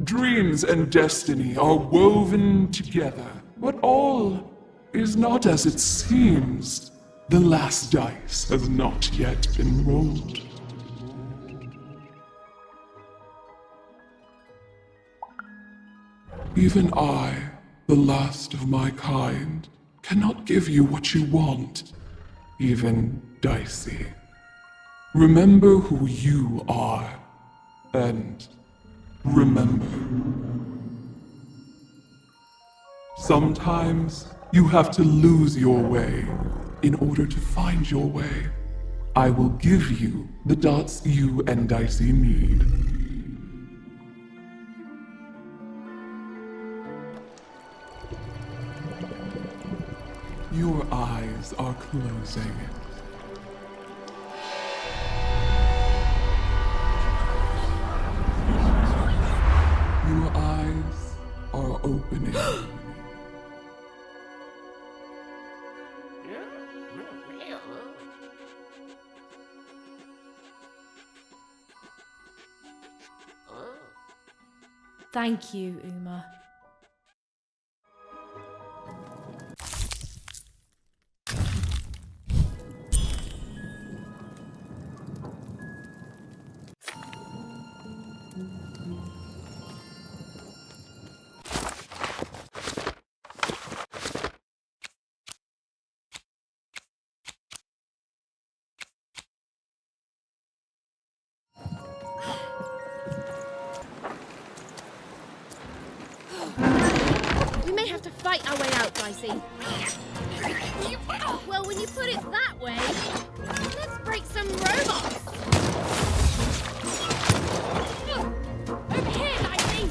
Dreams and destiny are woven together, but all is not as it seems. The last dice has not yet been rolled. Even I, the last of my kind, cannot give you what you want, even Dicey. Remember who you are, and remember. Sometimes you have to lose your way in order to find your way. I will give you the dots you and Dicey need. Your eyes are closing. Your eyes are opening. Thank you, Uma. We may have to fight our way out, Dicey. Well, when you put it that way, let's break some robots. Over here, Dicey.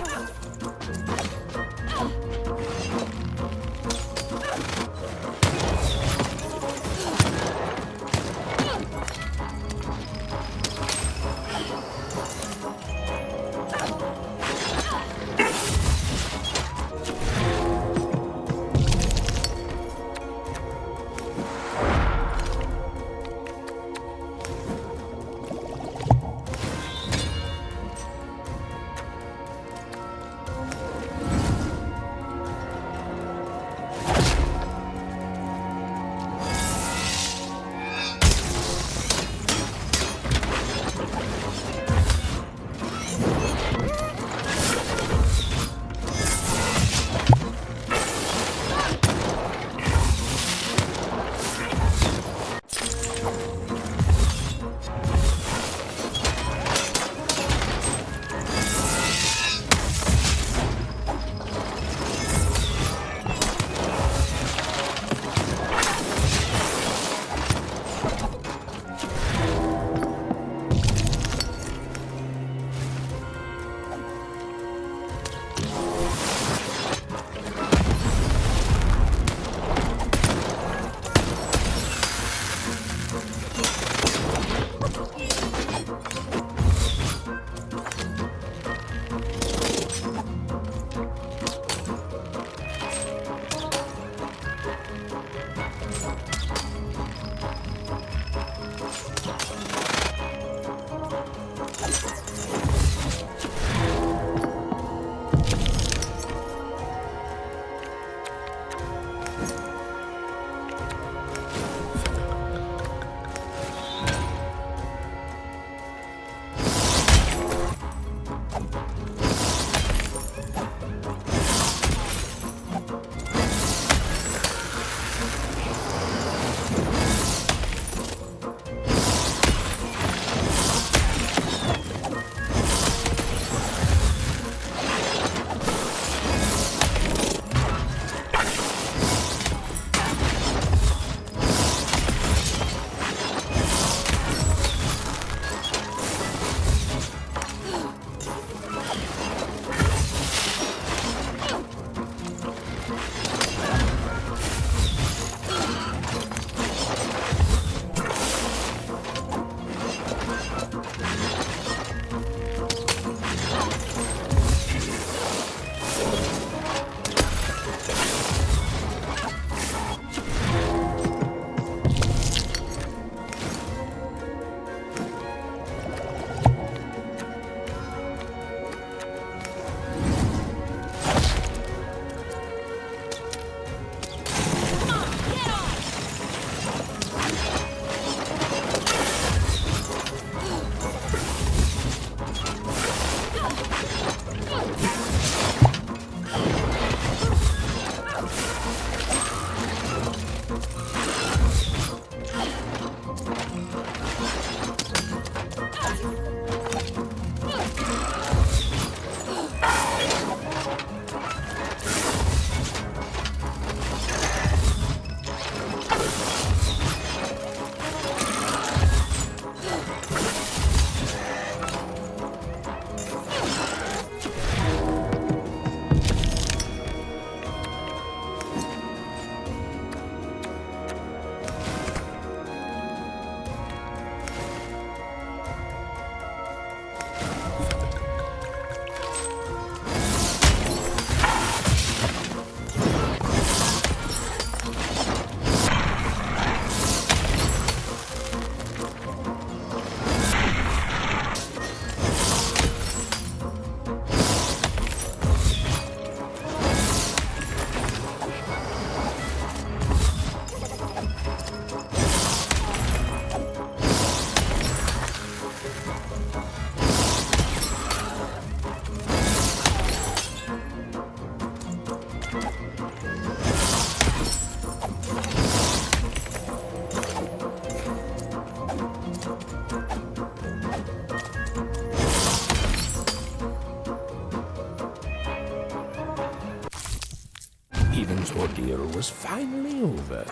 was finally over.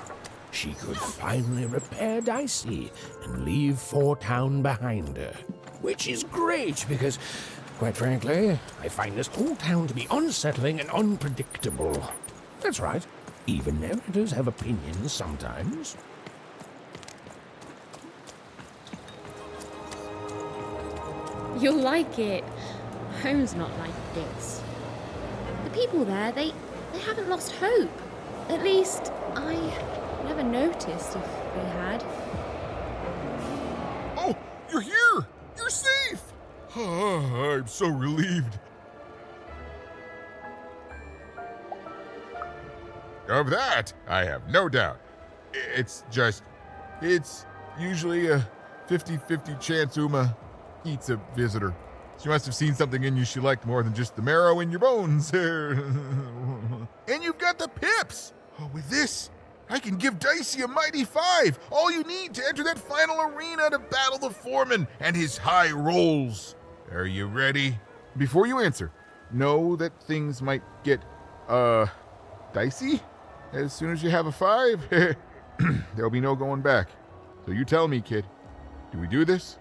She could finally repair Dicey and leave Four Town behind her. Which is great because, quite frankly, I find this whole town to be unsettling and unpredictable. That's right. Even narrators have opinions sometimes. You'll like it. Home's not like this. The people there, they haven't lost hope. At least, I never noticed if they had. Oh, you're here! You're safe! I'm so relieved. Of that, I have no doubt. It's usually a 50-50 chance Uma eats a visitor. She must have seen something in you she liked more than just the marrow in your bones. And you've got the pips! Oh, with this, I can give Dicey a mighty 5. All you need to enter that final arena to battle the foreman and his high rolls. Are you ready? Before you answer, know that things might get, dicey? As soon as you have a 5, there'll be no going back. So you tell me, kid, do we do this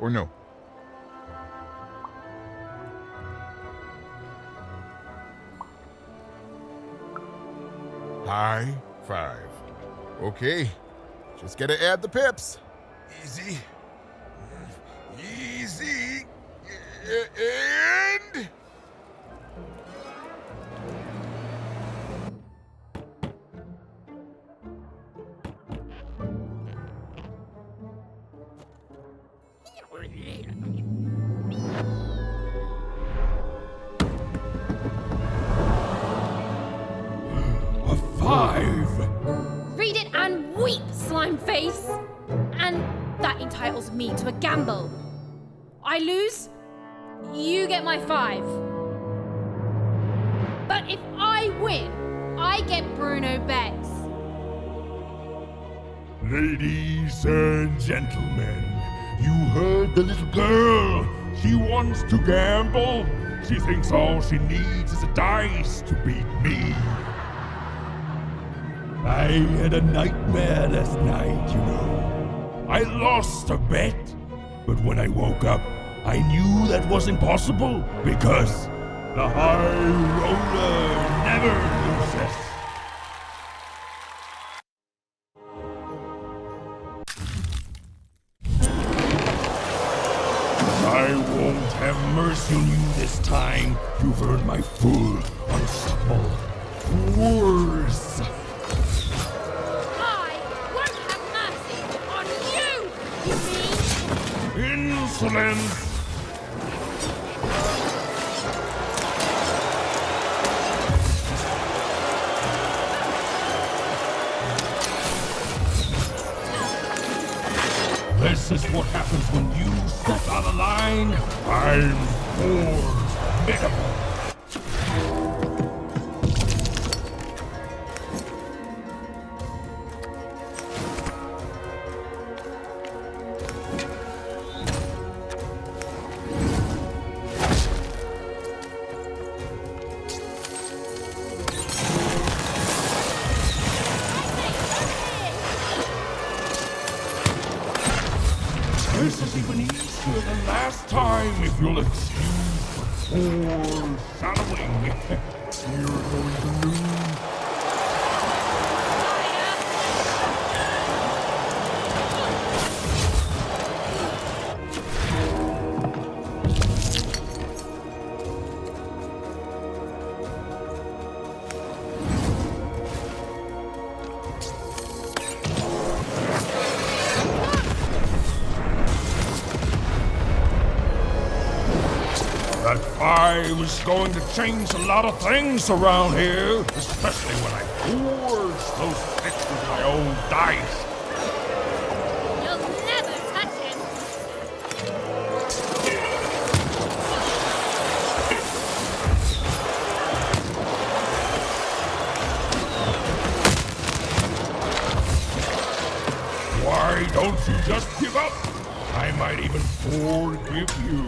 or no? High 5. Okay, just gotta add the pips. Easy. Easy. And... A 5! Read it and weep, slime face! And that entitles me to a gamble. I lose, you get my 5. But if I win, I get Bruno Bex. Ladies and gentlemen, you heard the little girl. She wants to gamble. She thinks all she needs is a dice to beat me. I had a nightmare last night, you know. I lost a bet, but when I woke up, I knew that was impossible because the high roller never loses. I won't have mercy on you this time. You've earned my full, unstoppable force. I won't have mercy on you, you mean? Insolence! This is what happens when you step out of line. I'm formidable. This is even easier than last time, if you'll excuse the foreshadowing. You're going to lose. That 5 is going to change a lot of things around here, especially when I forge those picks with my own dice. You'll never touch him. Why don't you just give up? I might even forgive you.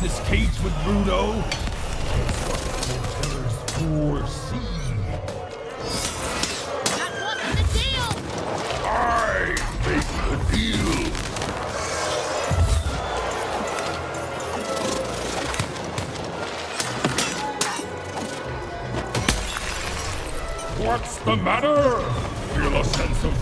this cage with Bruno. It's what foretellers foresee. That wasn't the deal! I make the deal. What's the matter? Feel a sense of...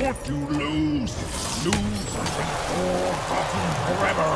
want you lose and be forgotten forever.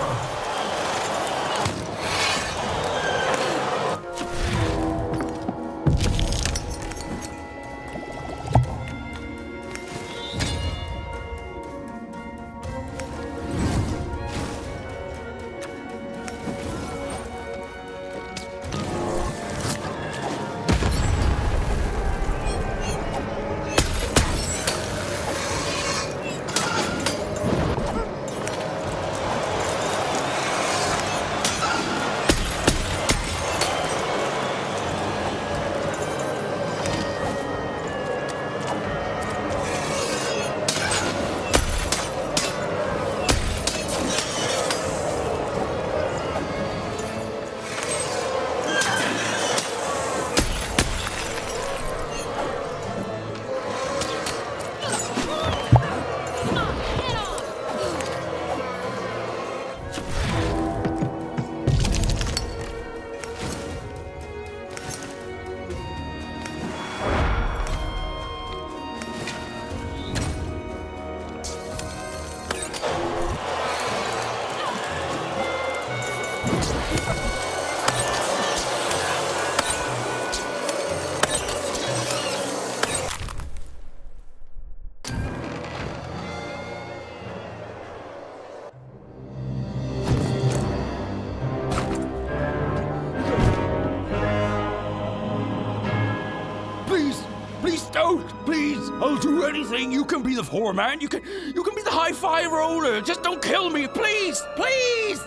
Please, I'll do anything. You can be the foreman. You can be the high five roller. Just don't kill me, please, please.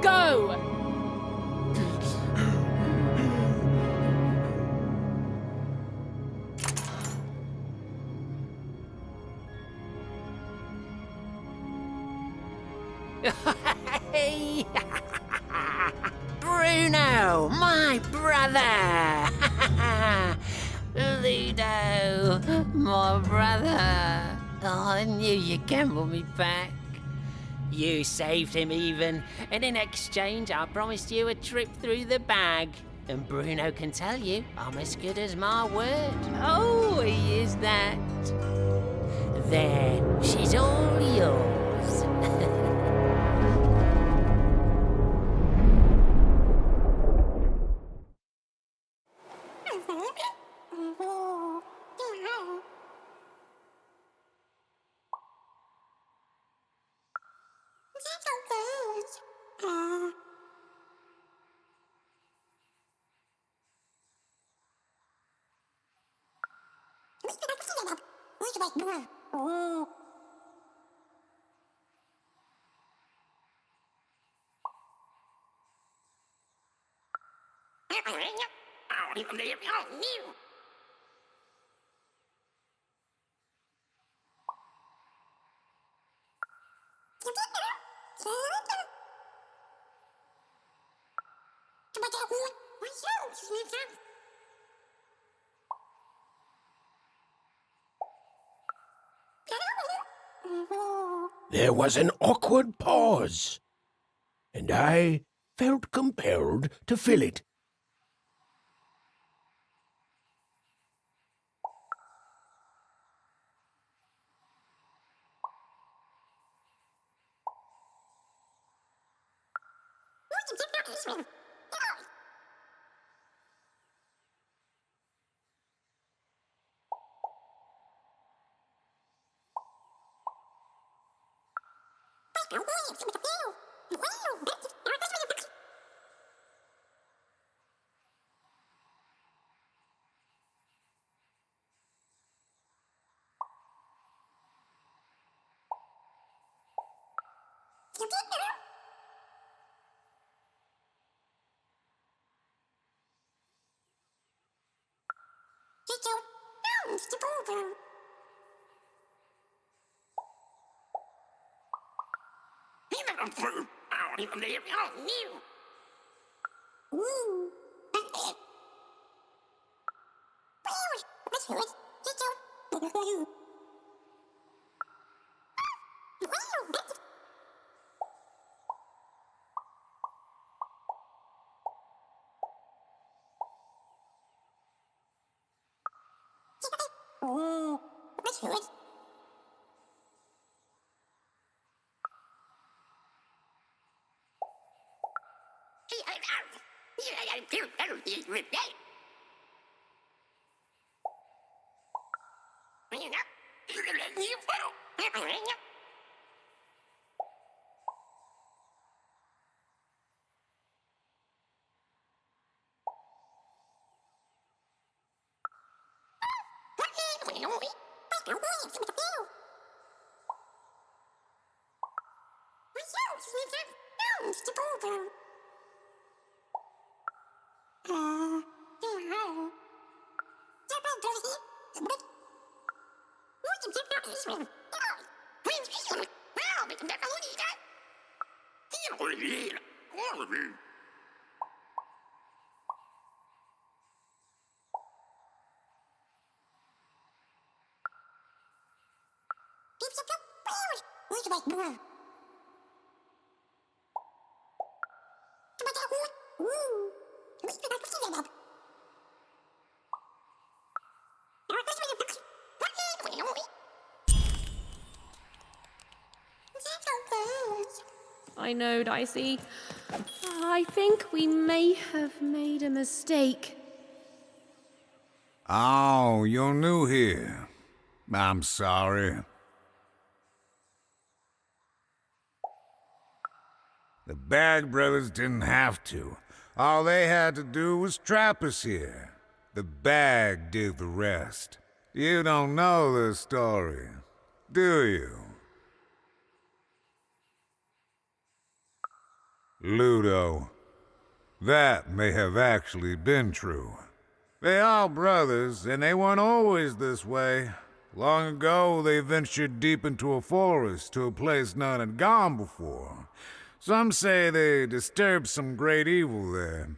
Go. Hey! Bruno, my brother! Ludo, my brother! Oh, I knew you'd gamble me back. You saved him even, and in exchange I promised you a trip through the bag. And Bruno can tell you I'm as good as my word. Oh, he is that. There, she's all yours. There was an awkward pause, and I felt compelled to fill it. I know, Dicey. I think we may have made a mistake. Oh, you're new here. I'm sorry. The Bag Brothers didn't have to. All they had to do was trap us here. The Bag did the rest. You don't know the story, do you? Ludo, that may have actually been true. They are brothers, and they weren't always this way. Long ago, they ventured deep into a forest to a place none had gone before. Some say they disturbed some great evil there.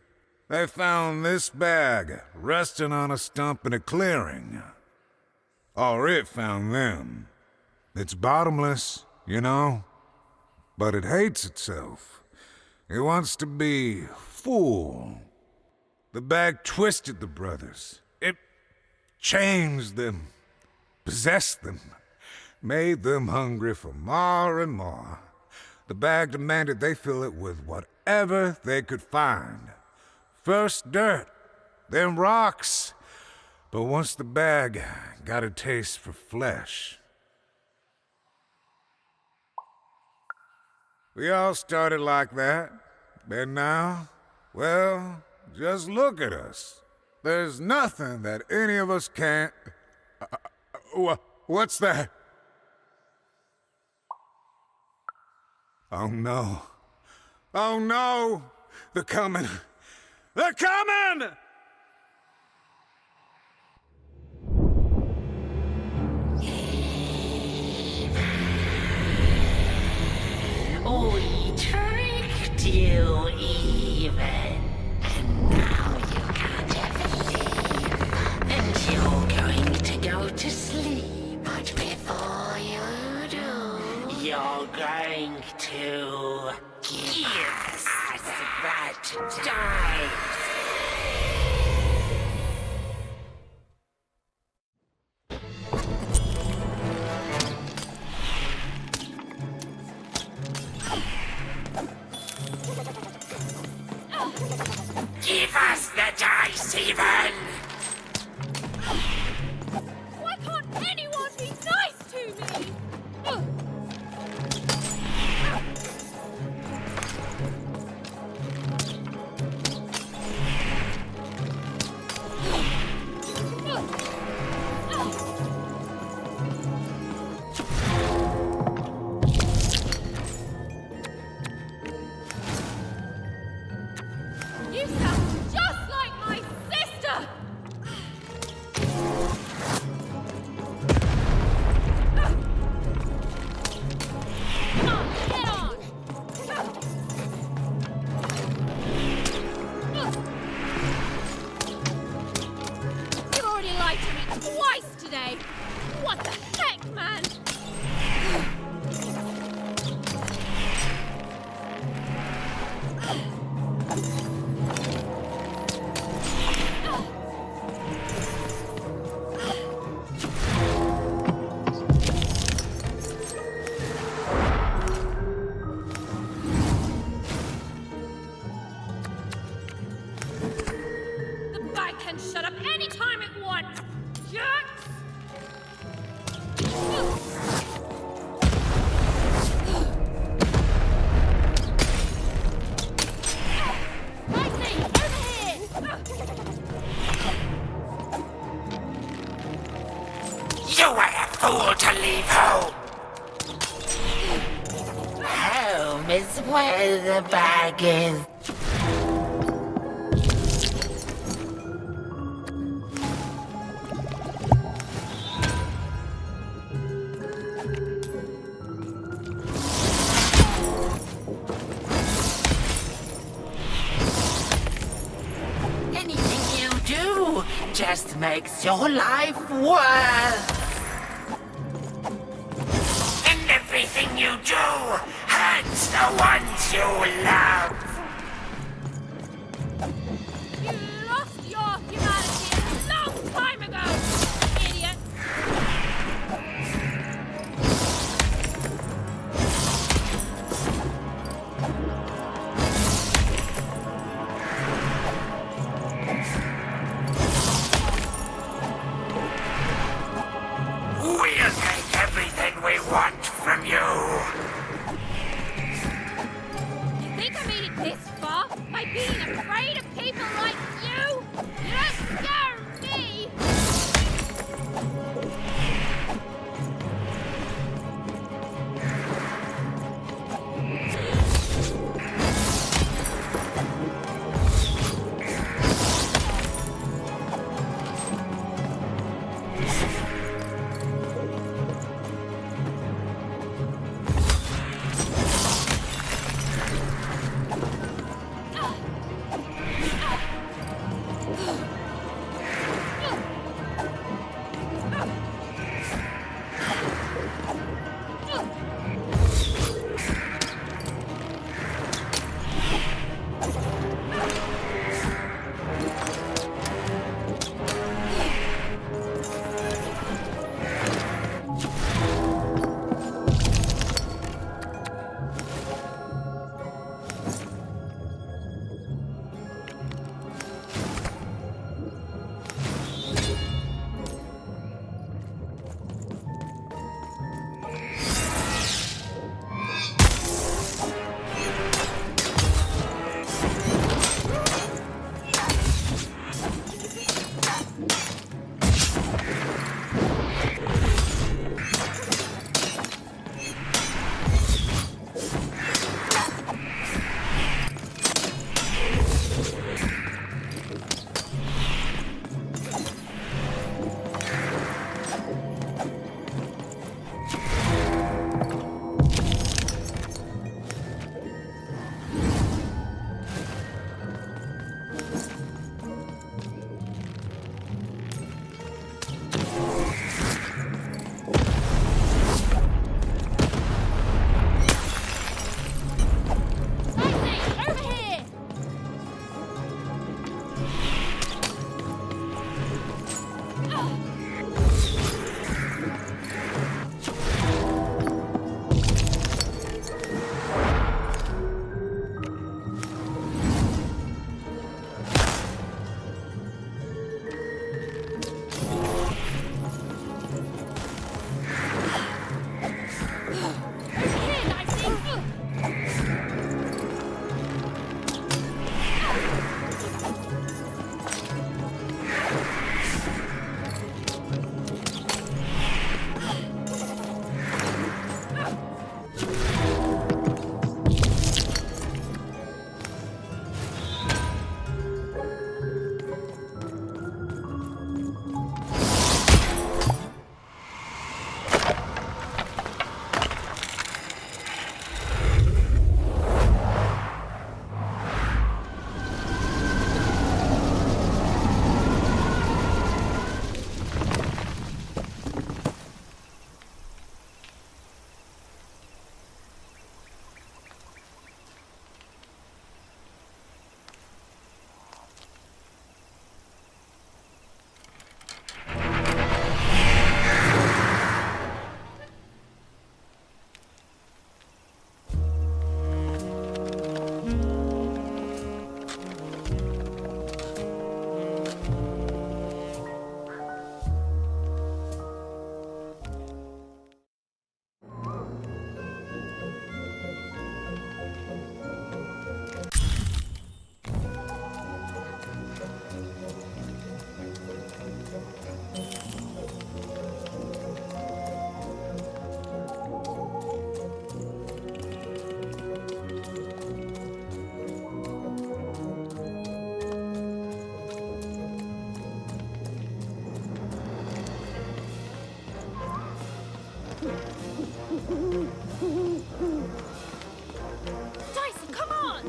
They found this bag resting on a stump in a clearing. Or it found them. It's bottomless, you know, but it hates itself. It wants to be full. The bag twisted the brothers. It changed them, possessed them, made them hungry for more and more. The bag demanded they fill it with whatever they could find. First dirt, then rocks. But once the bag got a taste for flesh, we all started like that. And now, well, just look at us. There's nothing that any of us can't... What's that? Oh no. Oh no! They're coming! They're coming! We tricked you even, and now you can't leave. And you're going to go to sleep, but before you do, you're going to give us that dice. Give us the dice, even! Why can't anyone be nice to me? You were a fool to leave home. Home is where the bag is. Anything you do just makes your life worse. And everything you do hurts the ones you love. You lost your humanity a long time ago, idiot! We'll take everything we want from you. You think I made it this far by being afraid of people like you? You don't scare me! Dicey, come on!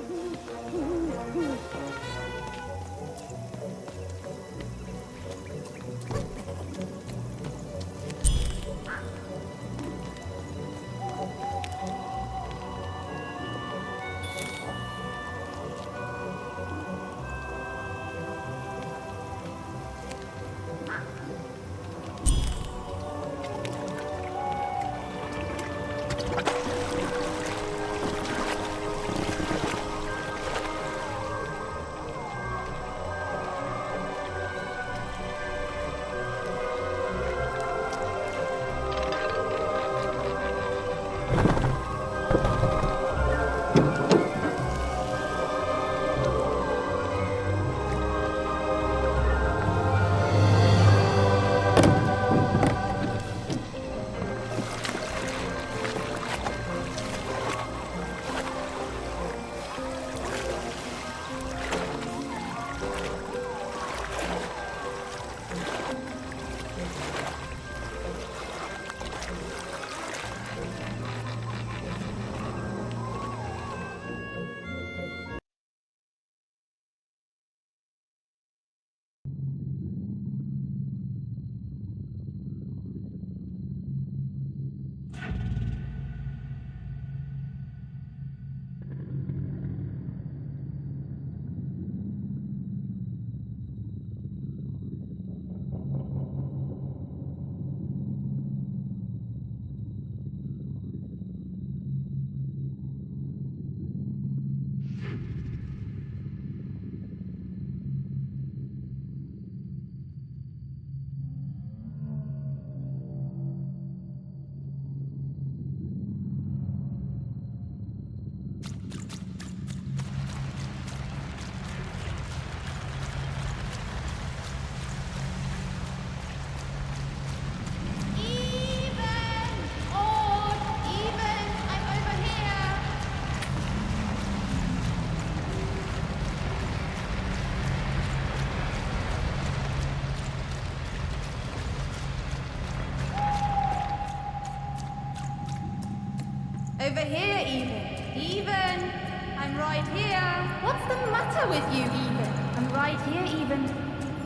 Over here, Even. Even! I'm right here. What's the matter with you, Even? I'm right here, Even.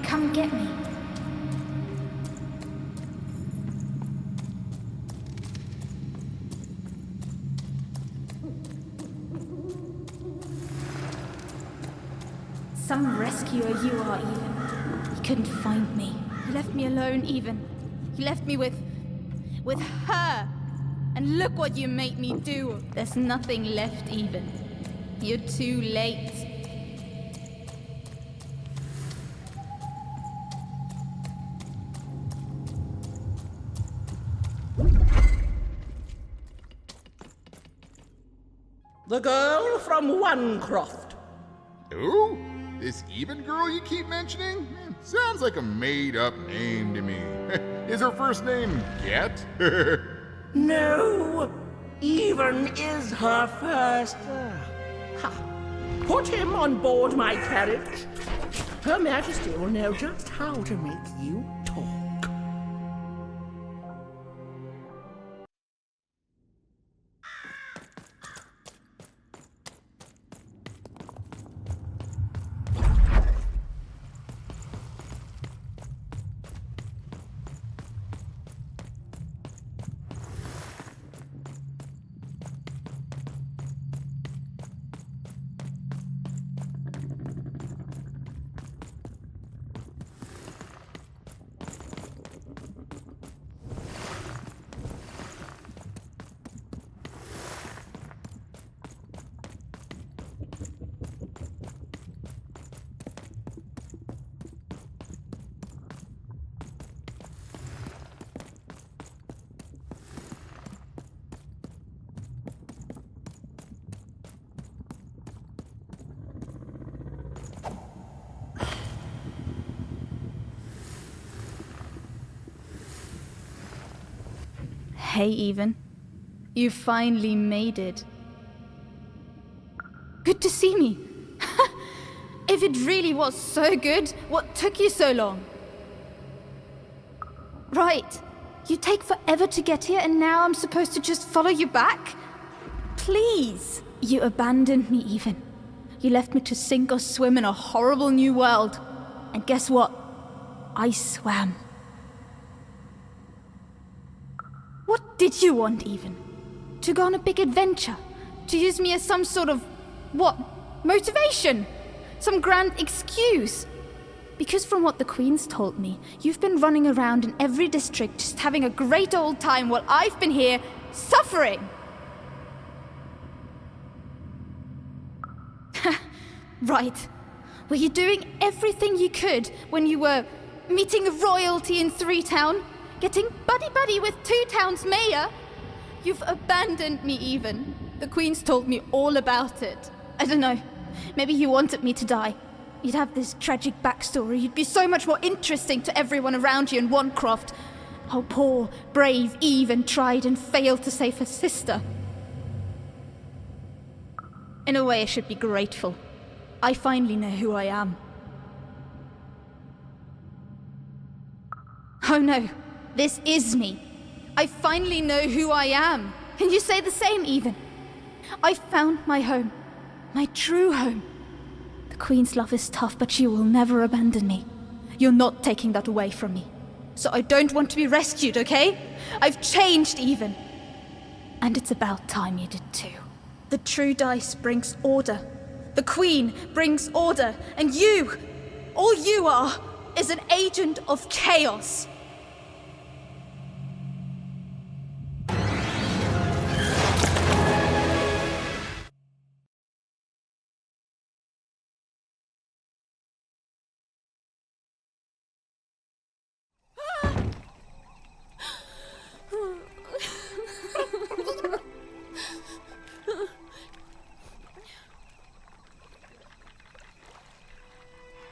Come get me. Some rescuer you are, Even. You couldn't find me. You left me alone, Even. You left me with her. And look what you made me do. There's nothing left, Even. You're too late. The girl from Onecroft. Who? This Even girl you keep mentioning? Sounds like a made-up name to me. Is her first name Get? No, Even is her first. Ha. Put him on board my carriage. Her Majesty will know just how to make you talk. Hey, Even. You finally made it. Good to see me. If it really was so good, what took you so long? Right. You take forever to get here, and now I'm supposed to just follow you back? Please! You abandoned me, even. You left me to sink or swim in a horrible new world. And guess what? I swam. What did you want, even? To go on a big adventure? To use me as some sort of... what? Motivation? Some grand excuse? Because from what the Queen's told me, you've been running around in every district just having a great old time while I've been here suffering! Right. Were you doing everything you could when you were meeting royalty in 3-Town? Getting buddy-buddy with 2-Town's mayor? You've abandoned me, even. The Queen's told me all about it. I don't know. Maybe you wanted me to die. You'd have this tragic backstory. You'd be so much more interesting to everyone around you in Wanecroft. How poor, brave Eve tried and failed to save her sister. In a way, I should be grateful. I finally know who I am. Oh no, this is me. I finally know who I am. Can you say the same, even? I found my home. My true home. The Queen's love is tough, but she will never abandon me. You're not taking that away from me. So I don't want to be rescued, okay? I've changed, even. And it's about time you did too. The true Dice brings order. The Queen brings order. And you, all you are, is an agent of chaos.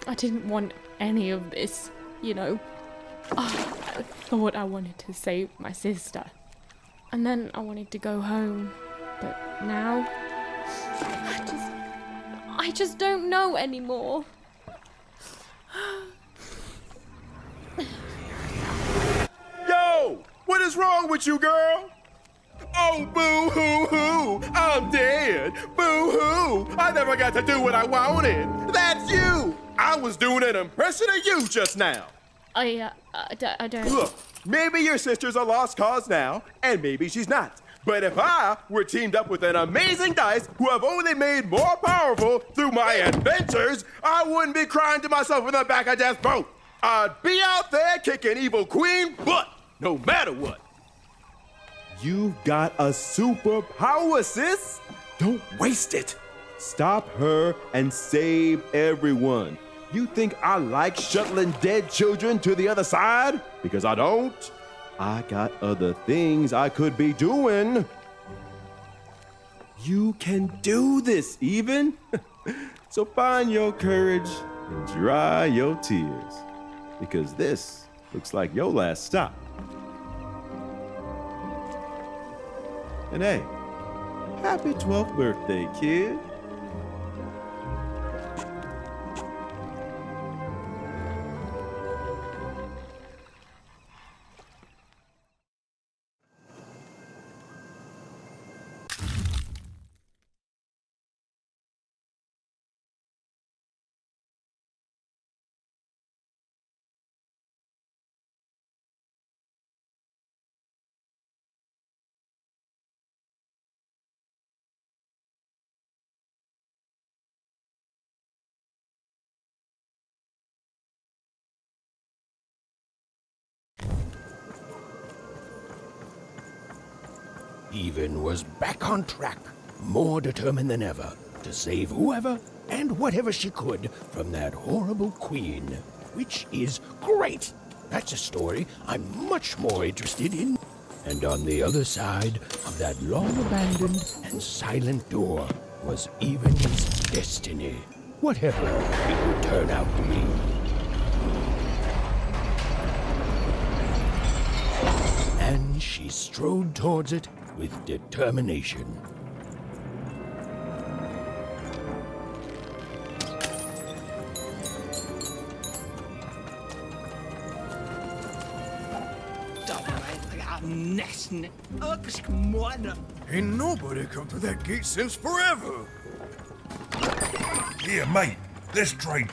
I didn't want any of this, you know. Oh, I thought I wanted to save my sister. And then I wanted to go home. But now... I just don't know anymore. Yo! What is wrong with you, girl? Oh, boo-hoo-hoo! I'm dead! Boo-hoo! I never got to do what I wanted! That's you! I was doing an impression of you just now! I don't... Look, maybe your sister's a lost cause now, and maybe she's not. But if I were teamed up with an amazing dice who have only made more powerful through my adventures, I wouldn't be crying to myself in the back of death's boat. I'd be out there kicking evil Queen butt, no matter what. You've got a superpower, sis. Don't waste it. Stop her and save everyone. You think I like shuttling dead children to the other side? Because I don't. I got other things I could be doing. You can do this, even. So find your courage and dry your tears. Because this looks like your last stop. And hey, happy 12th birthday, kid. Even was back on track, more determined than ever to save whoever and whatever she could from that horrible queen. Which is great. That's a story I'm much more interested in. And on the other side of that long-abandoned and silent door was Even's destiny, whatever it would turn out to be. And she strode towards it with determination. Ain't nobody come through that gate since forever. Here, mate, let's trade.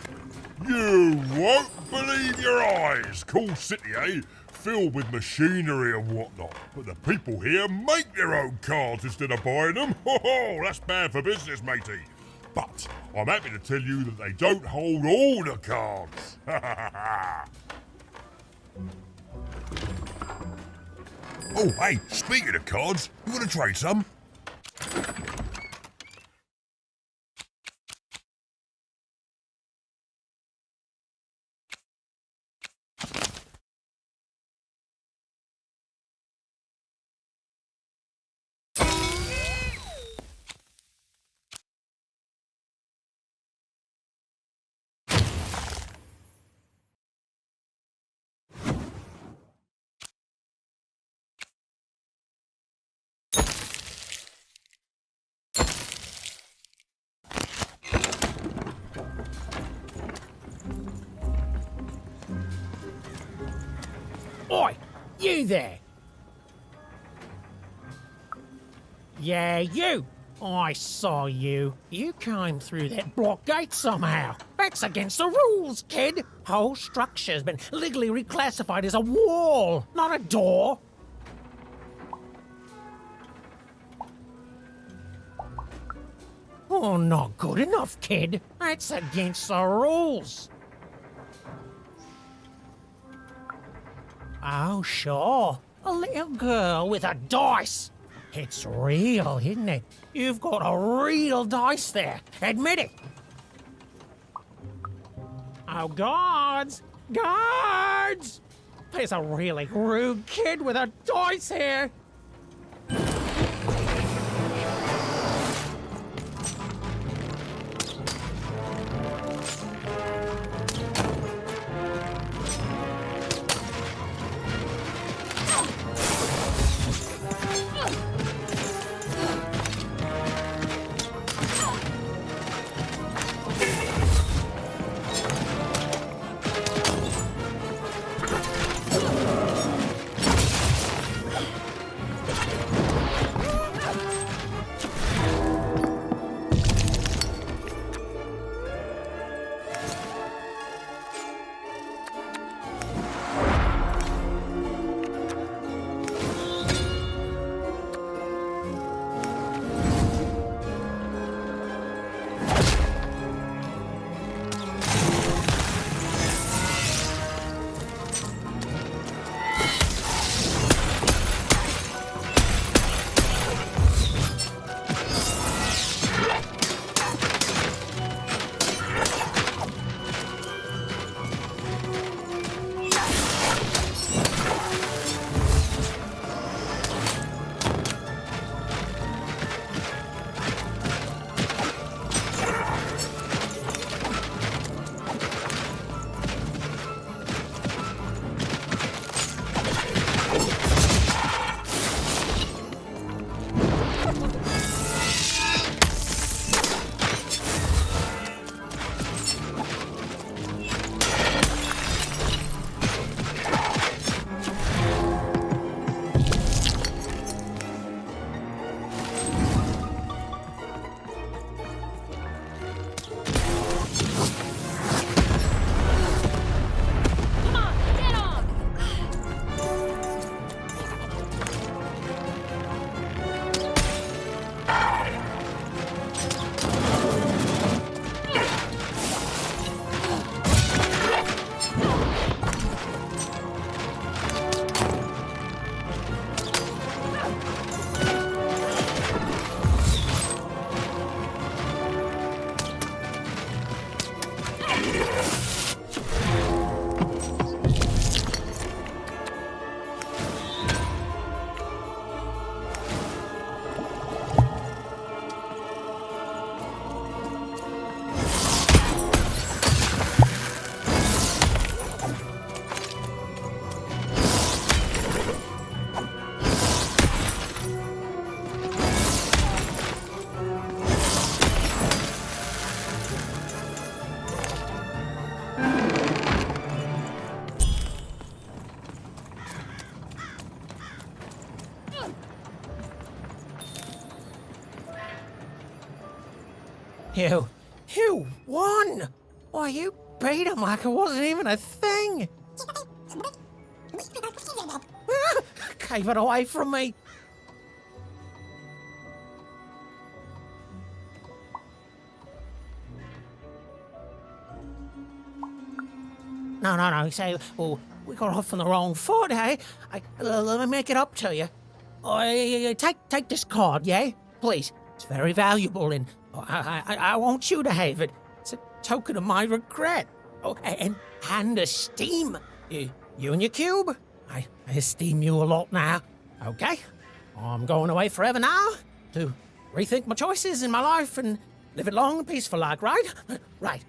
You won't believe your eyes. Cool city, eh? Filled with machinery and whatnot. But the people here make their own cards instead of buying them. Ho, that's bad for business, matey. But I'm happy to tell you that they don't hold all the cards. Oh, hey, speaking of cards, you want to trade some? Oi, you there! Yeah, you! I saw you. You came through that block gate somehow. That's against the rules, kid. Whole structure's been legally reclassified as a wall, not a door. Oh, not good enough, kid. That's against the rules. Oh, sure. A little girl with a dice. It's real, isn't it? You've got a real dice there. Admit it. Oh, guards! Guards! There's a really rude kid with a dice here. You won! Why, you beat him like it wasn't even a thing! Gave it away from me! No, you say, well, we got off on the wrong foot, eh? Let me make it up to you. Take this card, yeah? Please. It's very valuable, and I want you to have it. It's a token of my regret. Oh, and esteem. You and your cube. I esteem you a lot now. Okay? I'm going away forever now to rethink my choices in my life and live it long and peaceful like, right? Right.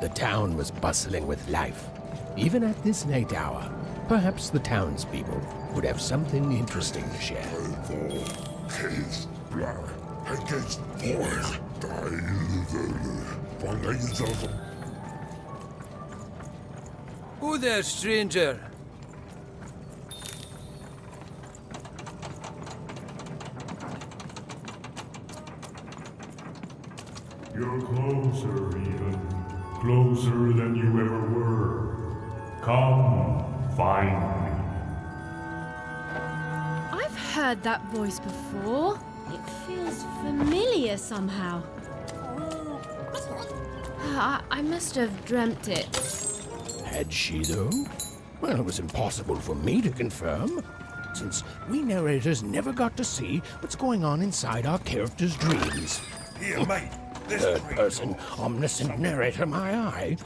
The town was bustling with life. Even at this late hour, perhaps the townspeople would have something interesting to share. Who there, stranger? You're closer, even. Closer than you ever were. Come, find me. I've heard that voice before. It feels familiar somehow. I must have dreamt it. Had she, though? Well, it was impossible for me to confirm, since we narrators never got to see what's going on inside our characters' dreams. Here, mate. Third person, omniscient narrator, my eye.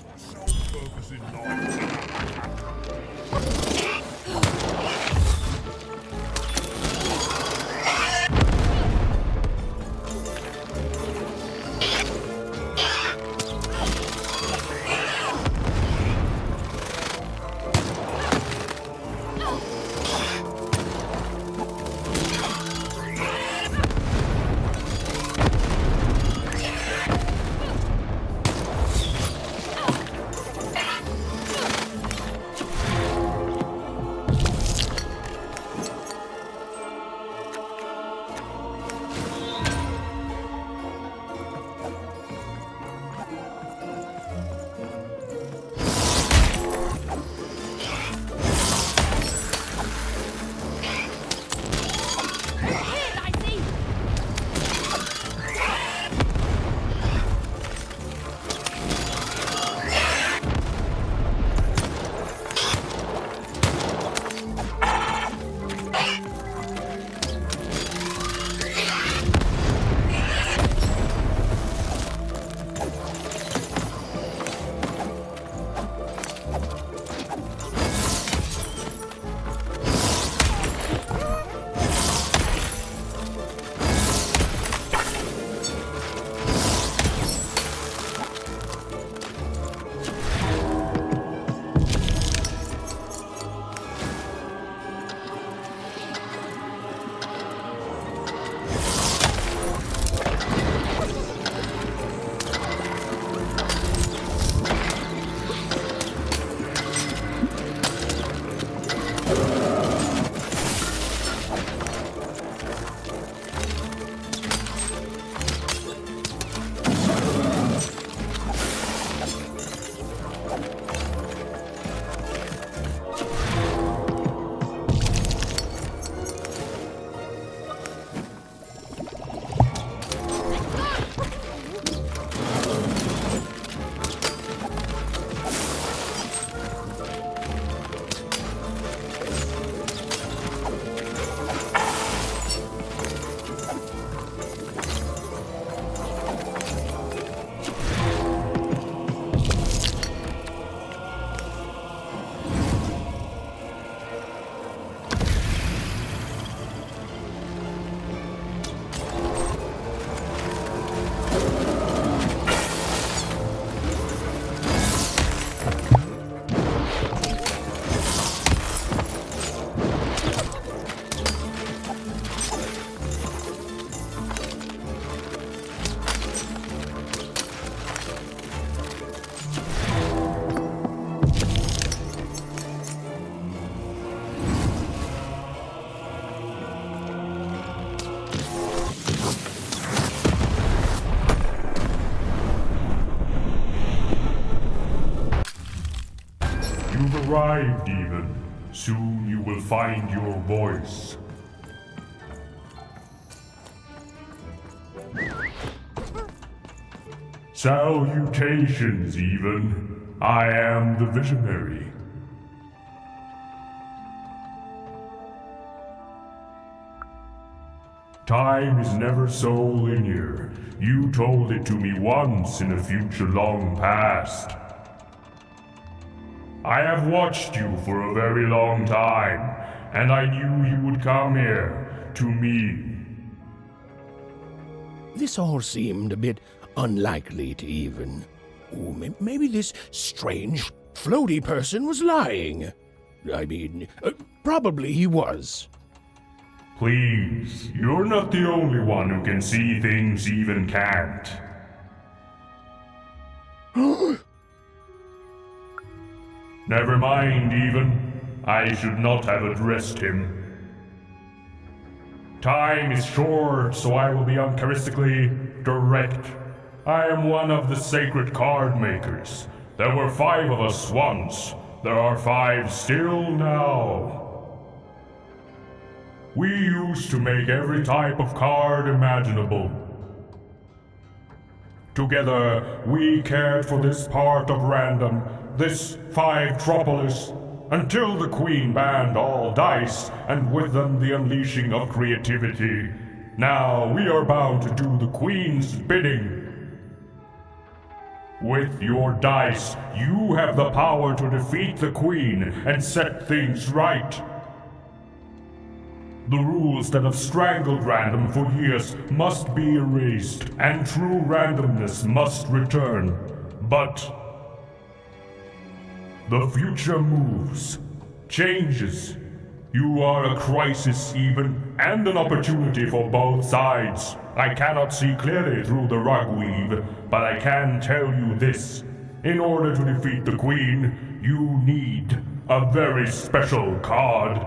You've arrived, even. Soon you will find your voice. Salutations, even. I am the Visionary. Time is never so linear. You told it to me once in a future long past. I have watched you for a very long time, and I knew you would come here, to me. This all seemed a bit unlikely to Even. Maybe this strange, floaty person was lying. I mean, probably he was. Please, you're not the only one who can see things Even can't. Never mind, Even. I should not have addressed him. Time is short, so I will be uncharacteristically direct. I am one of the sacred card makers. There were 5 of us once. There are 5 still now. We used to make every type of card imaginable. Together, we cared for this part of random, this 5-tropolis, until the Queen banned all dice, and with them the unleashing of creativity. Now we are bound to do the Queen's bidding. With your dice, you have the power to defeat the Queen and set things right. The rules that have strangled random for years must be erased, and true randomness must return. But the future moves, changes. You are a crisis even, and an opportunity for both sides. I cannot see clearly through the rugweave, but I can tell you this. In order to defeat the Queen, you need a very special card.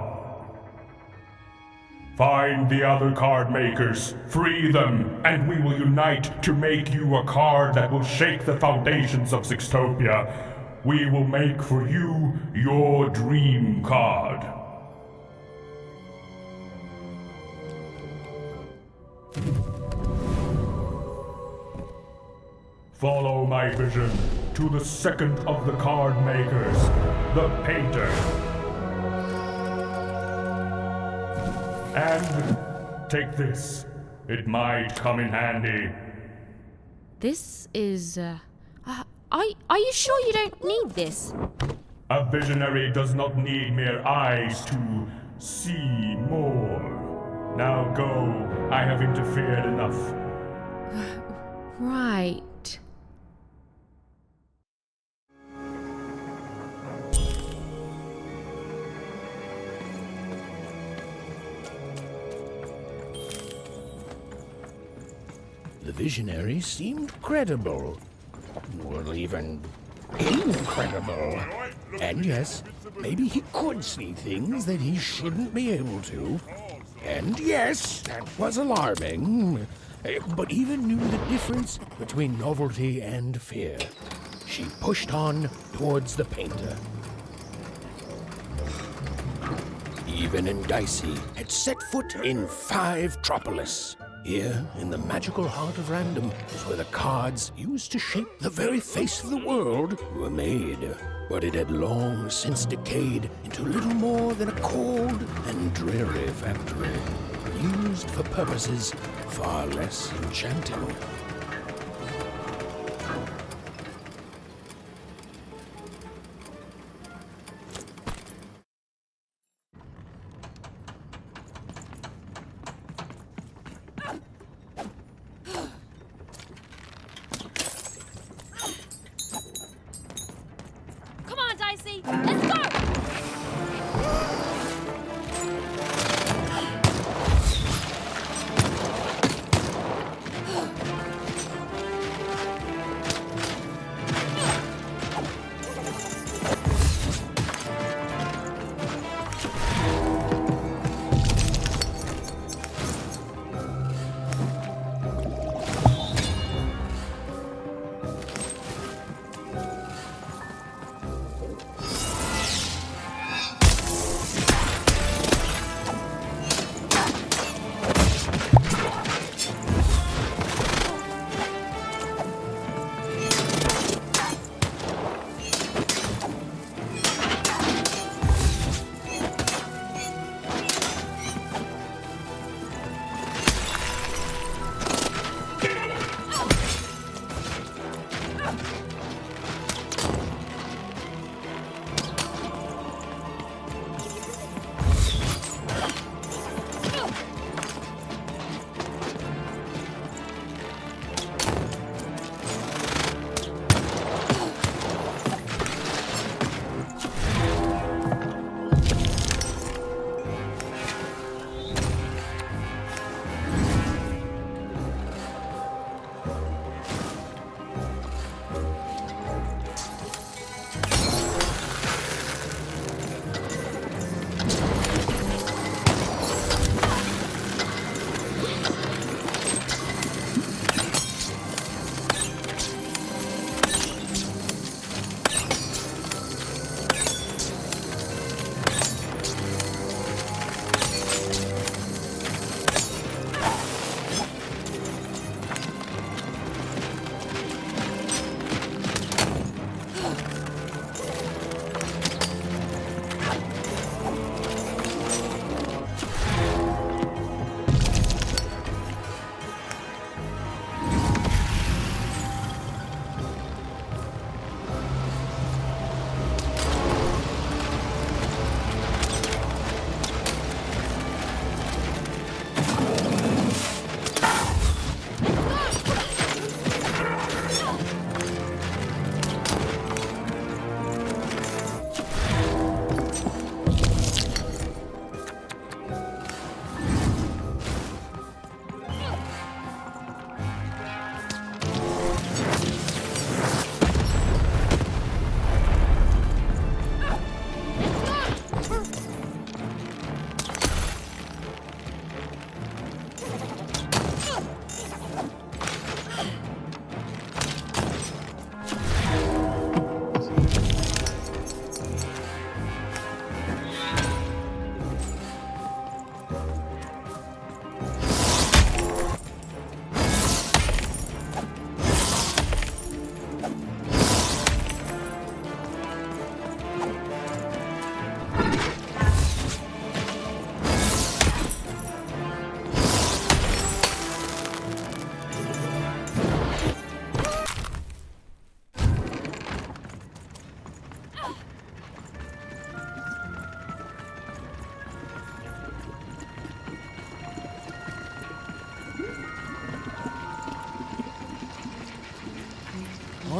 Find the other card makers, free them, and we will unite to make you a card that will shake the foundations of Sixtopia. We will make for you your dream card. Follow my vision to the second of the card makers, the painter. And take this. It might come in handy. This is, are you sure you don't need this? A visionary does not need mere eyes to see more. Now go. I have interfered enough. Right. The visionary seemed credible. Well, even incredible. And yes, maybe he could see things that he shouldn't be able to. And yes, that was alarming. But even knew the difference between novelty and fear. She pushed on towards the painter. Even and Dicey had set foot in 5-tropolis. Here, in the magical heart of random, was where the cards used to shape the very face of the world were made. But it had long since decayed into little more than a cold and dreary factory, used for purposes far less enchanting. Come on, Dicey! Let's go!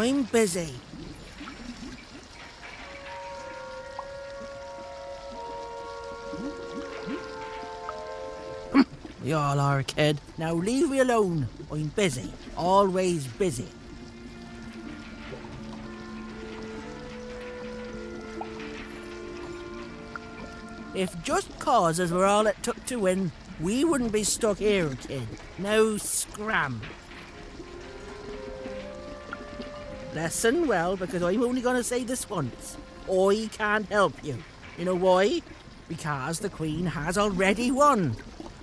I'm busy. You all are, kid. Now leave me alone. I'm busy. Always busy. If just causes were all it took to win, we wouldn't be stuck here, kid. Now scram. Listen well, because I'm only going to say this once. I can't help you. You know why? Because the Queen has already won.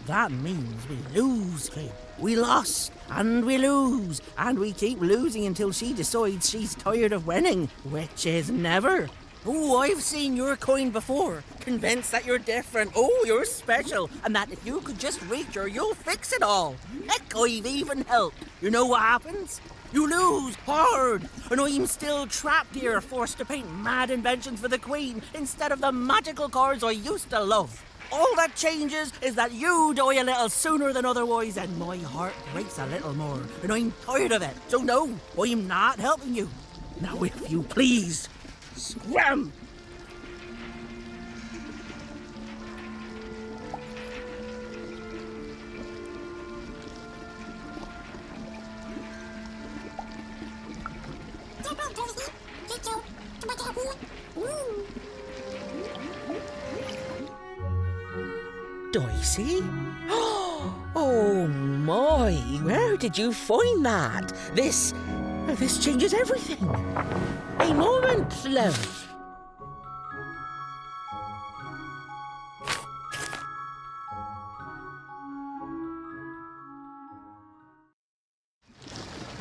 That means we lose, kid. We lost, and we lose, and we keep losing until she decides she's tired of winning, which is never. Oh, I've seen your coin before, convinced that you're different, oh, you're special, and that if you could just reach her, you'll fix it all. Heck, I've even helped. You know what happens? You lose hard, and I'm still trapped here, forced to paint mad inventions for the Queen instead of the magical cards I used to love. All that changes is that you die a little sooner than otherwise, and my heart breaks a little more, and I'm tired of it. So no, I'm not helping you. Now, if you please, scram! Dicey? Oh my, where did you find that? This changes everything. A moment, love.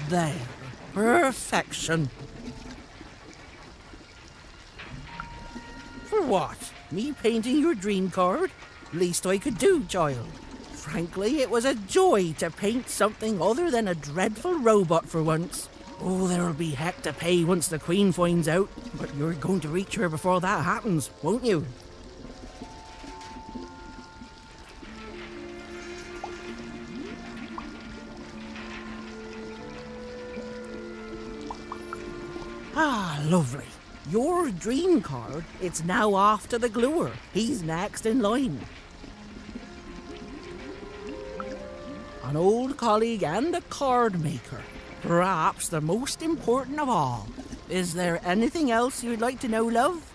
There. Perfection. For what? Me painting your dream card? Least I could do, child. Frankly, it was a joy to paint something other than a dreadful robot for once. Oh, there'll be heck to pay once the Queen finds out, but you're going to reach her before that happens, won't you? Ah, lovely. Your dream card, it's now off to the gluer. He's next in line. An old colleague and a card maker. Perhaps the most important of all. Is there anything else you'd like to know, love?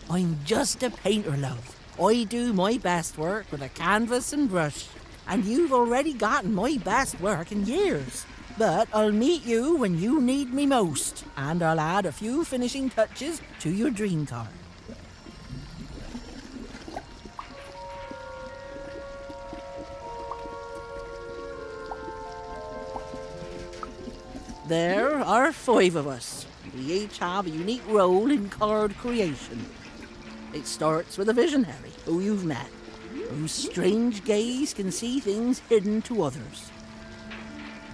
I'm just a painter, love. I do my best work with a canvas and brush. And you've already gotten my best work in years. But I'll meet you when you need me most, and I'll add a few finishing touches to your dream card. There are 5 of us. We each have a unique role in card creation. It starts with a visionary, who you've met, whose strange gaze can see things hidden to others.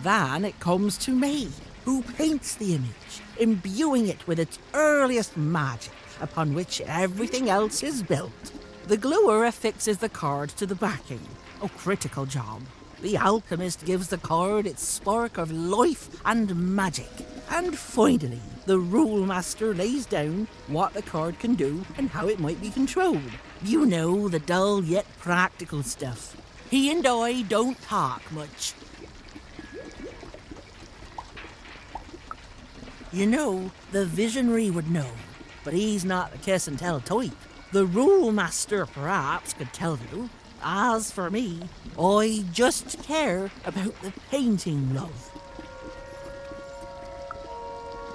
Then it comes to me, who paints the image, imbuing it with its earliest magic, upon which everything else is built. The gluer affixes the card to the backing. A critical job. The alchemist gives the card its spark of life and magic. And finally, the rule master lays down what the card can do and how it might be controlled. You know, the dull yet practical stuff. He and I don't talk much. You know, the visionary would know, but he's not the kiss and tell type. The rule master perhaps could tell you. As for me, I just care about the painting, love.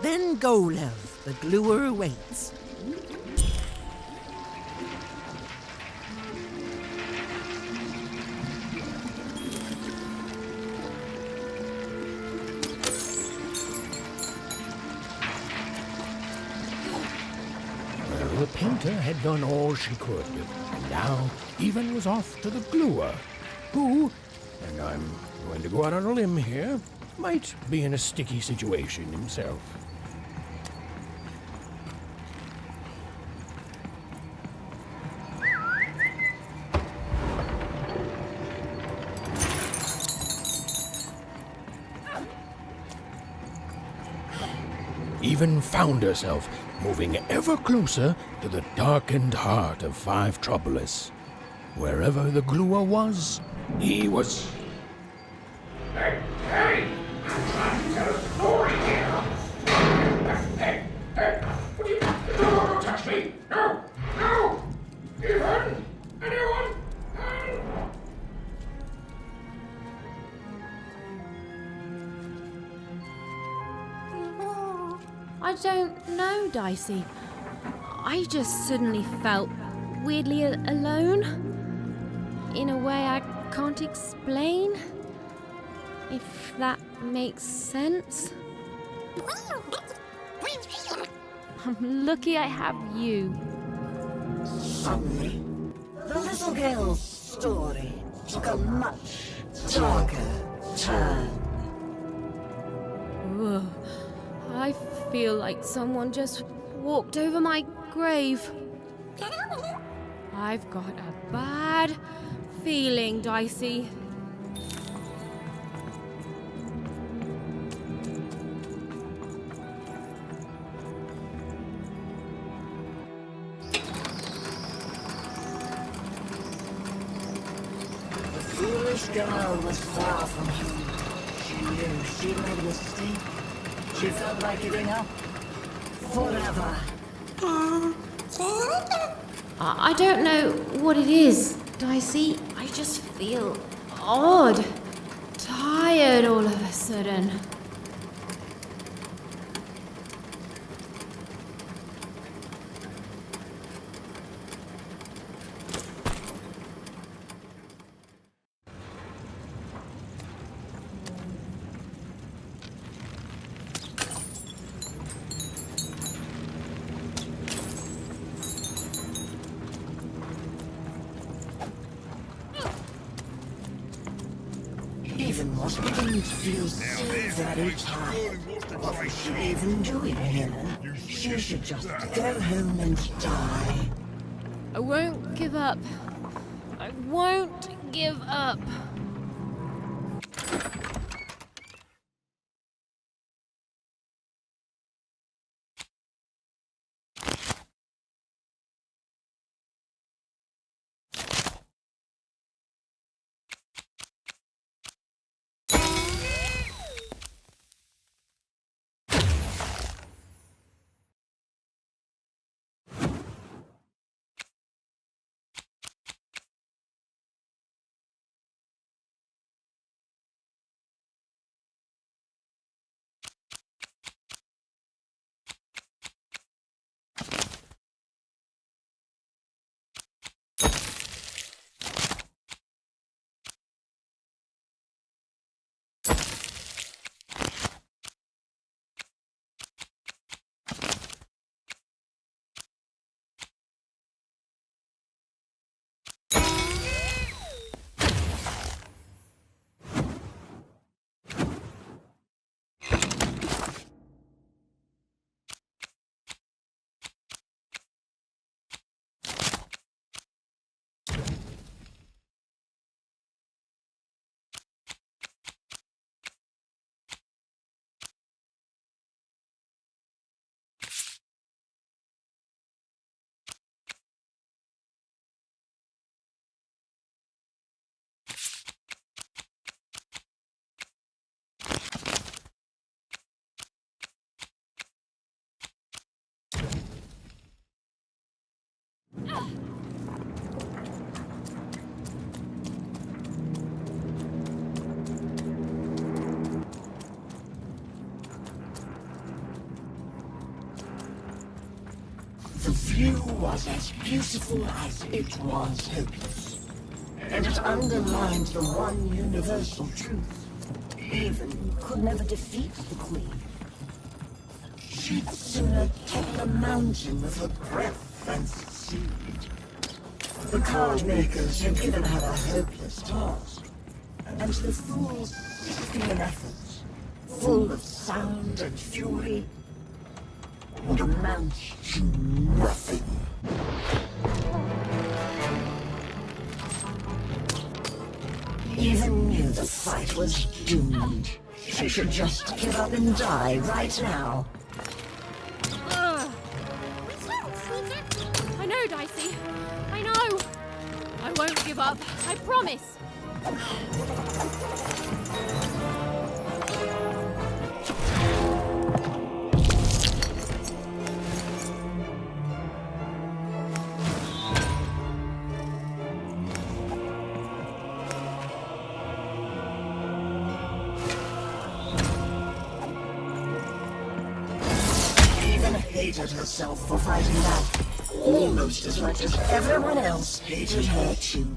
Then go, love. The gluer waits. The painter had done all she could, and now even was off to the gluer, who, and I'm going to go out on a limb here, might be in a sticky situation himself. even found herself moving ever closer to the darkened heart of Five Troublous. Wherever the gluer was, he was... Hey! I'm trying to tell a story here! Hey! What do you... Don't touch me! No! Even! Anyone? I don't know, Dicey. I just suddenly felt weirdly alone. In a way I can't explain. If that makes sense. I'm lucky I have you. Suddenly, the little girl's story took a much darker turn. Ugh. I feel like someone just walked over my grave. I've got a bad feeling, Dicey. The foolish girl was far from home. She knew she'd made a mistake. She felt like giving up. Forever. I don't know what it is, Dicey. I just feel odd. Tired all of a sudden. Even was beginning to feel so very tired. What was she even doing here? She should just go home and die. I won't give up. I won't give up. The view was as beautiful as it was hopeless, and it underlined the one universal truth. Even could never defeat the Queen. She'd sooner top the mountain with her breath than succeed. The card makers had given her a hopeless task, and the fool's vain efforts, full of sound and fury, would amount to nothing. Even knew the fight was doomed. She should just give up and die right now. know, Dicey. I know. I won't give up. I promise. Hated herself for fighting back, almost as much as everyone else hated her too.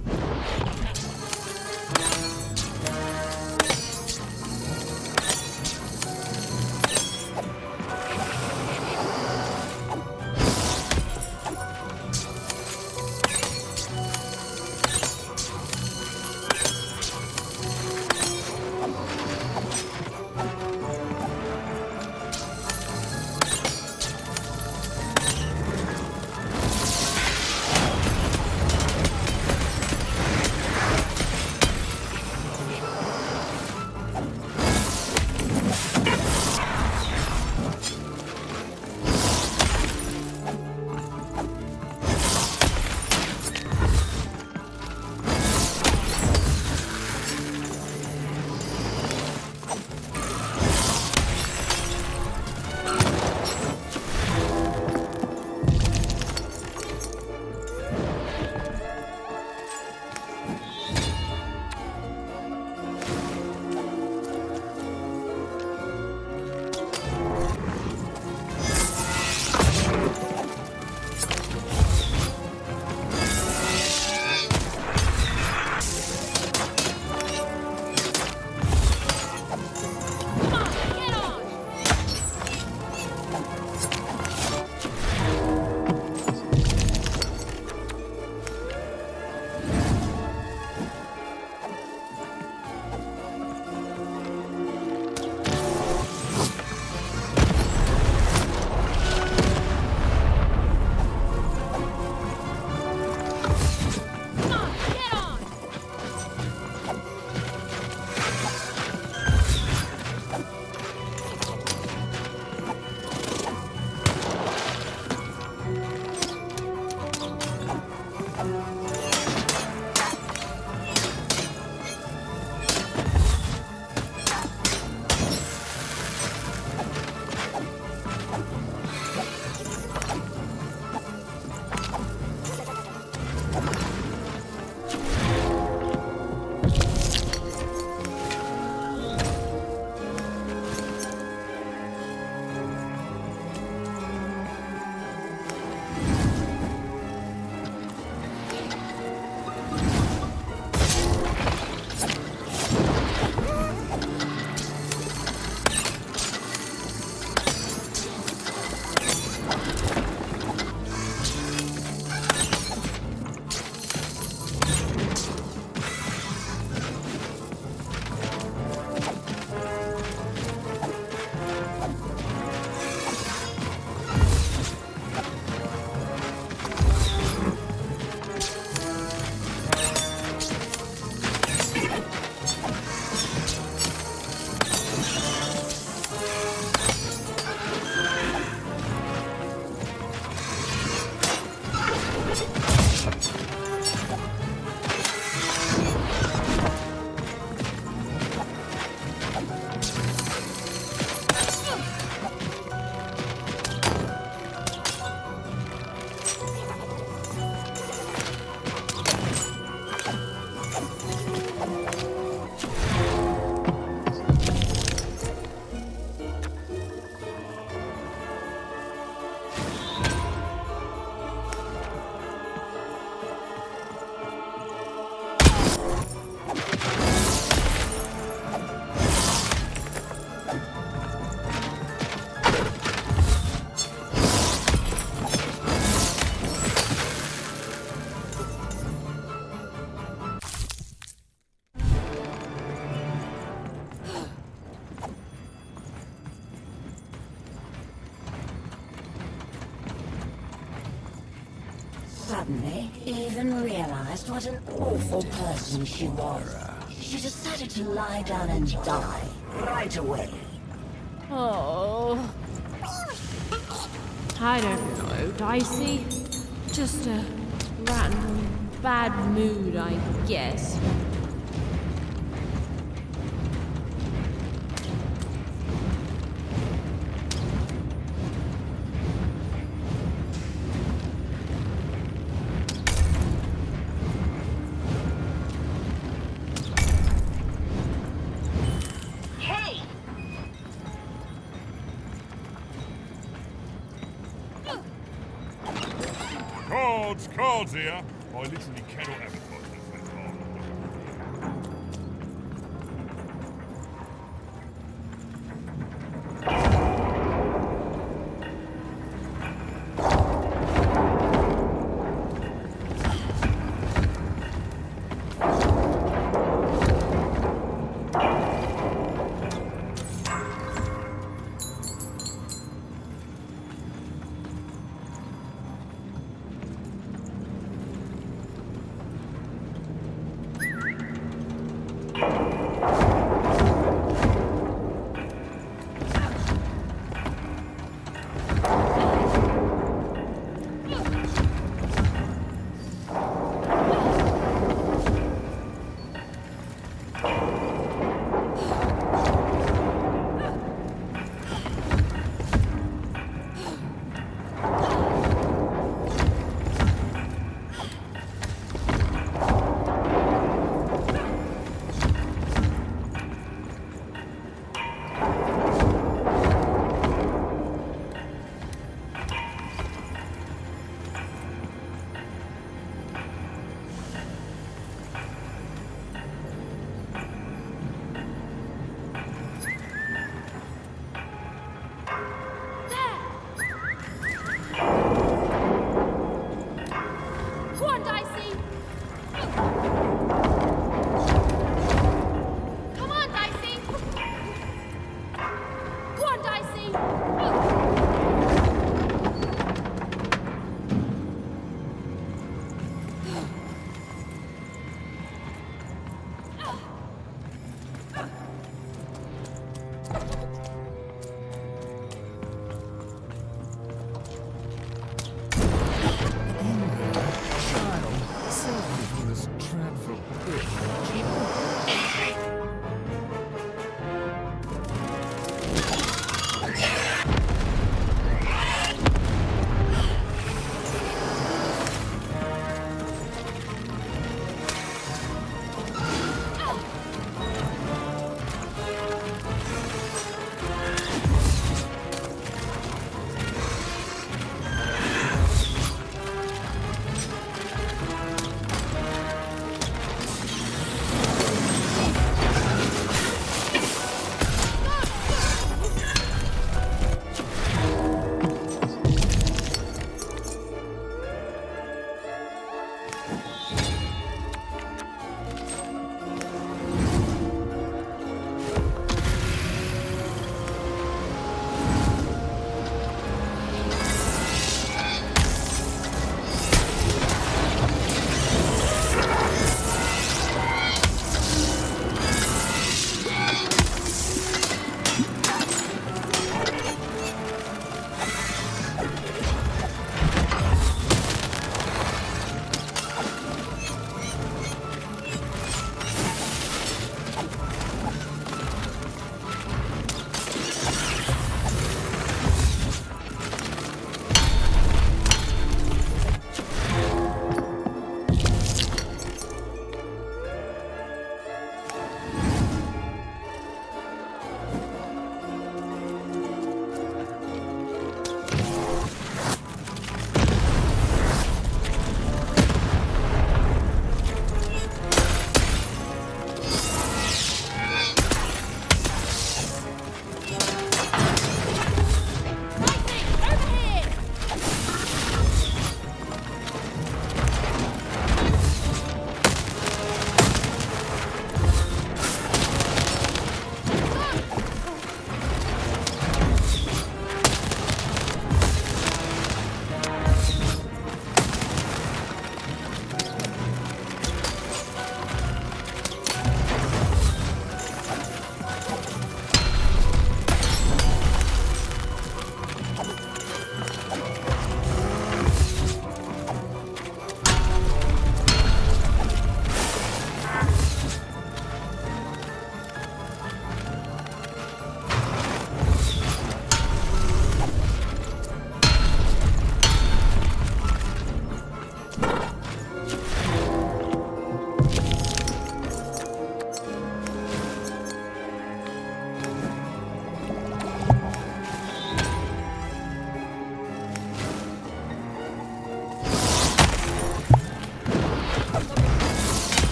Suddenly, Eden realized what an awful person she was. She decided to lie down and die right away. Oh. I don't know, Dicey. just a random bad mood, I guess. Cards here. I literally cannot advertise this thing. Go on, Dicey! Come on, Dicey! Go on, Dicey!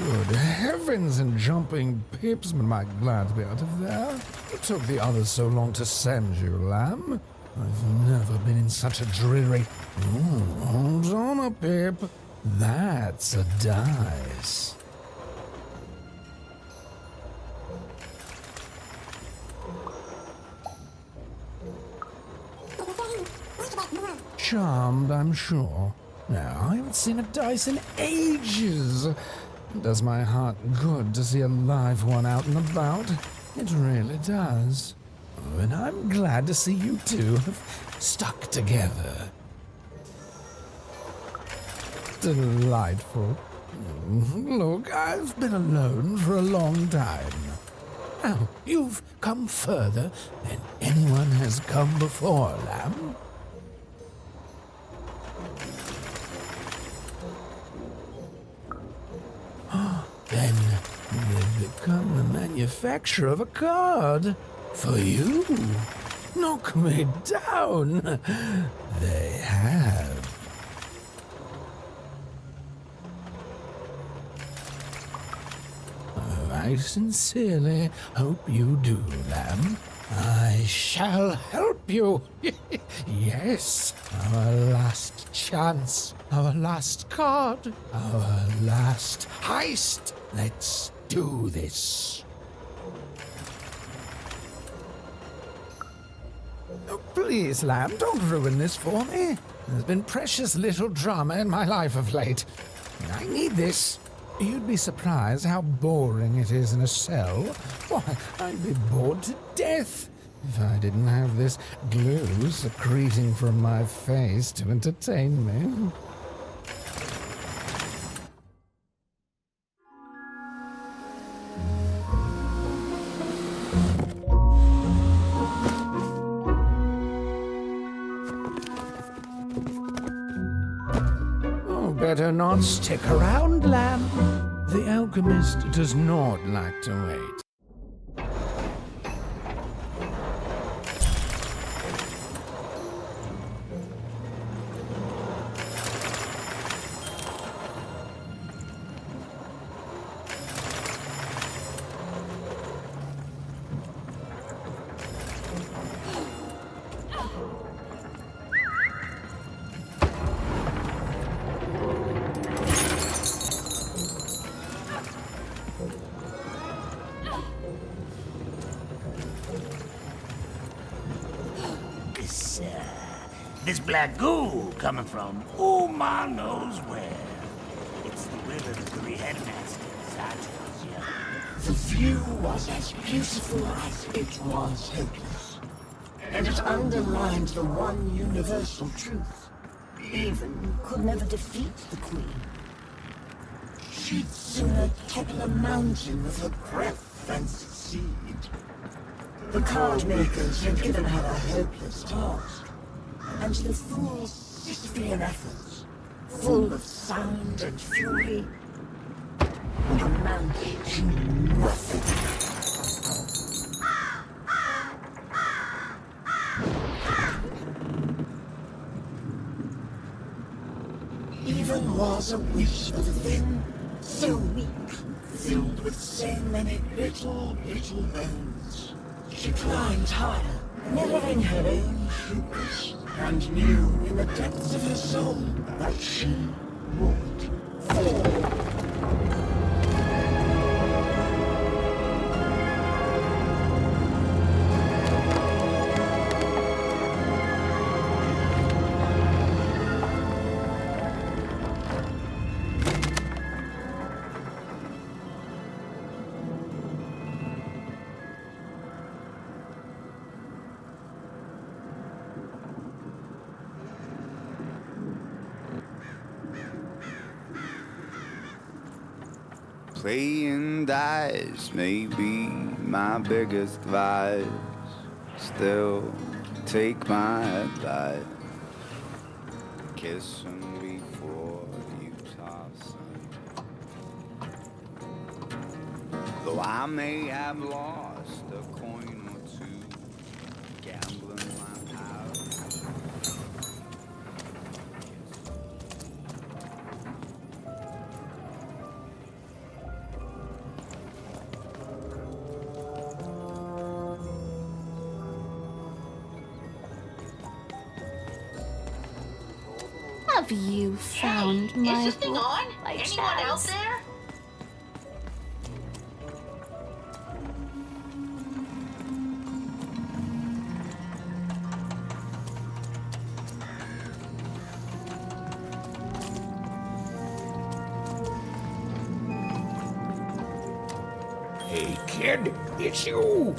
Good heavens and jumping pips, am I glad to be out of there. It took the others so long to send you, lamb. I've never been in such a dreary... hold on a pip. That's a dice. Charmed, I'm sure. Now, I haven't seen a dice in ages. It does my heart good to see a live one out and about. It really does. Oh, and I'm glad to see you two have stuck together. Delightful. Look, I've been alone for a long time. Now, you've come further than anyone has come before, lamb. Then they've become the manufacturer of a card for you. Knock me down. They have. Oh, I sincerely hope you do, lamb. I shall help you. Yes, our last chance, our last card, our last heist. Let's do this. Oh, please, lamb, don't ruin this for me. There's been precious little drama in my life of late. I need this. You'd be surprised how boring it is in a cell. Why, I'd be bored to death if I didn't have this glue secreting from my face to entertain me. Better not stick around, lamb. The alchemist does not like to wait. This black goo coming from who ma knows where. It's the will of the three headmasters, I tells ya. The view was as beautiful as it was hopeless. And it underlined the one universal truth. Even could never defeat the Queen. She'd sooner topple a mountain with her breath than succeed. The card makers had given her a hopeless task. And the fool's Sisyphean efforts, full of sound and fury, would amount to nothing. Even was a wish of a thing so weak, filled with so many little bones. She climbed higher, mirroring her own hubris, and knew in the depths of her soul that she would fall. Playing dice may be my biggest vice. Still, take my advice. Kiss him before you toss him. Though I may have lost a coin or two, gambling my house. Have you found my Is this thing book on? by Anyone out chance? there? Hey, kid, it's you!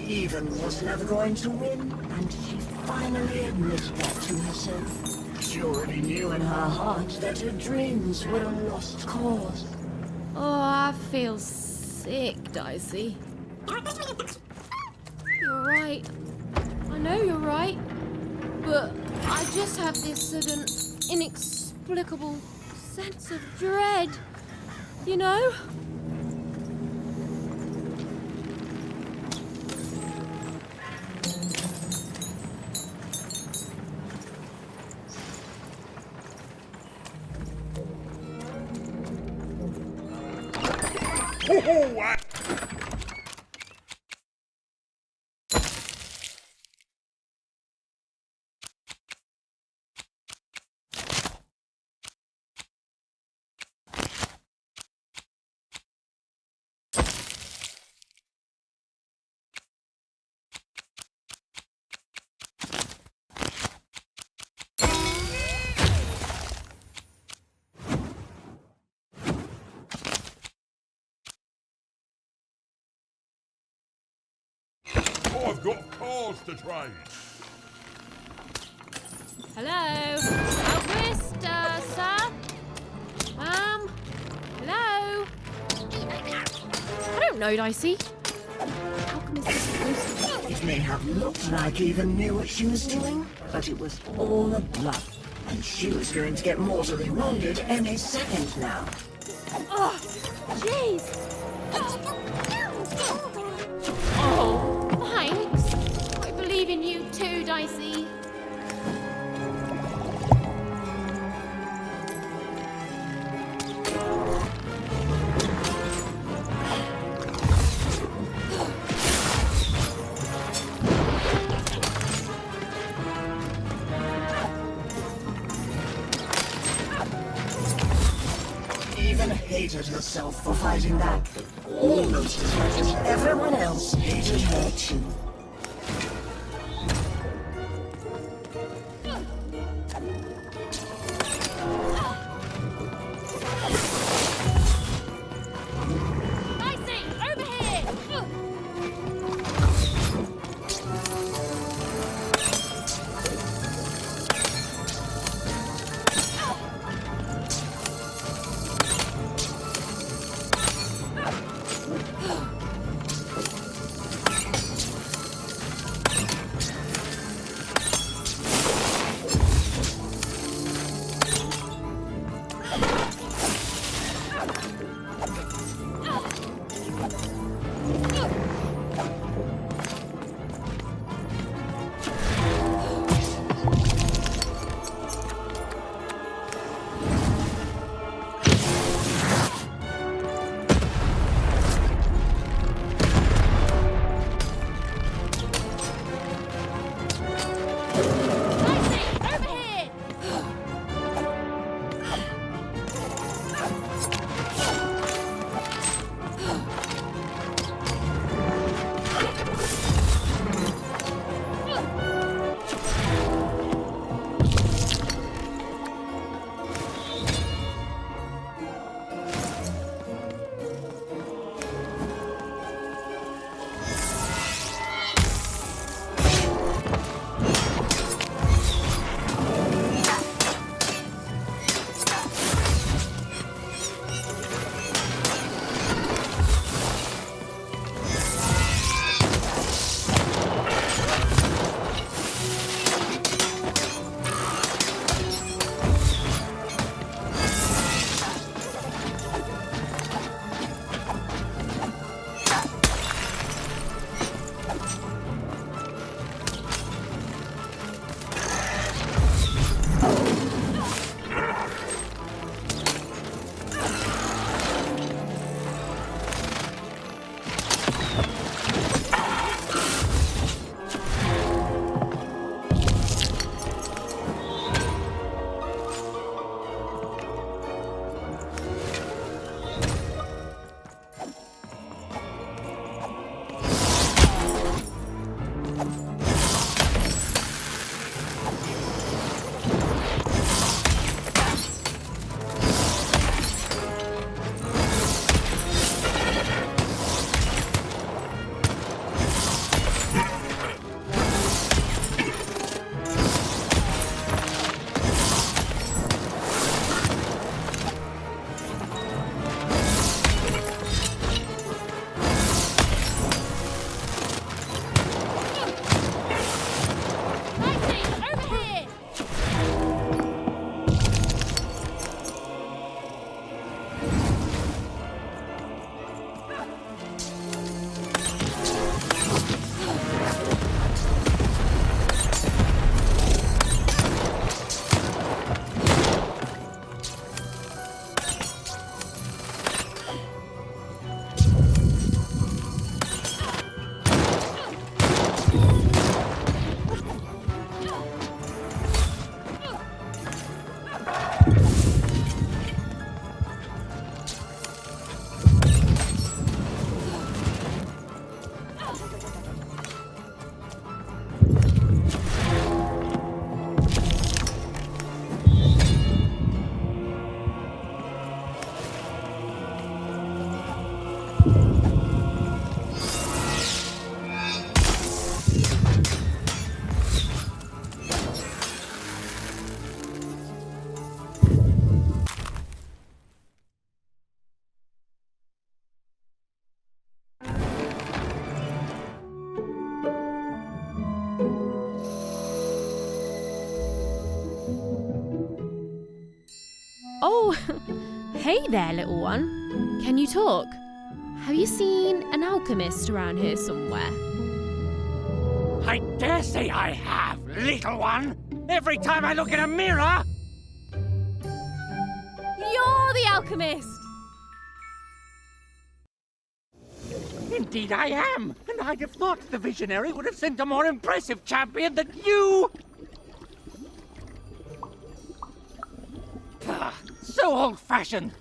Even was never going to win, and she finally admitted that to herself. She already knew in her heart that her dreams were a lost cause. Oh, I feel sick, Dicey. You're right. I know you're right. But I just have this sudden, inexplicable sense of dread. You know? I've got cars to trade. Hello? Outwist, sir? Hello? I don't know, Dicey. How come it's supposed It may have looked like Eva knew what she was doing, but it was all a bluff. And she was going to get mortally wounded any second now. Oh, jeez. Oh, thanks. I believe in you too, Dicey. Eva hated herself for fighting back. Almost as much as everyone else hated her too. Dicey, over here! Hey there, little one. Can you talk? Have you seen an alchemist around here somewhere? I dare say I have, little one. Every time I look in a mirror... You're the alchemist! Indeed I am, and I'd have thought the Visionary would have sent a more impressive champion than you! So old-fashioned.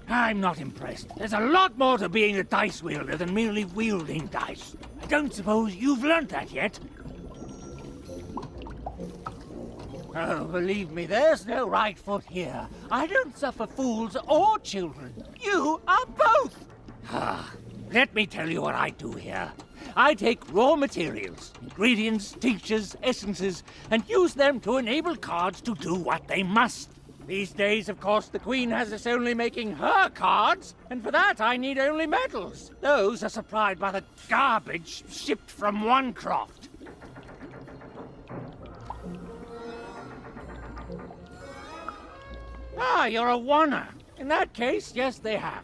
I'm not impressed. There's a lot more to being a dice wielder than merely wielding dice. I don't suppose you've learnt that yet. Oh, believe me, there's no right foot here. I don't suffer fools or children. You are both. Let me tell you what I do here. I take raw materials, ingredients, tinctures, essences, and use them to enable cards to do what they must. These days, of course, the Queen has us only making her cards, and for that I need only metals. Those are supplied by the garbage shipped from Onecroft. Ah, you're a oner. In that case, yes, they have.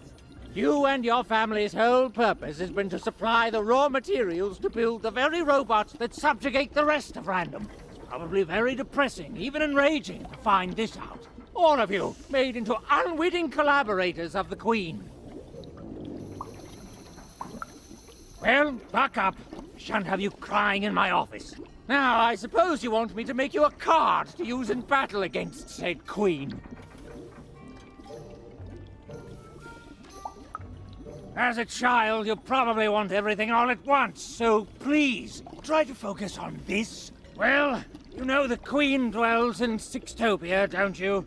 You and your family's whole purpose has been to supply the raw materials to build the very robots that subjugate the rest of Random. It's probably very depressing, even enraging, to find this out. All of you, made into unwitting collaborators of the Queen. Well, buck up. I shan't have you crying in my office. Now, I suppose you want me to make you a card to use in battle against said Queen. As a child, you probably want everything all at once, so please, try to focus on this. Well, you know the Queen dwells in Sixtopia, don't you?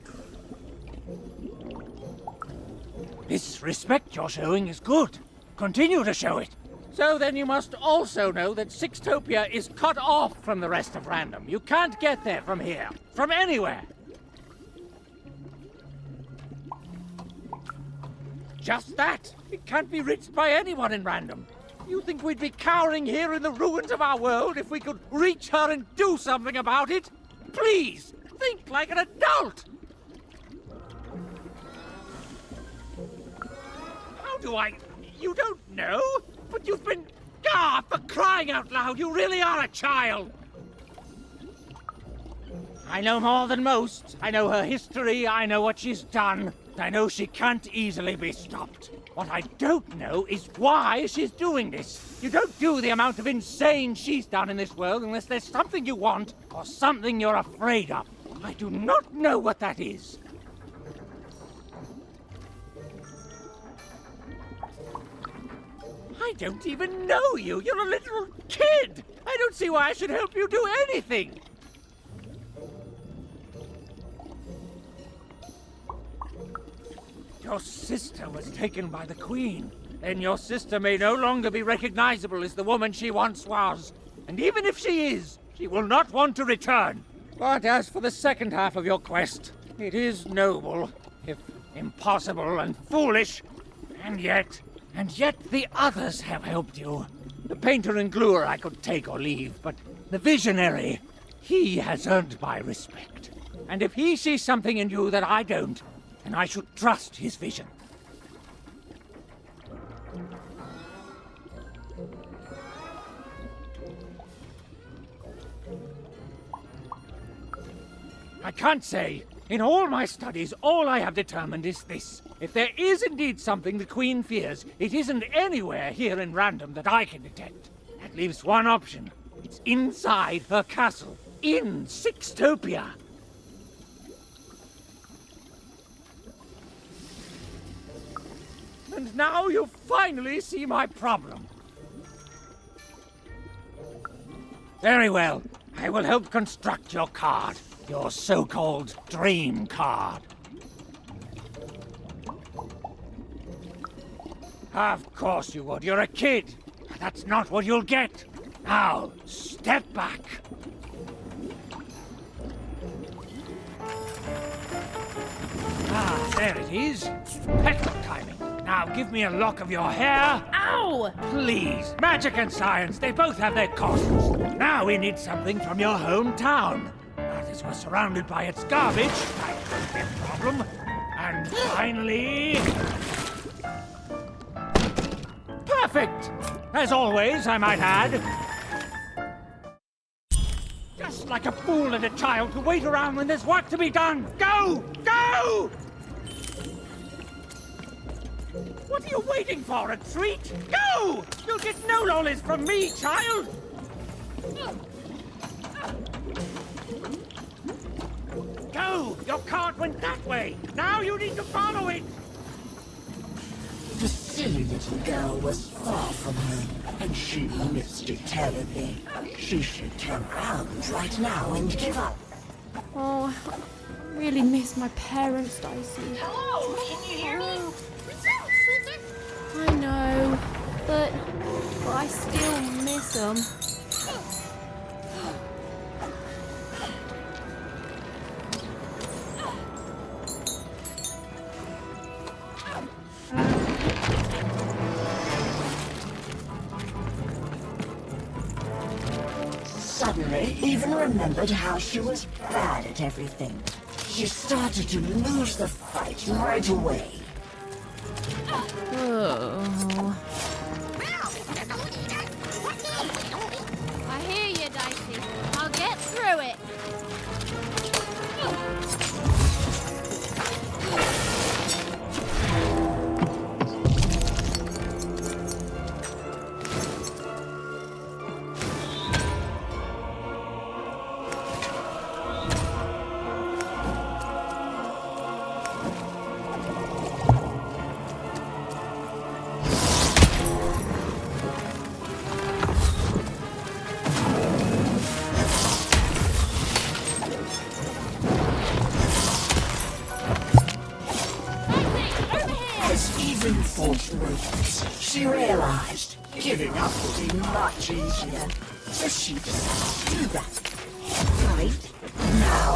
This respect you're showing is good. Continue to show it. So then you must also know that Sixtopia is cut off from the rest of Random. You can't get there from here, from anywhere. Just that. It can't be reached by anyone in Random. You think we'd be cowering here in the ruins of our world if we could reach her and do something about it? Please, think like an adult! How do I... You don't know? But you've been... for crying out loud, you really are a child! I know more than most. I know her history, I know what she's done. I know she can't easily be stopped. What I don't know is why she's doing this. You don't do the amount of insane she's done in this world unless there's something you want or something you're afraid of. I do not know what that is. I don't even know you. You're a little kid. I don't see why I should help you do anything. Your sister was taken by the Queen. Then your sister may no longer be recognizable as the woman she once was. And even if she is, she will not want to return. But as for the second half of your quest, it is noble, if impossible and foolish. And yet the others have helped you. The painter and gluer I could take or leave, but the Visionary, he has earned my respect. And if he sees something in you that I don't, then I should trust his vision. I can't say. In all my studies, all I have determined is this. If there is indeed something the Queen fears, it isn't anywhere here in Random that I can detect. That leaves one option. It's inside her castle, in Sixtopia. And now you finally see my problem. Very well. I will help construct your card. Your so-called dream card. Of course you would. You're a kid. That's not what you'll get. Now, step back. Ah, there it is. Perfect timing. Now give me a lock of your hair. Now! Please, magic and science, they both have their costs. Now we need something from your hometown. Now, as we're surrounded by its garbage, that could be a problem. And finally... perfect! As always, I might add. Just like a fool and a child to wait around when there's work to be done. Go! Go! What are you waiting for, a treat? Go! You'll get no lollies from me, child! Go! Your cart went that way! Now you need to follow it! The silly little girl was far from home, and she missed it terribly. She should turn around right now and give up. Oh, I really miss my parents, Dicey. Hello, can you hear me? I know, but I still miss them. Suddenly, even remembered how she was bad at everything. She started to lose the fight right away. Oh. I hear you, Dicey. I'll get through it. She realized giving up would be much easier, so she decided to do that. Right now.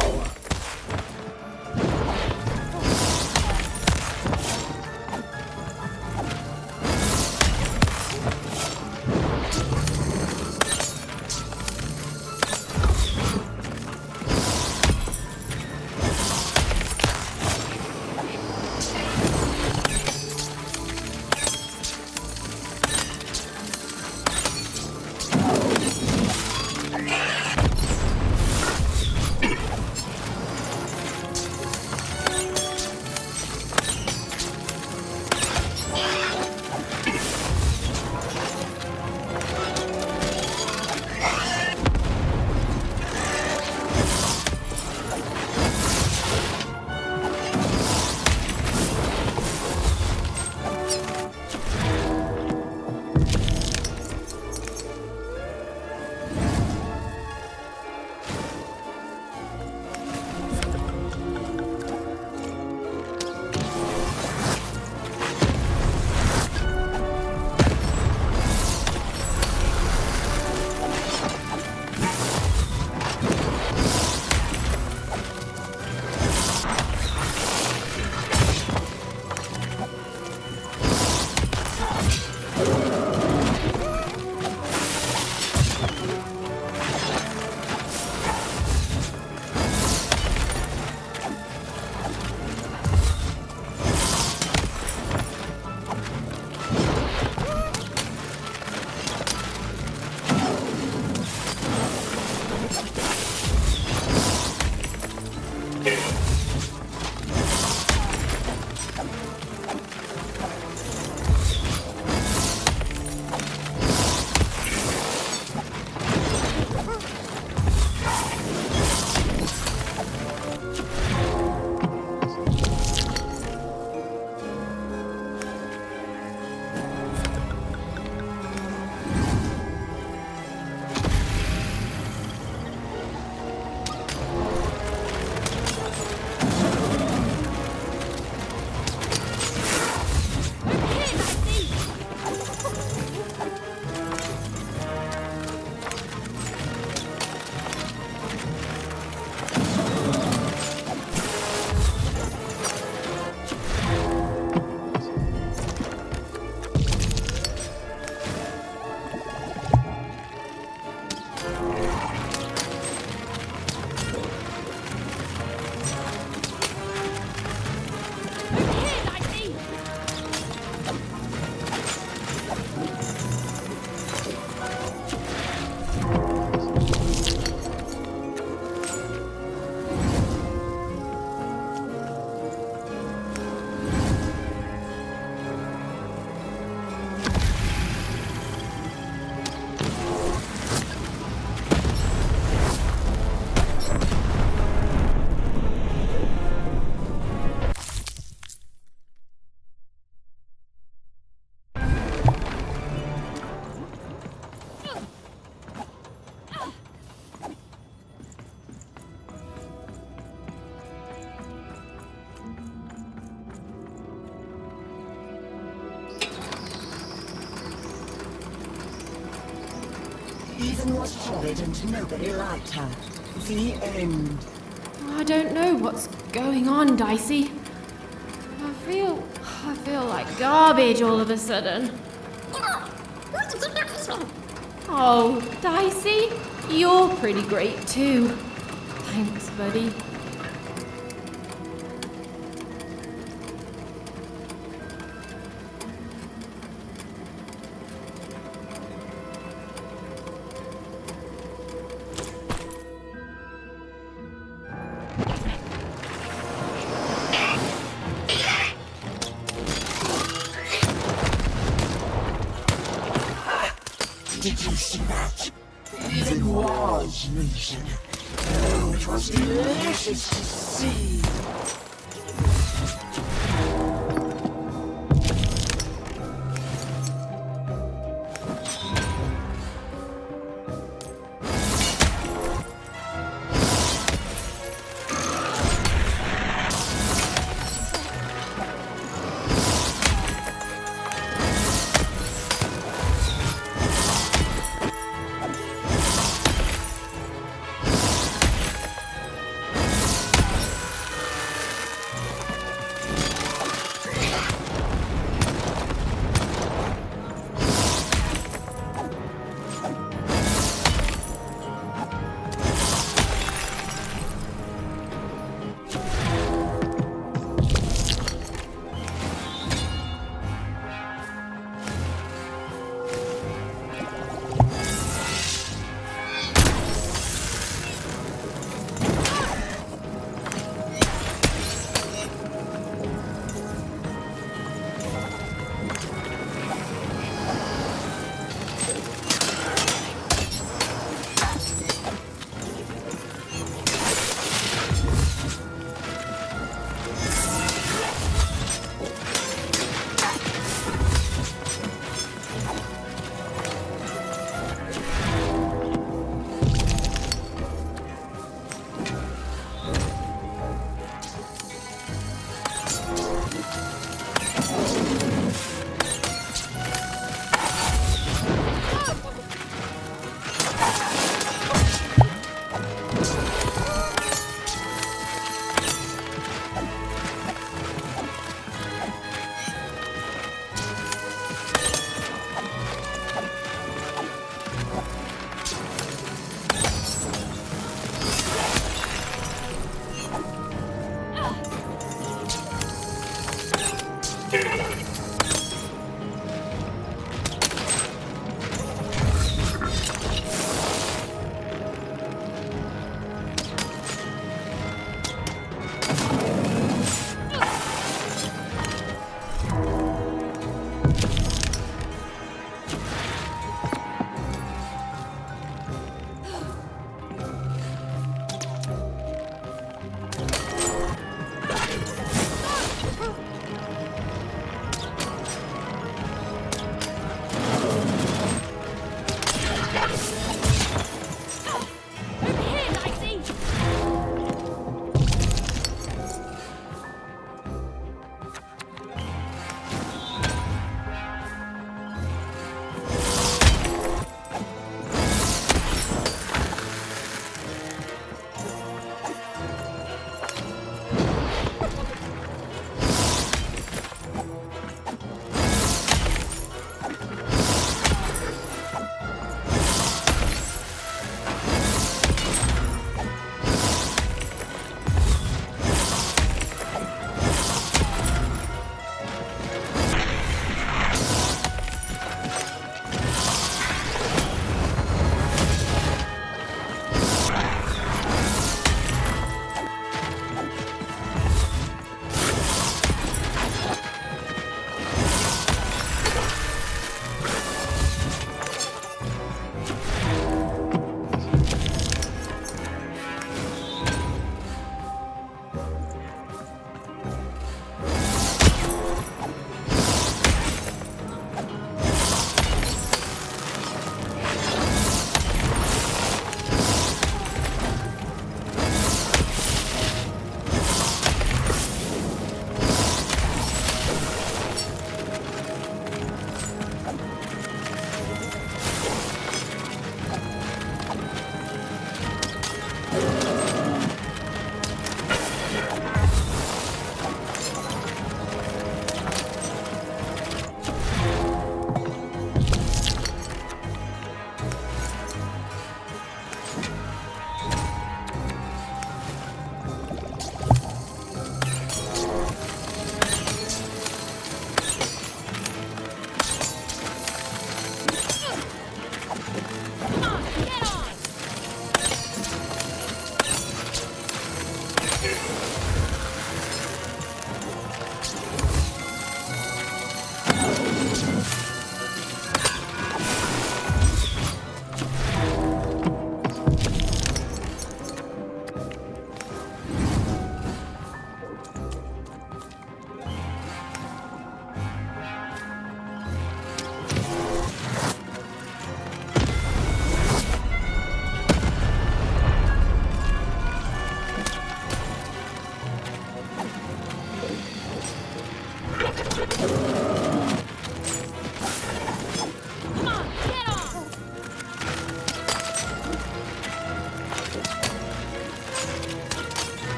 Even was horrid and nobody liked her. The end. I don't know what's going on, Dicey. I feel like garbage all of a sudden. Oh, Dicey, you're pretty great too. Thanks, buddy. Did you see that? Even was losing. Oh, it was delicious to see.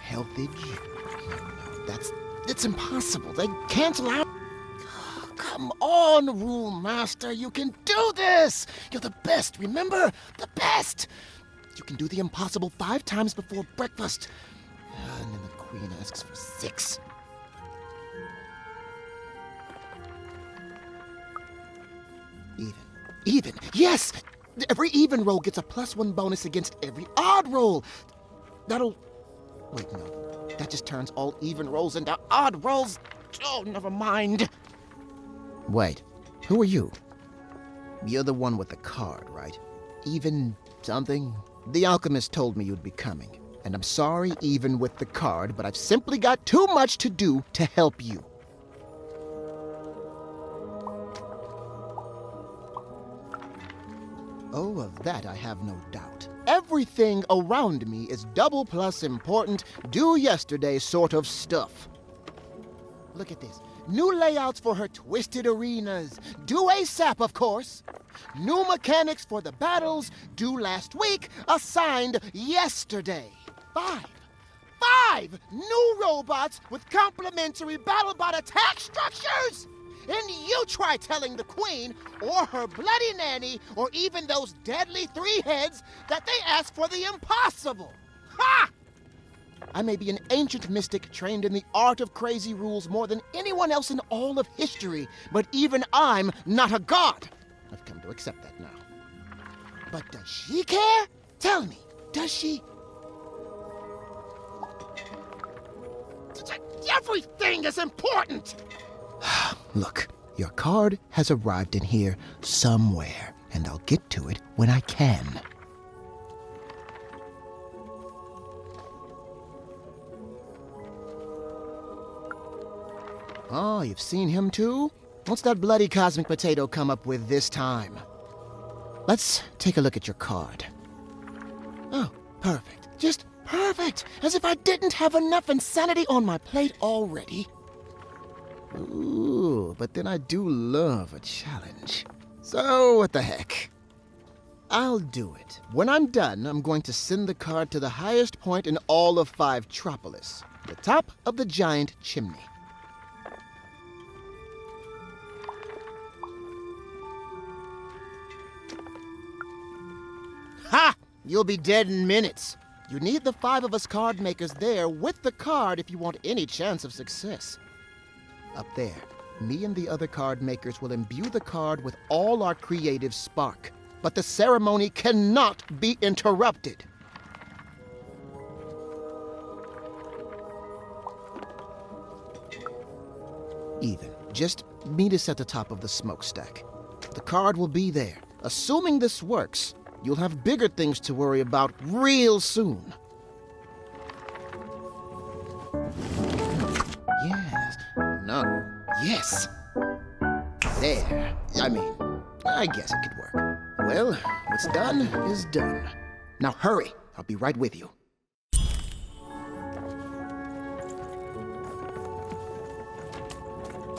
Healthage? It's impossible. They cancel out. Come on, Rule Master. You can do this. You're the best, remember? The best. You can do the impossible 5 times before breakfast. And then the Queen asks for 6. Even. Yes! Every even roll gets a +1 bonus against every odd roll. That'll... Wait, no. That just turns all even rolls into odd rolls. Oh, never mind. Wait, who are you? You're the one with the card, right? Even something? The alchemist told me you'd be coming. And I'm sorry even with the card, but I've simply got too much to do to help you. Oh, of that I have no doubt. Everything around me is double plus important, do yesterday sort of stuff. Look at this. New layouts for her twisted arenas. Due ASAP, of course. New mechanics for the battles, due last week, assigned yesterday. 5 new robots with complementary BattleBot attack structures? And you try telling the Queen, or her bloody nanny, or even those deadly 3 heads that they ask for the impossible. Ha! I may be an ancient mystic trained in the art of crazy rules more than anyone else in all of history, but even I'm not a god. I've come to accept that now. But does she care? Tell me, does she? Everything is important! Look, your card has arrived in here somewhere, and I'll get to it when I can. Oh, you've seen him too? What's that bloody cosmic potato come up with this time? Let's take a look at your card. Oh, perfect. Just perfect! As if I didn't have enough insanity on my plate already. Ooh, but then I do love a challenge. So, what the heck? I'll do it. When I'm done, I'm going to send the card to the highest point in all of 5-tropolis, the top of the giant chimney. Ha! You'll be dead in minutes. You need the 5 of us card makers there with the card if you want any chance of success. Up there, me and the other card makers will imbue the card with all our creative spark. But the ceremony cannot be interrupted. Even, just meet us at the top of the smokestack. The card will be there. Assuming this works, you'll have bigger things to worry about real soon. Yes. No. Yes. There. I guess it could work. Well, what's done is done. Now hurry. I'll be right with you.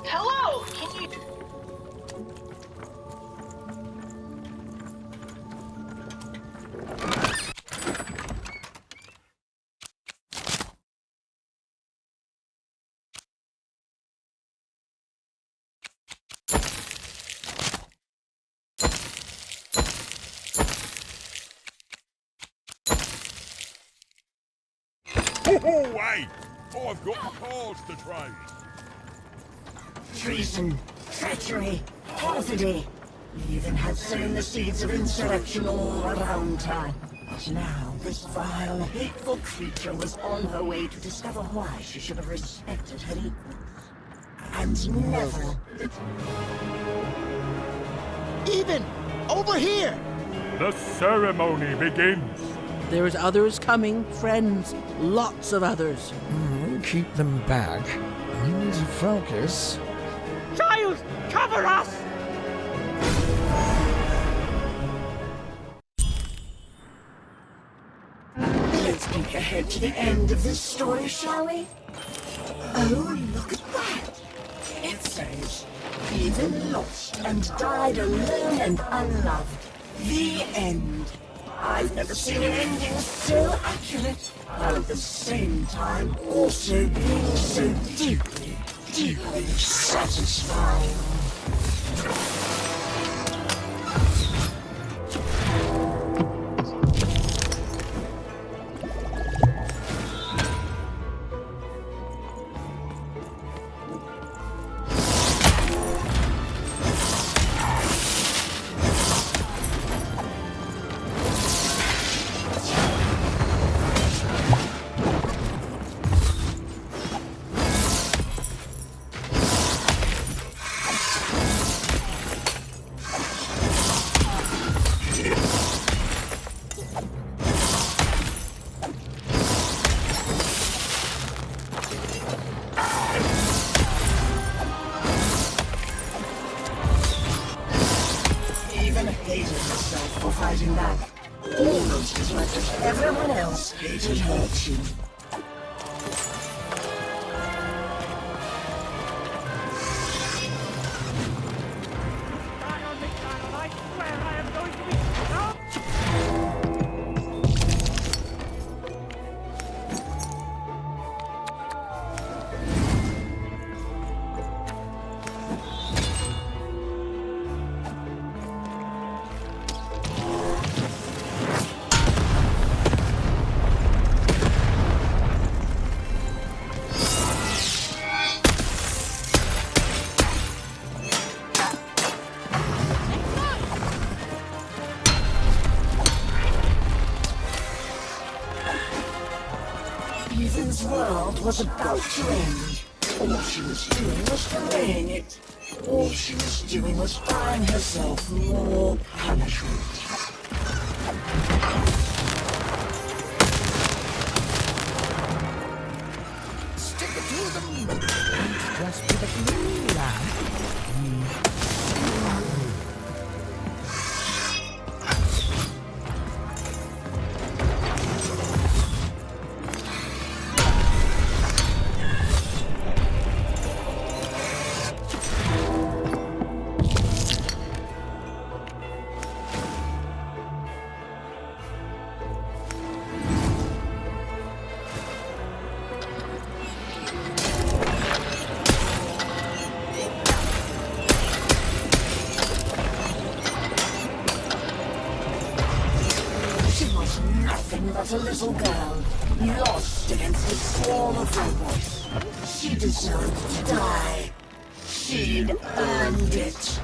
Hello, can you... Oh, hey! I've got cards to trade. Treason, treachery, perfidy. We even had sown the seeds of insurrection all around town. But now this vile, hateful creature was on her way to discover why she should have respected her equals. And never... Even! Over here! The ceremony begins. There's others coming, friends. Lots of others. Keep them back. We need to focus. Child, cover us! Let's peek ahead to the end of this story, shall we? Oh, look at that! It says, even lost and died alone and unloved. The end. I've never seen an ending so accurate, while at the same time also being so deeply, deeply satisfying. Hated herself for fighting back, almost as much as everyone else hated her too. Ethan's world was about to end. All she was doing was delaying it. All she was doing was buying herself more punishment. Stick it to them. Just with a blue lamp. But a little girl, lost against a swarm of robots. She deserved to die. She'd earned it.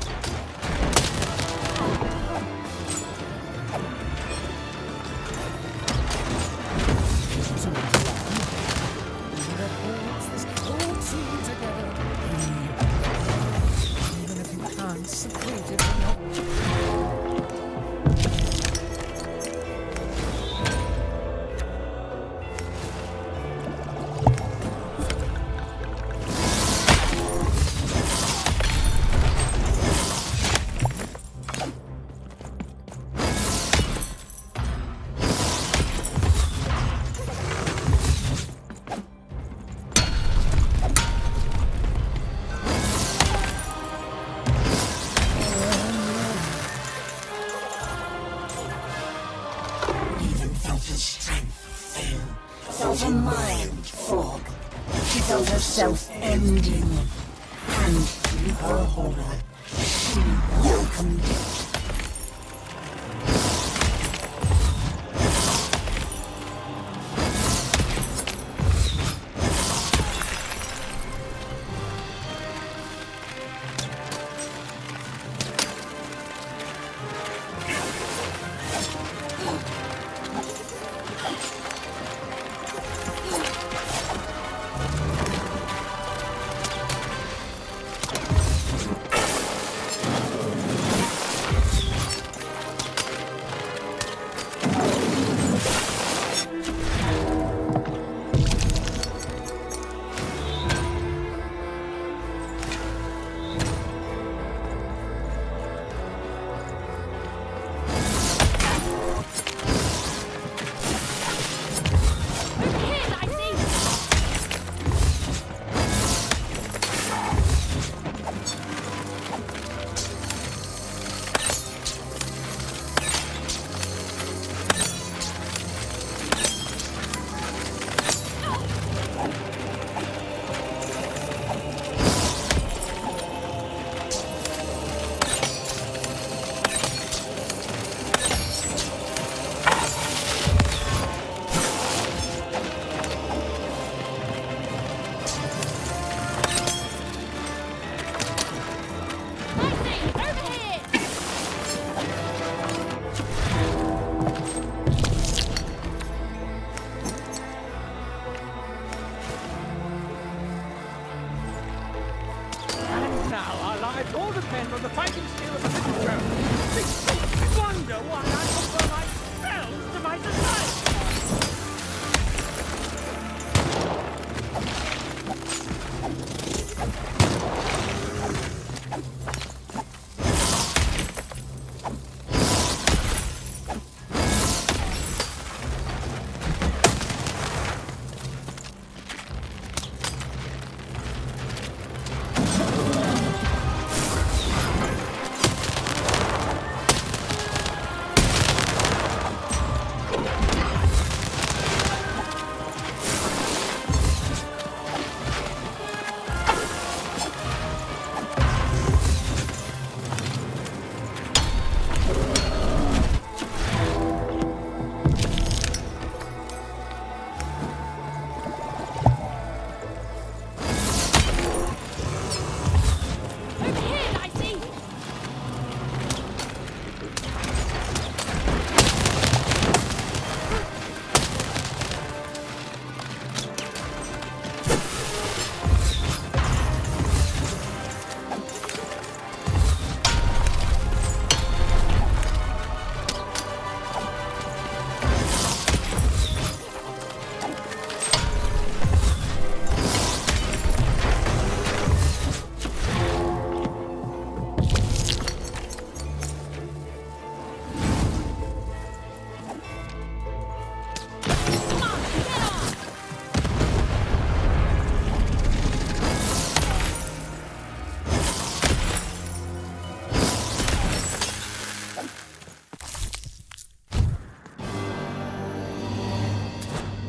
giant fog. She felt herself ending. And in her horror, she welcomed it.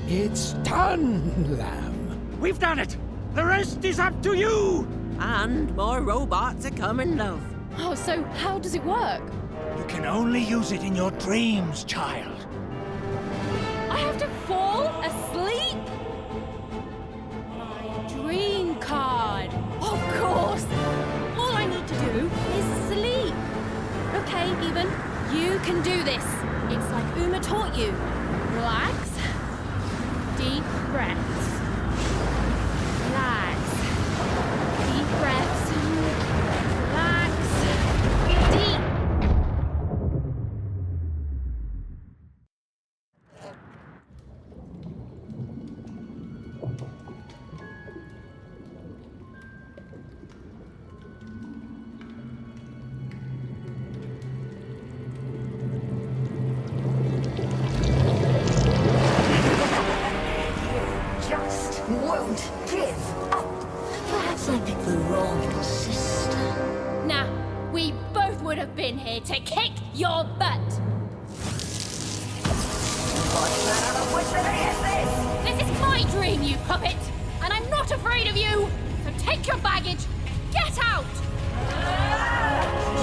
It's done, Lamb. We've done it! The rest is up to you! And more robots are coming, love. Oh, so how does it work? You can only use it in your dreams, child. I have to fall asleep? My dream card. Of course. All I need to do is sleep. Okay, Even, you can do this. It's like Uma taught you. Relax. Deep breaths. Relax. Deep breaths. Relax. Deep. Won't give up. Perhaps I picked the wrong sister. Nah, we both would have been here to kick your butt. What manner of witchery is this? This is my my dream, you puppet! And I'm not afraid of you! So take your baggage, get out!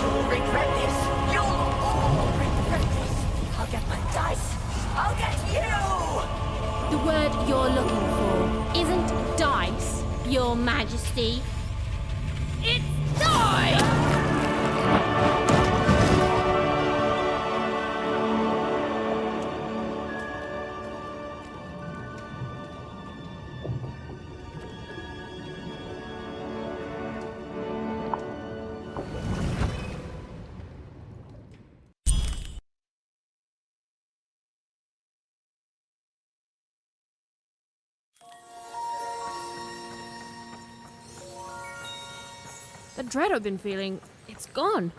You'll regret this. You'll all regret this. I'll get my dice. I'll get you! The word you're looking for isn't dice, Your Majesty. It's die! The dread I've been feeling, it's gone.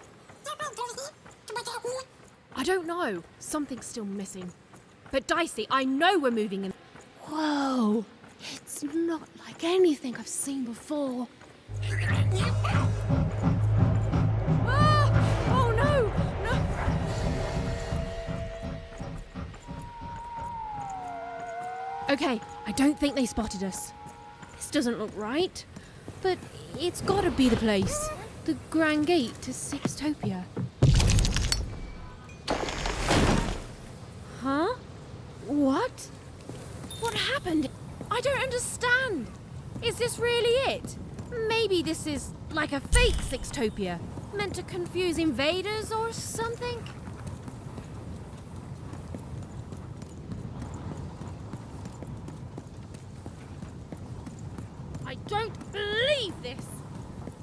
I don't know. Something's still missing. But Dicey, I know we're moving in. Whoa! It's not like anything I've seen before. Ah! Oh no! No! Okay, I don't think they spotted us. This doesn't look right. But it's gotta be the place. The Grand Gate to Sixtopia. Huh? What? What happened? I don't understand. Is this really it? Maybe this is like a fake Sixtopia, meant to confuse invaders or something? I don't believe this!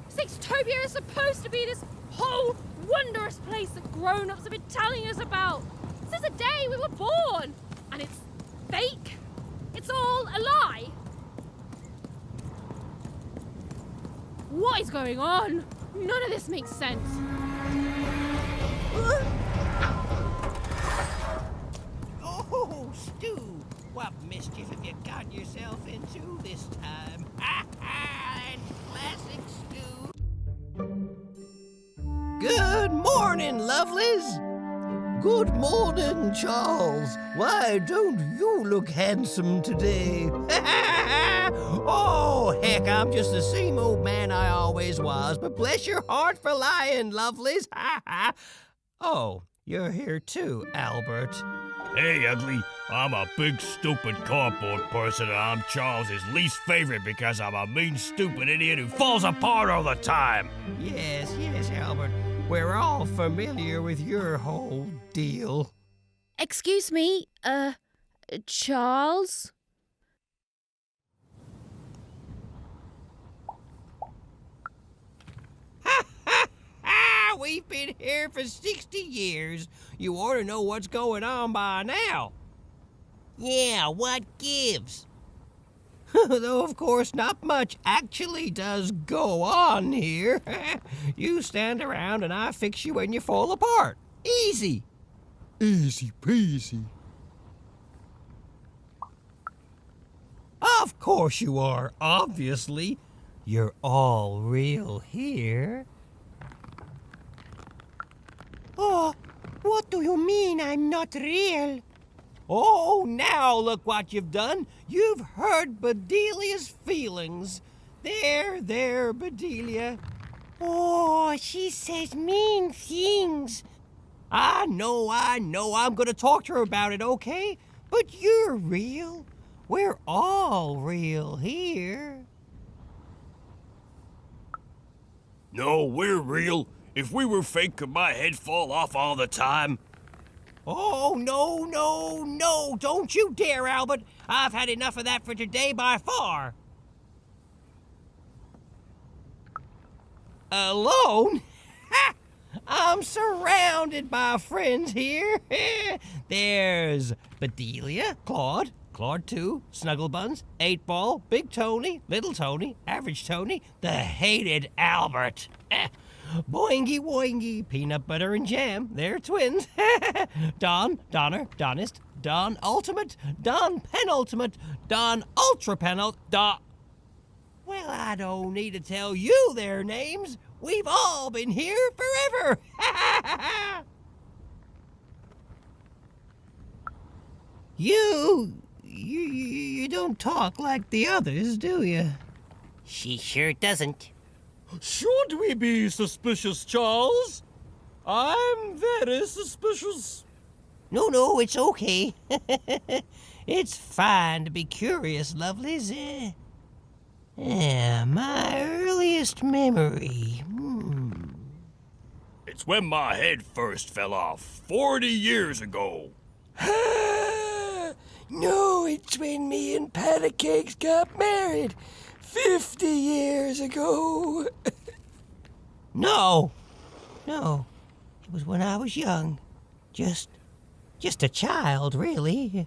Sixtopia is supposed to be this whole wondrous place that grown-ups have been telling us about since the day we were born! And it's fake? It's all a lie? What is going on? None of this makes sense. Oh, Stu! What mischief have you gotten yourself into this time? Classic Stu! Good morning, lovelies! Good morning, Charles! Why don't you look handsome today? Oh, heck, I'm just the same old man I always was, but bless your heart for lying, lovelies! Oh, you're here too, Albert. Hey, ugly. I'm a big, stupid cardboard person, and I'm Charles's least favorite because I'm a mean, stupid idiot who falls apart all the time. Yes, Albert. We're all familiar with your whole deal. Excuse me, Charles? We've been here for 60 years. You ought to know what's going on by now. Yeah, what gives? Though, of course, not much actually does go on here. You stand around and I fix you when you fall apart. Easy. Easy peasy. Of course you are, obviously. You're all real here. Oh, what do you mean I'm not real? Oh, now look what you've done. You've hurt Bedelia's feelings. There, Bedelia. Oh, she says mean things. I know. I'm gonna talk to her about it, okay? But you're real. We're all real here. No, we're real. If we were fake, could my head fall off all the time? Oh, no, don't you dare, Albert. I've had enough of that for today by far. Alone? Ha! I'm surrounded by friends here. There's Bedelia, Claude 2, Snugglebuns, 8-Ball, Big Tony, Little Tony, Average Tony, the hated Albert. Boingy Woingy, Peanut Butter and Jam, they're twins. Don, Donner, Donist, Don Ultimate, Don Penultimate, Don Ultra Penult, Don... Well, I don't need to tell you their names. We've all been here forever. You You don't talk like the others, do you? She sure doesn't. Should we be suspicious, Charles? I'm very suspicious. No, it's okay. It's fine to be curious, lovelies. My earliest memory. It's when my head first fell off 40 years ago. No, it's when me and Patty Cakes got married 50 years ago. No. It was when I was young. Just a child, really.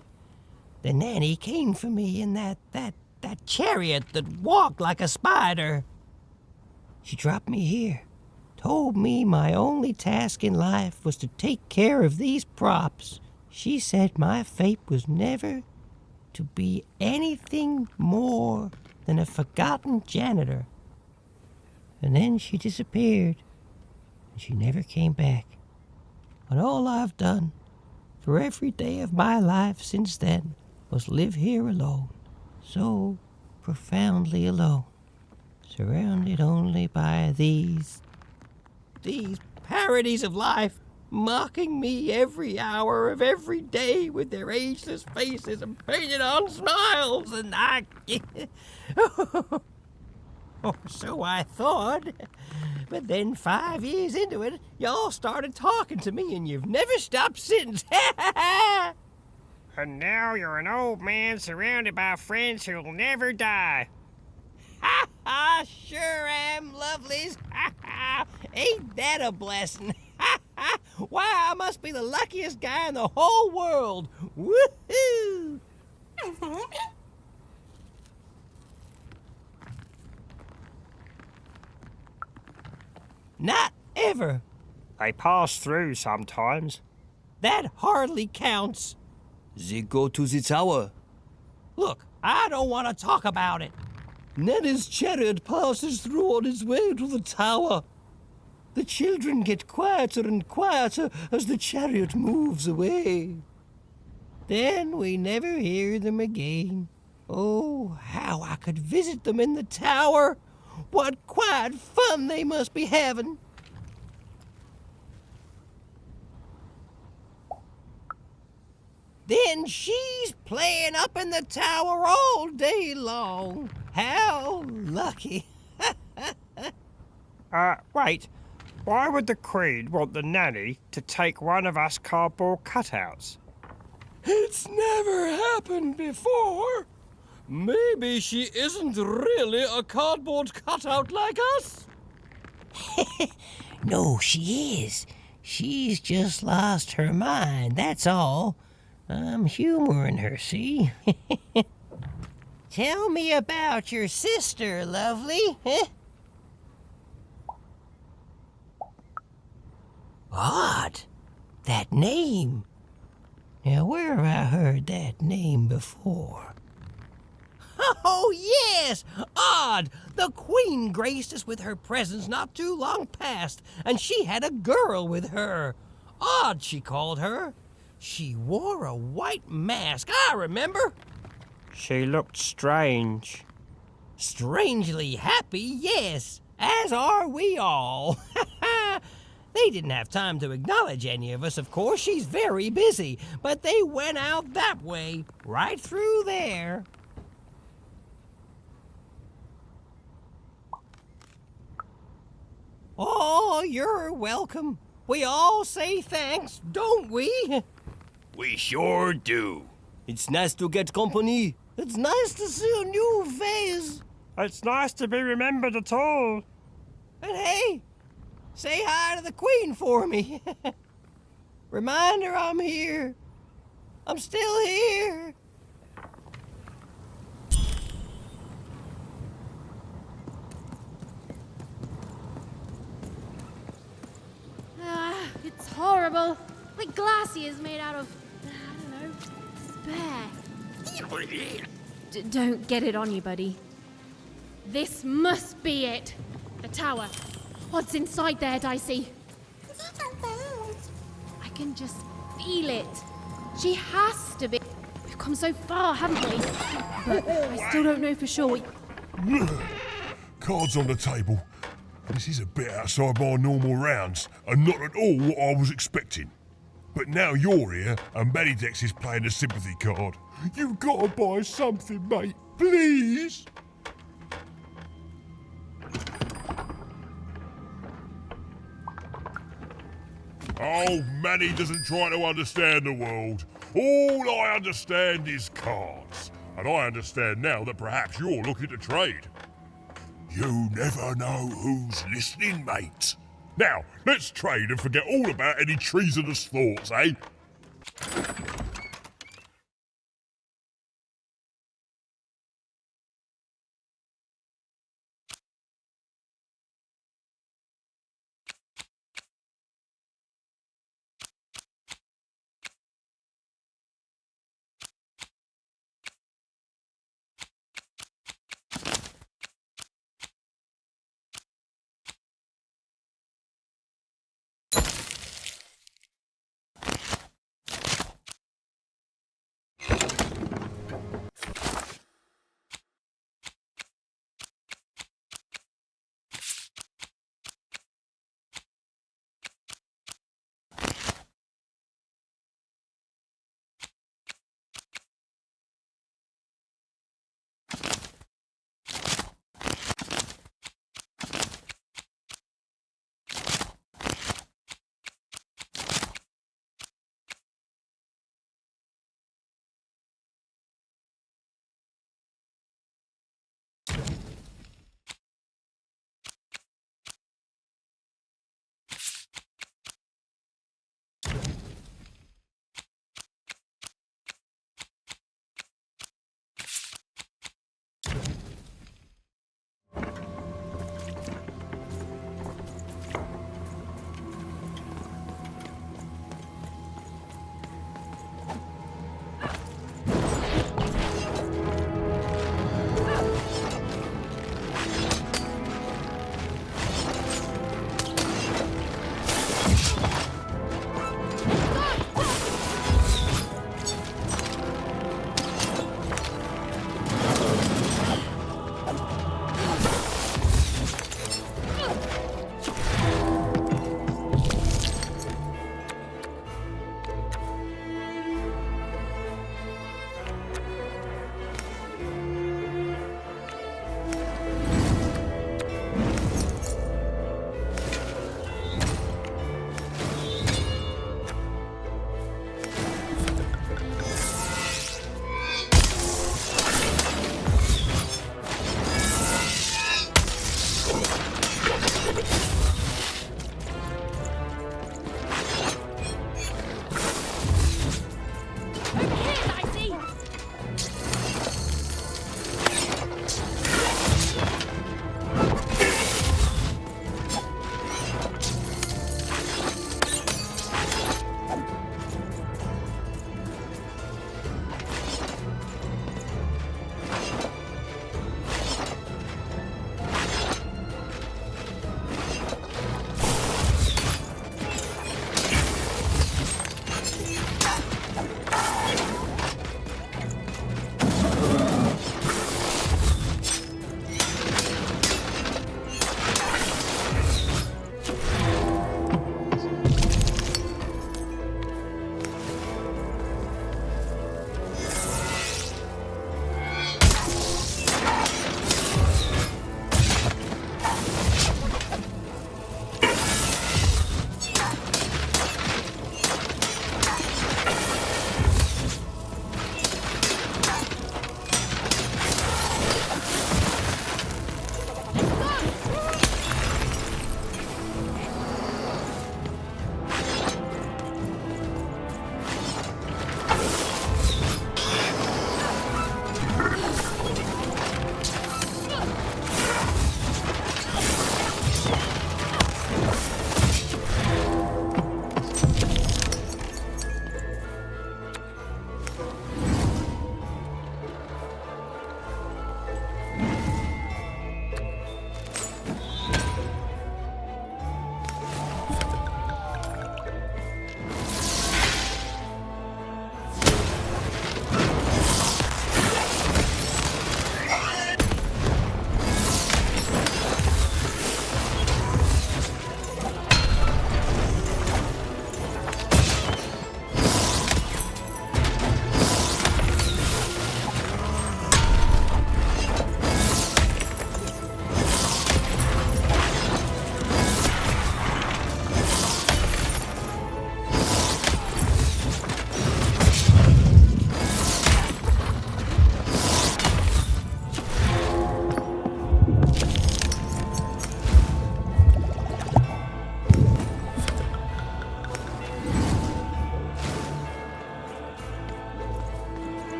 The nanny came for me in that chariot that walked like a spider. She dropped me here, told me my only task in life was to take care of these props. She said my fate was never to be anything more than a forgotten janitor. And then she disappeared, and she never came back. But all I've done for every day of my life since then was live here alone, so profoundly alone, surrounded only by these parodies of life, mocking me every hour of every day with their ageless faces and painted on smiles, and I... Or so I thought. But then 5 years into it, y'all started talking to me, and you've never stopped since. And now you're an old man surrounded by friends who'll never die. I sure am, lovelies. Ain't that a blessing? Why, I must be the luckiest guy in the whole world. Woohoo! Not ever. They pass through sometimes. That hardly counts. They go to the tower. Look, I don't want to talk about it. Nanny's chariot passes through on its way to the tower. The children get quieter and quieter as the chariot moves away. Then we never hear them again. Oh, how I could visit them in the tower. What quiet fun they must be having. Then she's playing up in the tower all day long. How lucky. Wait. Why would the Queen want the nanny to take one of us cardboard cutouts? It's never happened before. Maybe she isn't really a cardboard cutout like us. No, she is. She's just lost her mind, that's all. I'm humoring her, see? Tell me about your sister, lovely. Odd. That name. Now, where have I heard that name before? Oh, yes! Odd! The Queen graced us with her presence not too long past, and she had a girl with her. Odd, she called her. She wore a white mask, I remember. She looked strange. Strangely happy, yes, as are we all. They didn't have time to acknowledge any of us, of course. She's very busy, but they went out that way, right through there. Oh, you're welcome. We all say thanks, don't we? We sure do. It's nice to get company. It's nice to see a new face. It's nice to be remembered at all. And hey, say hi to the Queen for me. Remind her I'm here. I'm still here. It's horrible. Like glassy is made out of, I don't know, spare. Don't get it on you, buddy. This must be it. The tower. What's inside there, Dicey? I can just feel it. She has to be. We've come so far, haven't we? But I still don't know for sure. Cards on the table. This is a bit outside my normal rounds, and not at all what I was expecting. But now you're here, and Medidex is playing a sympathy card. You've got to buy something, mate. Please? Oh, Manny doesn't try to understand the world. All I understand is cards. And I understand now that perhaps you're looking to trade. You never know who's listening, mate. Now, let's trade and forget all about any treasonous thoughts, eh?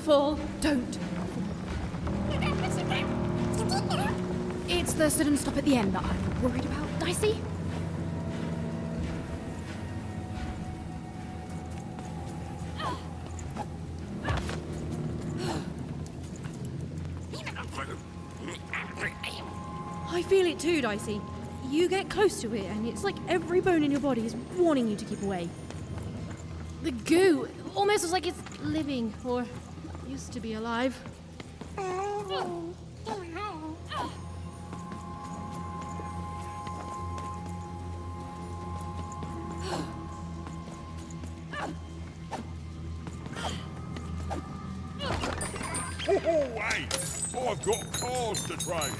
fall. Don't fall. It's the sudden stop at the end that I'm worried about, Dicey. I feel it too, Dicey. You get close to it, and it's like every bone in your body is warning you to keep away. The goo almost looks like it's living, or used to be alive. Oh, hey! I've got cars to train.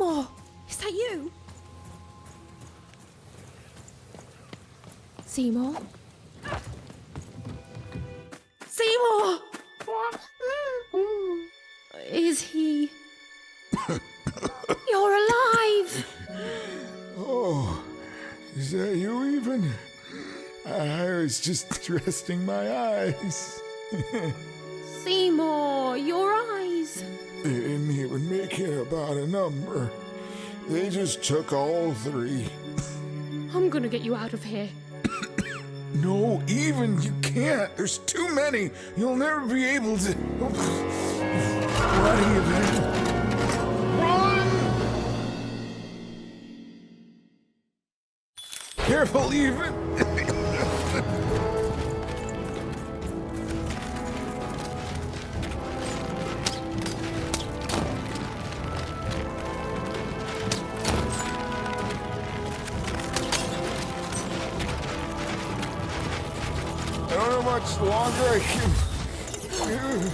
Seymour! Is that you? Seymour? Seymour! Is he... You're alive! Oh, is that you even? I was just resting my eyes. Seymour, your eyes. They didn't even make it about a number. They just took all 3. I'm gonna get you out of here. No, even you can't. There's too many. You'll never be able to. What are you doing? Run! Careful, even. I don't know how much longer I can do.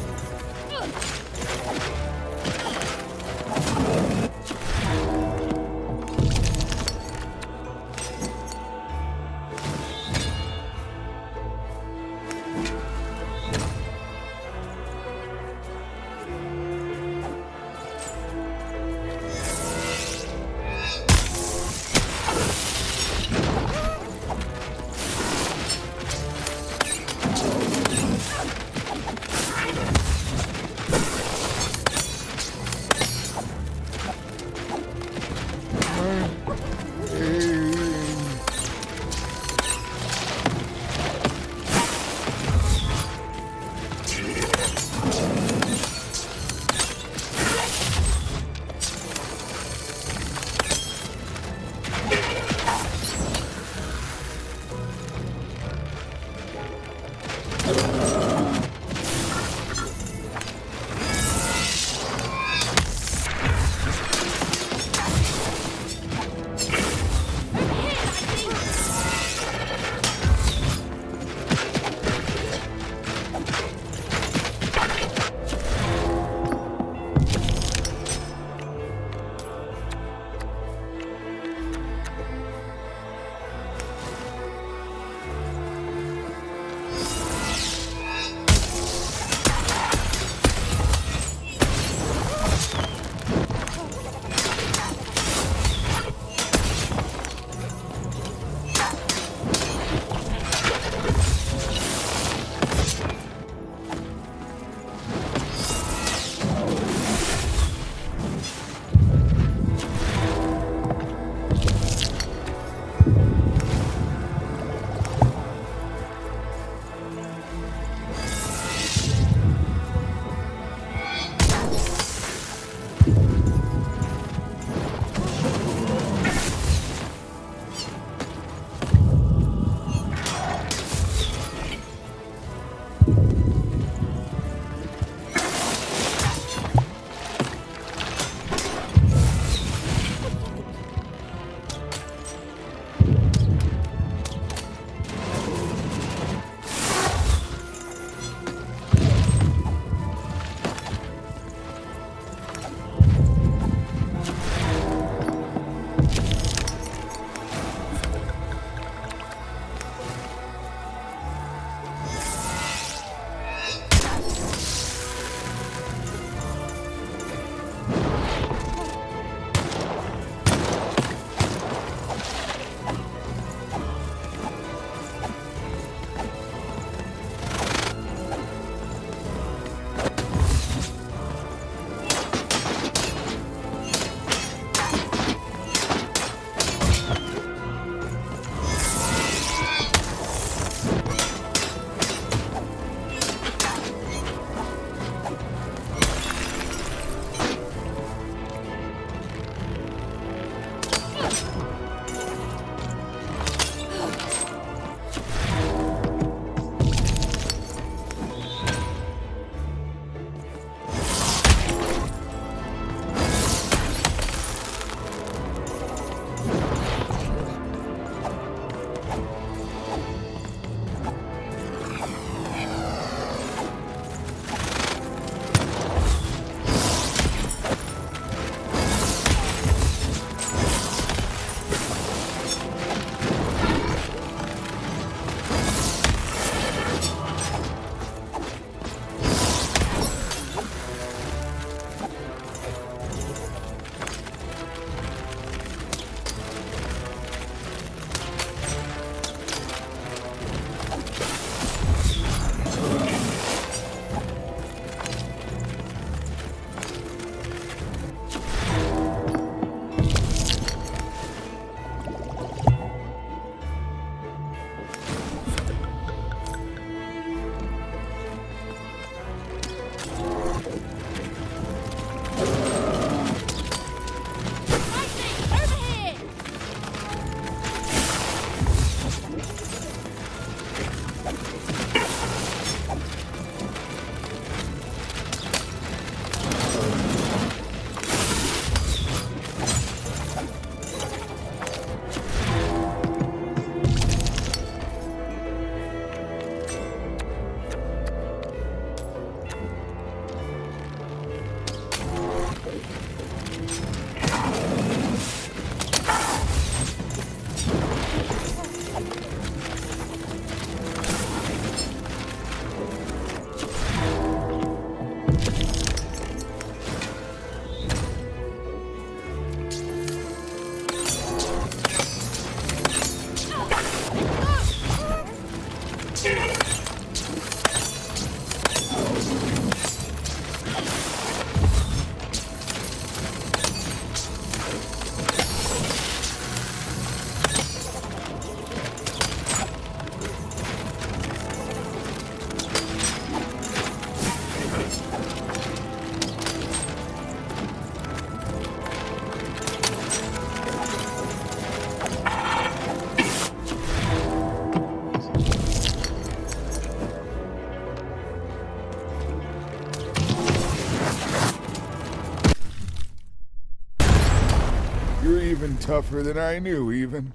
tougher than I knew, even.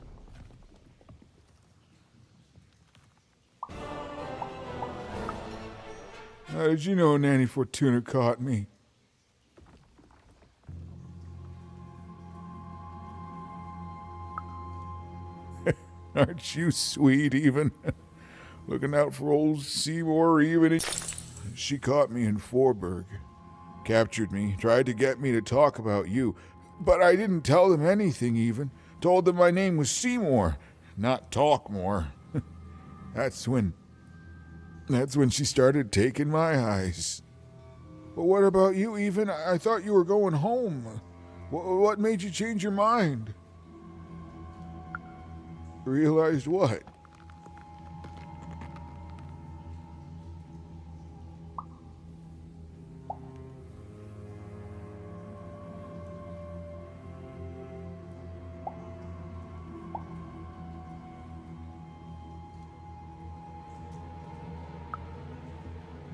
How did you know Nanny Fortuna caught me? Aren't you sweet, even? Looking out for old Seymour, even. She caught me in Forburg. Captured me, tried to get me to talk about you. But I didn't tell them anything, even. Told them my name was Seymour, not Talkmore. That's when she started taking my eyes. But what about you, even? I thought you were going home. What made you change your mind? Realized what?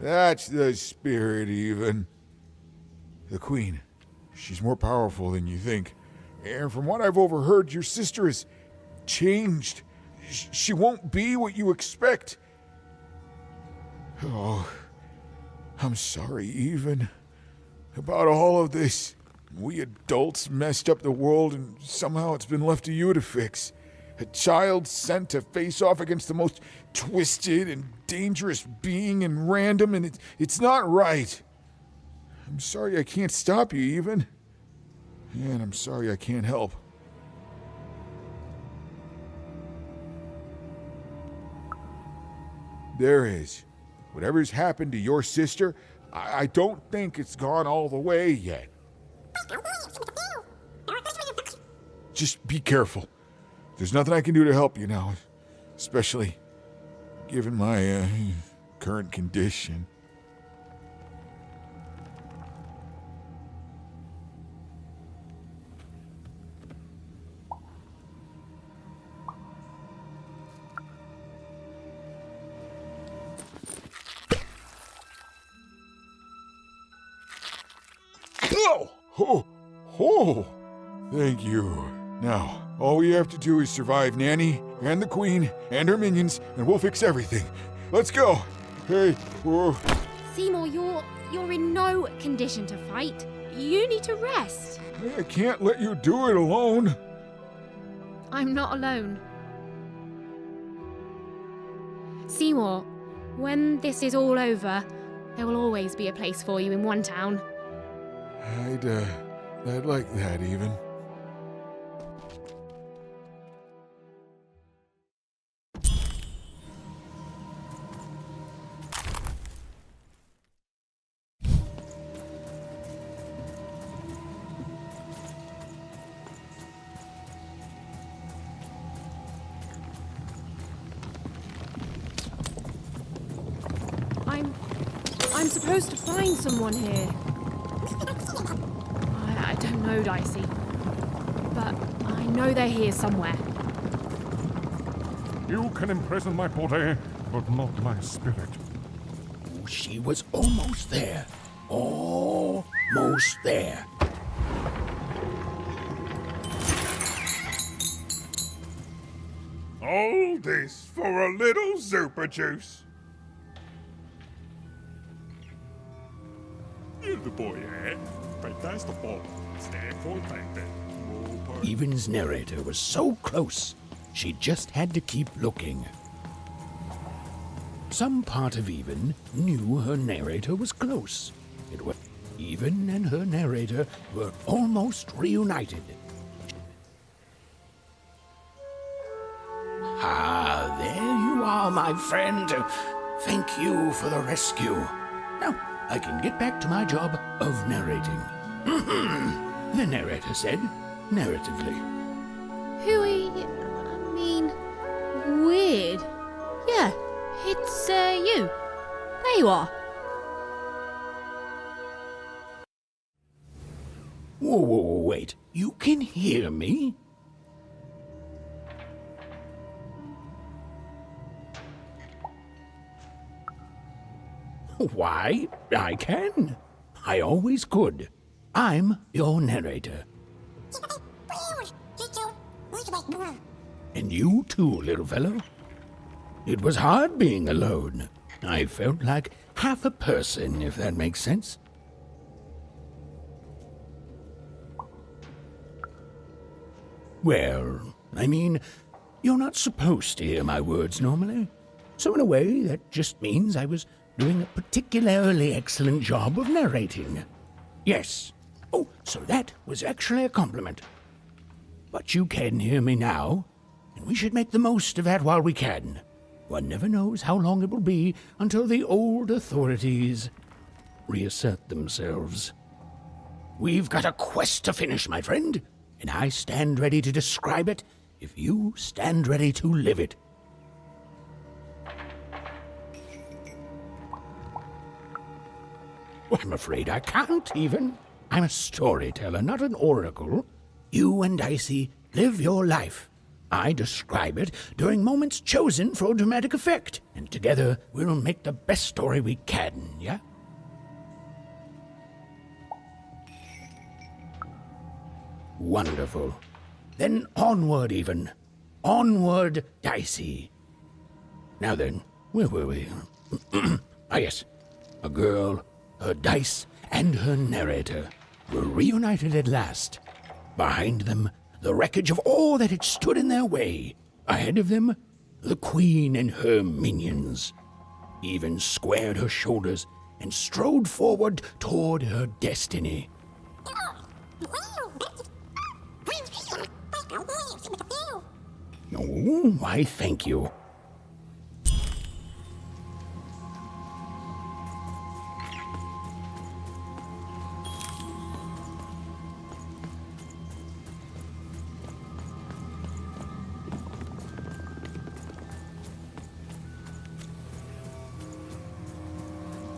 That's the spirit, even. The Queen. She's more powerful than you think. And from what I've overheard, your sister is changed. She won't be what you expect. Oh, I'm sorry, even. About all of this. We adults messed up the world, and somehow it's been left to you to fix. A child sent to face off against the most twisted and dangerous being and random, and it's not right. I'm sorry I can't stop you, even. And I'm sorry I can't help. There is. Whatever's happened to your sister, I don't think it's gone all the way yet. Just be careful. There's nothing I can do to help you now, especially given my current condition. Oh, thank you. Now, all we have to do is survive Nanny and the Queen and her minions, and we'll fix everything. Let's go. Hey, whoa. Seymour, you're in no condition to fight. You need to rest. I can't let you do it alone. I'm not alone. Seymour, when this is all over, there will always be a place for you in one town. I'd like that, even. I'm supposed to find someone here. I don't know, Dicey. But I know they're here somewhere. You can imprison my body, but not my spirit. She was almost there. Almost there. All this for a little super juice. The boy, eh? But that's the ball. Stand for that. Even's narrator was so close, she just had to keep looking. Some part of Even knew her narrator was close. It was Even and her narrator were almost reunited. Ah, there you are, my friend. Thank you for the rescue. Now, I can get back to my job of narrating. The narrator said, narratively. Weird. Yeah, it's you. There you are. Whoa, wait. You can hear me? Why, I can. I always could. I'm your narrator. And you too, little fellow. It was hard being alone. I felt like half a person, if that makes sense. Well, I mean, you're not supposed to hear my words normally. So in a way, that just means I was doing a particularly excellent job of narrating. Yes. Oh, so that was actually a compliment. But you can hear me now, and we should make the most of that while we can. One never knows how long it will be until the old authorities reassert themselves. We've got a quest to finish, my friend, and I stand ready to describe it if you stand ready to live it. Well, I'm afraid I can't even. I'm a storyteller, not an oracle. You and Dicey live your life. I describe it during moments chosen for dramatic effect, and together we'll make the best story we can, yeah? Wonderful. Then onward, even. Onward, Dicey. Now then, where were we? Yes. A girl, her dice, and her narrator were reunited at last. Behind them, the wreckage of all that had stood in their way. Ahead of them, the queen and her minions. Even squared her shoulders and strode forward toward her destiny. Oh, why, thank you.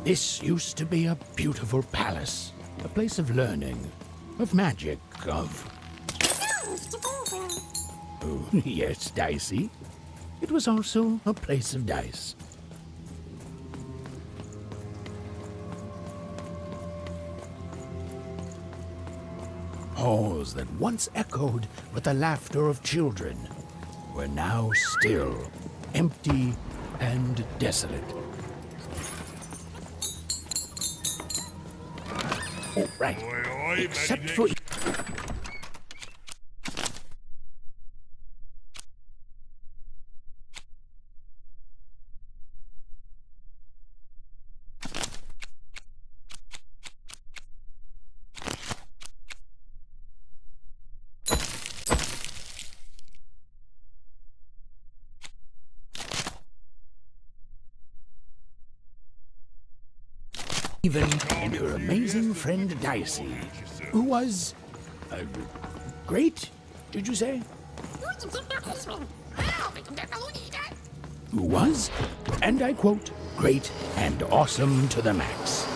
This used to be a beautiful palace, a place of learning, of magic, of... Oh, yes, Dicey. It was also a place of dice. Halls that once echoed with the laughter of children were now still, empty and desolate. Oh, right. Except for... Even and her amazing friend Dicey, who was great, did you say? Who was, and I quote, great and awesome to the max.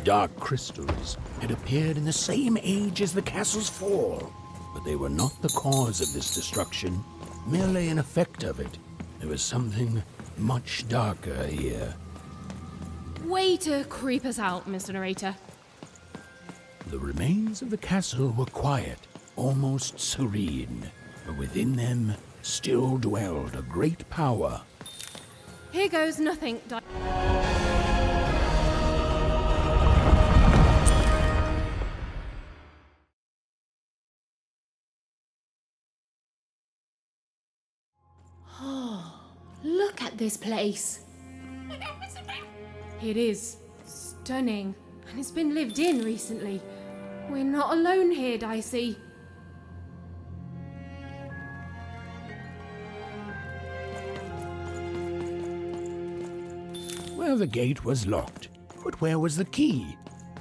dark crystals had appeared in the same age as the castle's fall, but they were not the cause of this destruction, merely an effect of it. There was something much darker here. Way to creep us out, Mr. Narrator. The remains of the castle were quiet, almost serene, but within them still dwelled a great power. Here goes nothing. Oh, look at this place. It is stunning, and it's been lived in recently. We're not alone here, Dicey. Well, the gate was locked, but where was the key?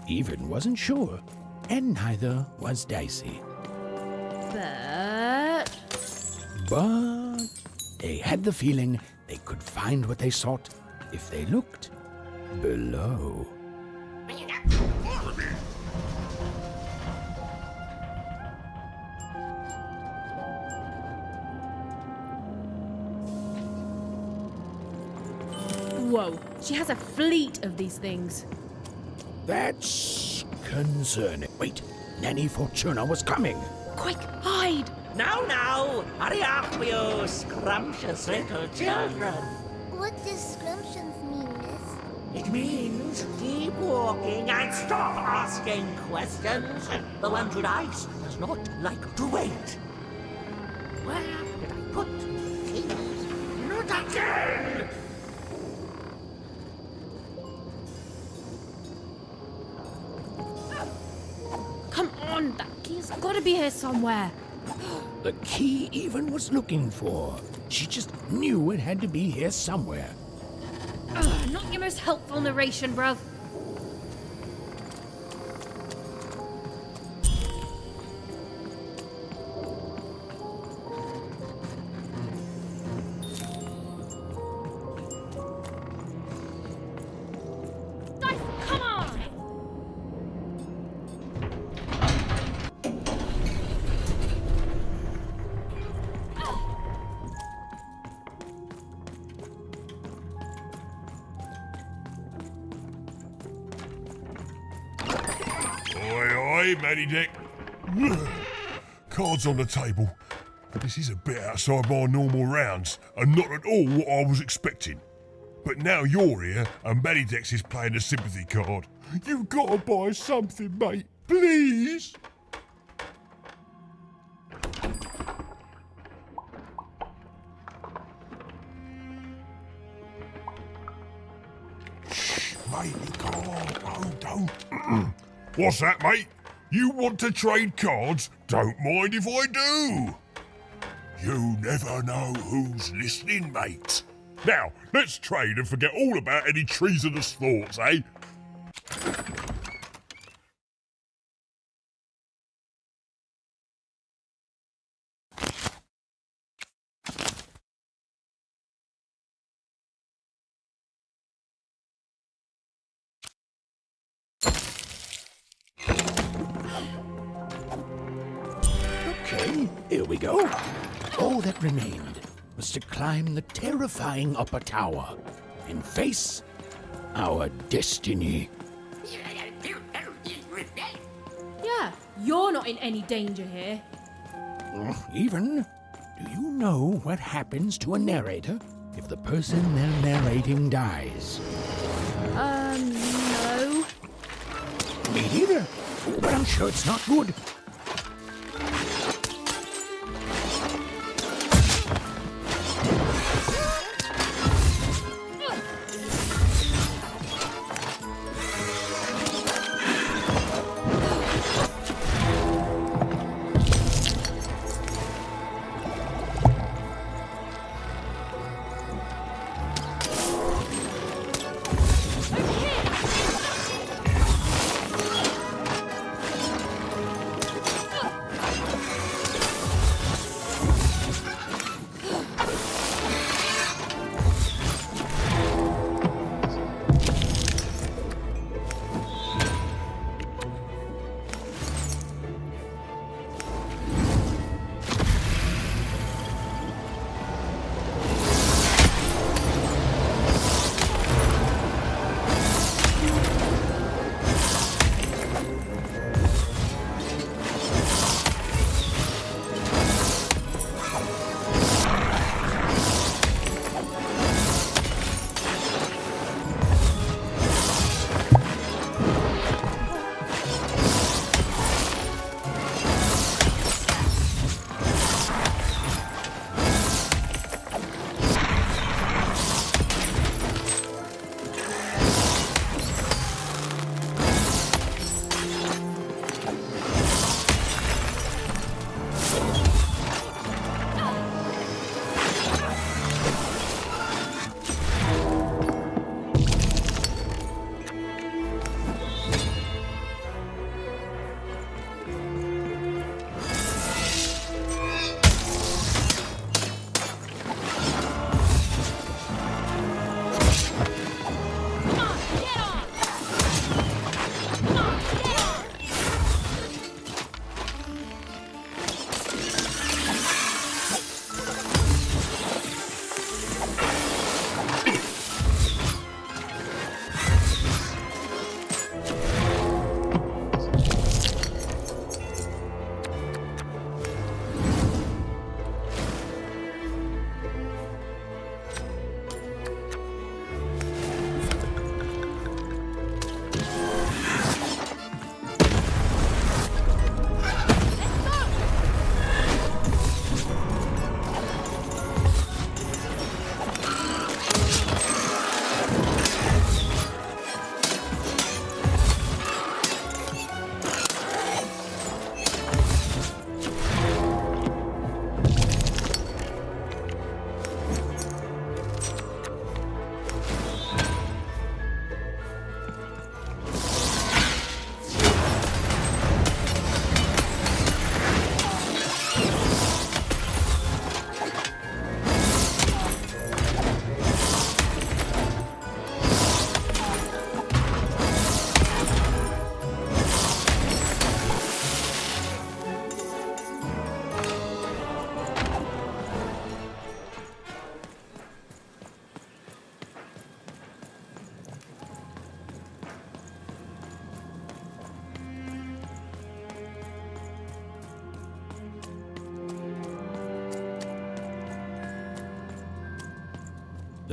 Even wasn't sure, and neither was Dicey. But they had the feeling they could find what they sought if they looked below. Whoa, she has a fleet of these things. That's concerning. Wait, Nanny Fortuna was coming. Quick, hide! Now, hurry up, you scrumptious little children. What does scrumptions mean, miss? It means keep walking and stop asking questions. The one who dies does not like to wait. Where did I put the keys? Not again! Come on, that key's gotta be here somewhere. The key even was looking for. She just knew it had to be here somewhere. Ugh, not your most helpful narration, bruv. Come on! Oi, Matty Dick. Cards on the table. This is a bit outside my normal rounds, and not at all what I was expecting. But now you're here, and Matty Dex is playing a sympathy card. You've got to buy something, mate. Please? Shh, mate, you can't. Oh, don't. What's that, mate? You want to trade cards? Don't mind if I do. You never know who's listening, mate. Now, let's trade and forget all about any treasonous thoughts, eh? Okay, here we go. All that remained was to climb the terrifying upper tower and face our destiny. Yeah, you're not in any danger here. Even, do you know what happens to a narrator if the person they're narrating dies? No. Me neither, but I'm sure it's not good.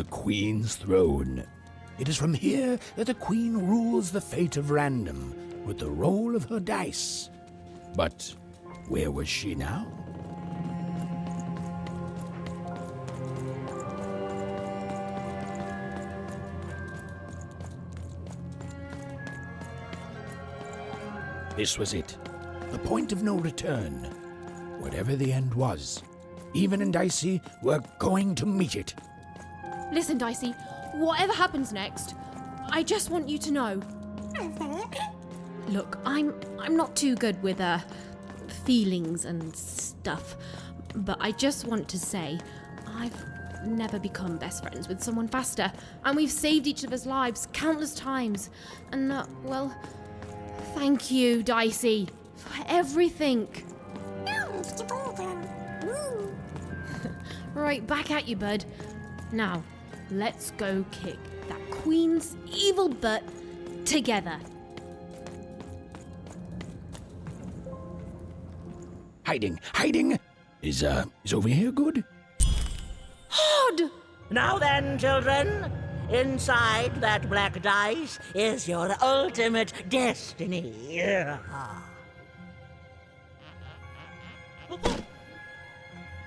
the Queen's throne. It is from here that the Queen rules the fate of random with the roll of her dice. But where was she now? This was it, the point of no return. Whatever the end was, Even and Dicey were going to meet it. Listen, Dicey, whatever happens next, I just want you to know. Look, I'm not too good with feelings and stuff, but I just want to say I've never become best friends with someone faster, and we've saved each other's lives countless times. And well, thank you, Dicey, for everything. Right, back at you, bud. Now, let's go kick that Queen's evil butt together. Hiding! Is over here good? Hod! Now then, children, inside that black dice is your ultimate destiny.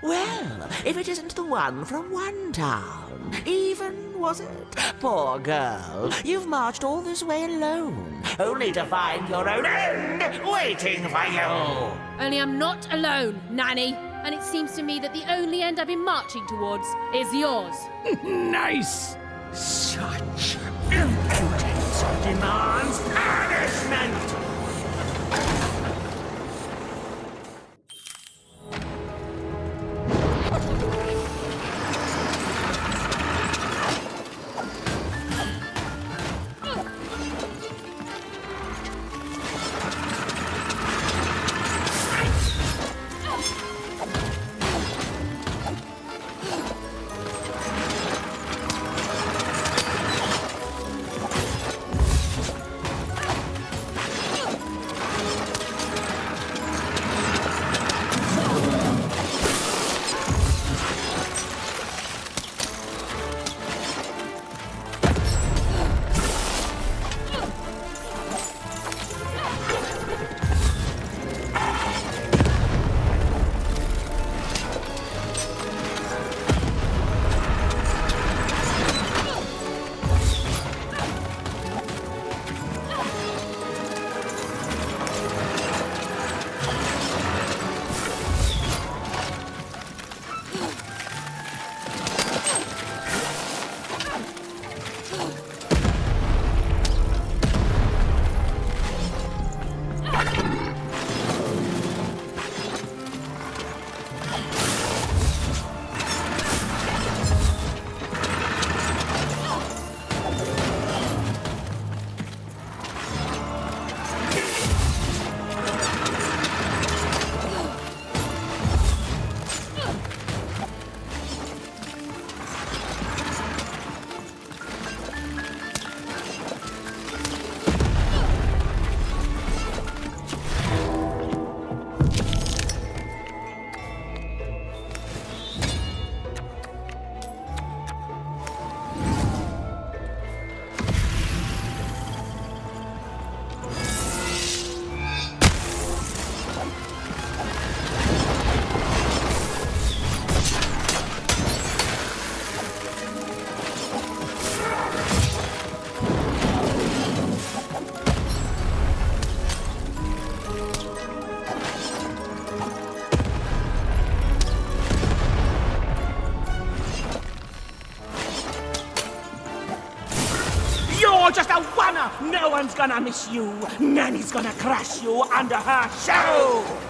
Well, if it isn't the one from one town, even, was it? Poor girl, you've marched all this way alone, only to find your own end waiting for you. Only I'm not alone, Nanny. And it seems to me that the only end I've been marching towards is yours. Nice! Such impudence demands punishment! You're just a one-up! No one's gonna miss you! Nanny's gonna crush you under her show!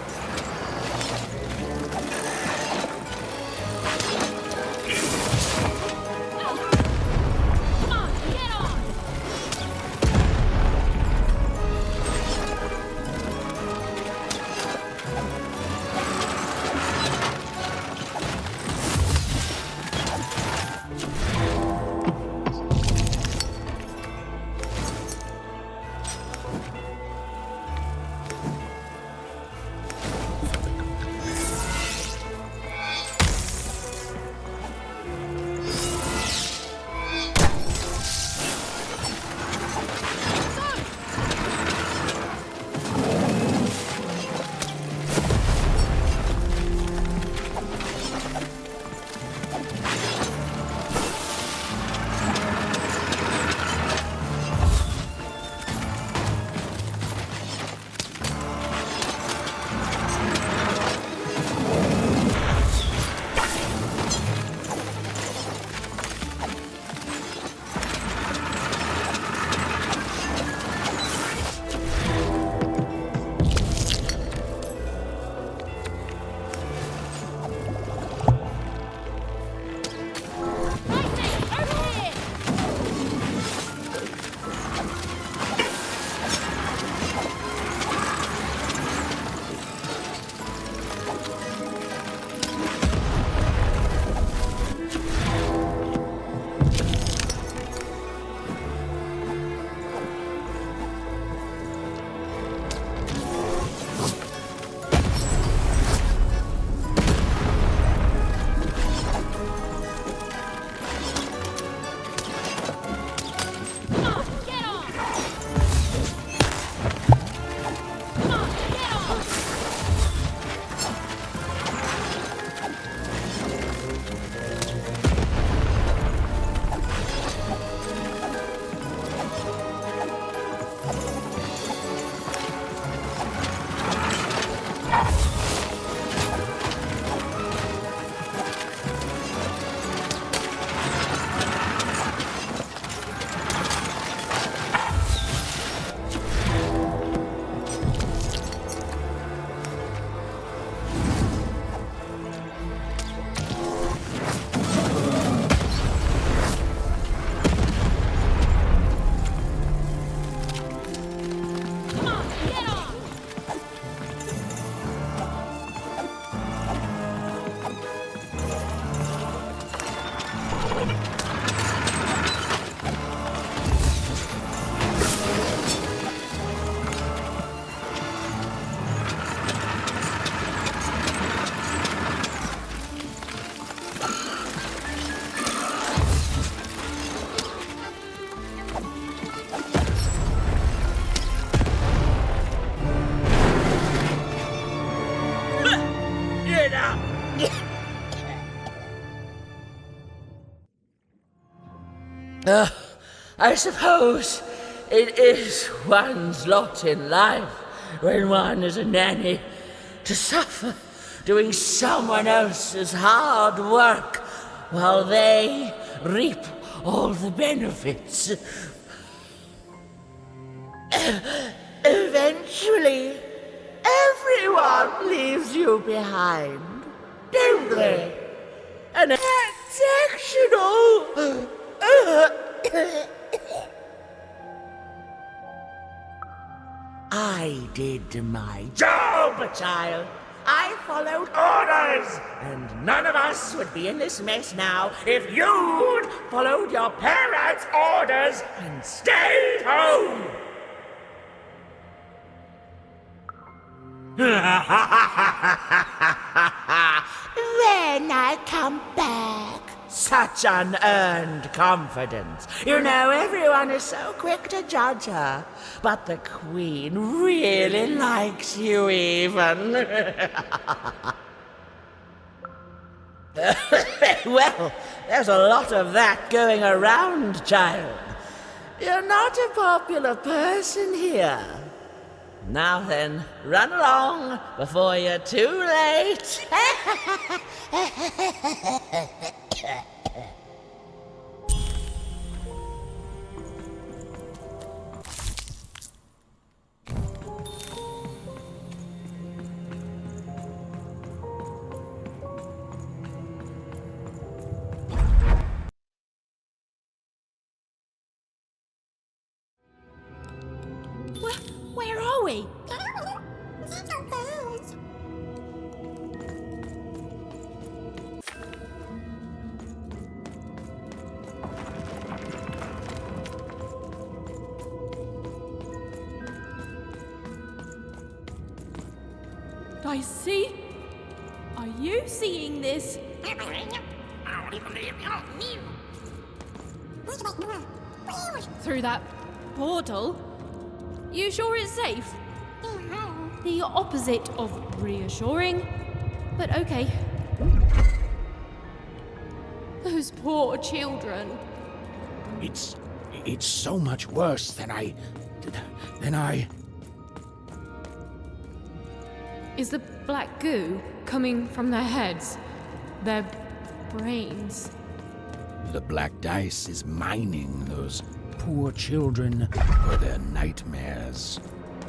I suppose it is one's lot in life when one is a nanny to suffer doing someone else's hard work while they reap all the benefits. Eventually, everyone leaves you behind, don't they? And that's sectional. I did my job, child. I followed orders, and none of us would be in this mess now if you'd followed your parents' orders and stayed home. When I come back. Such unearned confidence. You know, everyone is so quick to judge her. But the Queen really likes you even. Well, there's a lot of that going around, child. You're not a popular person here. Now then, run along before you're too late. Where are we? Dicey? Are you seeing this? Through that portal? You sure it's safe? The opposite of reassuring, but okay. Those poor children. It's so much worse than I... Is the black goo coming from their heads? Their brains? The black dice is mining those poor children for their nightmares.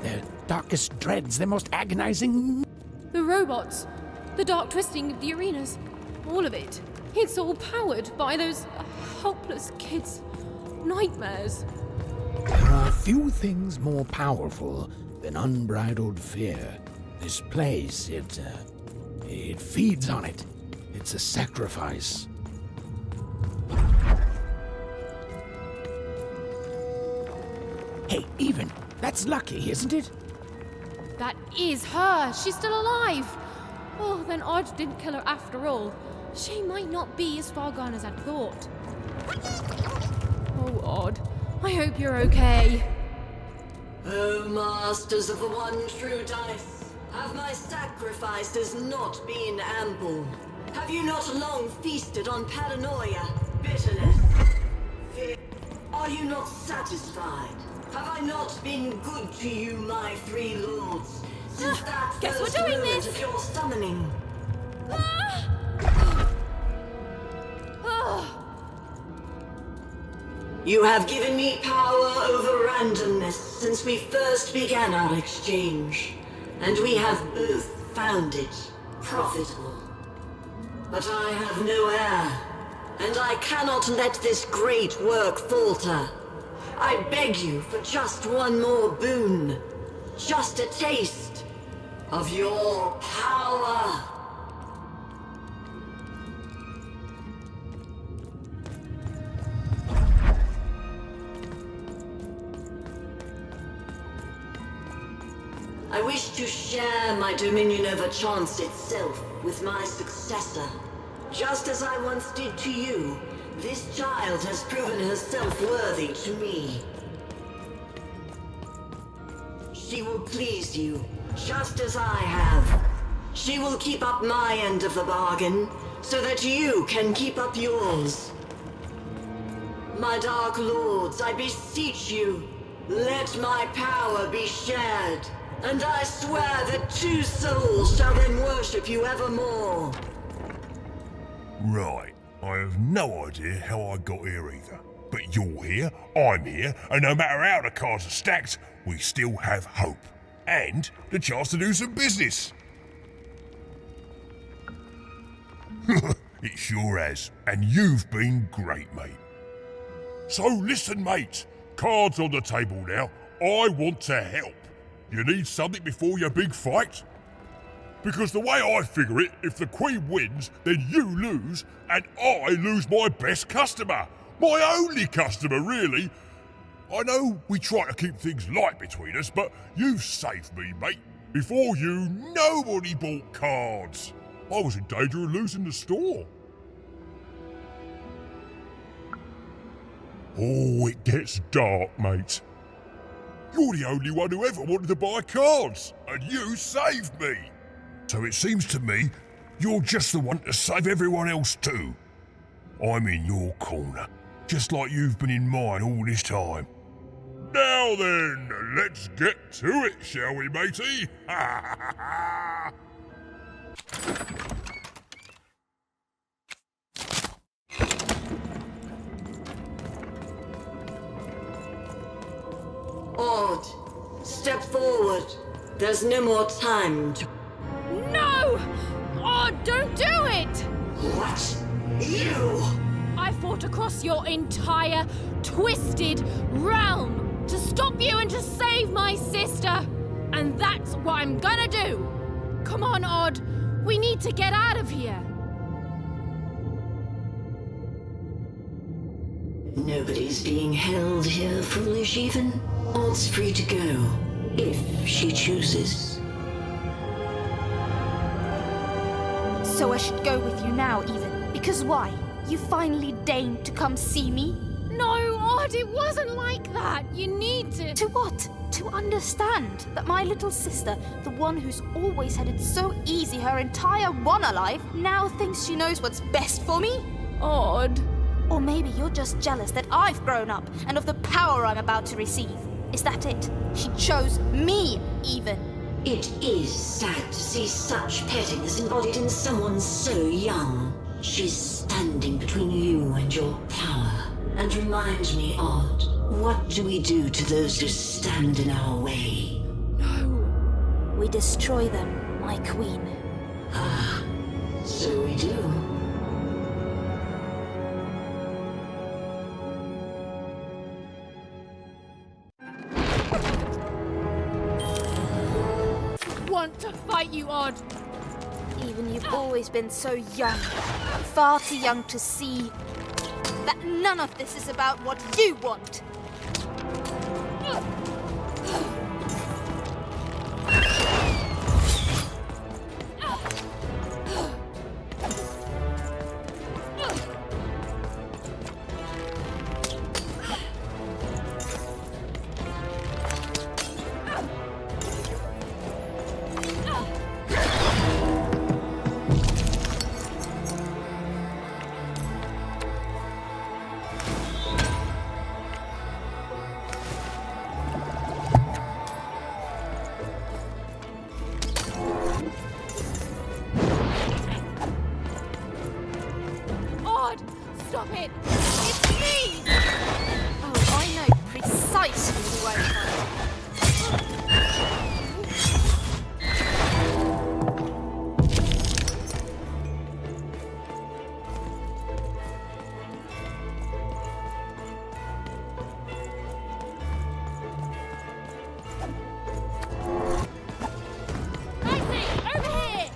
Their darkest dreads, their most agonizing... The robots, the dark twisting of the arenas, all of it. It's all powered by those helpless kids' nightmares. There are few things more powerful than unbridled fear. This place, it feeds on it. It's a sacrifice. Hey, Even, that's lucky, isn't it? That is her. She's still alive. Oh, then Odd didn't kill her after all. She might not be as far gone as I'd thought. Oh, Odd. I hope you're okay. O masters of the one true dice, have my sacrifices not been ample? Have you not long feasted on paranoia, bitterness, fear? Are you not satisfied? Have I not been good to you, my three lords, since that guess first we're doing moment this. of your summoning? You have given me power over randomness since we first began our exchange, and we have both found it profitable. But I have no heir, and I cannot let this great work falter. I beg you for just one more boon, just a taste of your power. I wish to share my dominion over chance itself with my successor. Just as I once did to you, this child has proven herself worthy to me. She will please you, just as I have. She will keep up my end of the bargain, so that you can keep up yours. My dark lords, I beseech you, let my power be shared, and I swear that 2 souls shall then worship you evermore. Right. I have no idea how I got here either. But you're here, I'm here, and no matter how the cards are stacked, we still have hope. And the chance to do some business. It sure has. And you've been great, mate. So listen, mate. Cards on the table now. I want to help. You need something before your big fight? Because the way I figure it, if the Queen wins, then you lose, and I lose my best customer. My only customer, really. I know we try to keep things light between us, but you've saved me, mate. Before you, nobody bought cards. I was in danger of losing the store. Oh, it gets dark, mate. You're the only one who ever wanted to buy cards, and you saved me. So it seems to me you're just the one to save everyone else too. I'm in your corner, just like you've been in mine all this time. Now then, let's get to it, shall we, matey? Odd, step forward. There's no more time to... No! Oh, don't do it! What? You? I fought across your entire twisted realm to stop you and to save my sister. And that's what I'm gonna do. Come on, Odd. We need to get out of here. Nobody's being held here, foolish even. Odd's free to go, if she chooses. So I should go with you now, even. Because why? You finally deigned to come see me? No, Odd, it wasn't like that. You need to... To what? To understand that my little sister, the one who's always had it so easy her entire one alive, now thinks she knows what's best for me? Odd. Or maybe you're just jealous that I've grown up and of the power I'm about to receive. Is that it? She chose me, even. It is sad to see such pettiness embodied in someone so young. She's standing between you and your power. And reminds me, Odd, what do we do to those who stand in our way? No. We destroy them, my queen. Ah, so we do. Want to fight you, Odd. Even you've always been so young, far too young to see that none of this is about what you want. Stop it! It's me! Oh, I know precisely who I find. Dicey, over here!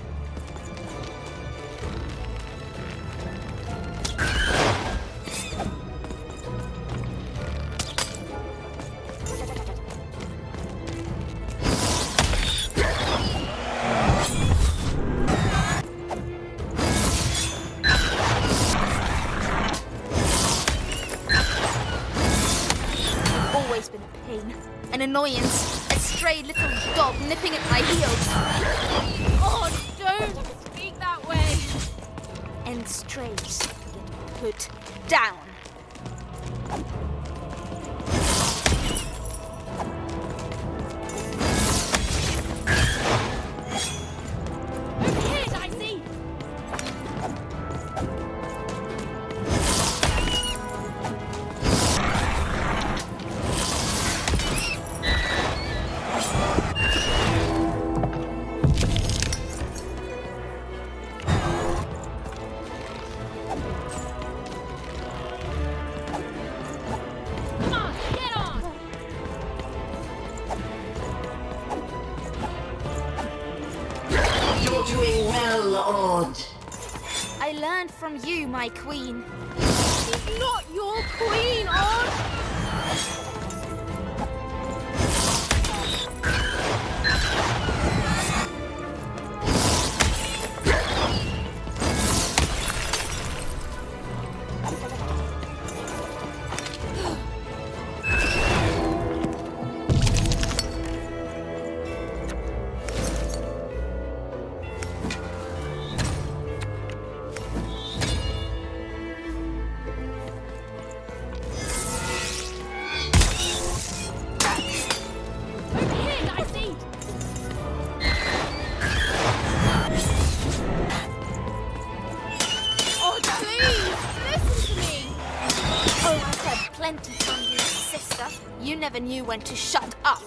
Always been a pain, an annoyance, a stray little dog nipping at my heels. Oh, don't speak that way! And strays get put down. Odd. I learned from you, my queen. She's not your queen, Odd! Plenty from you, sister. You never knew when to shut up.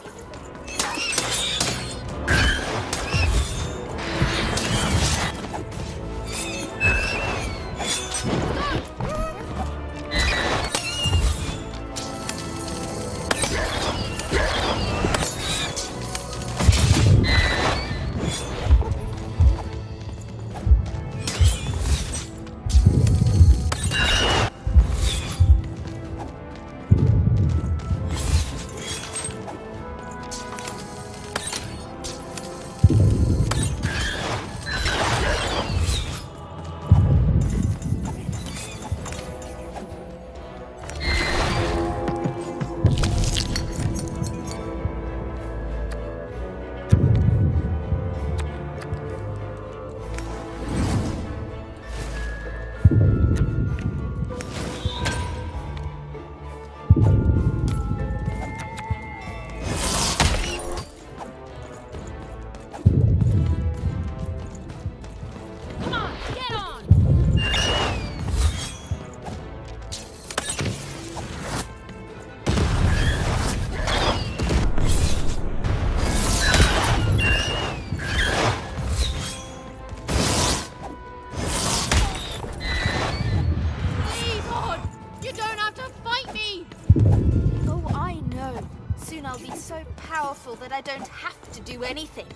I'll be so powerful that I don't have to do anything.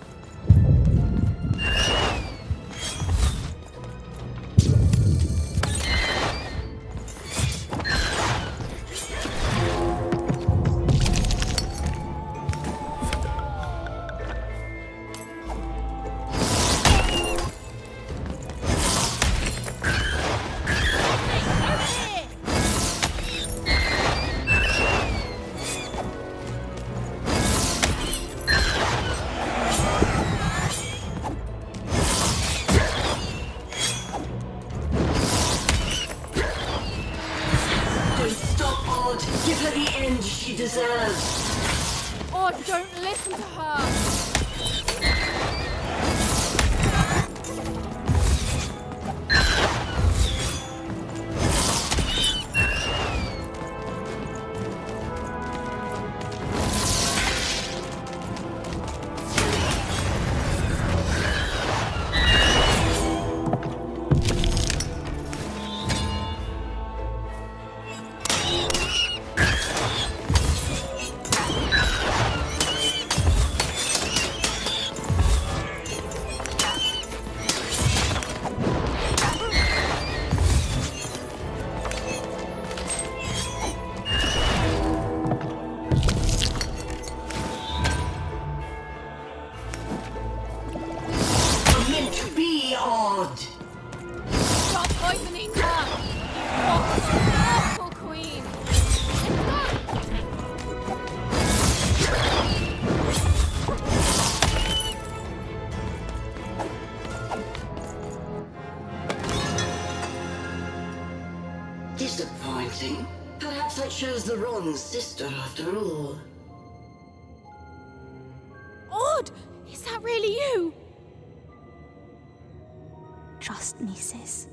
Give her the end she deserves. Oh, don't listen to her. Stop poisoning her! Awful queen! Disappointing. Perhaps I chose the wrong sister after all. Odd! Is that really you? Trust me, sis.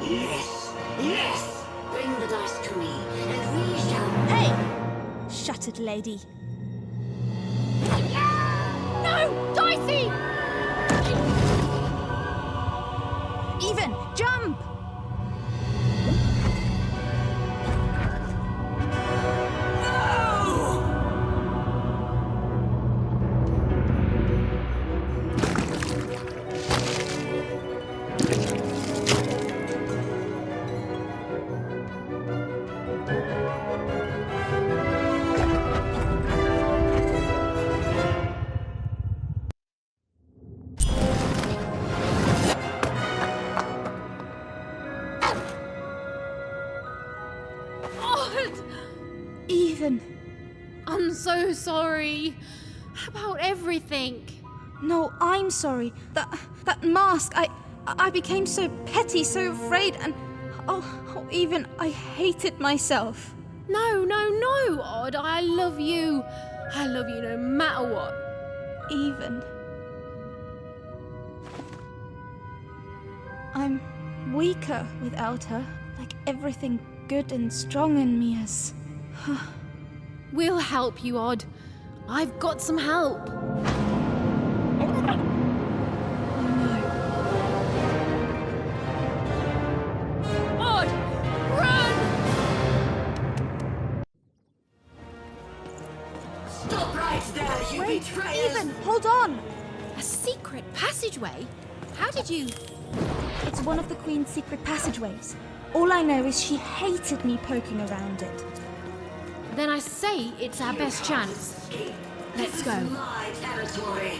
Yes, yes! Bring the dice to me, and we shall... Hey! Shut it, lady. No! Dicey! Even! Jump! Ethan. I'm so sorry. About everything. No, I'm sorry. That mask, I became so petty, so afraid, and even I hated myself. No, Odd. I love you. I love you no matter what. Even. I'm weaker without her. Like everything good and strong in me has... We'll help you, Odd. I've got some help. Odd, run! Stop right there, you Wait, betrayers! Ethan, hold on! A secret passageway? How did you... It's one of the Queen's secret passageways. All I know is she hated me poking around it. Then I say it's our best chance. Let's go. My territory.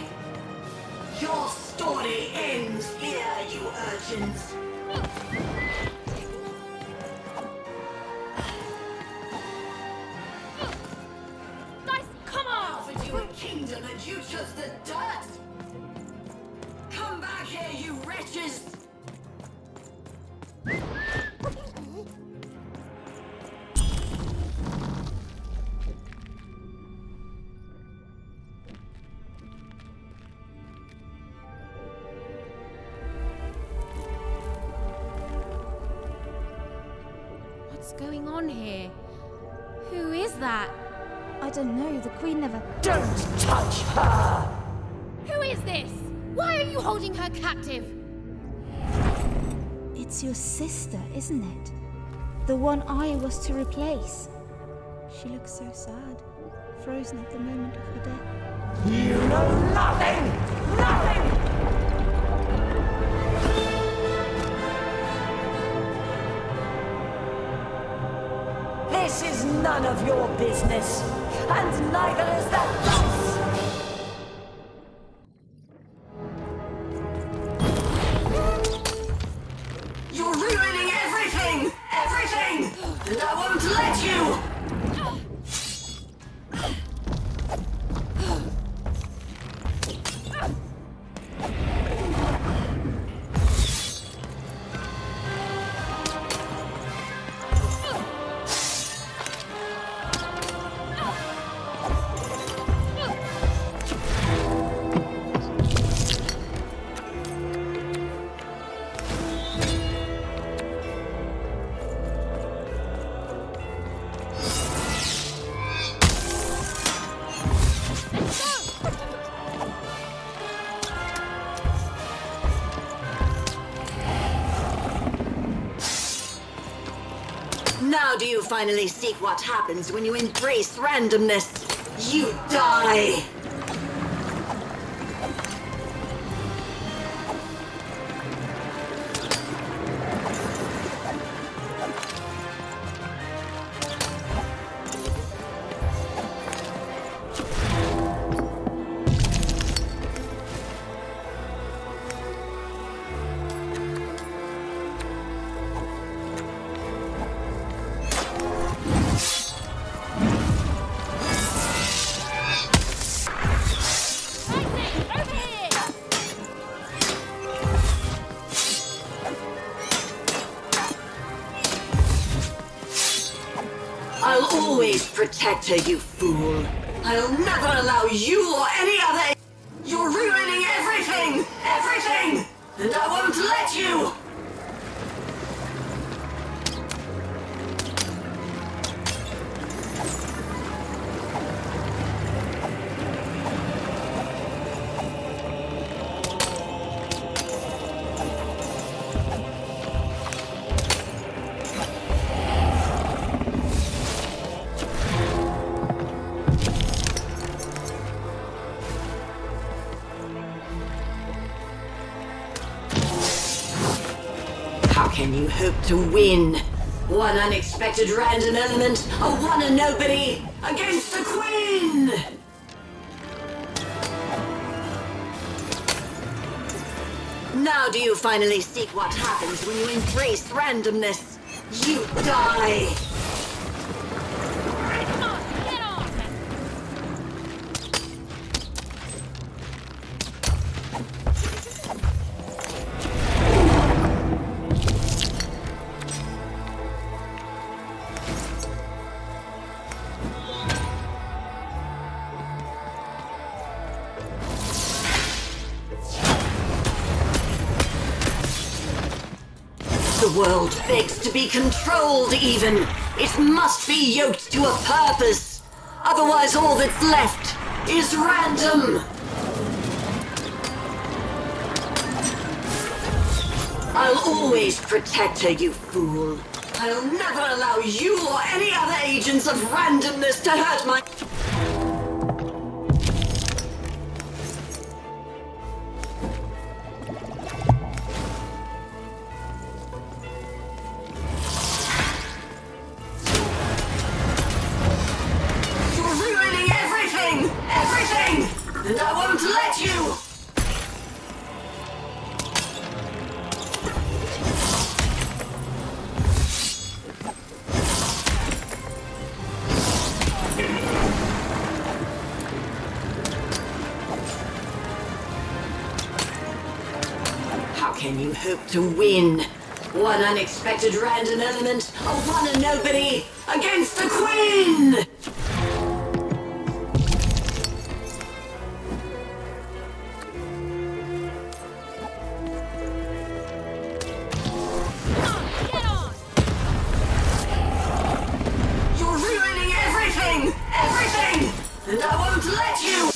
Your story ends here, you urchins. Dicey, come on! Offered you a kingdom and you chose the dirt. Come back here, you wretches. What's going on here? Who is that? I don't know, the Queen never... Don't touch her! Who is this? Why are you holding her captive? It's your sister, isn't it? The one I was to replace. She looks so sad, frozen at the moment of her death. You know nothing! Nothing! This is none of your business, and neither is that dice! You're ruining everything! Everything! And I won't let you! Now do you finally seek what happens when you embrace randomness? You die! I'll always protect her, you fool. I'll never allow you or any other... You're ruining everything! Everything! And I won't let you! How can you hope to win? One unexpected random element, a one and nobody, against the Queen! Now do you finally seek what happens when you embrace randomness? You die! The world begs to be controlled even. It must be yoked to a purpose. Otherwise all that's left is random. I'll always protect her, you fool. I'll never allow you or any other agents of randomness to hurt my... You're ruining everything! Everything! And I won't let you! How can you hope to win? One unexpected random element, a one and nobody, against the Queen! You're ruining everything! Everything! And I won't let you!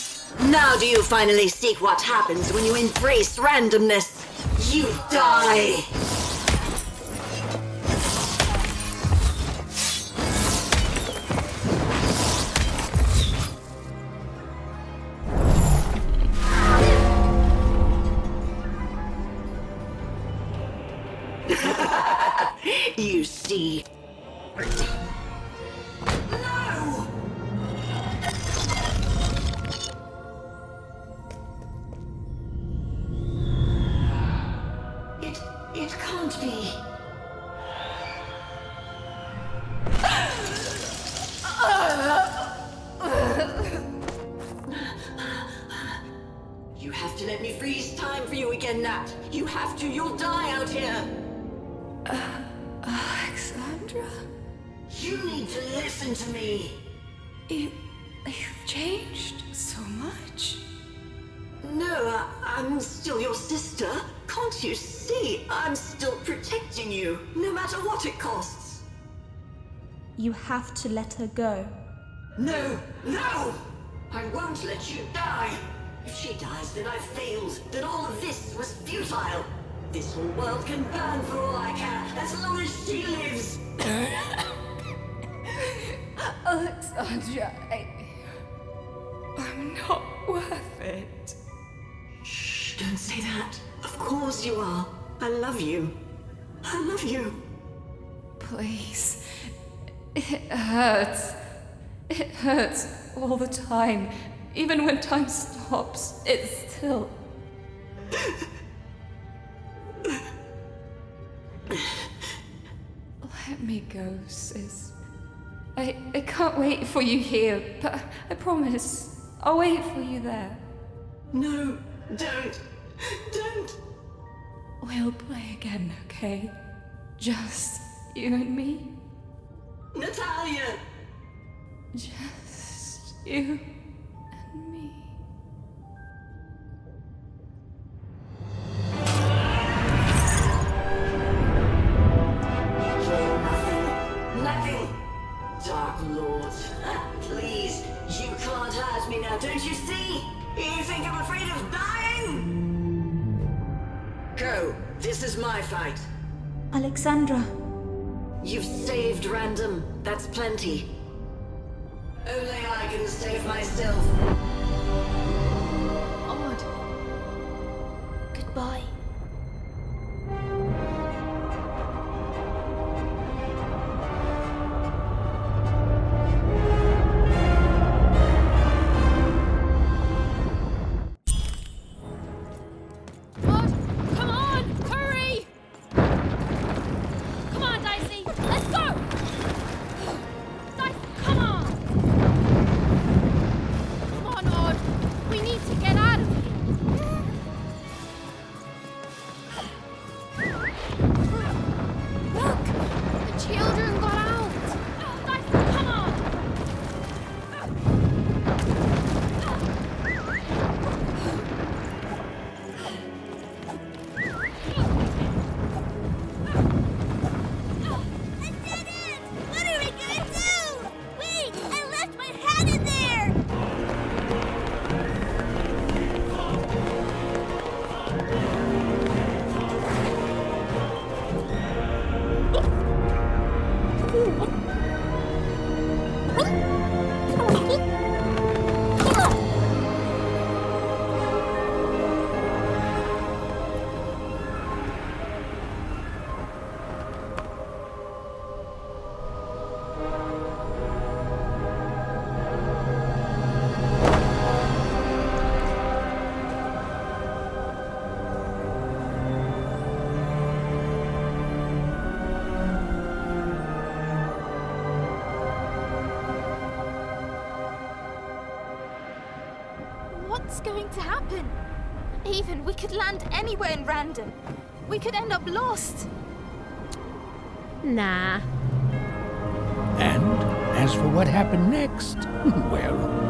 Now do you finally see what happens when you embrace randomness? You die! You see. No! It can't be. You have to let me freeze time for you again, Nat. You have to. You'll die out here. Alexandra? You need to listen to me. You've changed so much. No, I'm still your sister. Can't you see? I'm still protecting you, no matter what it costs. You have to let her go. No! No! I won't let you die! If she dies, then I've failed. Then all of this was futile. This whole world can burn for all I care, as long as she lives! Alexandra, I'm not worth it. Shh, don't say that. Of course you are. I love you. I love you. Please. It hurts. It hurts all the time. Even when time stops, it still... Let me go, sis. I can't wait for you here, but I promise I'll wait for you there. No, don't. Don't. We'll play again, okay? Just you and me. Natalia! Just you and me. Nothing! Dark Lord, please, you can't hurt me now, don't you see? You think I'm afraid of dying? Go, this is my fight. Alexandra. You've saved Random, that's plenty. Only I can save myself. Odd. Goodbye. Come on! Hurry! Come on, Dicey! Let's go! Dicey, come on! Come on, Odd! We need to get out of here! Look! The children got out! Dicey, come on! going to happen? Even, we could land anywhere in Random. We could end up lost. Nah. And as for what happened next, well,